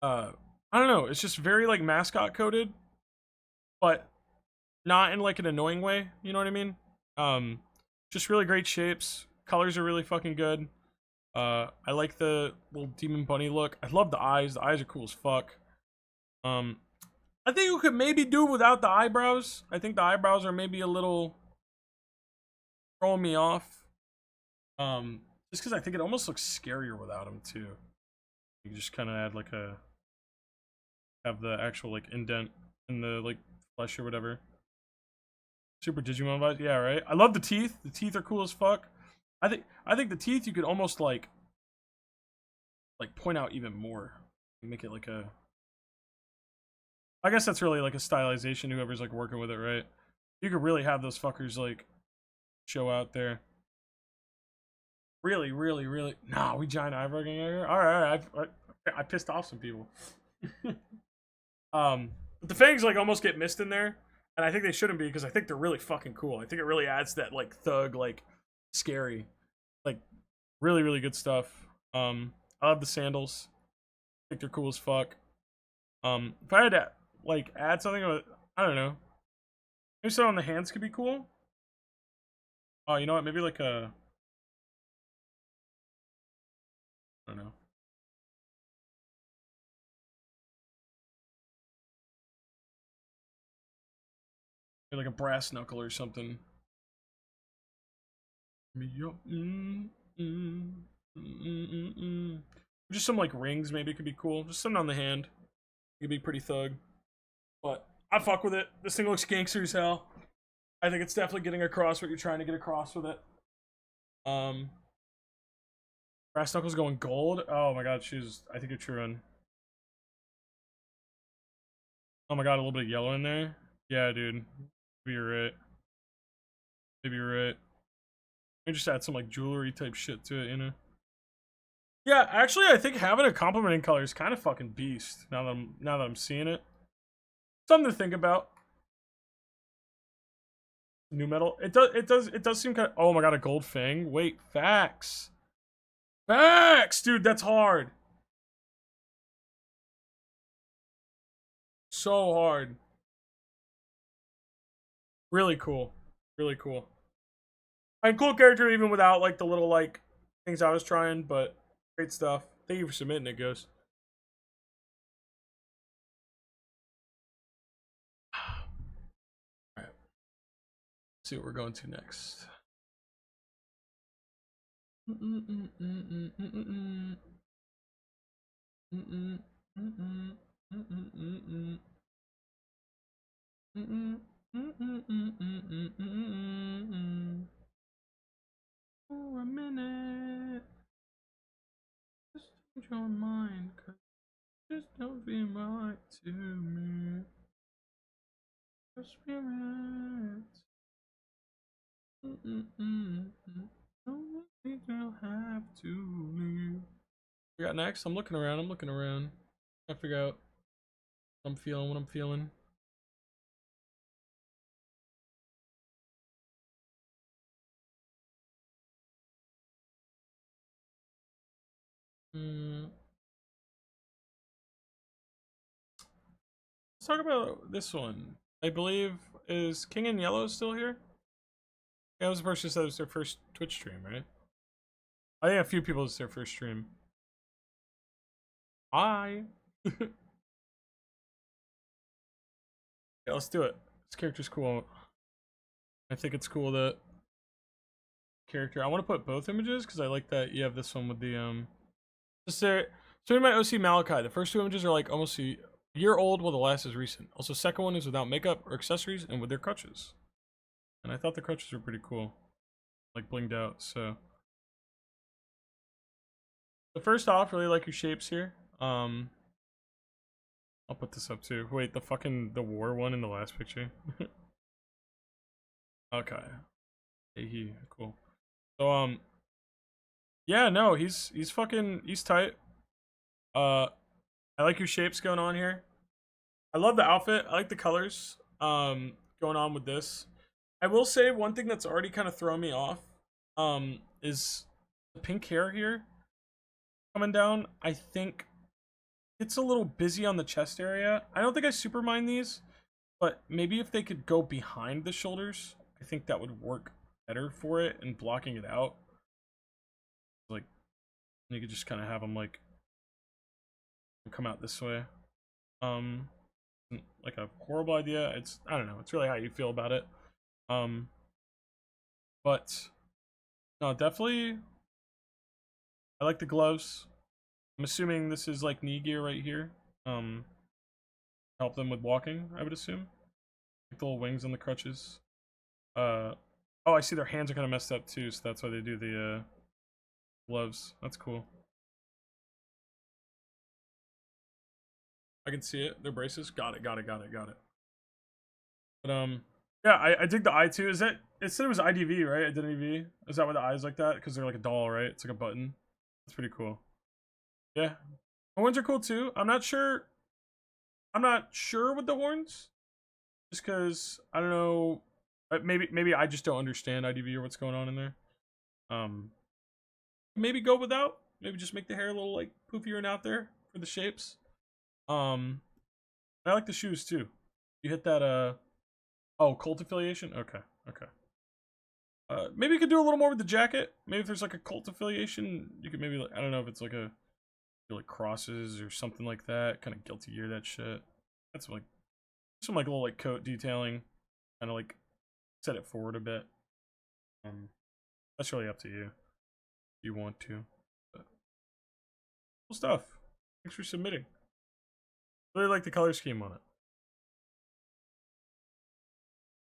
don't know, it's just very like mascot coded, but not in like an annoying way, you know what I mean? Just really great shapes. Colors are really fucking good. I like the little demon bunny look. I love the eyes. The eyes are cool as fuck. I think you could maybe do without the eyebrows. I think the eyebrows are maybe a little throwing me off. Just because I think it almost looks scarier without them too. You can just kind of add like have the actual like indent in the like flesh or whatever. Super Digimon vibes, yeah, right. I love the teeth. The teeth are cool as fuck. I think the teeth you could almost like point out even more. Make it like a. I guess that's really like a stylization. Whoever's like working with it, right? You could really have those fuckers like show out there. Really. Nah, we giant eyebrow gang here. All right, I pissed off some people. But the fangs like almost get missed in there, and I think they shouldn't be because I think they're really fucking cool. I think it really adds that like thug, like scary, like really good stuff. I love the sandals. I think they're cool as fuck. If I had to like add something, I don't know. Maybe something on the hands could be cool. Oh, you know what? Maybe like a. I don't know. Maybe like a brass knuckle or something. Just some like rings maybe could be cool. Just something on the hand. It could be pretty thug. But I fuck with it. This thing looks gangster as hell. I think it's definitely getting across what you're trying to get across with it. Brass knuckles going gold. Oh my god, I think you're true. Oh my god, a little bit of yellow in there. Yeah, dude. Maybe you're right. Maybe you're right. Maybe just add some like jewelry type shit to it, you know? Yeah, actually, I think having a complementing color is kind of fucking beast. Now that I'm seeing it, something to think about. New metal. It does seem kind of. Oh my god, a gold fang. Wait, facts. Facts, dude. That's hard. So hard. Really cool. Really cool. And cool character even without like the little like things I was trying, but great stuff. Thank you for submitting it, Ghost. Alright. Let's see what we're going to next. For a minute, just change your mind, 'cause it just don't feel right to me. Your spirit. Don't think you'll have to leave. We got next. I'm looking around. Trying to figure out what I'm feeling. Let's talk about this one. I believe, is King in Yellow still here? Yeah, I was the person who said it was their first Twitch stream, right? I think a few people it's their first stream. Hi. Yeah, let's do it. This character's cool. I think it's cool that character. I want to put both images because I like that you have this one with the just there. So in my OC Malachi, the first two images are like almost a year old, while the last is recent. Also, second one is without makeup or accessories and with their crutches. And I thought the crutches were pretty cool, like blinged out. So, the first off, really like your shapes here. I'll put this up too. Wait, the war one in the last picture. Okay. Hey, cool. So yeah, no, he's tight. I like your shapes going on here. I love the outfit. I like the colors going on with this. I will say one thing that's already kind of thrown me off is the pink hair here coming down. I think it's a little busy on the chest area. I don't think I super mind these, but maybe if they could go behind the shoulders, I think that would work better for it and blocking it out. Like, you could just kind of have them like come out this way. Like a horrible idea. I don't know. It's really how you feel about it. But no, definitely. I like the gloves. I'm assuming this is like knee gear right here. Help them with walking, I would assume. Like the little wings on the crutches. Oh, I see their hands are kind of messed up too, so that's why they do the gloves. That's cool. I can see it. Their braces. Got it. But yeah, I dig the eye too. Is that it said it was IDV, right? Identity V. Is that why the eyes like that? Because they're like a doll, right? It's like a button. That's pretty cool. Yeah. Horns are cool too. I'm not sure with the horns. Just because I don't know. Maybe I just don't understand IDV or what's going on in there. Maybe go without. Maybe just make the hair a little like poofier and out there for the shapes. I like the shoes too. You hit that oh, cult affiliation? Okay. Maybe you could do a little more with the jacket. Maybe if there's like a cult affiliation, you could maybe, like, I don't know if it's like like crosses or something like that. Kind of guilty gear that shit. That's like some like little like coat detailing. kind of like set it forward a bit. That's really up to you if you want to. But cool stuff. Thanks for submitting. Really like the color scheme on it.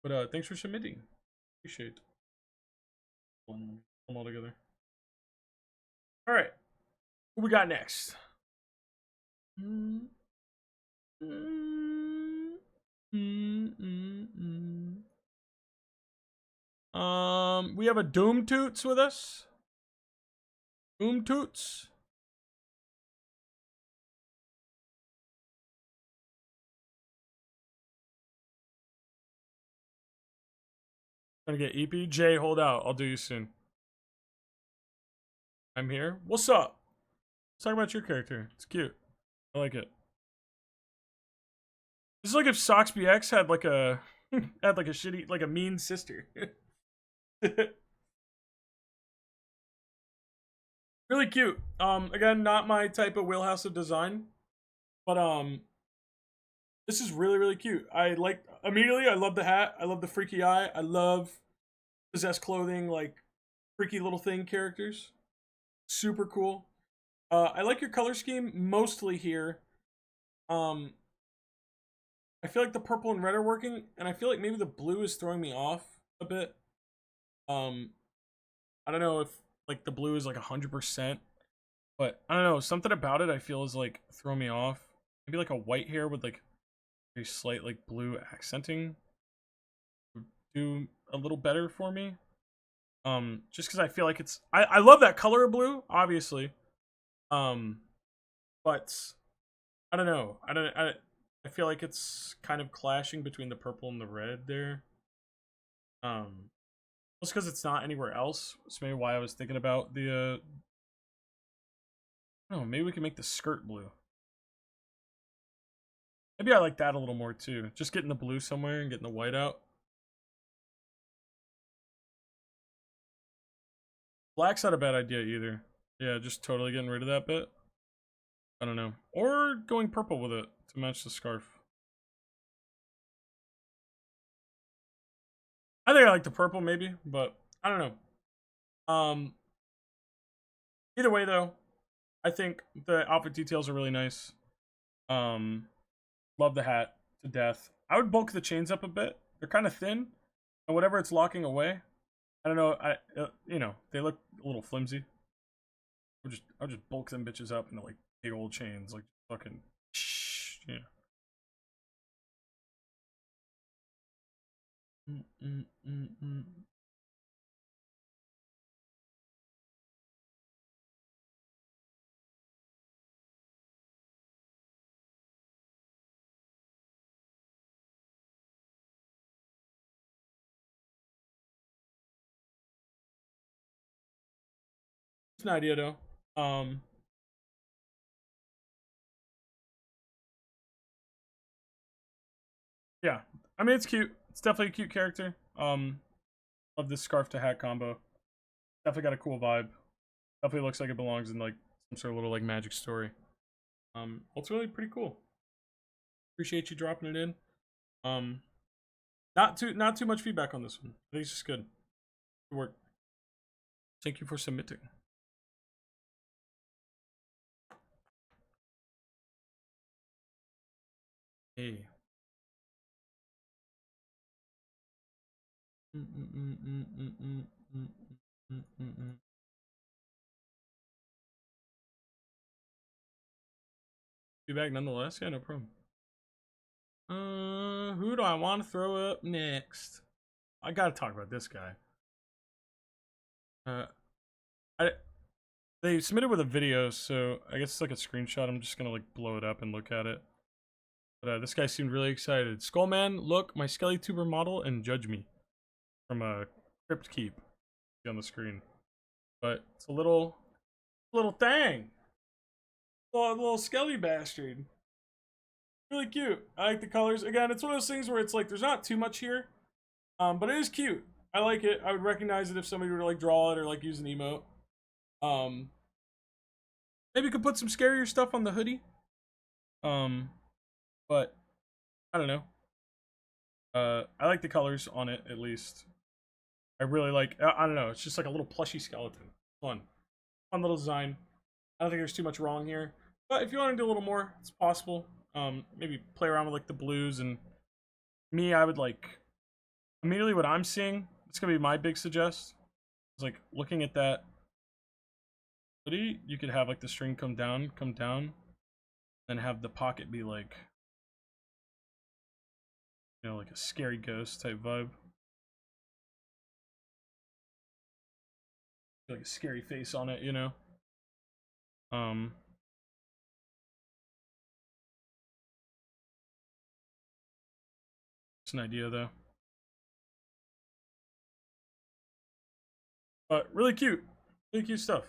But thanks for submitting. Appreciate it. Put them all together. All right. What we got next? We have a Doom Toots with us. Doom Toots. Trying to get EP. Jay, hold out. I'll do you soon. I'm here. What's up? Let's talk about your character. It's cute. I like it. This is like if SoxBX had like a had like a shitty, like a mean sister. Really cute. Again, not my type of wheelhouse of design, but this is really, really cute. I like, immediately, I love the hat. I love the freaky eye. I love possessed clothing, like freaky little thing characters. Super cool. I like your color scheme mostly here. I feel like the purple and red are working, and I feel like maybe the blue is throwing me off a bit. I don't know if like the blue is like 100%, but I don't know, something about it I feel is like throwing me off. Maybe like a white hair with like very slight like blue accenting would do a little better for me. Just because I feel like it's I love that color of blue, obviously. But I don't know. I feel like it's kind of clashing between the purple and the red there. Just because it's not anywhere else. That's maybe why I was thinking about the oh, maybe we can make the skirt blue. Maybe I like that a little more too. Just getting the blue somewhere and getting the white out. Black's not a bad idea either. Yeah, just totally getting rid of that bit. I don't know. Or going purple with it to match the scarf. I think I like the purple maybe, but I don't know. Either way though, I think the outfit details are really nice. Love the hat to death. I would bulk the chains up a bit. They're kind of thin, and whatever it's locking away, I don't know. You know, they look a little flimsy. I'll just bulk them bitches up into like big old chains, like fucking, yeah. It's an idea though. Yeah, I mean it's cute. It's definitely a cute character. Love this scarf to hat combo. Definitely got a cool vibe. Definitely looks like it belongs in like some sort of little like magic story. Ultimately pretty cool. Appreciate you dropping it in. Not too much feedback on this one. I think it's just good. Good work. Thank you for submitting. Hey. Feedback nonetheless? Yeah, no problem. Who do I want to throw up next? I gotta talk about this guy. They submitted with a video, so I guess it's like a screenshot. I'm just gonna like blow it up and look at it. But this guy seemed really excited. Skullman, look, my Skellytuber model, and judge me. From a Crypt Keep on the screen. But it's a little thing. A little skelly bastard. Really cute. I like the colors. Again, it's one of those things where it's like there's not too much here. But it is cute. I like it. I would recognize it if somebody were to like draw it or like use an emote. Maybe you could put some scarier stuff on the hoodie. But I don't know. I like the colors on it, at least. I really like, I don't know, it's just like a little plushy skeleton. Fun little design. I don't think there's too much wrong here, but if you want to do a little more, it's possible. Maybe play around with like the blues, and me, I would like, immediately what I'm seeing, it's gonna be my big suggest. It's like looking at that hoodie, you could have like the string come down, and have the pocket be like, you know, like a scary ghost type vibe. Like a scary face on it, you know. It's an idea though. But really cute stuff.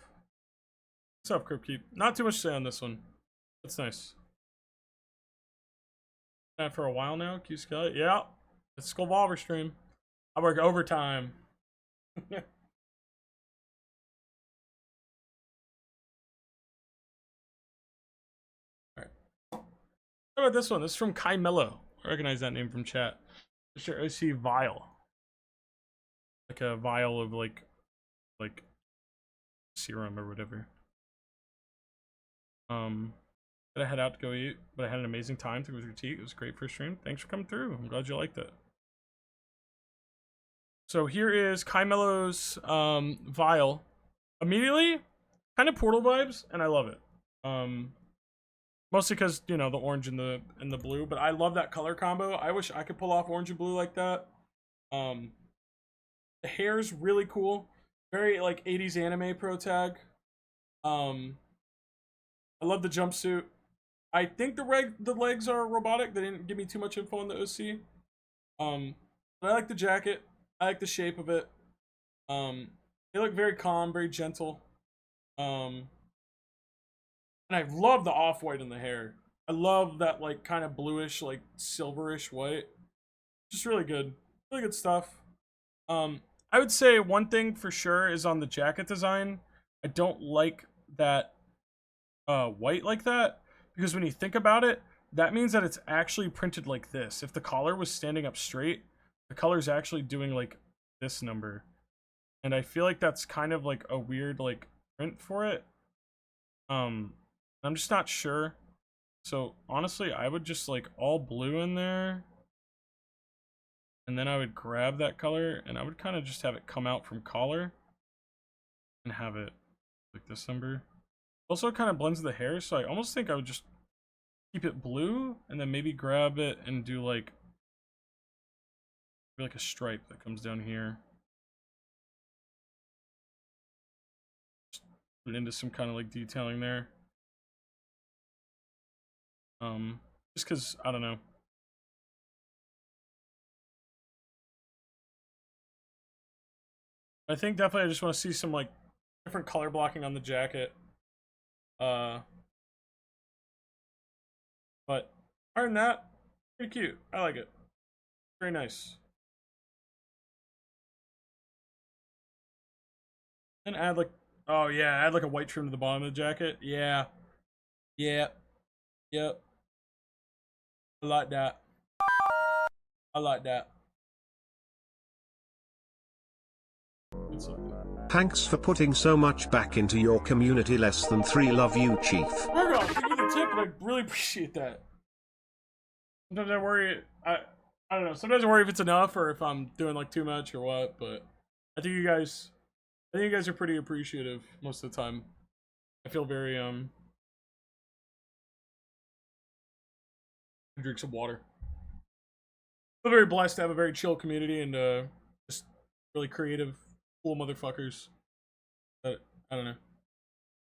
What's up, Cryptkeep? Not too much to say on this one. That's nice. That for a while now, Q Skelly. Yeah, it's Skullvolver stream. I work overtime. Alright. How about this one? This is from Kai Mello. I recognize that name from chat. Mr. OC Vial. Like a vial of like serum or whatever. Did I head out to go eat, but I had an amazing time. It was critique. It was great for stream. Thanks for coming through. I'm glad you liked it. So here is Kai Mello's vial. Immediately, kind of Portal vibes, and I love it. Mostly because, you know, the orange and the blue, but I love that color combo. I wish I could pull off orange and blue like that. The hair's really cool. Very like 80s anime pro tag. I love the jumpsuit. I think the legs are robotic. They didn't give me too much info on the OC. But I like the jacket. I like the shape of it. They look very calm, very gentle. And I love the off-white in the hair. I love that like kind of bluish, like silverish white. Just really good. Really good stuff. I would say one thing for sure is on the jacket design. I don't like that white like that, because when you think about it, that means that it's actually printed like this. If the collar was standing up straight, the color is actually doing like this number, and I feel like that's kind of like a weird like print for it. I'm just not sure. So honestly, I would just like all blue in there, and then I would grab that color and I would kind of just have it come out from collar and have it like this number. Also, it kind of blends the hair, so I almost think I would just keep it blue and then maybe grab it and do like a stripe that comes down here. Just put it into some kind of like detailing there. Just because, I don't know. I think definitely I just want to see some like different color blocking on the jacket. But other than that, pretty cute. I like it. Very nice. And add like, oh yeah, add like a white trim to the bottom of the jacket. Yeah. Yep. I like that. It's like that. Thanks for putting so much back into your community. Less than 3 love you, Chief. Virgo, thank you for the tip, and I really appreciate that. Sometimes I worry, I don't know, sometimes I worry if it's enough or if I'm doing like too much or what, but I think you guys are pretty appreciative most of the time. I feel very, drink some water. I feel very blessed to have a very chill community and just really creative, cool motherfuckers. But I don't know,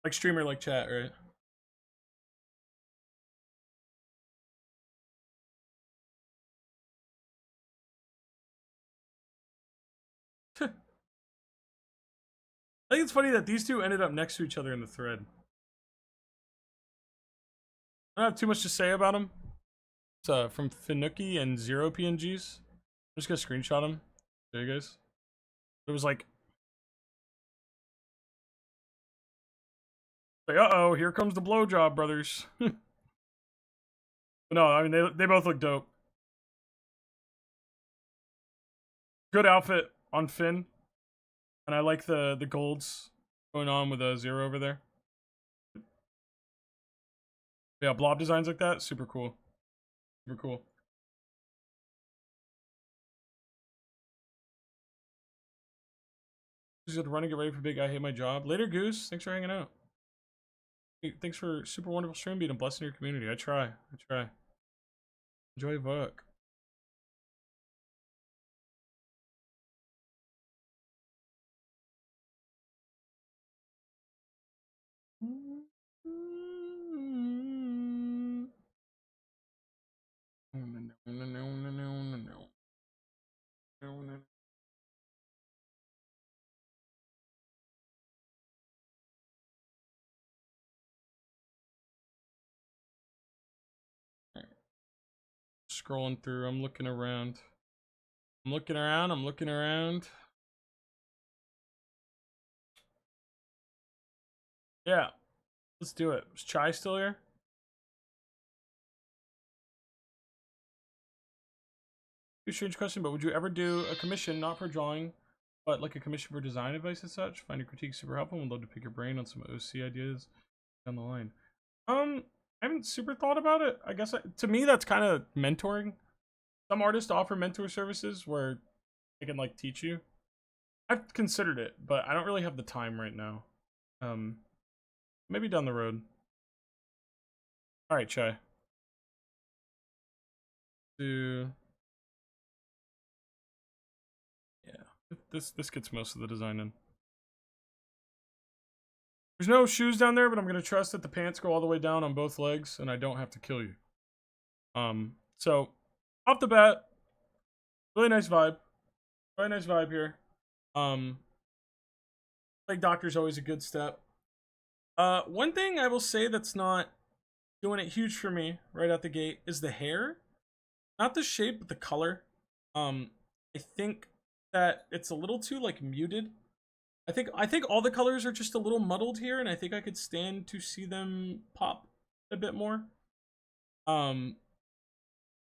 like streamer, like chat, right? I think it's funny that these two ended up next to each other in the thread. I don't have too much to say about them. It's from Finuki and Zero PNGs. I'm just gonna screenshot them. There you guys. It was like, uh-oh, here comes the blowjob brothers. No, I mean they both look dope. Good outfit on Finn. And I like the golds going on with a zero over there. Yeah, blob designs like that, super cool. Super cool. Just got to run and get ready for big. I hate my job. Later, Goose. Thanks for hanging out. Hey, thanks for super wonderful stream being a blessing to your community. I try. Enjoy work. Scrolling through, I'm looking around. I'm looking around. Yeah, let's do it. Is Chai still here? Strange question, but would you ever do a commission, not for drawing, but like a commission for design advice and such? Find your critique super helpful. Would love to pick your brain on some OC ideas down the line. I haven't super thought about it. I guess to me that's kind of mentoring. Some artists offer mentor services where they can like teach you. I've considered it, but I don't really have the time right now. Maybe down the road. All right, Chai. This gets most of the design in. There's no shoes down there, but I'm gonna trust that the pants go all the way down on both legs, and I don't have to kill you. So off the bat, really nice vibe. Really nice vibe here. Like Doctor's always a good step. One thing I will say that's not doing it huge for me right out the gate is the hair. Not the shape, but the color. I think that it's a little too like muted. I think all the colors are just a little muddled here, and I think I could stand to see them pop a bit more.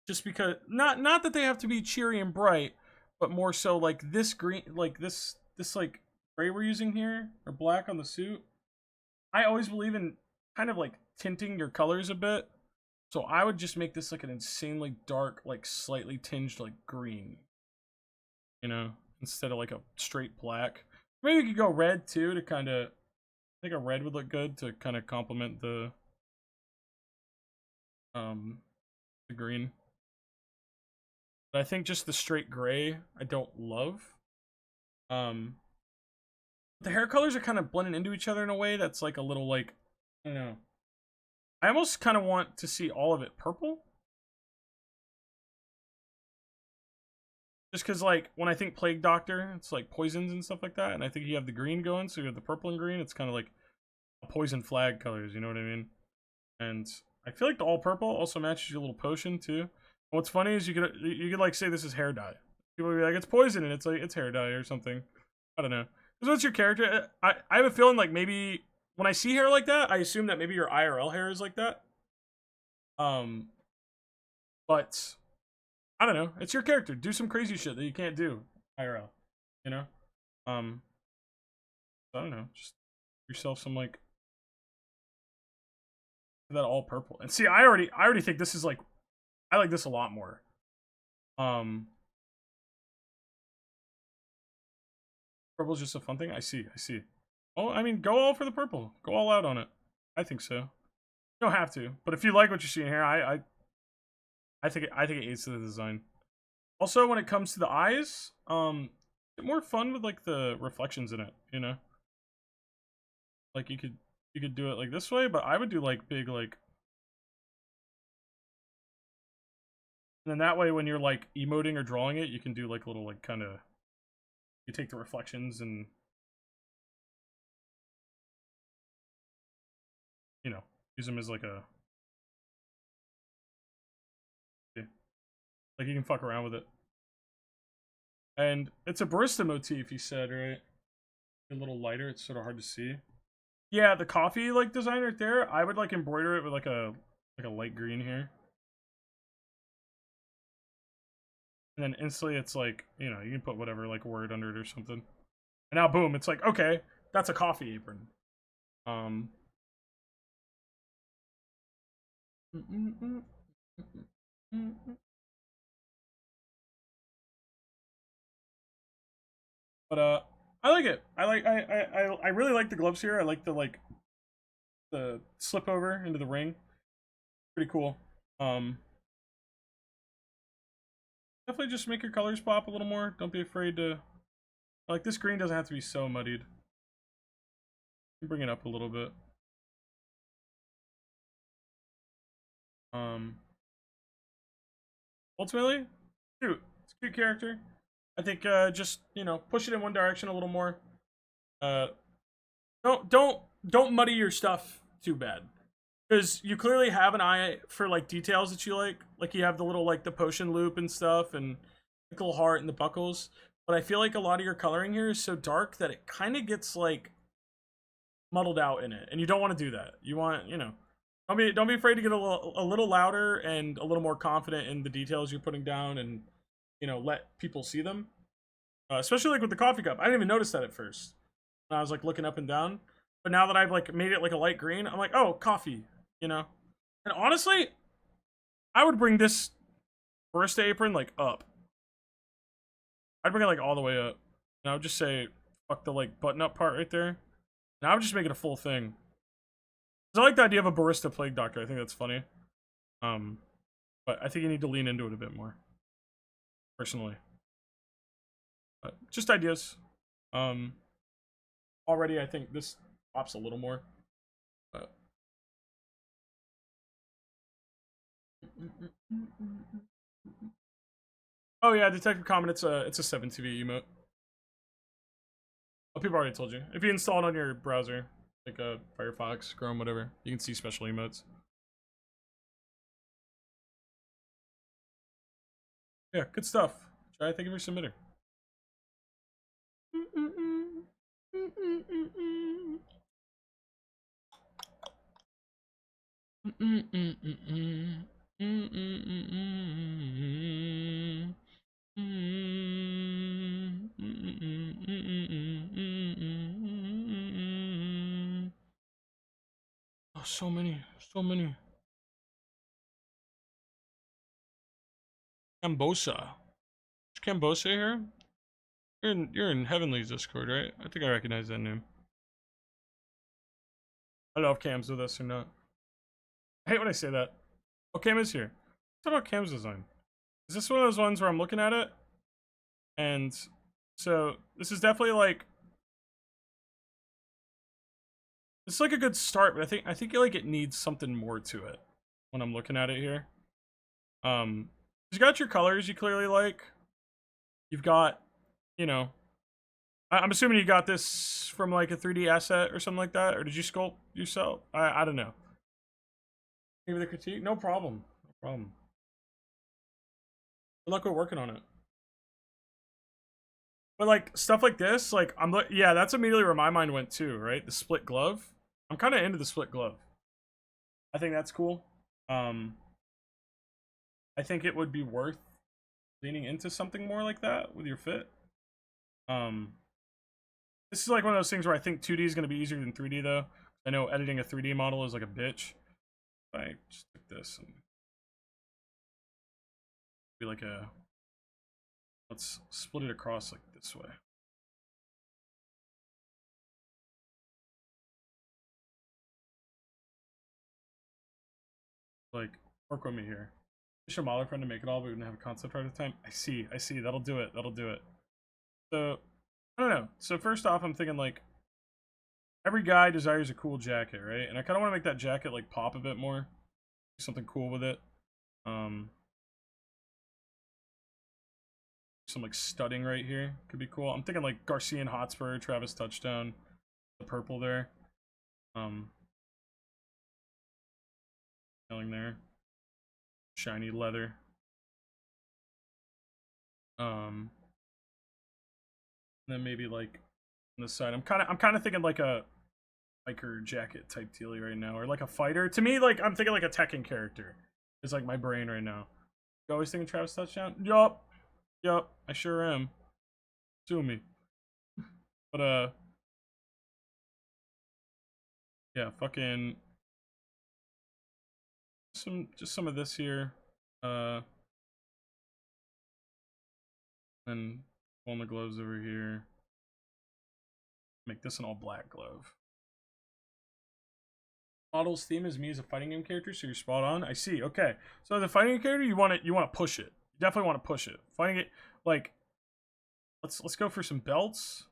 Just because not that they have to be cheery and bright, but more so like this green, like this like gray we're using here, or black on the suit. I always believe in kind of like tinting your colors a bit. So I would just make this like an insanely dark, like slightly tinged like green. You know, instead of like a straight black. Maybe we could go red too to kind of, I think a red would look good to kind of complement the green. But I think just the straight gray I don't love. The hair colors are kind of blending into each other in a way that's like a little like, I don't know. I almost kind of want to see all of it purple. Just because, like, when I think Plague Doctor, it's like poisons and stuff like that. And I think you have the green going, so you have the purple and green. It's kind of like a poison flag colors, you know what I mean? And I feel like the all purple also matches your little potion, too. And what's funny is you could like, say this is hair dye. People would be like, it's poison, and it's like, it's hair dye or something. I don't know. Because what's your character? I have a feeling like maybe when I see hair like that, I assume that maybe your IRL hair is like that. But I don't know. It's your character. Do some crazy shit that you can't do IRL. You know? I don't know. Just yourself some like that all purple. And see, I already think this is like, I like this a lot more. Purple's just a fun thing. I see. Oh, I mean, go all for the purple. Go all out on it. I think so. You don't have to, but if you like what you're seeing here, I think it aids to the design. Also, when it comes to the eyes, get more fun with like the reflections in it, you know? Like you could do it like this way, but I would do like big like, and then that way when you're like emoting or drawing it, you can do like little like kind of, you take the reflections and, you know, use them as like a, like you can fuck around with it. And it's a barista motif, he said, right? A little lighter, it's sort of hard to see. Yeah, the coffee like design right there, I would like embroider it with like a light green here. And then instantly it's like, you know, you can put whatever, like, word under it or something. And now, boom, it's like, okay, that's a coffee apron. But I like it. I really like the gloves here. I like the slip over into the ring. Pretty cool. Definitely just make your colors pop a little more. Don't be afraid to, like, this green doesn't have to be so muddied. Bring it up a little bit. Ultimately, cute. It's a cute character. I think just, you know, push it in one direction a little more. Don't muddy your stuff too bad, because you clearly have an eye for like details that you like. Like, you have the little, like, the potion loop and stuff, and the little heart and the buckles. But I feel like a lot of your coloring here is so dark that it kind of gets like muddled out in it, and you don't want to do that. You want, you know, don't be afraid to get a little louder and a little more confident in the details you're putting down, and, you know, let people see them. Especially like with the coffee cup. I didn't even notice that at first when I was like looking up and down. But now that I've like made it like a light green, I'm like, oh, coffee, you know? And honestly, I would bring this barista apron like up. I'd bring it like all the way up. And I would just say, fuck the like button up part right there. And I would just make it a full thing. Cause I like the idea of a barista plague doctor. I think that's funny. But I think you need to lean into it a bit more. Personally. But just ideas. Already I think this pops a little more. But oh yeah, Detective Comment, it's a 7TV emote. Oh, people already told you. If you install it on your browser, like Firefox, Chrome, whatever, you can see special emotes. Yeah, good stuff. Try. Thank you for submitting. Oh, so many. Cambosa. Is Cambosa here? You're in Heavenly's Discord, right? I think I recognize that name. I don't know if Cam's with us or not. I hate when I say that. Oh, Cam is here. Let's talk about Cam's design. Is this one of those ones where I'm looking at it? And so this is definitely like, it's like a good start, but I think like it needs something more to it when I'm looking at it here. You got your colors you clearly like. You've got, you know, I'm assuming you got this from like a 3D asset or something like that, or did you sculpt yourself? I don't know. Maybe the critique? No problem. No problem. Good luck with working on it. But like stuff like this, like yeah, that's immediately where my mind went too, right? The split glove. I'm kind of into the split glove. I think that's cool. I think it would be worth leaning into something more like that with your fit. This is like one of those things where I think 2D is going to be easier than 3D though. I know editing a 3D model is like a bitch. If I just take this and be like a, let's split it across like this way. Like, work with me here. Push your modeler friend to make it all, but we didn't have a concept art at the time. I see. That'll do it. So, I don't know. So first off, I'm thinking like, every guy desires a cool jacket, right? And I kind of want to make that jacket like pop a bit more. Do something cool with it. Some like studding right here could be cool. I'm thinking like Garcian Hotspur, Travis Touchdown, the purple there. There. Shiny leather. Then maybe like on the side, I'm kind of thinking like a biker jacket type dealie right now, or like a fighter. To me, like I'm thinking like a Tekken character. It's like my brain right now. You always thinking Travis Touchdown? Yup. Yup, I sure am. Sue me. But yeah, fucking some of this here. And pull the gloves over here. Make this an all black glove. Model's theme is me as a fighting game character, so you're spot on. I see. Okay, so the fighting game character, you want to push it. You definitely want to push it. Fighting it, like, let's go for some belts.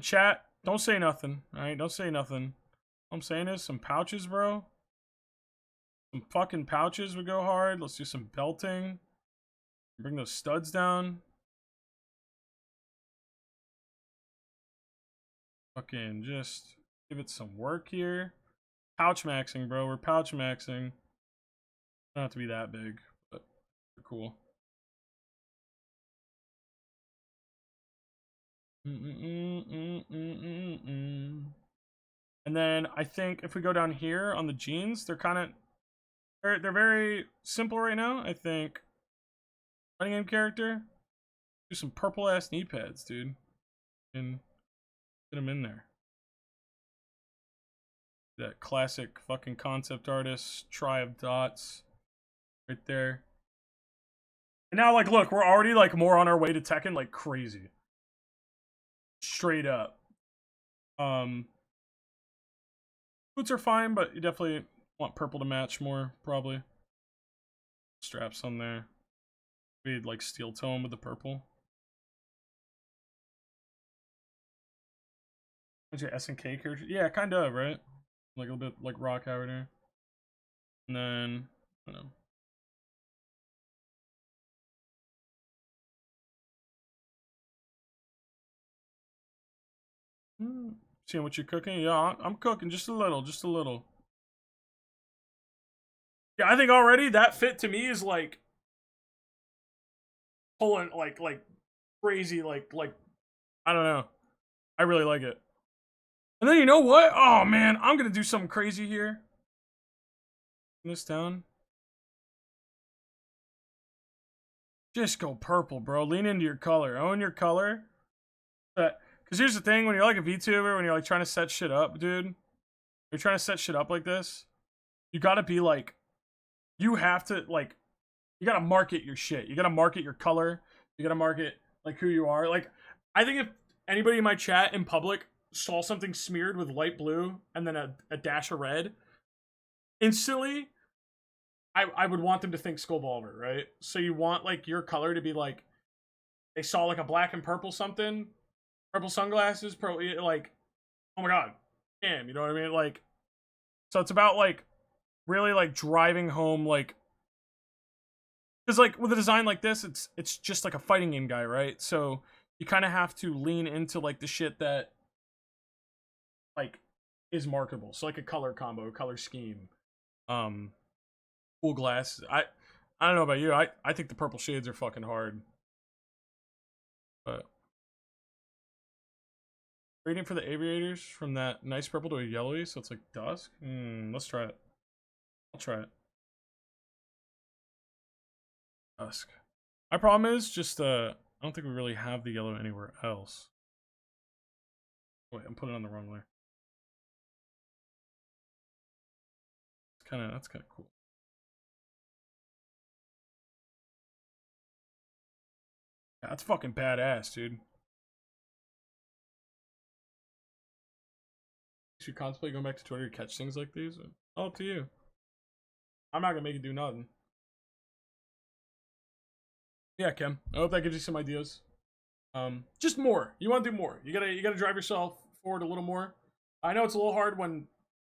Chat, don't say nothing. All right, don't say nothing. All I'm saying is some pouches, bro. Some fucking pouches would go hard. Let's do some belting. Bring those studs down. Fucking just give it some work here. Pouch maxing, bro. We're pouch maxing. Don't have to be that big, but cool. And then I think if we go down here on the jeans, they're kind of they're very simple right now. I think fighting game character, do some purple ass knee pads, dude, and get them in there. That classic fucking concept artist try of dots right there. And now, like, look, we're already like more on our way to Tekken, like crazy. Straight up. Boots are fine, but you definitely want purple to match more, probably. Straps on there. Maybe like steel tone with the purple. What's your SNK character? Yeah, kind of, right? Like a little bit like Rock Howard here. And then, I don't know. Seeing what you're cooking? Yeah, I'm cooking just a little, just a little. Yeah, I think already that fit to me is like pulling like crazy, like I don't know. I really like it. And then you know what? Oh man, I'm gonna do something crazy here. Turn this down. Just go purple, bro. Lean into your color. Own your color. Because here's the thing, when you're like a VTuber, when you're like trying to set shit up, dude, you're trying to set shit up like this, you gotta be like, you have to, like, you gotta market your shit. You gotta market your color. You gotta market, like, who you are. Like, I think if anybody in my chat in public saw something smeared with light blue and then a dash of red, instantly, I would want them to think Skullvolver, right? So you want, like, your color to be, like, they saw, like, a black and purple something, purple sunglasses, like, oh my god, damn, you know what I mean? Like, so it's about, like, really, like, driving home, like, because, like, with a design like this, it's just, like, a fighting game guy, right? So you kind of have to lean into, like, the shit that, like, is marketable. So, like, a color combo, color scheme, cool glasses. I don't know about you. I think the purple shades are fucking hard. But waiting for the aviators from that nice purple to a yellowy, so it's like dusk. Let's try it. I'll try it. Dusk. My problem is just I don't think we really have the yellow anywhere else. Wait, I'm putting it on the wrong layer. That's kind of cool. Yeah, that's fucking badass, dude. You should contemplate going back to Twitter to catch things like these. All up to you. I'm not gonna make you do nothing. Yeah, Kim. I hope that gives you some ideas. Just more. You want to do more. You gotta drive yourself forward a little more. I know it's a little hard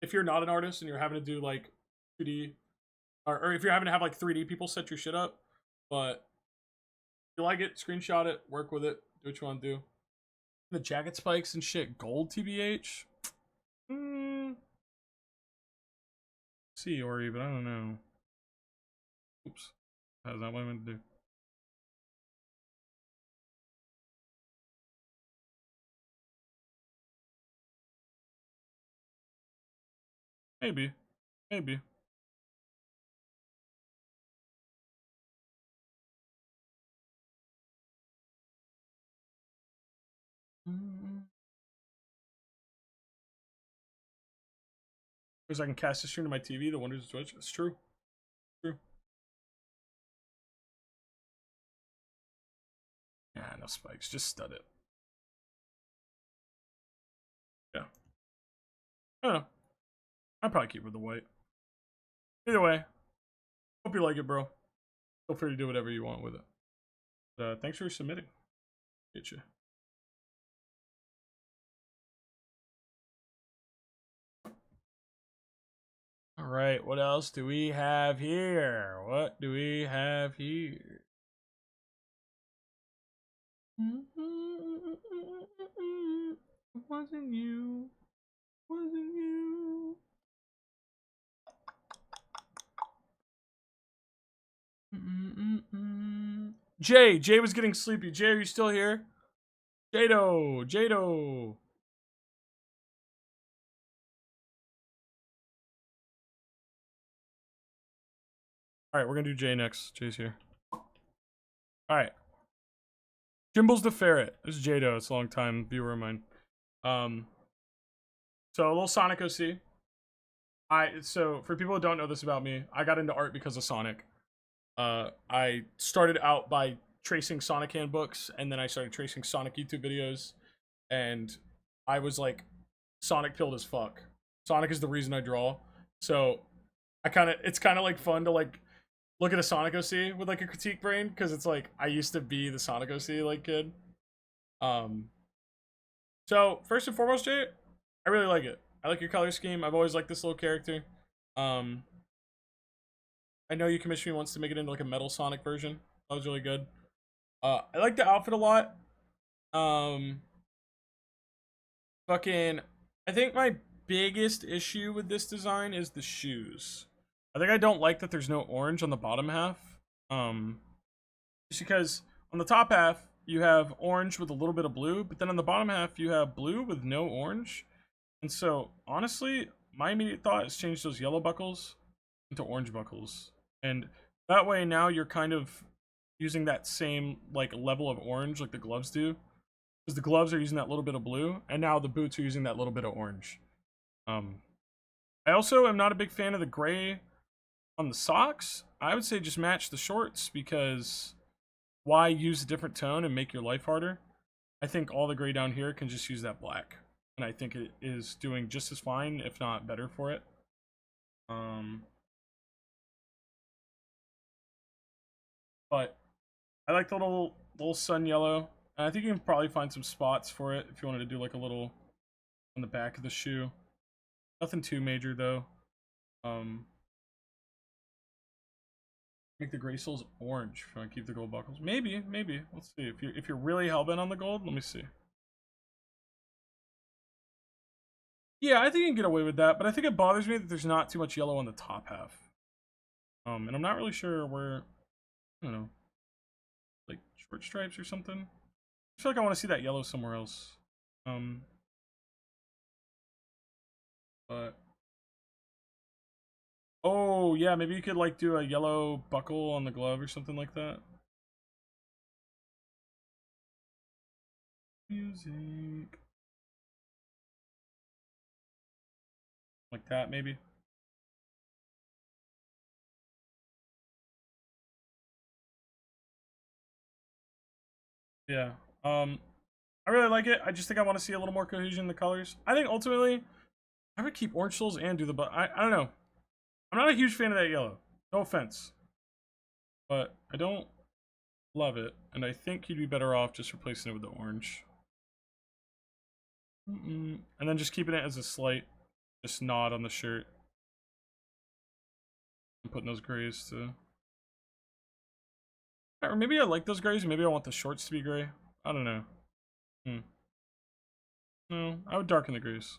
if you're not an artist and you're having to do like 2D, or if you're having to have like 3D people set your shit up. But if you like it, screenshot it, work with it, do what you want to do. The jacket spikes and shit, gold TBH. See, or even I don't know. Oops, that's not what I meant to do. Maybe. Because I can cast the stream to my TV, the wonders of Twitch. It's true. True. Yeah, no spikes. Just stud it. Yeah. I don't know. I'd probably keep with the white. Either way, hope you like it, bro. Feel free to do whatever you want with it. Thanks for submitting. Get you. All right, what else do we have here? What do we have here? It wasn't you. Wasn't you. Jay was getting sleepy. Jay, are you still here? Jado. All right, we're gonna do Jay next. Jay's here. All right. Jimbles the Ferret. This is Jado. It's a long time viewer of mine. So a little Sonic OC. So for people who don't know this about me, I got into art because of Sonic. I started out by tracing Sonic handbooks, and then I started tracing Sonic YouTube videos, and I was like Sonic pilled as fuck. Sonic is the reason I draw. So it's kind of like fun to like look at a Sonic OC with like a critique brain, because it's like I used to be the Sonic OC like kid. So first and foremost, Jay, I really like it. I like your color scheme. I've always liked this little character. I know you commissioned me once to make it into like a Metal Sonic version. That was really good. I like the outfit a lot. I think my biggest issue with this design is the shoes. I think I don't like that there's no orange on the bottom half. Just because on the top half you have orange with a little bit of blue, but then on the bottom half you have blue with no orange. And so honestly, my immediate thought is change those yellow buckles into orange buckles. And that way now you're kind of using that same like level of orange like the gloves do. Because the gloves are using that little bit of blue, and now the boots are using that little bit of orange. I also am not a big fan of the gray on the socks. I would say just match the shorts, because why use a different tone and make your life harder? I think all the gray down here can just use that black. And I think it is doing just as fine, if not better for it. But I like the little sun yellow. And I think you can probably find some spots for it if you wanted to do like a little on the back of the shoe. Nothing too major though. Make the gray soles orange if you want to keep the gold buckles. Maybe. Let's see. If you're really hellbent on the gold, let me see. Yeah, I think you can get away with that, but I think it bothers me that there's not too much yellow on the top half. And I'm not really sure where, I don't know, like short stripes or something. I feel like I want to see that yellow somewhere else. But oh yeah, maybe you could like do a yellow buckle on the glove or something like that. Music. Like that, maybe. Yeah. I really like it. I just think I want to see a little more cohesion in the colors. I think ultimately I would keep orange soles and do the I don't know. I'm not a huge fan of that yellow. No offense. But I don't love it, and I think you'd be better off just replacing it with the orange. And then just keeping it as a slight just nod on the shirt. I'm putting those grays to... Or maybe I like those grays, maybe I want the shorts to be gray. I don't know. No, I would darken the grays.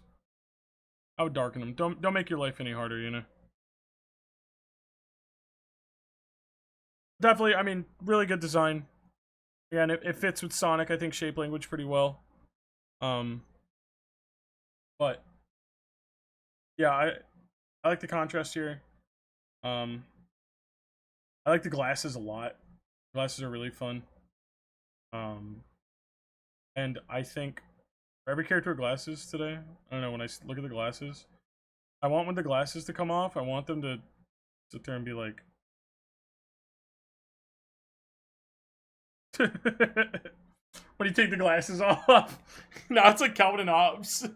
I would darken them. Don't make your life any harder, you know? Definitely, I mean, really good design. Again, it fits with Sonic, I think, shape language pretty well. But yeah, I like the contrast here. I like the glasses a lot. Glasses are really fun. And I think for every character with glasses today, I don't know, when I look at the glasses, I want when the glasses to come off, I want them to sit there and be like... When you take the glasses off. Now it's like Calvin and Hobbes.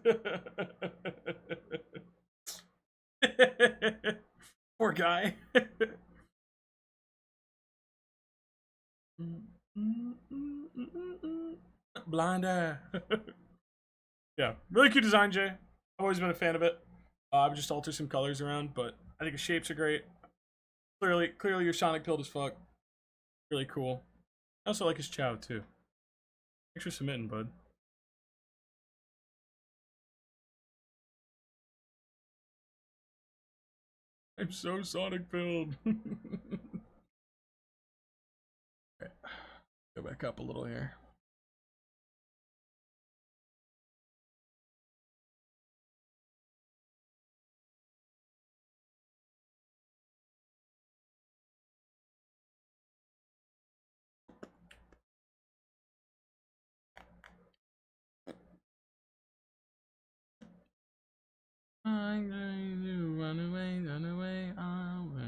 Poor guy. Blinder. Yeah, really cute design, Jay. I've always been a fan of it. I would just alter some colors around, but I think his shapes are great. Clearly you're Sonic pilled as fuck. Really cool. I also like his chow too. Thanks for submitting, bud. I'm so Sonic pilled. Okay. Go back up a little here. I'm going to run away, I will.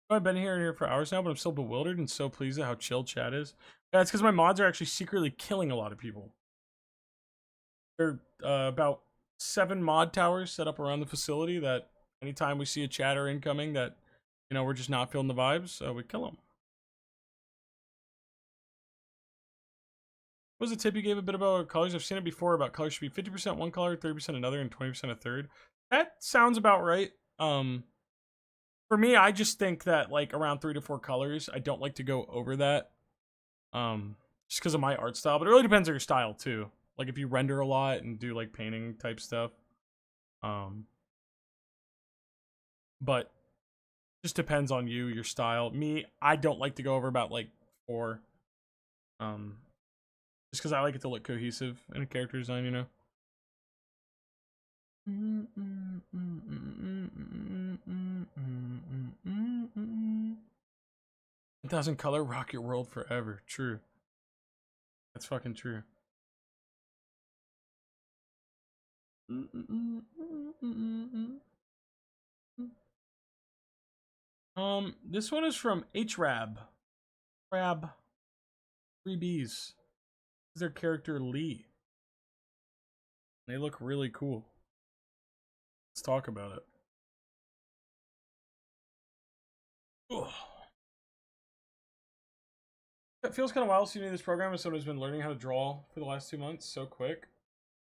I've been here for hours now, but I'm still bewildered and so pleased at how chill chat is. Yeah, it's because my mods are actually secretly killing a lot of people. There are about 7 mod towers set up around the facility that anytime we see a chatter incoming that, you know, we're just not feeling the vibes, we kill them. What was the tip you gave a bit about colors? I've seen it before about colors should be 50% one color, 30% another, and 20% a third. That sounds about right. For me, I just think that like around 3 to 4 colors. I don't like to go over that. Just because of my art style, but it really depends on your style too. Like if you render a lot and do like painting type stuff. But just depends on you, your style. Me, I don't like to go over about like 4. Just because I like it to look cohesive in a character design, you know. 1,000 color, rock your world forever. True. That's fucking true. This one is from HRAB. Rab. 3Bs. This is their character Lee. They look really cool. Let's talk about it. Ugh. It feels kind of wild seeing this program as someone who's been learning how to draw for the last 2 months so quick.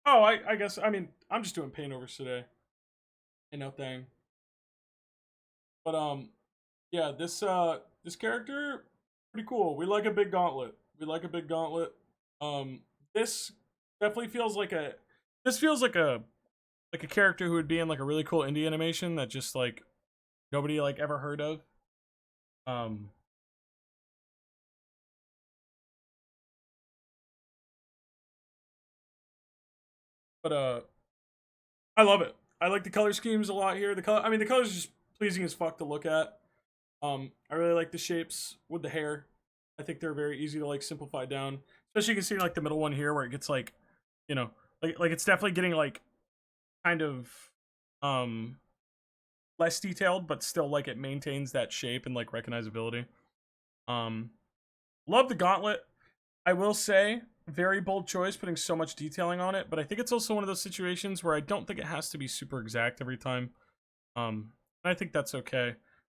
Oh, I guess, I mean, I'm just doing paint overs today. Ain't no thing. But, yeah, this character, pretty cool. We like a big gauntlet. This definitely feels like a character who would be in like a really cool indie animation that just like nobody like ever heard of. But I love it. I like the color schemes a lot here. The colors are just pleasing as fuck to look at. I really like the shapes with the hair. I think they're very easy to like simplify down. Especially you can see like the middle one here where it gets like, you know, like it's definitely getting like kind of less detailed, but still like it maintains that shape and like recognizability. Love the gauntlet. I will say, very bold choice putting so much detailing on it, but I think it's also one of those situations where I don't think it has to be super exact every time. And I think that's okay.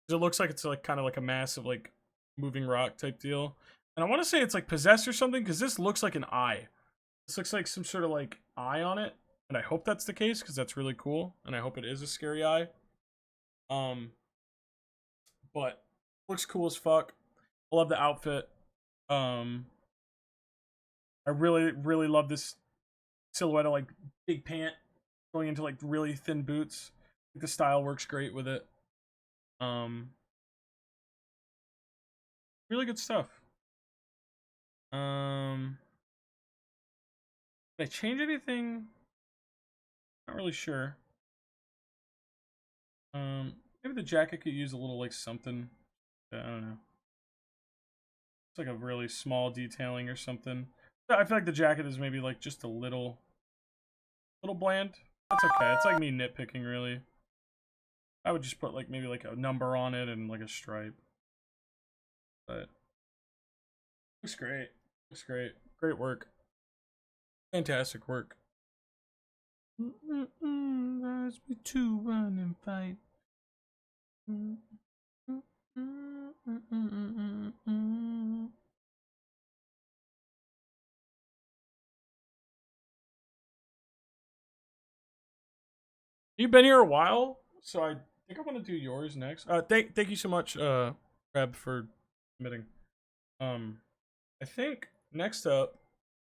It looks like it's like kind of like a massive like moving rock type deal. And I want to say it's like possessed or something, because this looks like an eye. This looks like some sort of like eye on it. And I hope that's the case, because that's really cool. And I hope it is a scary eye. But looks cool as fuck. I love the outfit. I really, really love this silhouette of like big pant going into like really thin boots. I think the style works great with it. Really good stuff. Did I change anything? Not really sure. Maybe the jacket could use a little like something. I don't know. It's like a really small detailing or something. I feel like the jacket is maybe like just a little bland. That's okay. It's like me nitpicking, really. I would just put like maybe like a number on it and like a stripe. But looks great. Looks great. Great work. Fantastic work. Let's be two, run and fight. You've been here a while, so I think I want to do yours next. Thank you so much, Reb, for submitting. I think next up,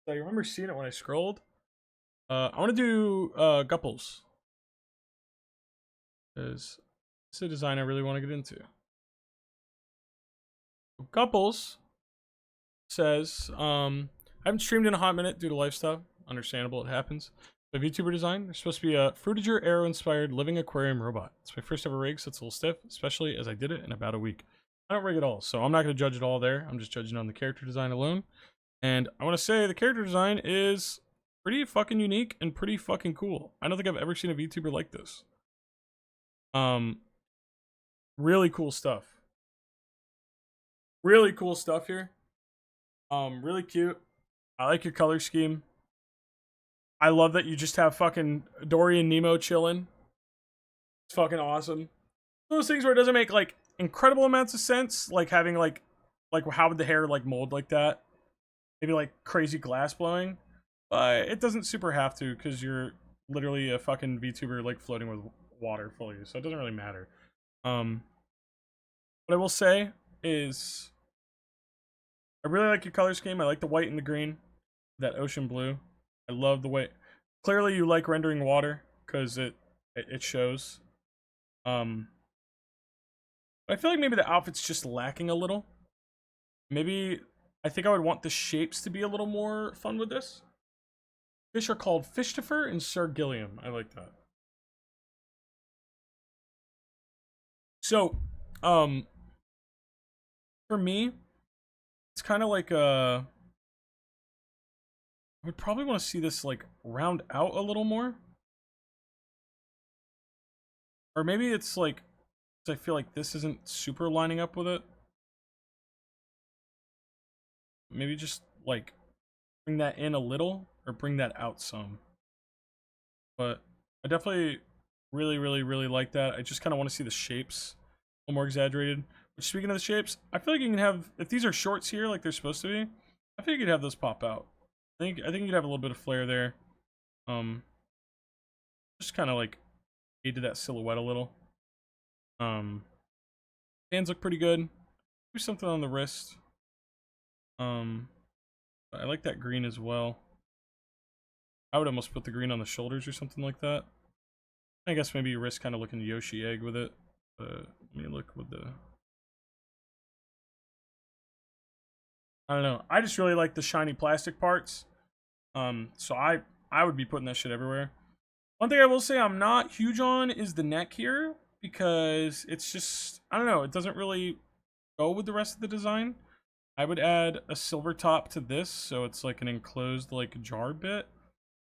I remember seeing it when I scrolled. I want to do Gupples, because it's a design I really want to get into. Gupples says, I haven't streamed in a hot minute due to life stuff. Understandable, it happens. The VTuber design, there's supposed to be a Fruitiger Arrow-inspired living aquarium robot. It's my first ever rig, so it's a little stiff, especially as I did it in about a week. I don't rig at all, so I'm not going to judge it all there. I'm just judging on the character design alone. And I want to say the character design is pretty fucking unique and pretty fucking cool. I don't think I've ever seen a VTuber like this. Really cool stuff. Really cool stuff here. Really cute. I like your color scheme. I love that you just have fucking Dory and Nemo chilling. It's fucking awesome. Those things where it doesn't make like incredible amounts of sense, like having like how would the hair like mold like that? Maybe like crazy glass blowing, but it doesn't super have to, because you're literally a fucking VTuber like floating with water fully, so it doesn't really matter. What I will say is, I really like your color scheme. I like the white and the green, that ocean blue. I love the way. Clearly, you like rendering water because it shows. I feel like maybe the outfit's just lacking a little. Maybe I think I would want the shapes to be a little more fun with this. Fish are called Fishtifer and Sir Gilliam. I like that. So, for me, it's kind of like I would probably want to see this like round out a little more. Or maybe it's like, I feel like this isn't super lining up with it. Maybe just like bring that in a little or bring that out some. But I definitely really, really, really like that. I just kind of want to see the shapes a little more exaggerated. Which, speaking of the shapes, I feel like you can have, if these are shorts here like they're supposed to be, I think you could have those pop out. I think you could have a little bit of flair there. Just kind of like aid to that silhouette a little. Hands look pretty good. Do something on the wrist. I like that green as well. I would almost put the green on the shoulders or something like that. I guess maybe your wrist kind of looking Yoshi egg with it. Let me look with the. I don't know. I just really like the shiny plastic parts. So I would be putting that shit everywhere. One thing I will say I'm not huge on is the neck here, because it's just, I don't know, it doesn't really go with the rest of the design. I would add a silver top to this, so it's like an enclosed like jar bit.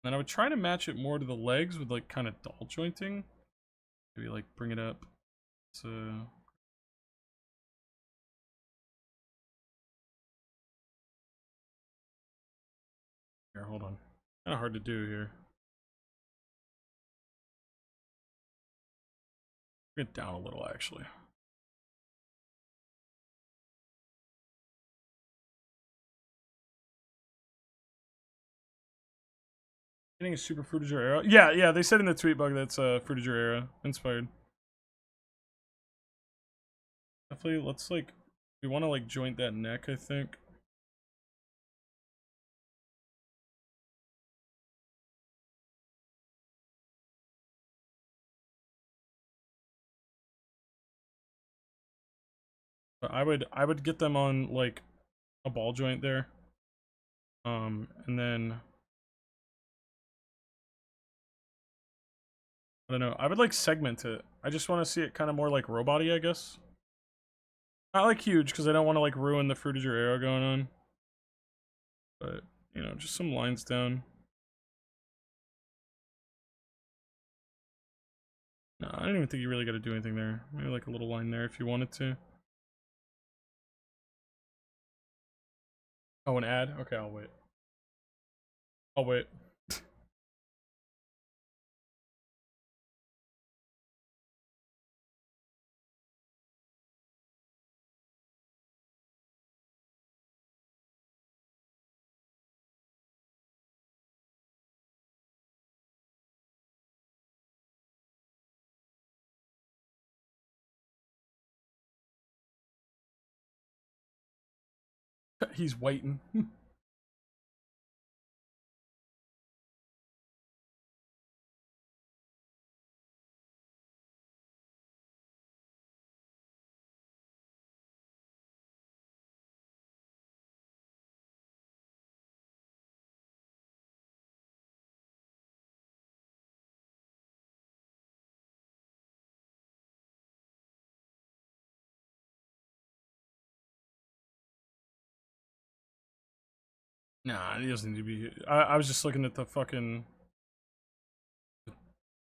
And I would try to match it more to the legs with like kind of doll jointing. Maybe like bring it up. So here, hold on. Kind of hard to do here. Bring it down a little, actually. Getting a super Fruitager era. Yeah, yeah, they said in the tweet bug that's Fruitager era inspired. Definitely, let's like, we want to like joint that neck, I think. But I would get them on like a ball joint there. And then I don't know. I would like segment it. I just want to see it kind of more like robot-y, I guess. Not like huge because I don't want to like ruin the Fruitager era going on. But you know, just some lines down. No, I don't even think you really got to do anything there. Maybe like a little line there if you wanted to. Oh, an ad? Okay, I'll wait. I'll wait. He's waiting. Nah, he doesn't need to be. I was just looking at the fucking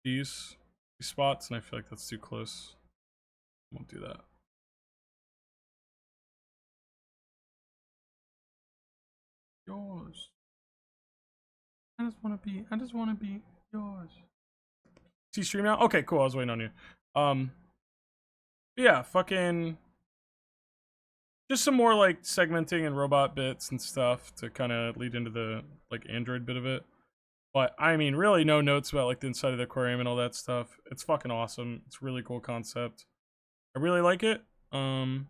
these spots, and I feel like that's too close. Won't do that. Yours. I just want to be yours. See stream now? Okay, cool. I was waiting on you. Yeah, fucking. Just some more like segmenting and robot bits and stuff to kind of lead into the like Android bit of it. But I mean, really, no notes about like the inside of the aquarium and all that stuff. It's fucking awesome. It's a really cool concept. I really like it. I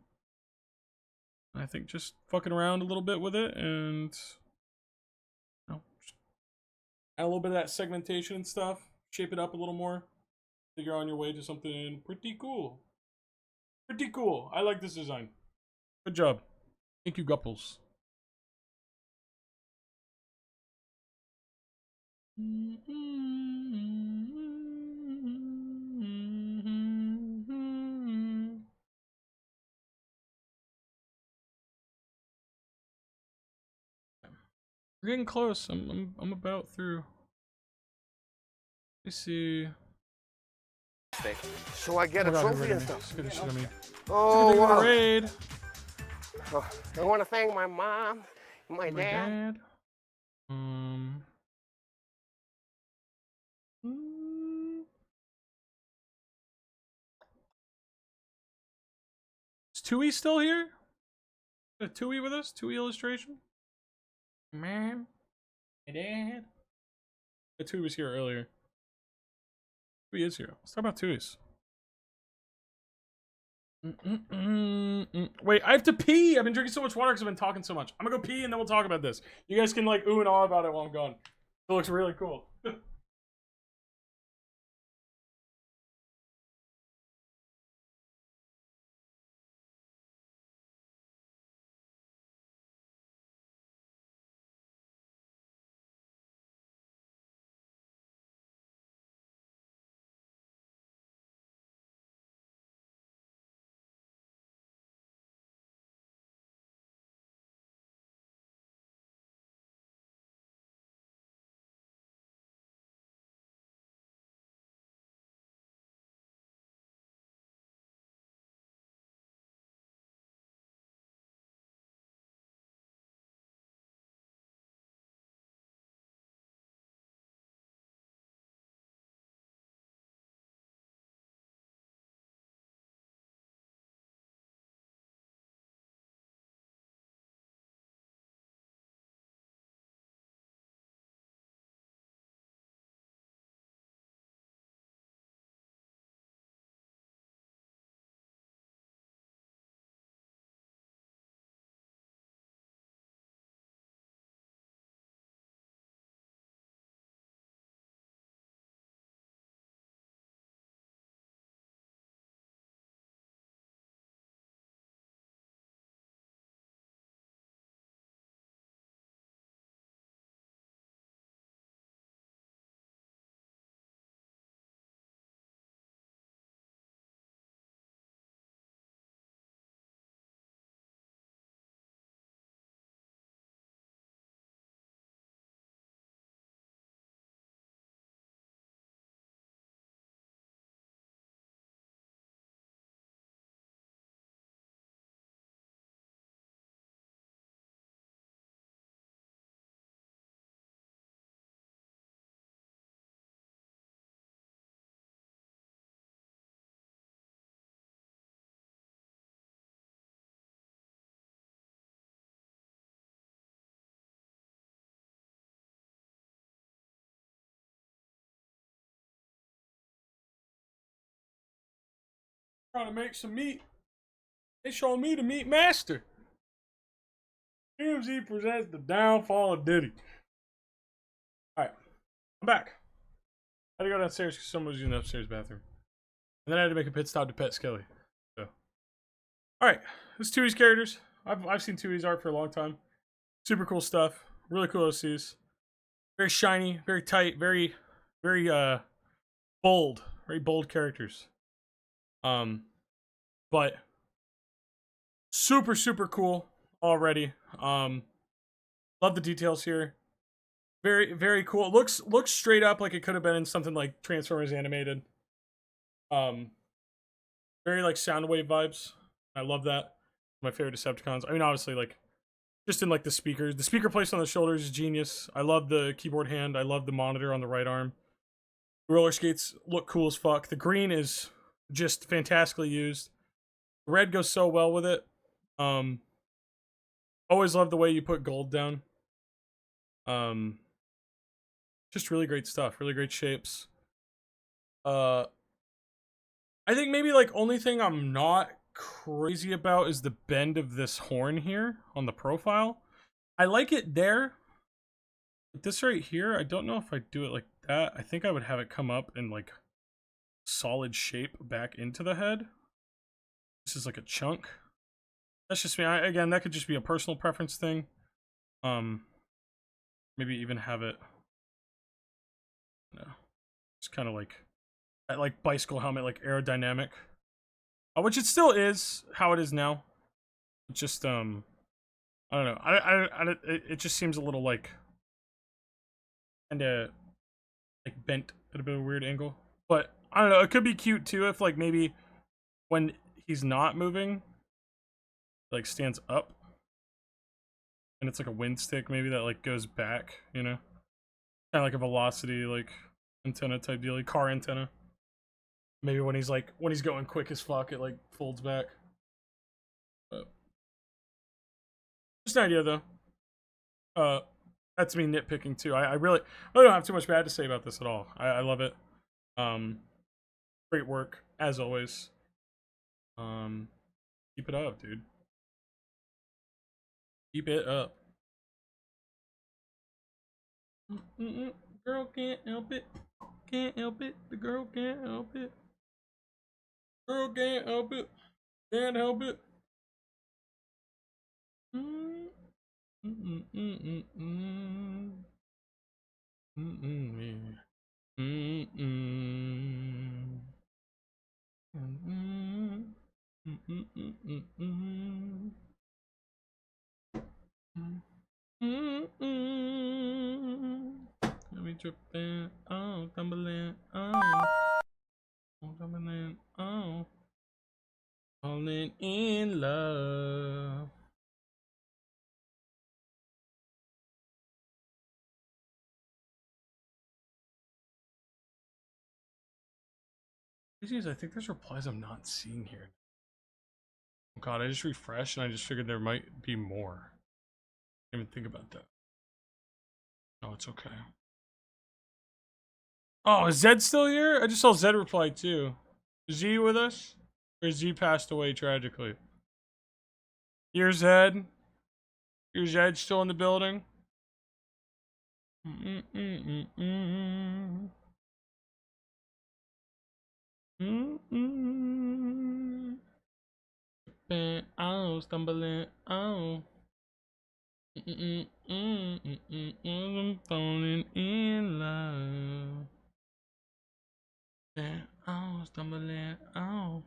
think just fucking around a little bit with it and you know, add a little bit of that segmentation and stuff. Shape it up a little more. Figure on your way to something pretty cool. Pretty cool. I like this design. Good job. Thank you, Gupples. We're getting close. I'm about through. Let me see. So I get Oh a my God, trophy and who stuff. raided me? Scared the shit out of me. Oh, Wow. wow. Raid. Oh, I want to thank my mom, my My dad. dad. Mm. Is Tui still here? Is Tui with us? Tui illustration? Man. My dad. Yeah, Tui was here earlier. Tui is here. Let's talk about Tui's. Wait, I have to pee. I've been drinking so much water because I've been talking so much. I'm gonna go pee and then we'll talk about this. You guys can like ooh and ah about it while I'm gone. It looks really cool. Trying to make some meat. They show me the meat master. DMZ presents the downfall of Diddy. Alright, I'm back. I had to go downstairs because someone was using the upstairs bathroom. And then I had to make a pit stop to pet Skelly. So, alright, this is Tui's characters. I've seen Tui's art for a long time. Super cool stuff. Really cool OCs. Very shiny, very tight, very bold. Very bold characters. But super cool already. Love the details here. Very cool. It looks straight up like it could have been in something like Transformers animated. Very like Soundwave vibes. I love that. My favorite Decepticons. I mean, obviously, like just in like the speakers. The speaker placed on the shoulders is genius. I love the keyboard hand. I love the monitor on the right arm. The roller skates look cool as fuck. The green is just fantastically used. The red goes so well with it. Always love the way you put gold down. Just really great stuff. Really great shapes. I think maybe like only thing I'm not crazy about is the bend of this horn here on the profile. I like it there. But this right here, I don't know if I do it like that. I think I would have it come up in like solid shape back into the head. This is like a chunk. That's just me. Again, that could just be a personal preference thing. Maybe even have it. No, it's kind of like that, like bicycle helmet, like aerodynamic, which it still is how it is now. It's just I don't know. It just seems a little like kind of like bent at a bit of a weird angle. But I don't know. It could be cute too if like maybe when he's not moving, like stands up, and it's like a wind stick maybe that like goes back, you know, kind of like a velocity like antenna type deal, like car antenna. Maybe when he's going quick as fuck, it like folds back. But just an idea though. That's me nitpicking too. I really don't have too much bad to say about this at all. I love it. Great work as always. Keep it up, dude. Keep it up. Girl can't help it. Can't help it. The girl can't help it. Girl can't help it. Can't help it. Let me tripping, oh, tumbling, oh, tumbling, oh, falling in love. I think there's replies I'm not seeing here. Oh god, I just refreshed and I just figured there might be more. I didn't even think about that. Oh, it's okay. Oh, is Zed still here? I just saw Zed reply too. Is Z with us? Or Z passed away tragically? Here's Zed. Here's Zed still in the building. Oh, stumbling. Oh. I'm falling in love. Oh, stumbling. Oh.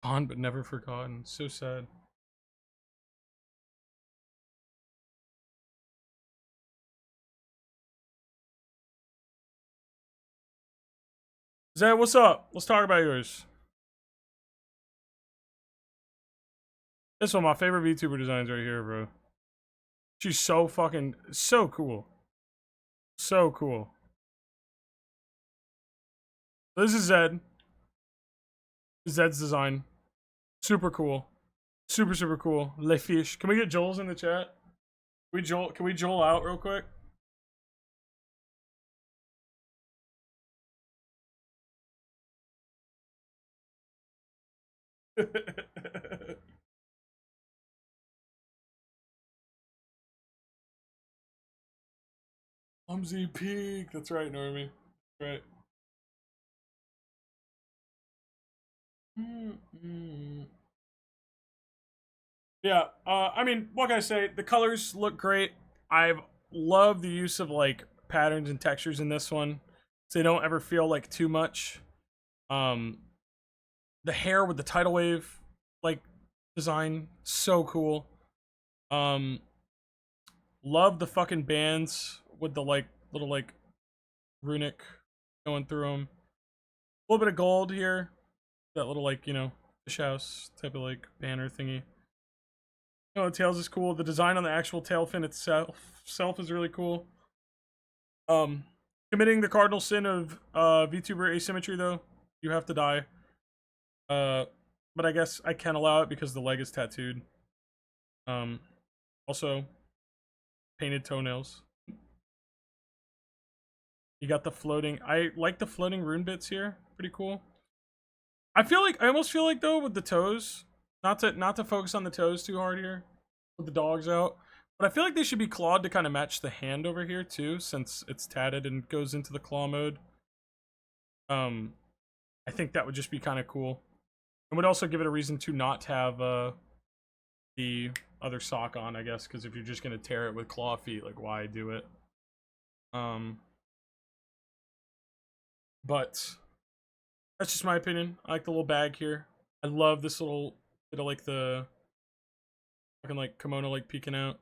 Gone but never forgotten. So sad. Zed, what's up? Let's talk about yours. This one, my favorite VTuber designs right here, bro. She's so fucking, so cool. So cool. This is Zed. Zed's design. Super cool. Super cool. Le Fish. Can we get Joel's in the chat? Can we Joel out real quick? Clumsy Peak. That's right, Normie. Right. Yeah, I mean, what can I say? The colors look great. I love the use of like patterns and textures in this one, so they don't ever feel like too much. Um, the hair with the tidal wave like design, so cool. Love the fucking bands with the like little like runic going through them. A little bit of gold here, that little like fish house type of like banner thingy. Oh, the tails is cool. The design on the actual tail fin itself is really cool. Committing the cardinal sin of VTuber asymmetry though, you have to die. But I guess I can allow it because the leg is tattooed. Also, painted toenails. You got the floating. I like the floating rune bits here. Pretty cool. I almost feel like though with the toes, not to focus on the toes too hard here, with the dogs out. But I feel like they should be clawed to kind of match the hand over here too, since it's tatted and goes into the claw mode. I think that would just be kind of cool. And would also give it a reason to not have the other sock on, I guess, because if you're just gonna tear it with claw feet, like why do it? But that's just my opinion. I like the little bag here. I love this little bit of like the fucking like kimono like peeking out.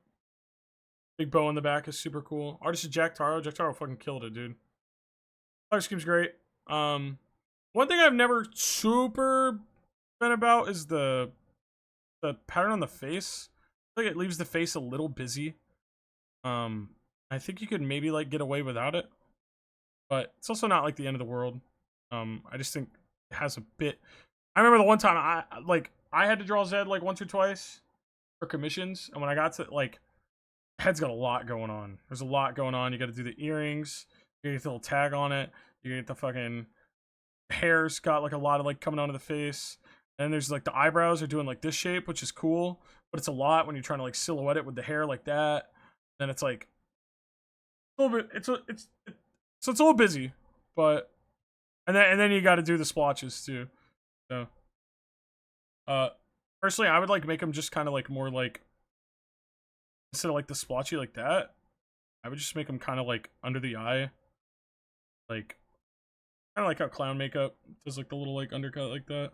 Big bow on the back is super cool. Artist is Jack Taro. Jack Taro fucking killed it, dude. Color scheme's great. One thing I've never super been about is the pattern on the face. I think it leaves the face a little busy. I think you could maybe like get away without it, but it's also not like the end of the world. I just think it has a bit. I remember the one time I had to draw Zed like once or twice for commissions, and when I got to like, head's got a lot going on. There's a lot going on. You got to do the earrings. You get the little tag on it. You get the fucking hair's got like a lot of like coming onto the face. And there's like the eyebrows are doing like this shape, which is cool, but it's a lot when you're trying to like silhouette it with the hair like that. Then it's like a little bit. So it's a little busy, but and then you got to do the splotches too. So, personally, I would like make them just kind of like more like instead of like the splotchy like that, I would just make them kind of like under the eye, like kind of like how clown makeup does like the little like undercut like that.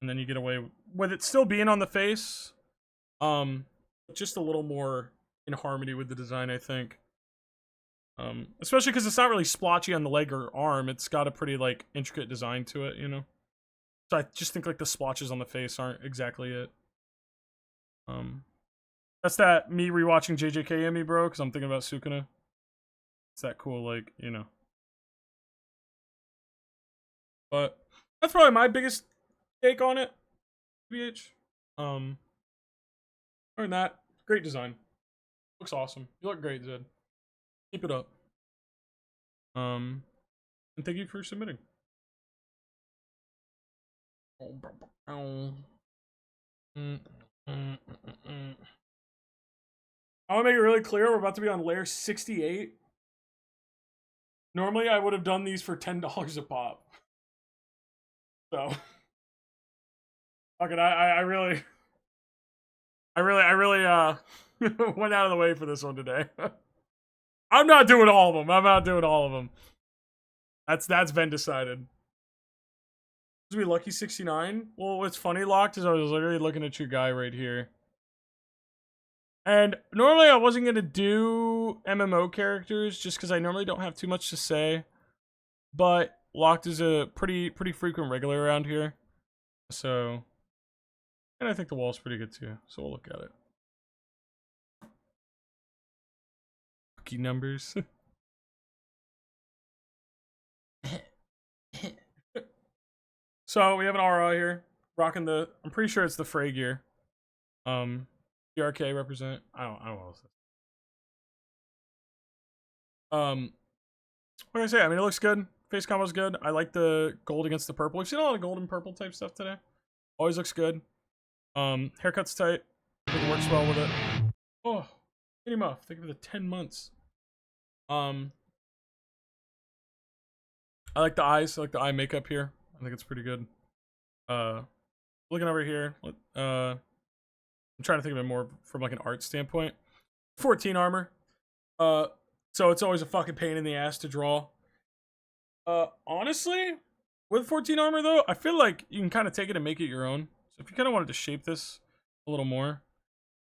And then you get away with it still being on the face, just a little more in harmony with the design, I think. Especially because it's not really splotchy on the leg or arm. It's got a pretty like intricate design to it, So I just think like the splotches on the face aren't exactly it. That's that me rewatching JJK in me, bro, because I'm thinking about Sukuna. It's that cool, like, But that's probably my biggest take on it, BH. Other than that, great design. Looks awesome. You look great, Zed. Keep it up. And thank you for submitting. I want to make it really clear, we're about to be on layer 68. Normally, I would have done these for $10 a pop. So, fuck it, I really went out of the way for this one today. I'm not doing all of them. That's been decided. Is we lucky 69? Well, what's funny, Locked, is I was literally looking at your guy right here. And normally I wasn't going to do MMO characters just because I normally don't have too much to say. But Locked is a pretty frequent regular around here. So, and I think the wall's pretty good too. So we'll look at it. Lucky numbers. So we have an RA here. Rocking the, I'm pretty sure it's the Frey gear. DRK represent. I don't know what else. What can I say? I mean, it looks good. Face combo's good. I like the gold against the purple. We've seen a lot of gold and purple type stuff today. Always looks good. Haircut's tight. I think it works well with it. Oh, Kitty Muff. Thank you for the 10 months. I like the eyes. I like the eye makeup here. I think it's pretty good. Looking over here, I'm trying to think of it more from like an art standpoint. 14 armor. So it's always a fucking pain in the ass to draw. Honestly, with 14 armor though, I feel like you can kind of take it and make it your own. So if you kind of wanted to shape this a little more,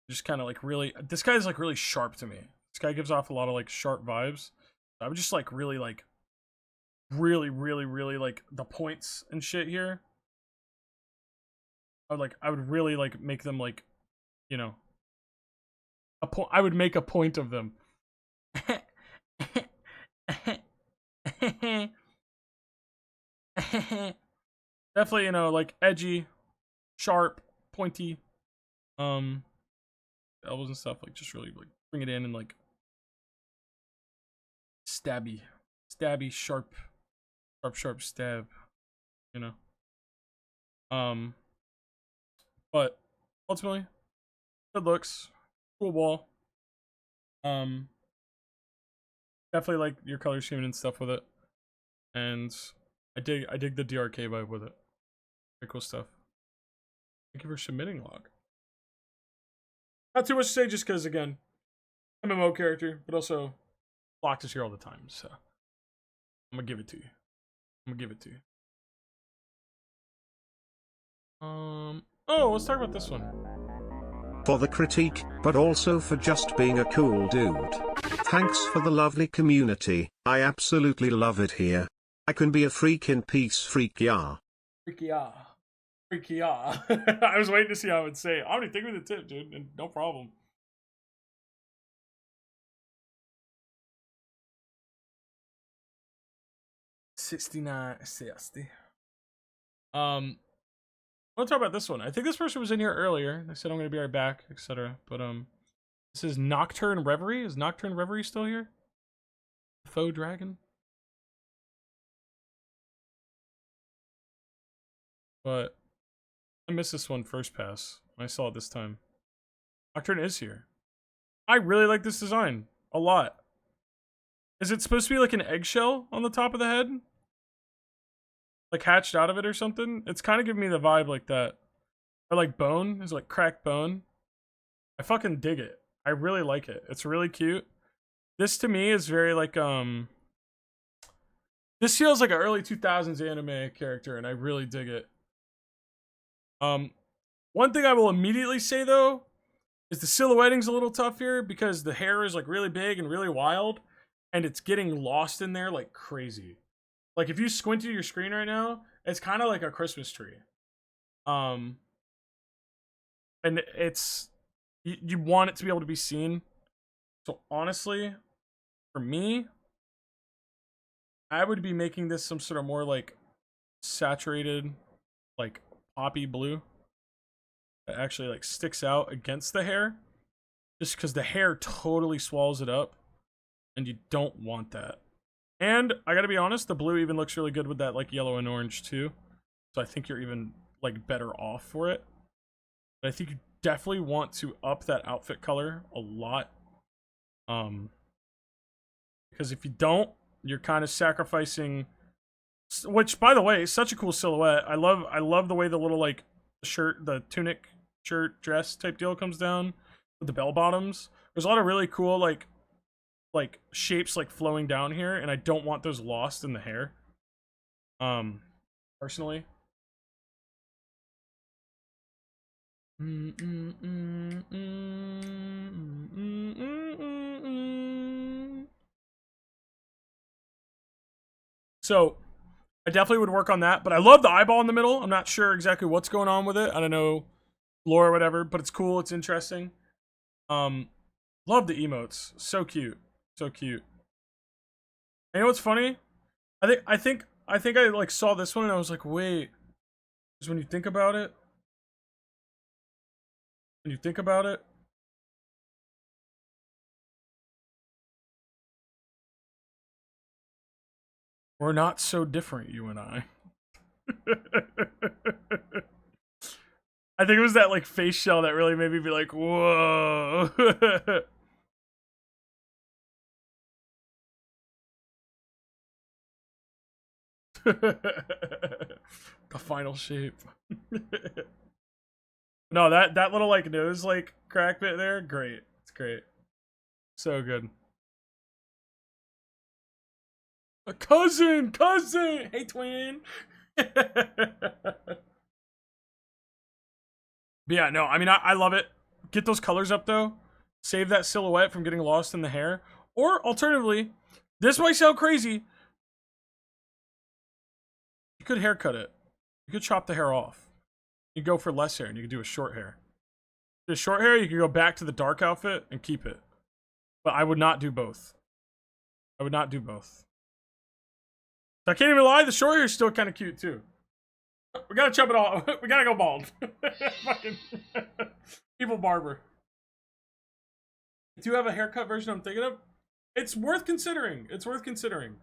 just kind of like really, this guy's like really sharp to me. This guy gives off a lot of like sharp vibes. I would just like really like, really like the points and shit here. I would really like make them like, you know, I would make a point of them. Definitely, you know, like edgy, sharp, pointy, elbows and stuff. Like just really like bring it in and like stabby, sharp stab. You know. But ultimately, good looks, cool wall. Definitely like your color scheming and stuff with it, and I dig the DRK vibe with it. Very cool stuff. Thank you for submitting, Log. Not too much to say, just because again, MMO character, but also Locked is here all the time, so I'm gonna give it to you. Oh, let's talk about this one. For the critique, but also for just being a cool dude. Thanks for the lovely community, I absolutely love it here. I can be a freak in peace, freak ya. Freaky ya. I was waiting to see how I would say it. Omni, thank you for the tip, dude, and no problem. $69.60. We'll talk about this one. I think this person was in here earlier. They said I'm gonna be right back, etc. But this is Nocturne Reverie. Is Nocturne Reverie still here? Faux Dragon. But I missed this one first pass. I saw it this time. Nocturne is here. I really like this design a lot. Is it supposed to be like an eggshell on the top of the head? Like hatched out of it or something? It's kind of giving me the vibe like that. Or like bone. It's like cracked bone. I fucking dig it. I really like it. It's really cute. This to me is very like this feels like an early 2000s anime character, and I really dig it. One thing I will immediately say though is the silhouetting's a little tough here because the hair is like really big and really wild, and it's getting lost in there like crazy. Like if you squint at your screen right now, it's kind of like a Christmas tree. And it's you want it to be able to be seen. So honestly, for me, I would be making this some sort of more like saturated, like poppy blue that actually like sticks out against the hair, just because the hair totally swallows it up, and you don't want that. And I gotta be honest, the blue even looks really good with that like yellow and orange too. So I think you're even like better off for it. But I think you definitely want to up that outfit color a lot. Because if you don't, you're kind of sacrificing, which by the way is such a cool silhouette. I love the way the little like shirt, the tunic shirt dress type deal comes down with the bell bottoms. There's a lot of really cool like shapes like flowing down here, and I don't want those lost in the hair. Personally. So I definitely would work on that, but I love the eyeball in the middle. I'm not sure exactly what's going on with it. I don't know lore or whatever, but it's cool. It's interesting. Love the emotes. So cute. So cute. And you know what's funny? I think I like saw this one and I was like, wait. Because when you think about it, We're not so different, you and I. I think it was that like face shell that really made me be like, whoa. The final shape. No, that little like nose like crack bit there, great. It's great. So good. A cousin! Hey twin! But yeah, no, I mean I love it. Get those colors up though. Save that silhouette from getting lost in the hair. Or alternatively, this might sound crazy. You could haircut it. You could chop the hair off. You go for less hair and you could do a short hair. The short hair, you could go back to the dark outfit and keep it. But I would not do both. I would not do both. I can't even lie, the short hair is still kind of cute too. We gotta chop it all. We gotta go bald. Fucking evil barber. Do you have a haircut version I'm thinking of? It's worth considering. It's worth considering.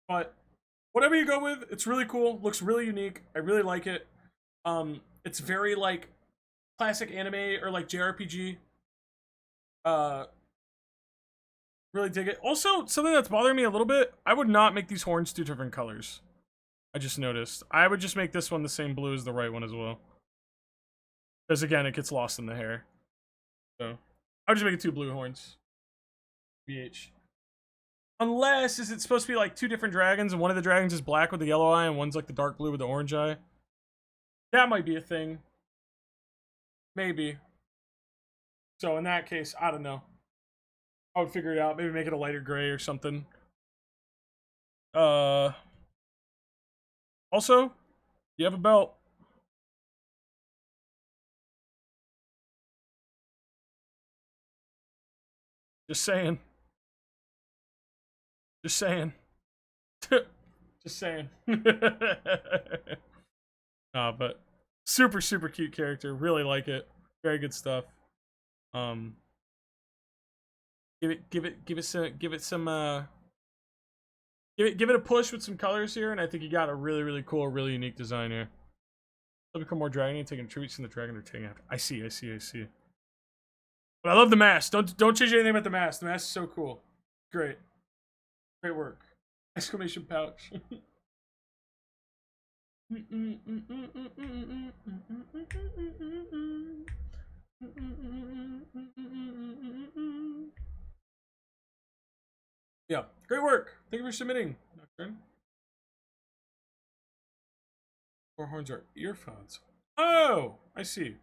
But whatever you go with, it's really cool. Looks really unique. I really like it. It's very like classic anime or like JRPG. Really dig it. Also, something that's bothering me a little bit, I would not make these horns 2 different colors. I just noticed. I would just make this one the same blue as the right one as well. Because again, it gets lost in the hair. So, I would just make it 2 blue horns. BH. Unless, is it supposed to be like 2 different dragons, and one of the dragons is black with the yellow eye, and one's like the dark blue with the orange eye? That might be a thing. Maybe. So in that case, I don't know. I would figure it out. Maybe make it a lighter gray or something. Also, you have a belt. Just saying. Just saying. Just saying. But super, super cute character. Really like it. Very good stuff. Give it a push with some colors here, and I think you got a really, really cool, really unique design here. It'll become more dragony, taking tributes from the dragon they're taking after. I see. But I love the mask. Don't change anything about the mask. The mask is so cool. Great. Great work. Exclamation pouch. Yeah, great work. Thank you for submitting, Nocturne. 4 horns are earphones. Oh, I see.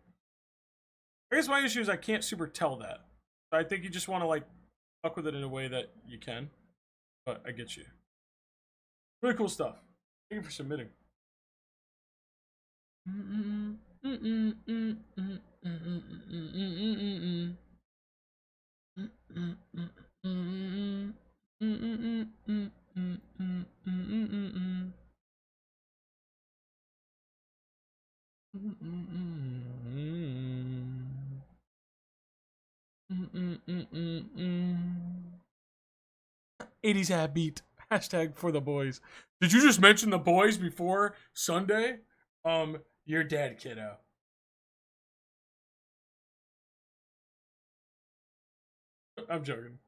I guess my issue is I can't super tell that. I think you just want to like fuck with it in a way that you can. But I get you. Really cool stuff. Thank you for submitting. '80s hat beat. Hashtag for the boys. Did you just mention the boys before Sunday? You're dead, kiddo. I'm joking.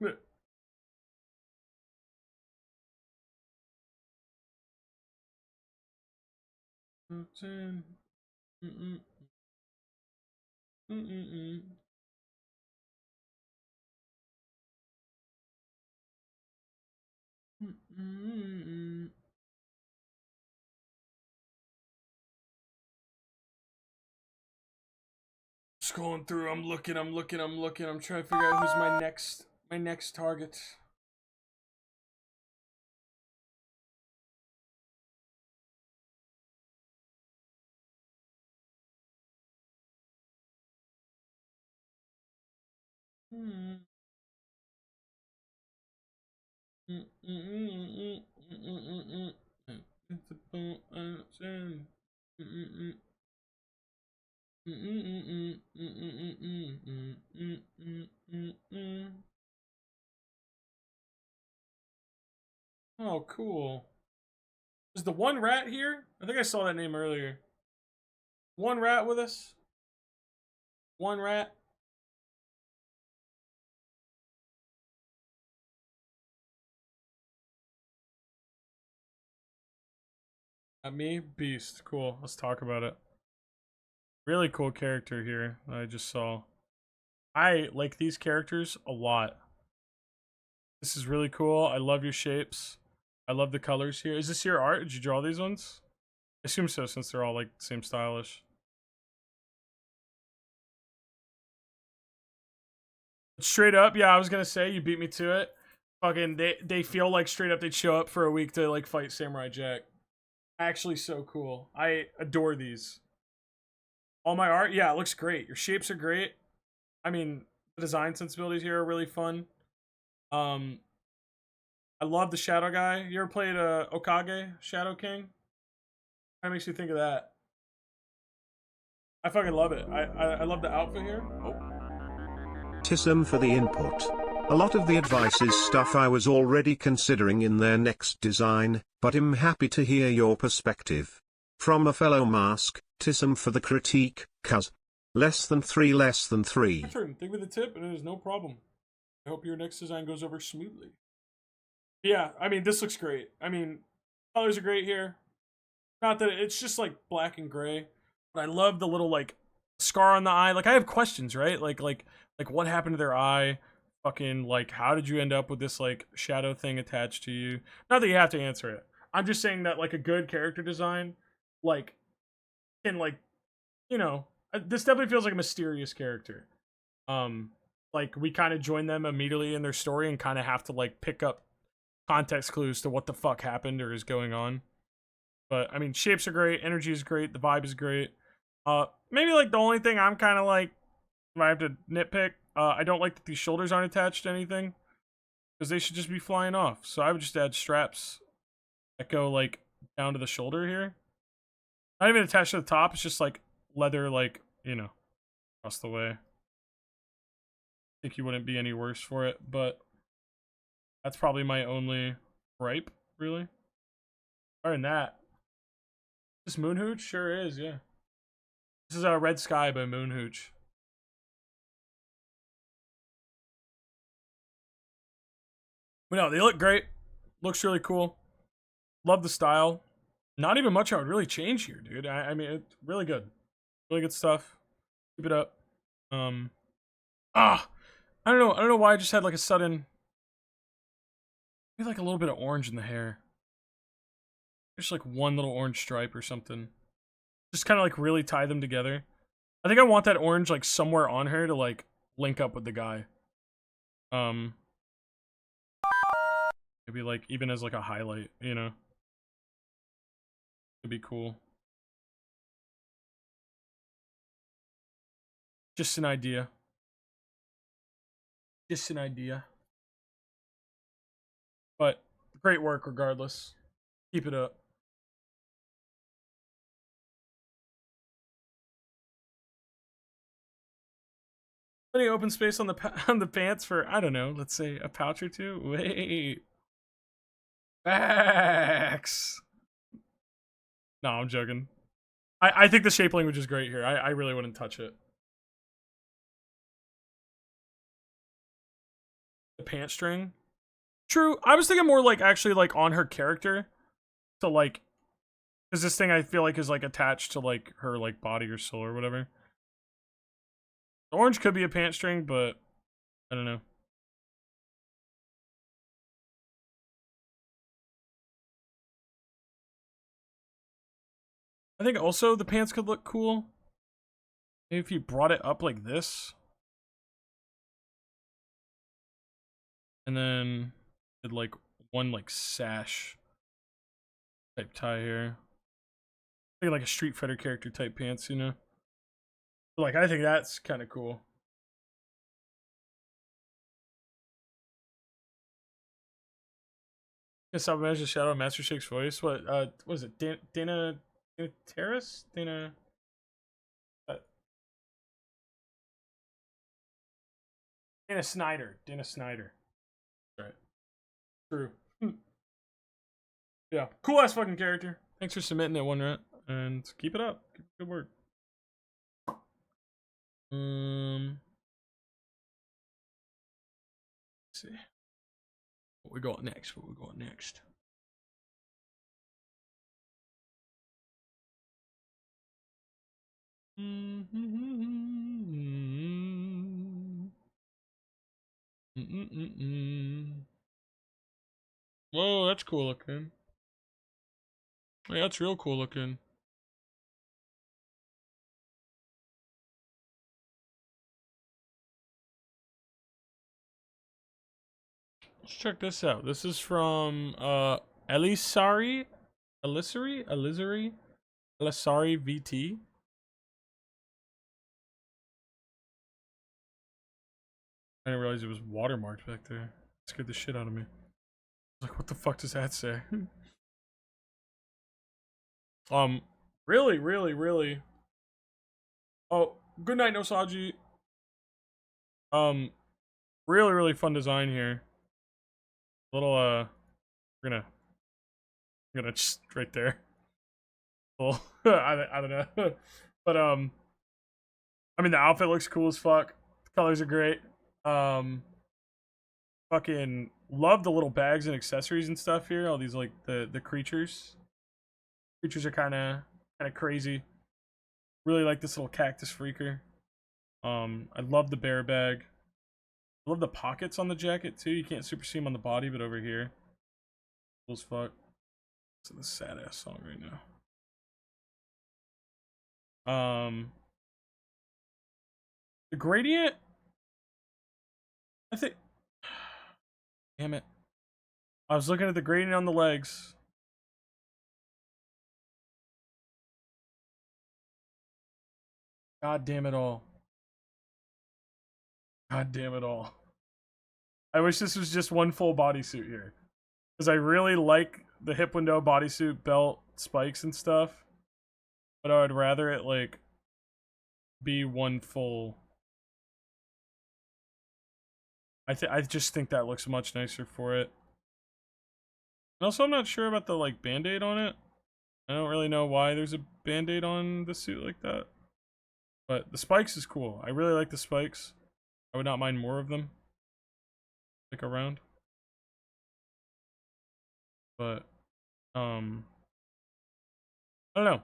Scrolling through, I'm looking. I'm trying to figure out who's my next target. Oh, cool. Is the one rat here? I think I saw that name earlier. One rat with us? One rat? Me? Beast. Cool. Let's talk about it. Really cool character here that I just saw. I like these characters a lot. This is really cool. I love your shapes. I love the colors here. Is this your art? Did you draw these ones? I assume so, since they're all like the same stylish. Straight up, yeah, I was gonna say you beat me to it. Fucking they feel like straight up they'd show up for a week to like fight Samurai Jack. Actually so cool. I adore these. All my art, yeah, it looks great. Your shapes are great. I mean, the design sensibilities here are really fun. I love the Shadow guy. You ever played Okage Shadow King? That makes you think of that. I fucking love it. I love the outfit here. Oh. Tism for the input. A lot of the advice is stuff I was already considering in their next design, but I'm happy to hear your perspective. From a fellow mask, Tism for the critique, cuz. Less than 3, less than 3. Your turn. Think with the tip, and it is no problem. I hope your next design goes over smoothly. Yeah, I mean, this looks great. I mean, colors are great here. Not that it's just like black and gray, but I love the little like scar on the eye. Like I have questions, right? Like what happened to their eye? Fucking like how did you end up with this like shadow thing attached to you? Not that you have to answer it. I'm just saying that like a good character design, like can like, you know, this definitely feels like a mysterious character. Like we kind of join them immediately in their story and kind of have to like pick up context clues to what the fuck happened or is going on. But I mean, shapes are great, energy is great, the vibe is great. Maybe like the only thing I'm kind of like, if I have to nitpick, I don't like that these shoulders aren't attached to anything, because they should just be flying off. So I would just add straps that go like down to the shoulder here. Not even attached to the top. It's just like leather, like, you know, across the way. I think you wouldn't be any worse for it, but that's probably my only gripe, really. Other than that, this Moonhooch sure is, yeah. This is Red Sky by Moonhooch. But no, they look great. Looks really cool. Love the style. Not even much I would really change here, dude. I mean, it's really good. Really good stuff. Keep it up. I don't know. I don't know why I just had like a sudden, maybe like a little bit of orange in the hair. Just like one little orange stripe or something. Just kind of like really tie them together. I think I want that orange like somewhere on her to like link up with the guy. Maybe like even as like a highlight, you know. It'd be cool. Just an idea. Just an idea. But great work regardless. Keep it up. Plenty of open space on the pants for, I don't know, let's say a pouch or two. Wait. Facts. No, I'm joking. I think the shape language is great here. I really wouldn't touch it. The pant string. True. I was thinking more like actually like on her character. To like, because this thing I feel like is like attached to like her like body or soul or whatever. The orange could be a pant string, but I don't know. I think also the pants could look cool. Maybe if you brought it up like this. And then did like one like sash type tie here. Like a Street Fighter character type pants, you know? But like I think that's kind of cool. Guess I'll imagine Shadow Master Shake's voice. What was it? Dana Terrace? Dana Snyder. Dana Snyder. Right. True. Yeah, cool ass fucking character. Thanks for submitting it, One Rat, and keep it up. Keep good work. Let's see what we got next. What we got next? Whoa, that's cool looking. Yeah, that's real cool looking. Let's check this out. This is from Elisari VT. I didn't realize it was watermarked back there. It scared the shit out of me. I was like, what the fuck does that say? Really. Oh, good night, Nosaji. Really fun design here. Little we're gonna just right there. Well, I don't know. But I mean the outfit looks cool as fuck. The colors are great. Fucking love the little bags and accessories and stuff here. All these like the creatures. Creatures are kinda crazy. Really like this little cactus freaker. I love the bear bag. I love the pockets on the jacket too. You can't super see them on the body, but over here, cool as fuck. It's a sad ass song right now. The gradient, I think. Damn it! I was looking at the gradient on the legs. God damn it all. God damn it all. I wish this was just one full bodysuit here. Because I really like the hip window, bodysuit, belt, spikes and stuff. But I would rather it like be one full. I just think that looks much nicer for it. And also I'm not sure about the like band-aid on it. I don't really know why there's a band-aid on the suit like that. But the spikes is cool. I really like the spikes. I would not mind more of them. Stick around. But I don't know.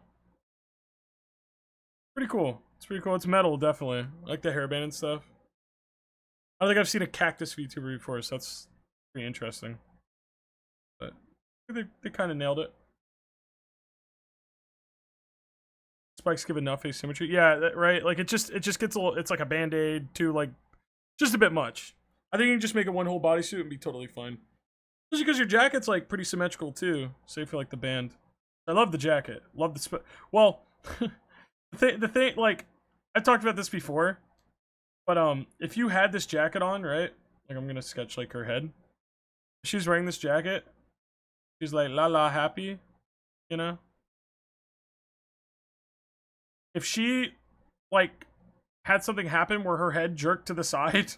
Pretty cool. It's pretty cool. It's metal, definitely. I like the hairband and stuff. I don't think I've seen a cactus VTuber before, so that's pretty interesting. But they kind of nailed it. Spikes give enough asymmetry. Yeah, right. Like it just gets a little. It's like a band-aid to like just a bit much. I think you can just make it one whole bodysuit and be totally fine. Just because your jacket's like pretty symmetrical too, save for like the band. I love the jacket. Love the well, the thing like I talked about this before, but if you had this jacket on, right? Like I'm gonna sketch like her head. If she's wearing this jacket, she's like la happy, you know. If she like had something happen where her head jerked to the side,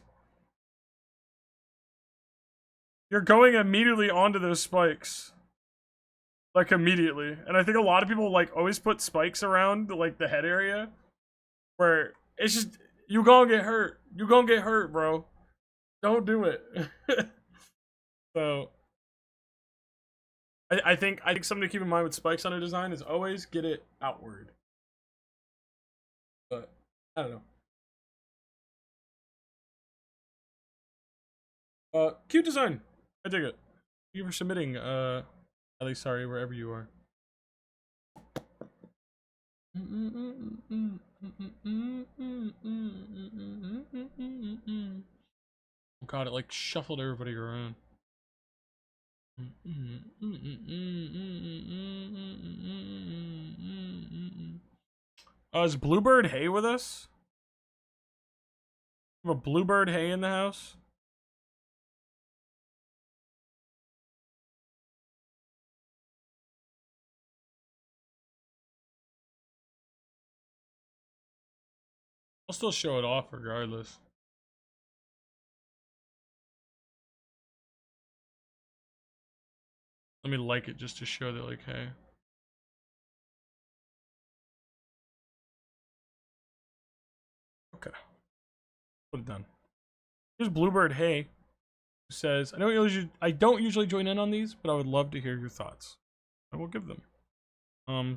you're going immediately onto those spikes. Like immediately. And I think a lot of people like always put spikes around like the head area where it's just you gonna get hurt. You gonna get hurt, bro. Don't do it. So I think something to keep in mind with spikes on a design is always get it outward. But I don't know. Cute design. I dig it. Thank you for submitting, Ellie, sorry, wherever you are. Oh god, it like shuffled everybody around. Is Bluebird Hay with us? We have a Bluebird Hay in the house? I'll still show it off regardless. Let me like it just to show that, like, hey. Okay. Put it done. Here's Bluebird Hey, who says, I don't usually join in on these, but I would love to hear your thoughts. I will give them.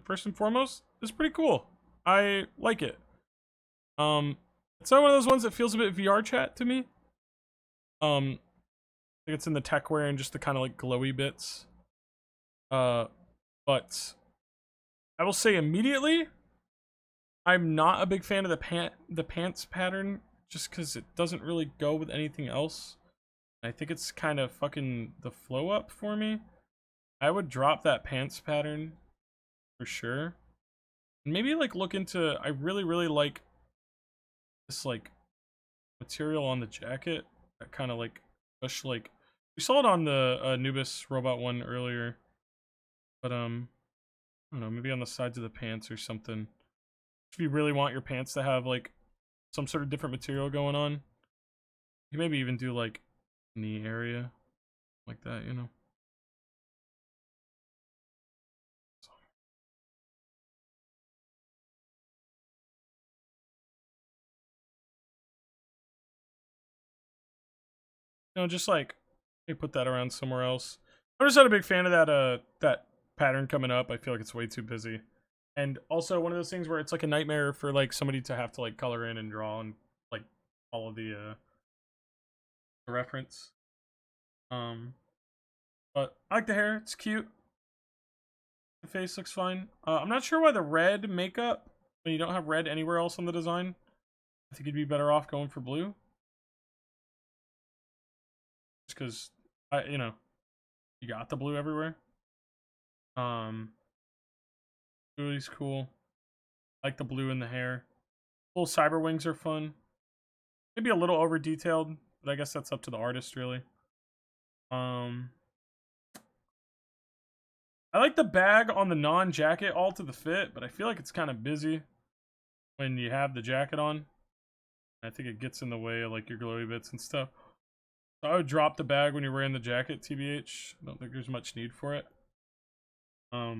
First and foremost, it's pretty cool. I like it. It's not one of those ones that feels a bit VR chat to me. I think it's in the techwear and just the kind of like glowy bits. But I will say immediately, I'm not a big fan of the pants pattern, just because it doesn't really go with anything else. I think it's kind of fucking the flow up for me. I would drop that pants pattern for sure. And maybe like look into, I really like this like material on the jacket. That kind of like push, like we saw it on the Anubis robot one earlier. But I don't know, maybe on the sides of the pants or something. If you really want your pants to have like some sort of different material going on, you maybe even do like knee area like that, you know. You know, just like they put that around somewhere else. I'm just not a big fan of that pattern coming up. I feel like it's way too busy. And also one of those things where it's like a nightmare for like somebody to have to like color in and draw and like follow the reference. But I like the hair, it's cute. The face looks fine. I'm not sure why the red makeup, when you don't have red anywhere else on the design. I think you'd be better off going for blue. Just because you know, you got the blue everywhere. Bluey's cool. I like the blue in the hair. Little cyber wings are fun. Maybe a little over detailed, but I guess that's up to the artist really. I like the bag on the non-jacket all to the fit, but I feel like it's kind of busy when you have the jacket on. I think it gets in the way of like your glowy bits and stuff. So I would drop the bag when you're wearing the jacket, TBH. I don't think there's much need for it. But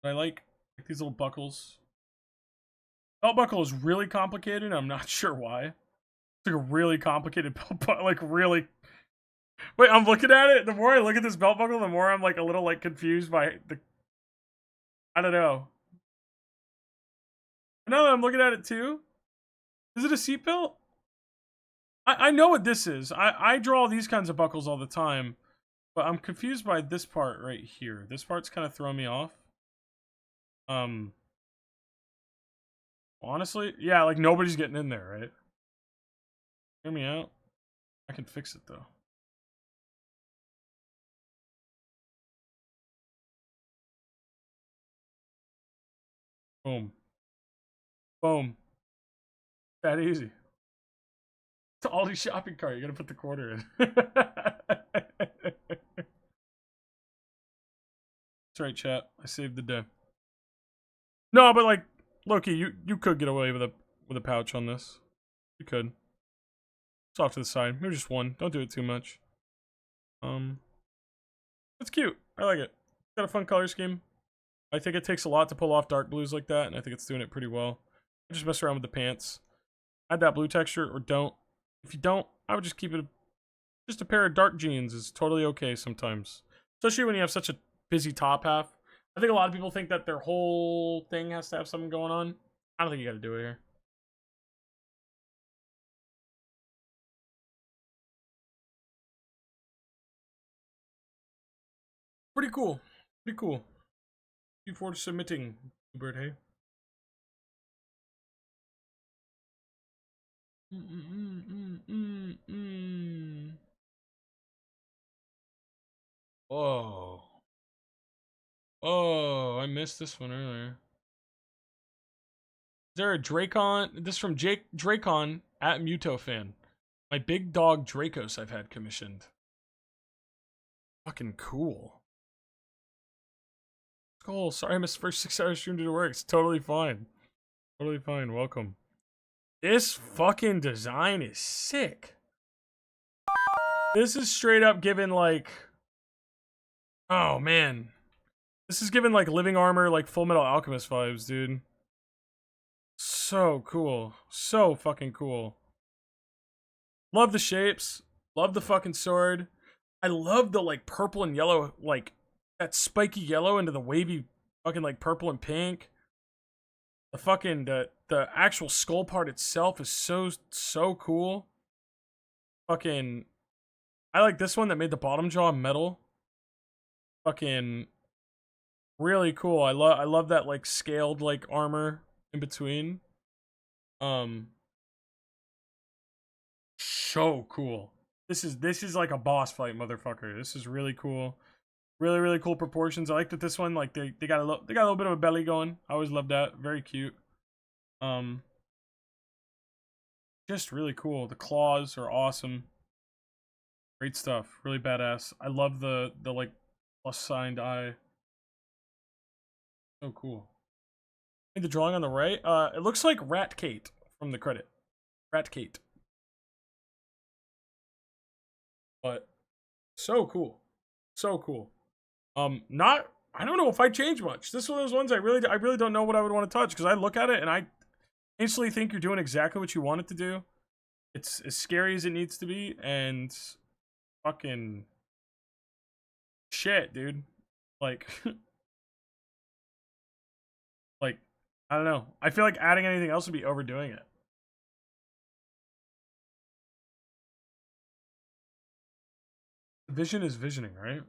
I like these little buckles. Belt buckle is really complicated. I'm not sure why. It's like a really complicated belt buckle, like really. Wait, I'm looking at it. The more I look at this belt buckle, the more I'm like a little like confused by the. I don't know. Now that I'm looking at it too, is it a seatbelt? I know what this is. I draw these kinds of buckles all the time, but I'm confused by this part right here. This part's kind of throwing me off. Honestly, yeah, like nobody's getting in there, right? Hear me out. I can fix it though. Boom. Boom. That easy. To Aldi shopping cart, you gotta put the quarter in. That's right, chat. I saved the day. No, but like, Loki, you could get away with a pouch on this. You could. It's off to the side. Maybe just one. Don't do it too much. It's cute. I like it. Got a fun color scheme. I think it takes a lot to pull off dark blues like that, and I think it's doing it pretty well. I just mess around with the pants. Add that blue texture or don't. If you don't, I would just keep it just a pair of dark jeans is totally okay sometimes. Especially when you have such a busy top half. I think a lot of people think that their whole thing has to have something going on. I don't think you gotta do it here. Pretty cool. Pretty cool. Thank you for submitting, Bird, hey. Whoa. Oh, I missed this one earlier. Is there a Dracon? This is from Dracon at MutoFan. My big dog Dracos I've had commissioned. Fucking cool. Cool. Sorry I missed the first 6 hours stream due to work. It's totally fine. Totally fine. Welcome. This fucking design is sick. This is straight up given like, oh man, this is given like Living Armor, like Full Metal Alchemist vibes, dude. So cool, so fucking cool. Love the shapes, love the fucking sword. I love the like purple and yellow, like that spiky yellow into the wavy fucking like purple and pink. The fucking the actual skull part itself is so cool. Fucking, I like this one that made the bottom jaw metal. Fucking really cool. I love that like scaled like armor in between. So cool. This is like a boss fight, motherfucker. This is really cool. Really cool proportions. I like that this one, like they got a little bit of a belly going. I always love that. Very cute. Just really cool. The claws are awesome. Great stuff. Really badass. I love the like plus signed eye. So cool. And the drawing on the right, it looks like Rat Kate from the credit. Rat Kate. But so cool. So cool. I don't know if I change much. This is one of those ones I really don't know what I would want to touch, because I look at it and I instantly think you're doing exactly what you want it to do. It's as scary as it needs to be, and fucking shit, dude. Like like I don't know. I feel like adding anything else would be overdoing it. Vision is visioning, right?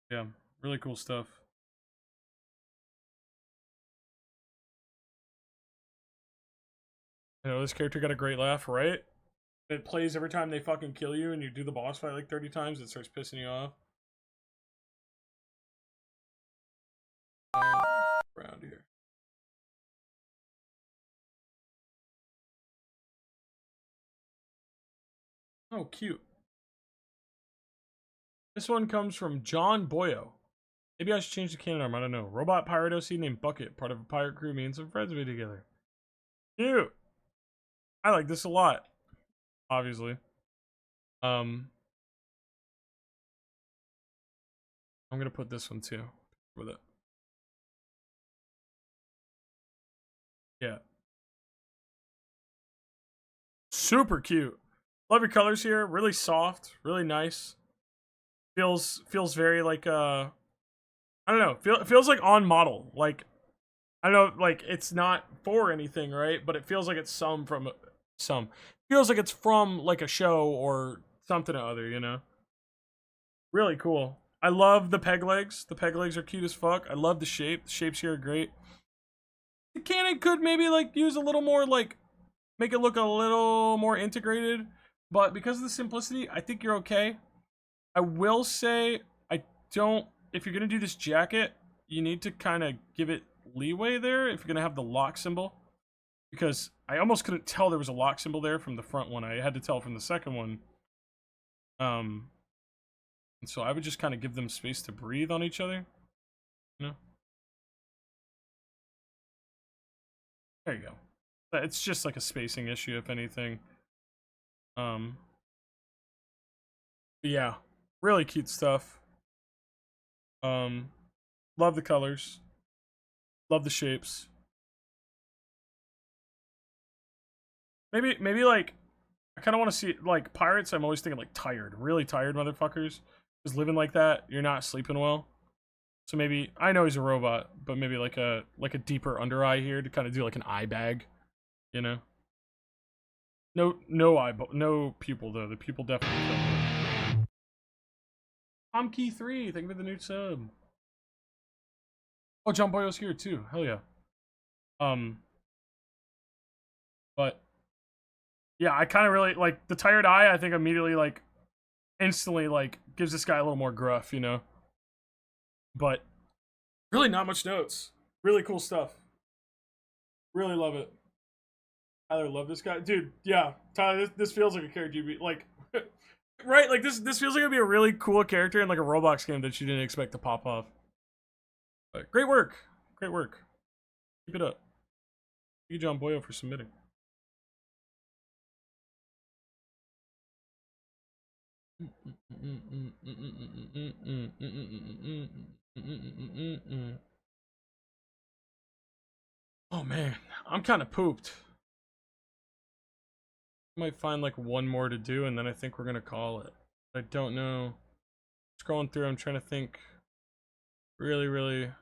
Yeah, really cool stuff. You know, this character got a great laugh, right? It plays every time they fucking kill you and you do the boss fight like 30 times, it starts pissing you off. Around here. Oh, cute. This one comes from John Boyo. Maybe I should change the canon arm, I don't know. Robot pirate OC named Bucket, part of a pirate crew, me and some friends made together. Cute. I like this a lot. Obviously. I'm gonna put this one too with it. Yeah. Super cute. Love your colors here. Really soft. Really nice. Feels very like I don't know. Feels like on model. Like I don't know. Like it's not for anything, right? But it feels like it's feels like it's from like a show or something or other. You know. Really cool. I love the peg legs. The peg legs are cute as fuck. I love the shape. The shapes here are great. The cannon could maybe like use a little more like make it look a little more integrated, but because of the simplicity, I think you're okay. I will say if you're gonna do this jacket, you need to kind of give it leeway there if you're gonna have the lock symbol, because I almost couldn't tell there was a lock symbol there from the front one. I had to tell from the second one. And so I would just kind of give them space to breathe on each other. You know? There you go. It's just like a spacing issue, if anything. Yeah, really cute stuff. Love the colors. Love the shapes. Maybe like I kind of want to see like pirates. I'm always thinking like tired, really tired motherfuckers. Just living like that, you're not sleeping well. So maybe I know he's a robot, but maybe like a deeper under eye here to kind of do like an eye bag, you know. No pupil though. The pupil definitely fell. Tom Key 3, thank you for the new sub. Oh, John Boyo's here too. Hell yeah. But yeah, I kind of really like the tired eye. I think immediately like instantly like gives this guy a little more gruff, you know. But really not much notes. Really cool stuff. Really love it. Tyler, love this guy, dude. Yeah, Tyler, this feels like a character you'd be like, right? Like this feels like it'd be a really cool character in like a Roblox game that you didn't expect to pop off. But great work, great work. Keep it up. Thank you, John Boyle, for submitting. Oh man, I'm kind of pooped. Might find like one more to do, and then I think we're gonna call it. I don't know. Scrolling through, I'm trying to think. Really, do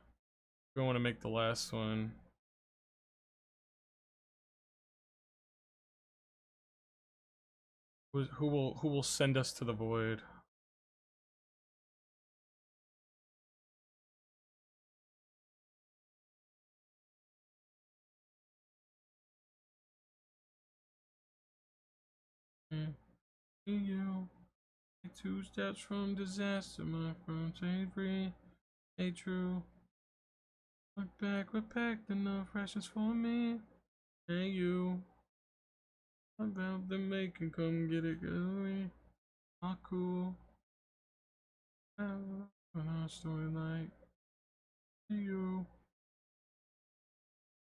I want to make the last one? Who will send us to the void? You, 2 steps from disaster, my friend, ain't free, ain't true. Look back, we're packed enough rations for me. Hey you, about the making, come get it, girl. Not cool. When our story like you,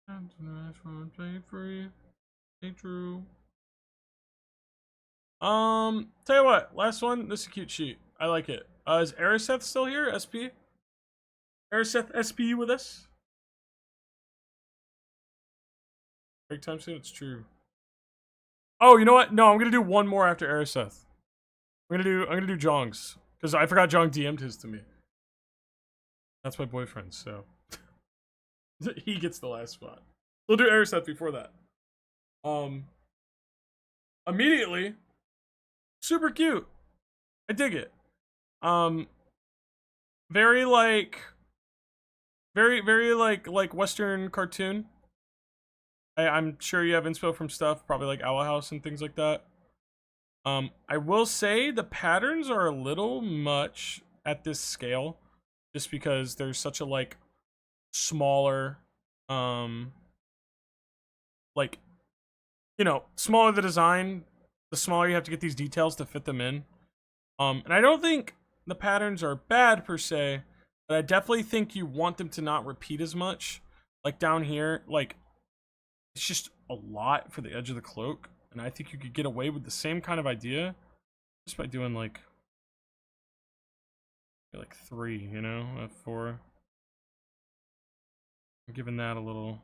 I'm tonight from play free, ain't true. Tell you what, last one. This is a cute sheet. I like it. Is Ariseth still here? SP? Ariseth SP with us? Break time soon. It's true. Oh, you know what? No, I'm gonna do one more after Ariseth. I'm gonna do Jong's because I forgot Jong DM'd his to me. That's my boyfriend, so he gets the last spot. We'll do Ariseth before that. Immediately. Super cute. I dig it. Very like Western cartoon. I'm sure you have inspo from stuff, probably like Owl House and things like that. I will say the patterns are a little much at this scale, just because there's such a like smaller, like, you know, smaller the design, the smaller you have to get these details to fit them in. And I don't think the patterns are bad per se, but I definitely think you want them to not repeat as much. Like down here, like it's just a lot for the edge of the cloak, and I think you could get away with the same kind of idea just by doing like 3, you know, 4. I'm giving that a little.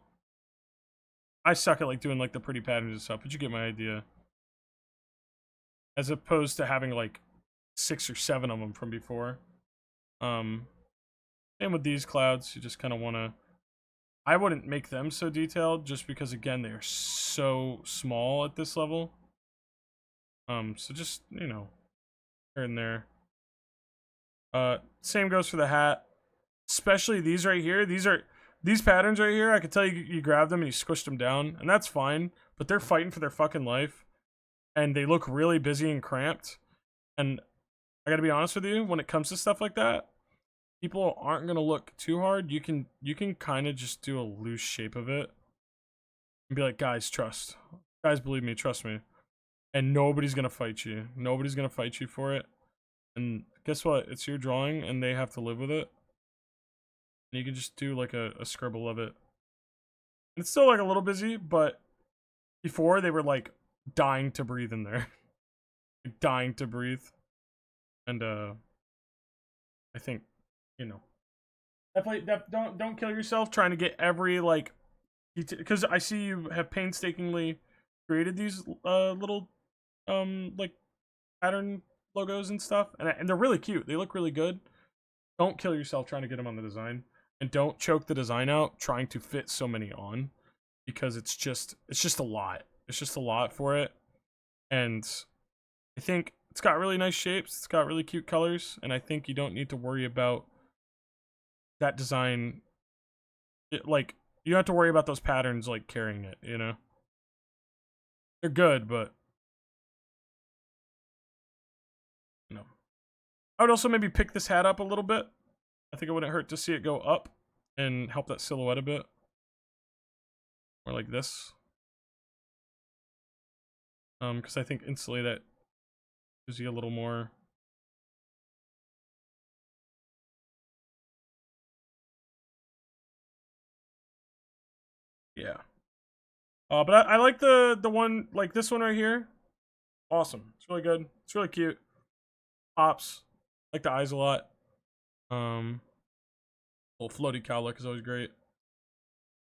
I suck at like doing like the pretty patterns and stuff, but you get my idea. As opposed to having like 6 or 7 of them from before. Same with these clouds. You just kind of want to. I wouldn't make them so detailed just because again they're so small at this level. So just, you know, here and there. Same goes for the hat. Especially these right here. These patterns right here. I could tell you grabbed them and you squished them down, and that's fine. But they're fighting for their fucking life, and they look really busy and cramped. And I gotta be honest with you, when it comes to stuff like that, people aren't gonna look too hard. You can kind of just do a loose shape of it and be like, guys, trust. Guys, believe me, trust me. And nobody's gonna fight you. Nobody's gonna fight you for it. And guess what? It's your drawing, and they have to live with it. And you can just do like a scribble of it. It's still like a little busy, but before they were like dying to breathe in there. Dying to breathe. And I think, you know, definitely don't kill yourself trying to get every like, because I see you have painstakingly created these little like pattern logos and stuff, and they're really cute. They look really good. Don't kill yourself trying to get them on the design, and don't choke the design out trying to fit so many on, because it's just a lot. It's just a lot for it, and I think it's got really nice shapes. It's got really cute colors, and I think you don't need to worry about that design. Like, you don't have to worry about those patterns like carrying it, you know? They're good, but no. I would also maybe pick this hat up a little bit. I think it wouldn't hurt to see it go up and help that silhouette a bit. Or like this. Because I think instantly that gives you a little more. Yeah. But I like the one, like this one right here. Awesome. It's really good. It's really cute. Pops. Like the eyes a lot. Little floaty cow look is always great.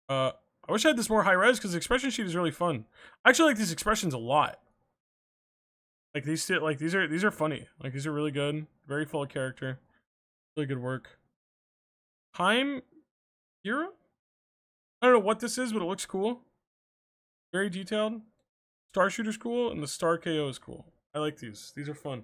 I wish I had this more high res because the expression sheet is really fun. I actually like these expressions a lot. Like these are funny. Like these are really good. Very full of character. Really good work. Time Hero? I don't know what this is, but it looks cool. Very detailed. Star Shooter's cool, and the Star KO is cool. I like these. These are fun.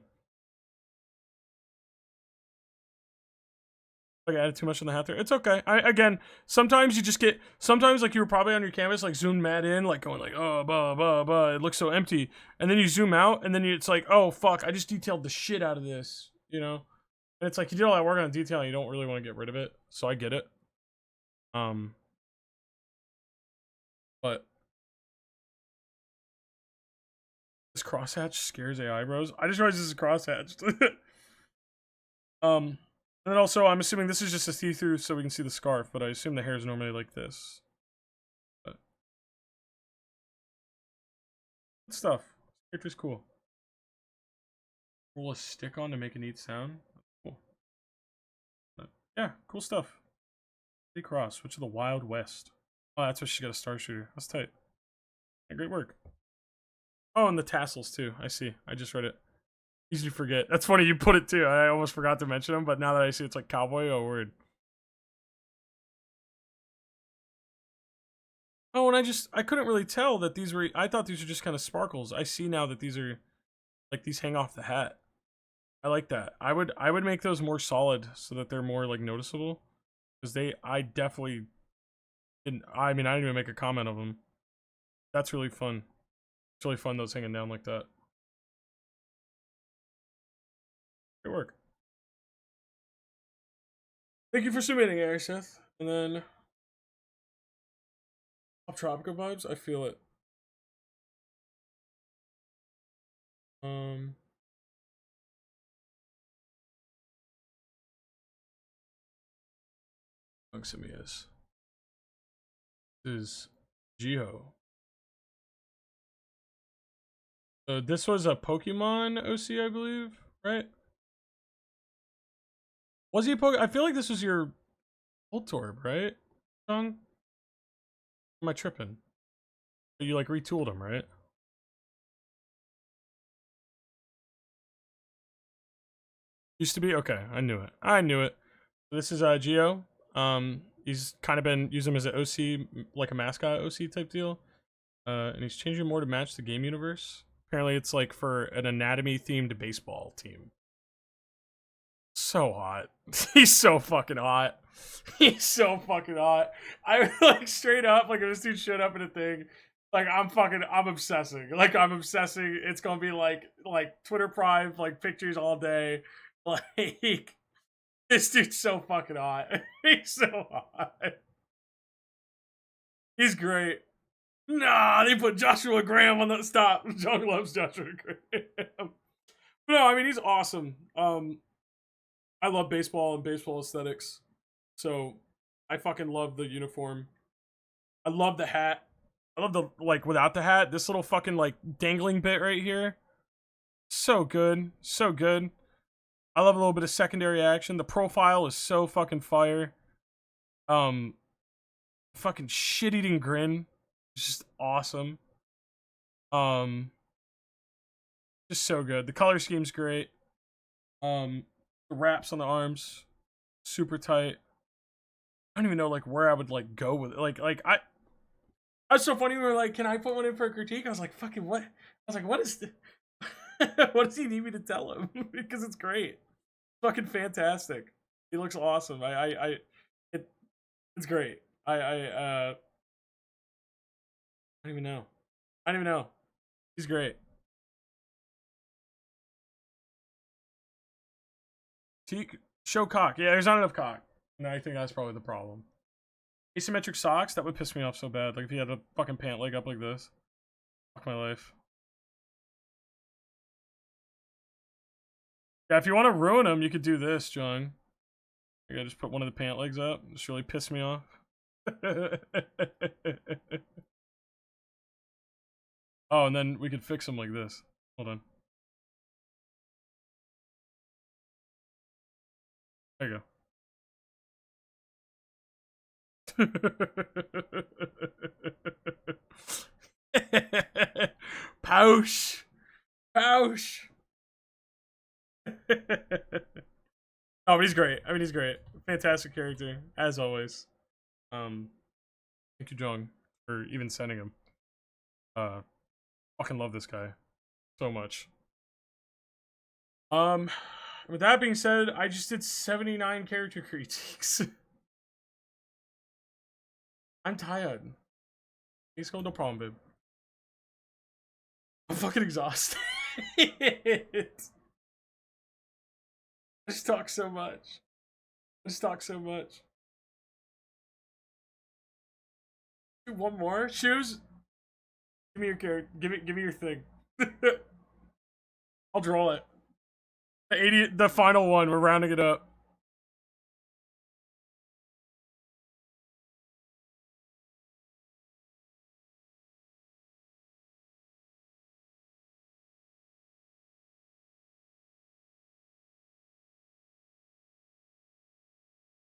Like I added too much on the hat there. It's okay. Again, sometimes you just get, sometimes like you were probably on your canvas like zoomed mad in, like going like, oh, blah, blah, blah. It looks so empty. And then you zoom out and then it's like, oh, fuck, I just detailed the shit out of this, you know? And it's like you did all that work on detail and you don't really want to get rid of it. So I get it. But this crosshatch scares AI bros. I just realized this is crosshatched. And then also, I'm assuming this is just a see-through so we can see the scarf, but I assume the hair is normally like this. But good stuff. This character's cool. Roll a stick on to make a neat sound. Cool. But yeah, cool stuff. Pretty cross. Switch to the Wild West. Oh, that's why she got a Star Shooter. That's tight. Yeah, great work. Oh, and the tassels too. I see. I just read it. Easy to forget. That's funny you put it too. I almost forgot to mention them, but now that I see it's like cowboy, oh word. Oh, and I couldn't really tell that these were, I thought these were just kind of sparkles. I see now that these are, like these hang off the hat. I like that. I would make those more solid so that they're more like noticeable. Because I definitely didn't, I mean, I didn't even make a comment of them. That's really fun. It's really fun those hanging down like that. Good work. Thank you for submitting, Ariseth. And then Tropical vibes, I feel it. This is Jiho. So this was a Pokemon OC, I believe, right? Was he a Pokemon? I feel like this was your Voltorb, right? Song? Am I tripping? You like retooled him, right? Used to be? Okay, I knew it. I knew it. This is Geo. He's kind of been using him as an OC, like a mascot OC type deal. And he's changing more to match the game universe. Apparently it's like for an anatomy themed baseball team. So hot. He's so fucking hot. He's so fucking hot. I like straight up, like if this dude showed up in a thing, like I'm obsessing. Like I'm obsessing. It's gonna be like Twitter Prime, like pictures all day. Like this dude's so fucking hot. He's so hot. He's great. Nah, they put Joshua Graham on the stop. John loves Joshua Graham. No, I mean he's awesome. I love baseball and baseball aesthetics. So I fucking love the uniform. I love the hat. I love the, like, without the hat, this little fucking, like, dangling bit right here. So good. So good. I love a little bit of secondary action. The profile is so fucking fire. Fucking shit-eating grin. It's just awesome. Just so good. The color scheme's great. The wraps on the arms, super tight. I don't even know like where I would like go with it. Like I was so funny. We were like, "Can I put one in for a critique?" I was like, "Fucking what?" I was like, "What is? What does he need me to tell him?" Because it's great, fucking fantastic. He looks awesome. It's great. I don't even know. I don't even know. He's great. Show cock. Yeah, there's not enough cock. And I think that's probably the problem. Asymmetric socks? That would piss me off so bad. Like if he had a fucking pant leg up like this. Fuck my life. Yeah, if you want to ruin him, you could do this, John. You gotta just put one of the pant legs up. Just really piss me off. Oh, and then we could fix them like this. Hold on. There you go. Pouch. Pouch. Oh, but he's great. I mean, he's great. Fantastic character, as always. Thank you, John, for even sending him. Fucking love this guy so much. With that being said, I just did 79 character critiques. I'm tired. Let's go, no problem, babe. I'm fucking exhausted. I just talk so much. I just talk so much. Do one more shoes. Give me your character. Give me your thing. I'll draw it. The final one. We're rounding it up.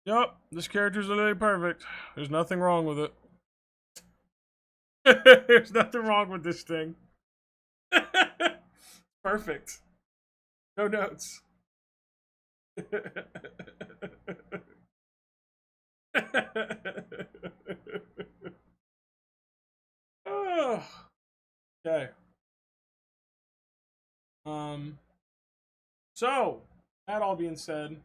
Yup, this character's literally perfect. There's nothing wrong with it. There's nothing wrong with this thing. Perfect. No notes. Oh. Okay. So, that all being said,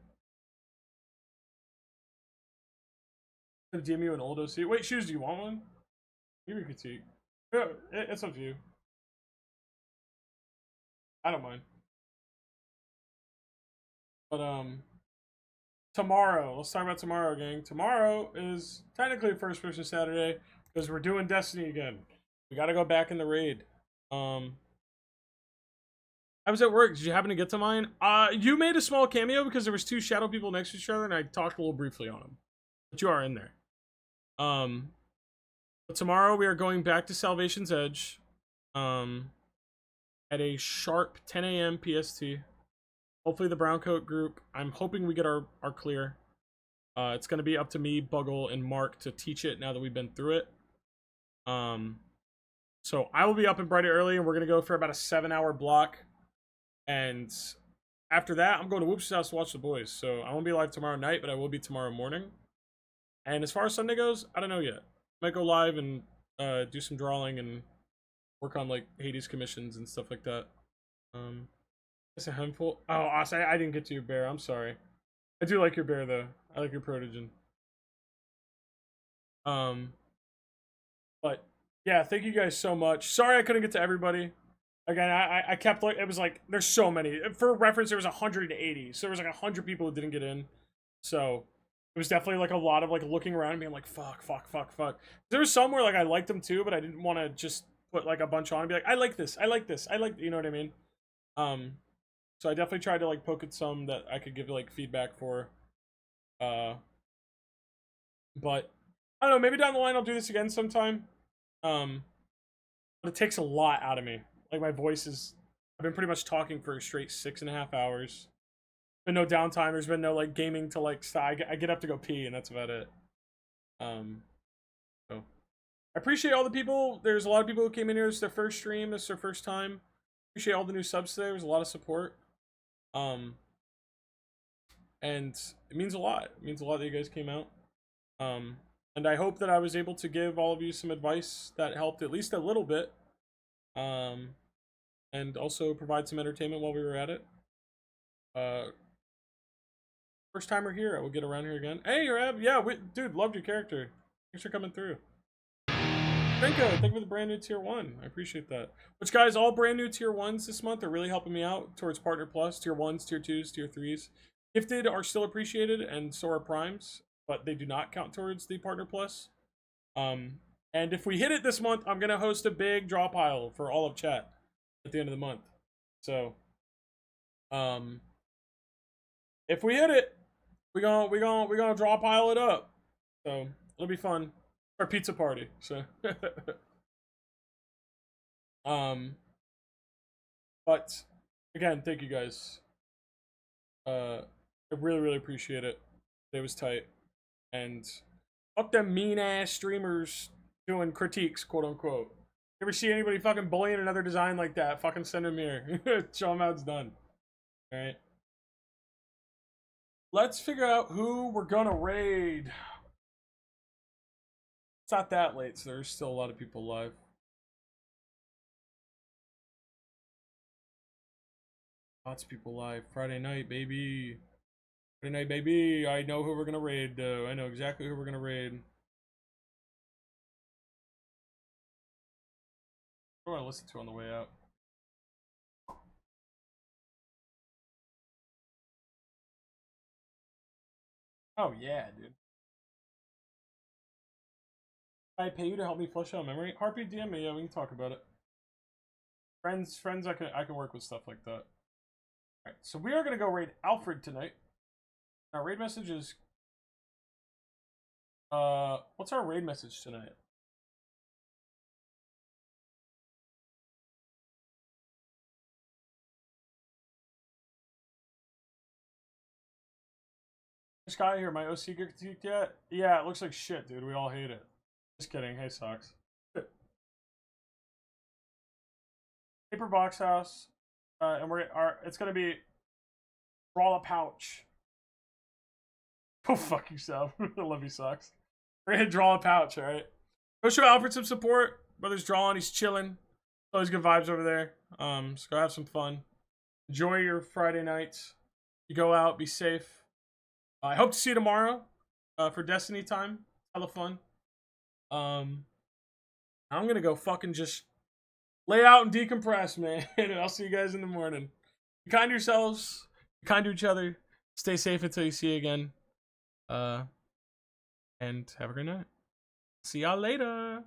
DM you an old OC. Wait, shoes, do you want one? Give me a critique. Yeah, it's up to you. I don't mind. But, tomorrow, let's talk about tomorrow, gang. Tomorrow is technically first person Saturday because we're doing Destiny again. We gotta go back in the raid. I was at work. Did you happen to get to mine? You made a small cameo because there was two shadow people next to each other and I talked a little briefly on them. But you are in there. But tomorrow we are going back to Salvation's Edge. At a sharp 10 a.m. PST. Hopefully the brown coat group. I'm hoping we get our clear. It's gonna be up to me, Buggle, and Mark to teach it now that we've been through it. So I will be up and bright early, and we're gonna go for about a 7-hour block. And after that, I'm going to Whoops' house to watch the boys. So I won't be live tomorrow night, but I will be tomorrow morning. And as far as Sunday goes, I don't know yet. Might go live and do some drawing and work on like Hades commissions and stuff like that. It's a handful. Oh, Austin, I didn't get to your bear. I'm sorry. I do like your bear though. I like your protogen. But yeah, thank you guys so much. Sorry I couldn't get to everybody. Again, I kept like, it was like, there's so many. For reference, there was 180. So there was like 100 people who didn't get in. So it was definitely like a lot of like looking around and being like, fuck. There was some where like I liked them too, but I didn't want to just put like a bunch on and be like, I like this, you know what I mean? So I definitely tried to like poke at some that I could give like feedback for. But I don't know, maybe down the line I'll do this again sometime. But it takes a lot out of me. Like my voice is, I've been pretty much talking for a straight 6.5 hours. Been no downtime. There's been no like gaming to like stop. I get up to go pee and that's about it. So I appreciate all the people. There's a lot of people who came in here. This is their first stream. This is their first time. Appreciate all the new subs today. There's a lot of support. And it means a lot. It means a lot that you guys came out. And I hope that I was able to give all of you some advice that helped at least a little bit. And also provide some entertainment while we were at it. First timer here, I will get around here again. Hey, Rab, yeah, dude, loved your character. Thanks for coming through. Franco, thank you for the brand new tier 1. I appreciate that. Which, guys, all brand new tier 1s this month are really helping me out towards Partner Plus. Tier 1s, tier 2s, tier 3s. Gifted are still appreciated, and so are primes, but they do not count towards the Partner Plus. And if we hit it this month, I'm going to host a big draw pile for all of chat at the end of the month. So, if we hit it, we're gonna draw pile it up. So it'll be fun. Our pizza party. So But again, thank you guys. I really, really appreciate it. It was tight. And fuck them mean ass streamers doing critiques, quote unquote. You ever see anybody fucking bullying another design like that? Fucking send them here. Show them how it's done. Alright. Let's figure out who we're gonna raid. It's not that late, so there's still a lot of people live. Lots of people live. Friday night, baby. Friday night, baby. I know who we're gonna raid, though. I know exactly who we're gonna raid. What do I listen to on the way out? Oh, yeah, dude. I pay you to help me flush out memory. Harpy, DM me. Yeah, we can talk about it. Friends, I can work with stuff like that. Alright, so we are gonna go raid Alfred tonight. Our raid message is what's our raid message tonight? This guy here, my OC get critiqued yet? Yeah, it looks like shit, dude. We all hate it. Just kidding. Hey, Socks. Paper Box House. And it's gonna be Draw a Pouch. Go fuck yourself. I love you, Socks. We're gonna draw a pouch, alright? Go show Alfred some support. Brother's drawing, he's chilling. Always good vibes over there. So go have some fun. Enjoy your Friday nights. You go out, be safe. I hope to see you tomorrow for Destiny time. Hella fun. I'm gonna go fucking just lay out and decompress, man. And I'll see you guys in the morning. Be kind to yourselves. Be kind to each other. Stay safe until you see you again. And have a great night. See y'all later.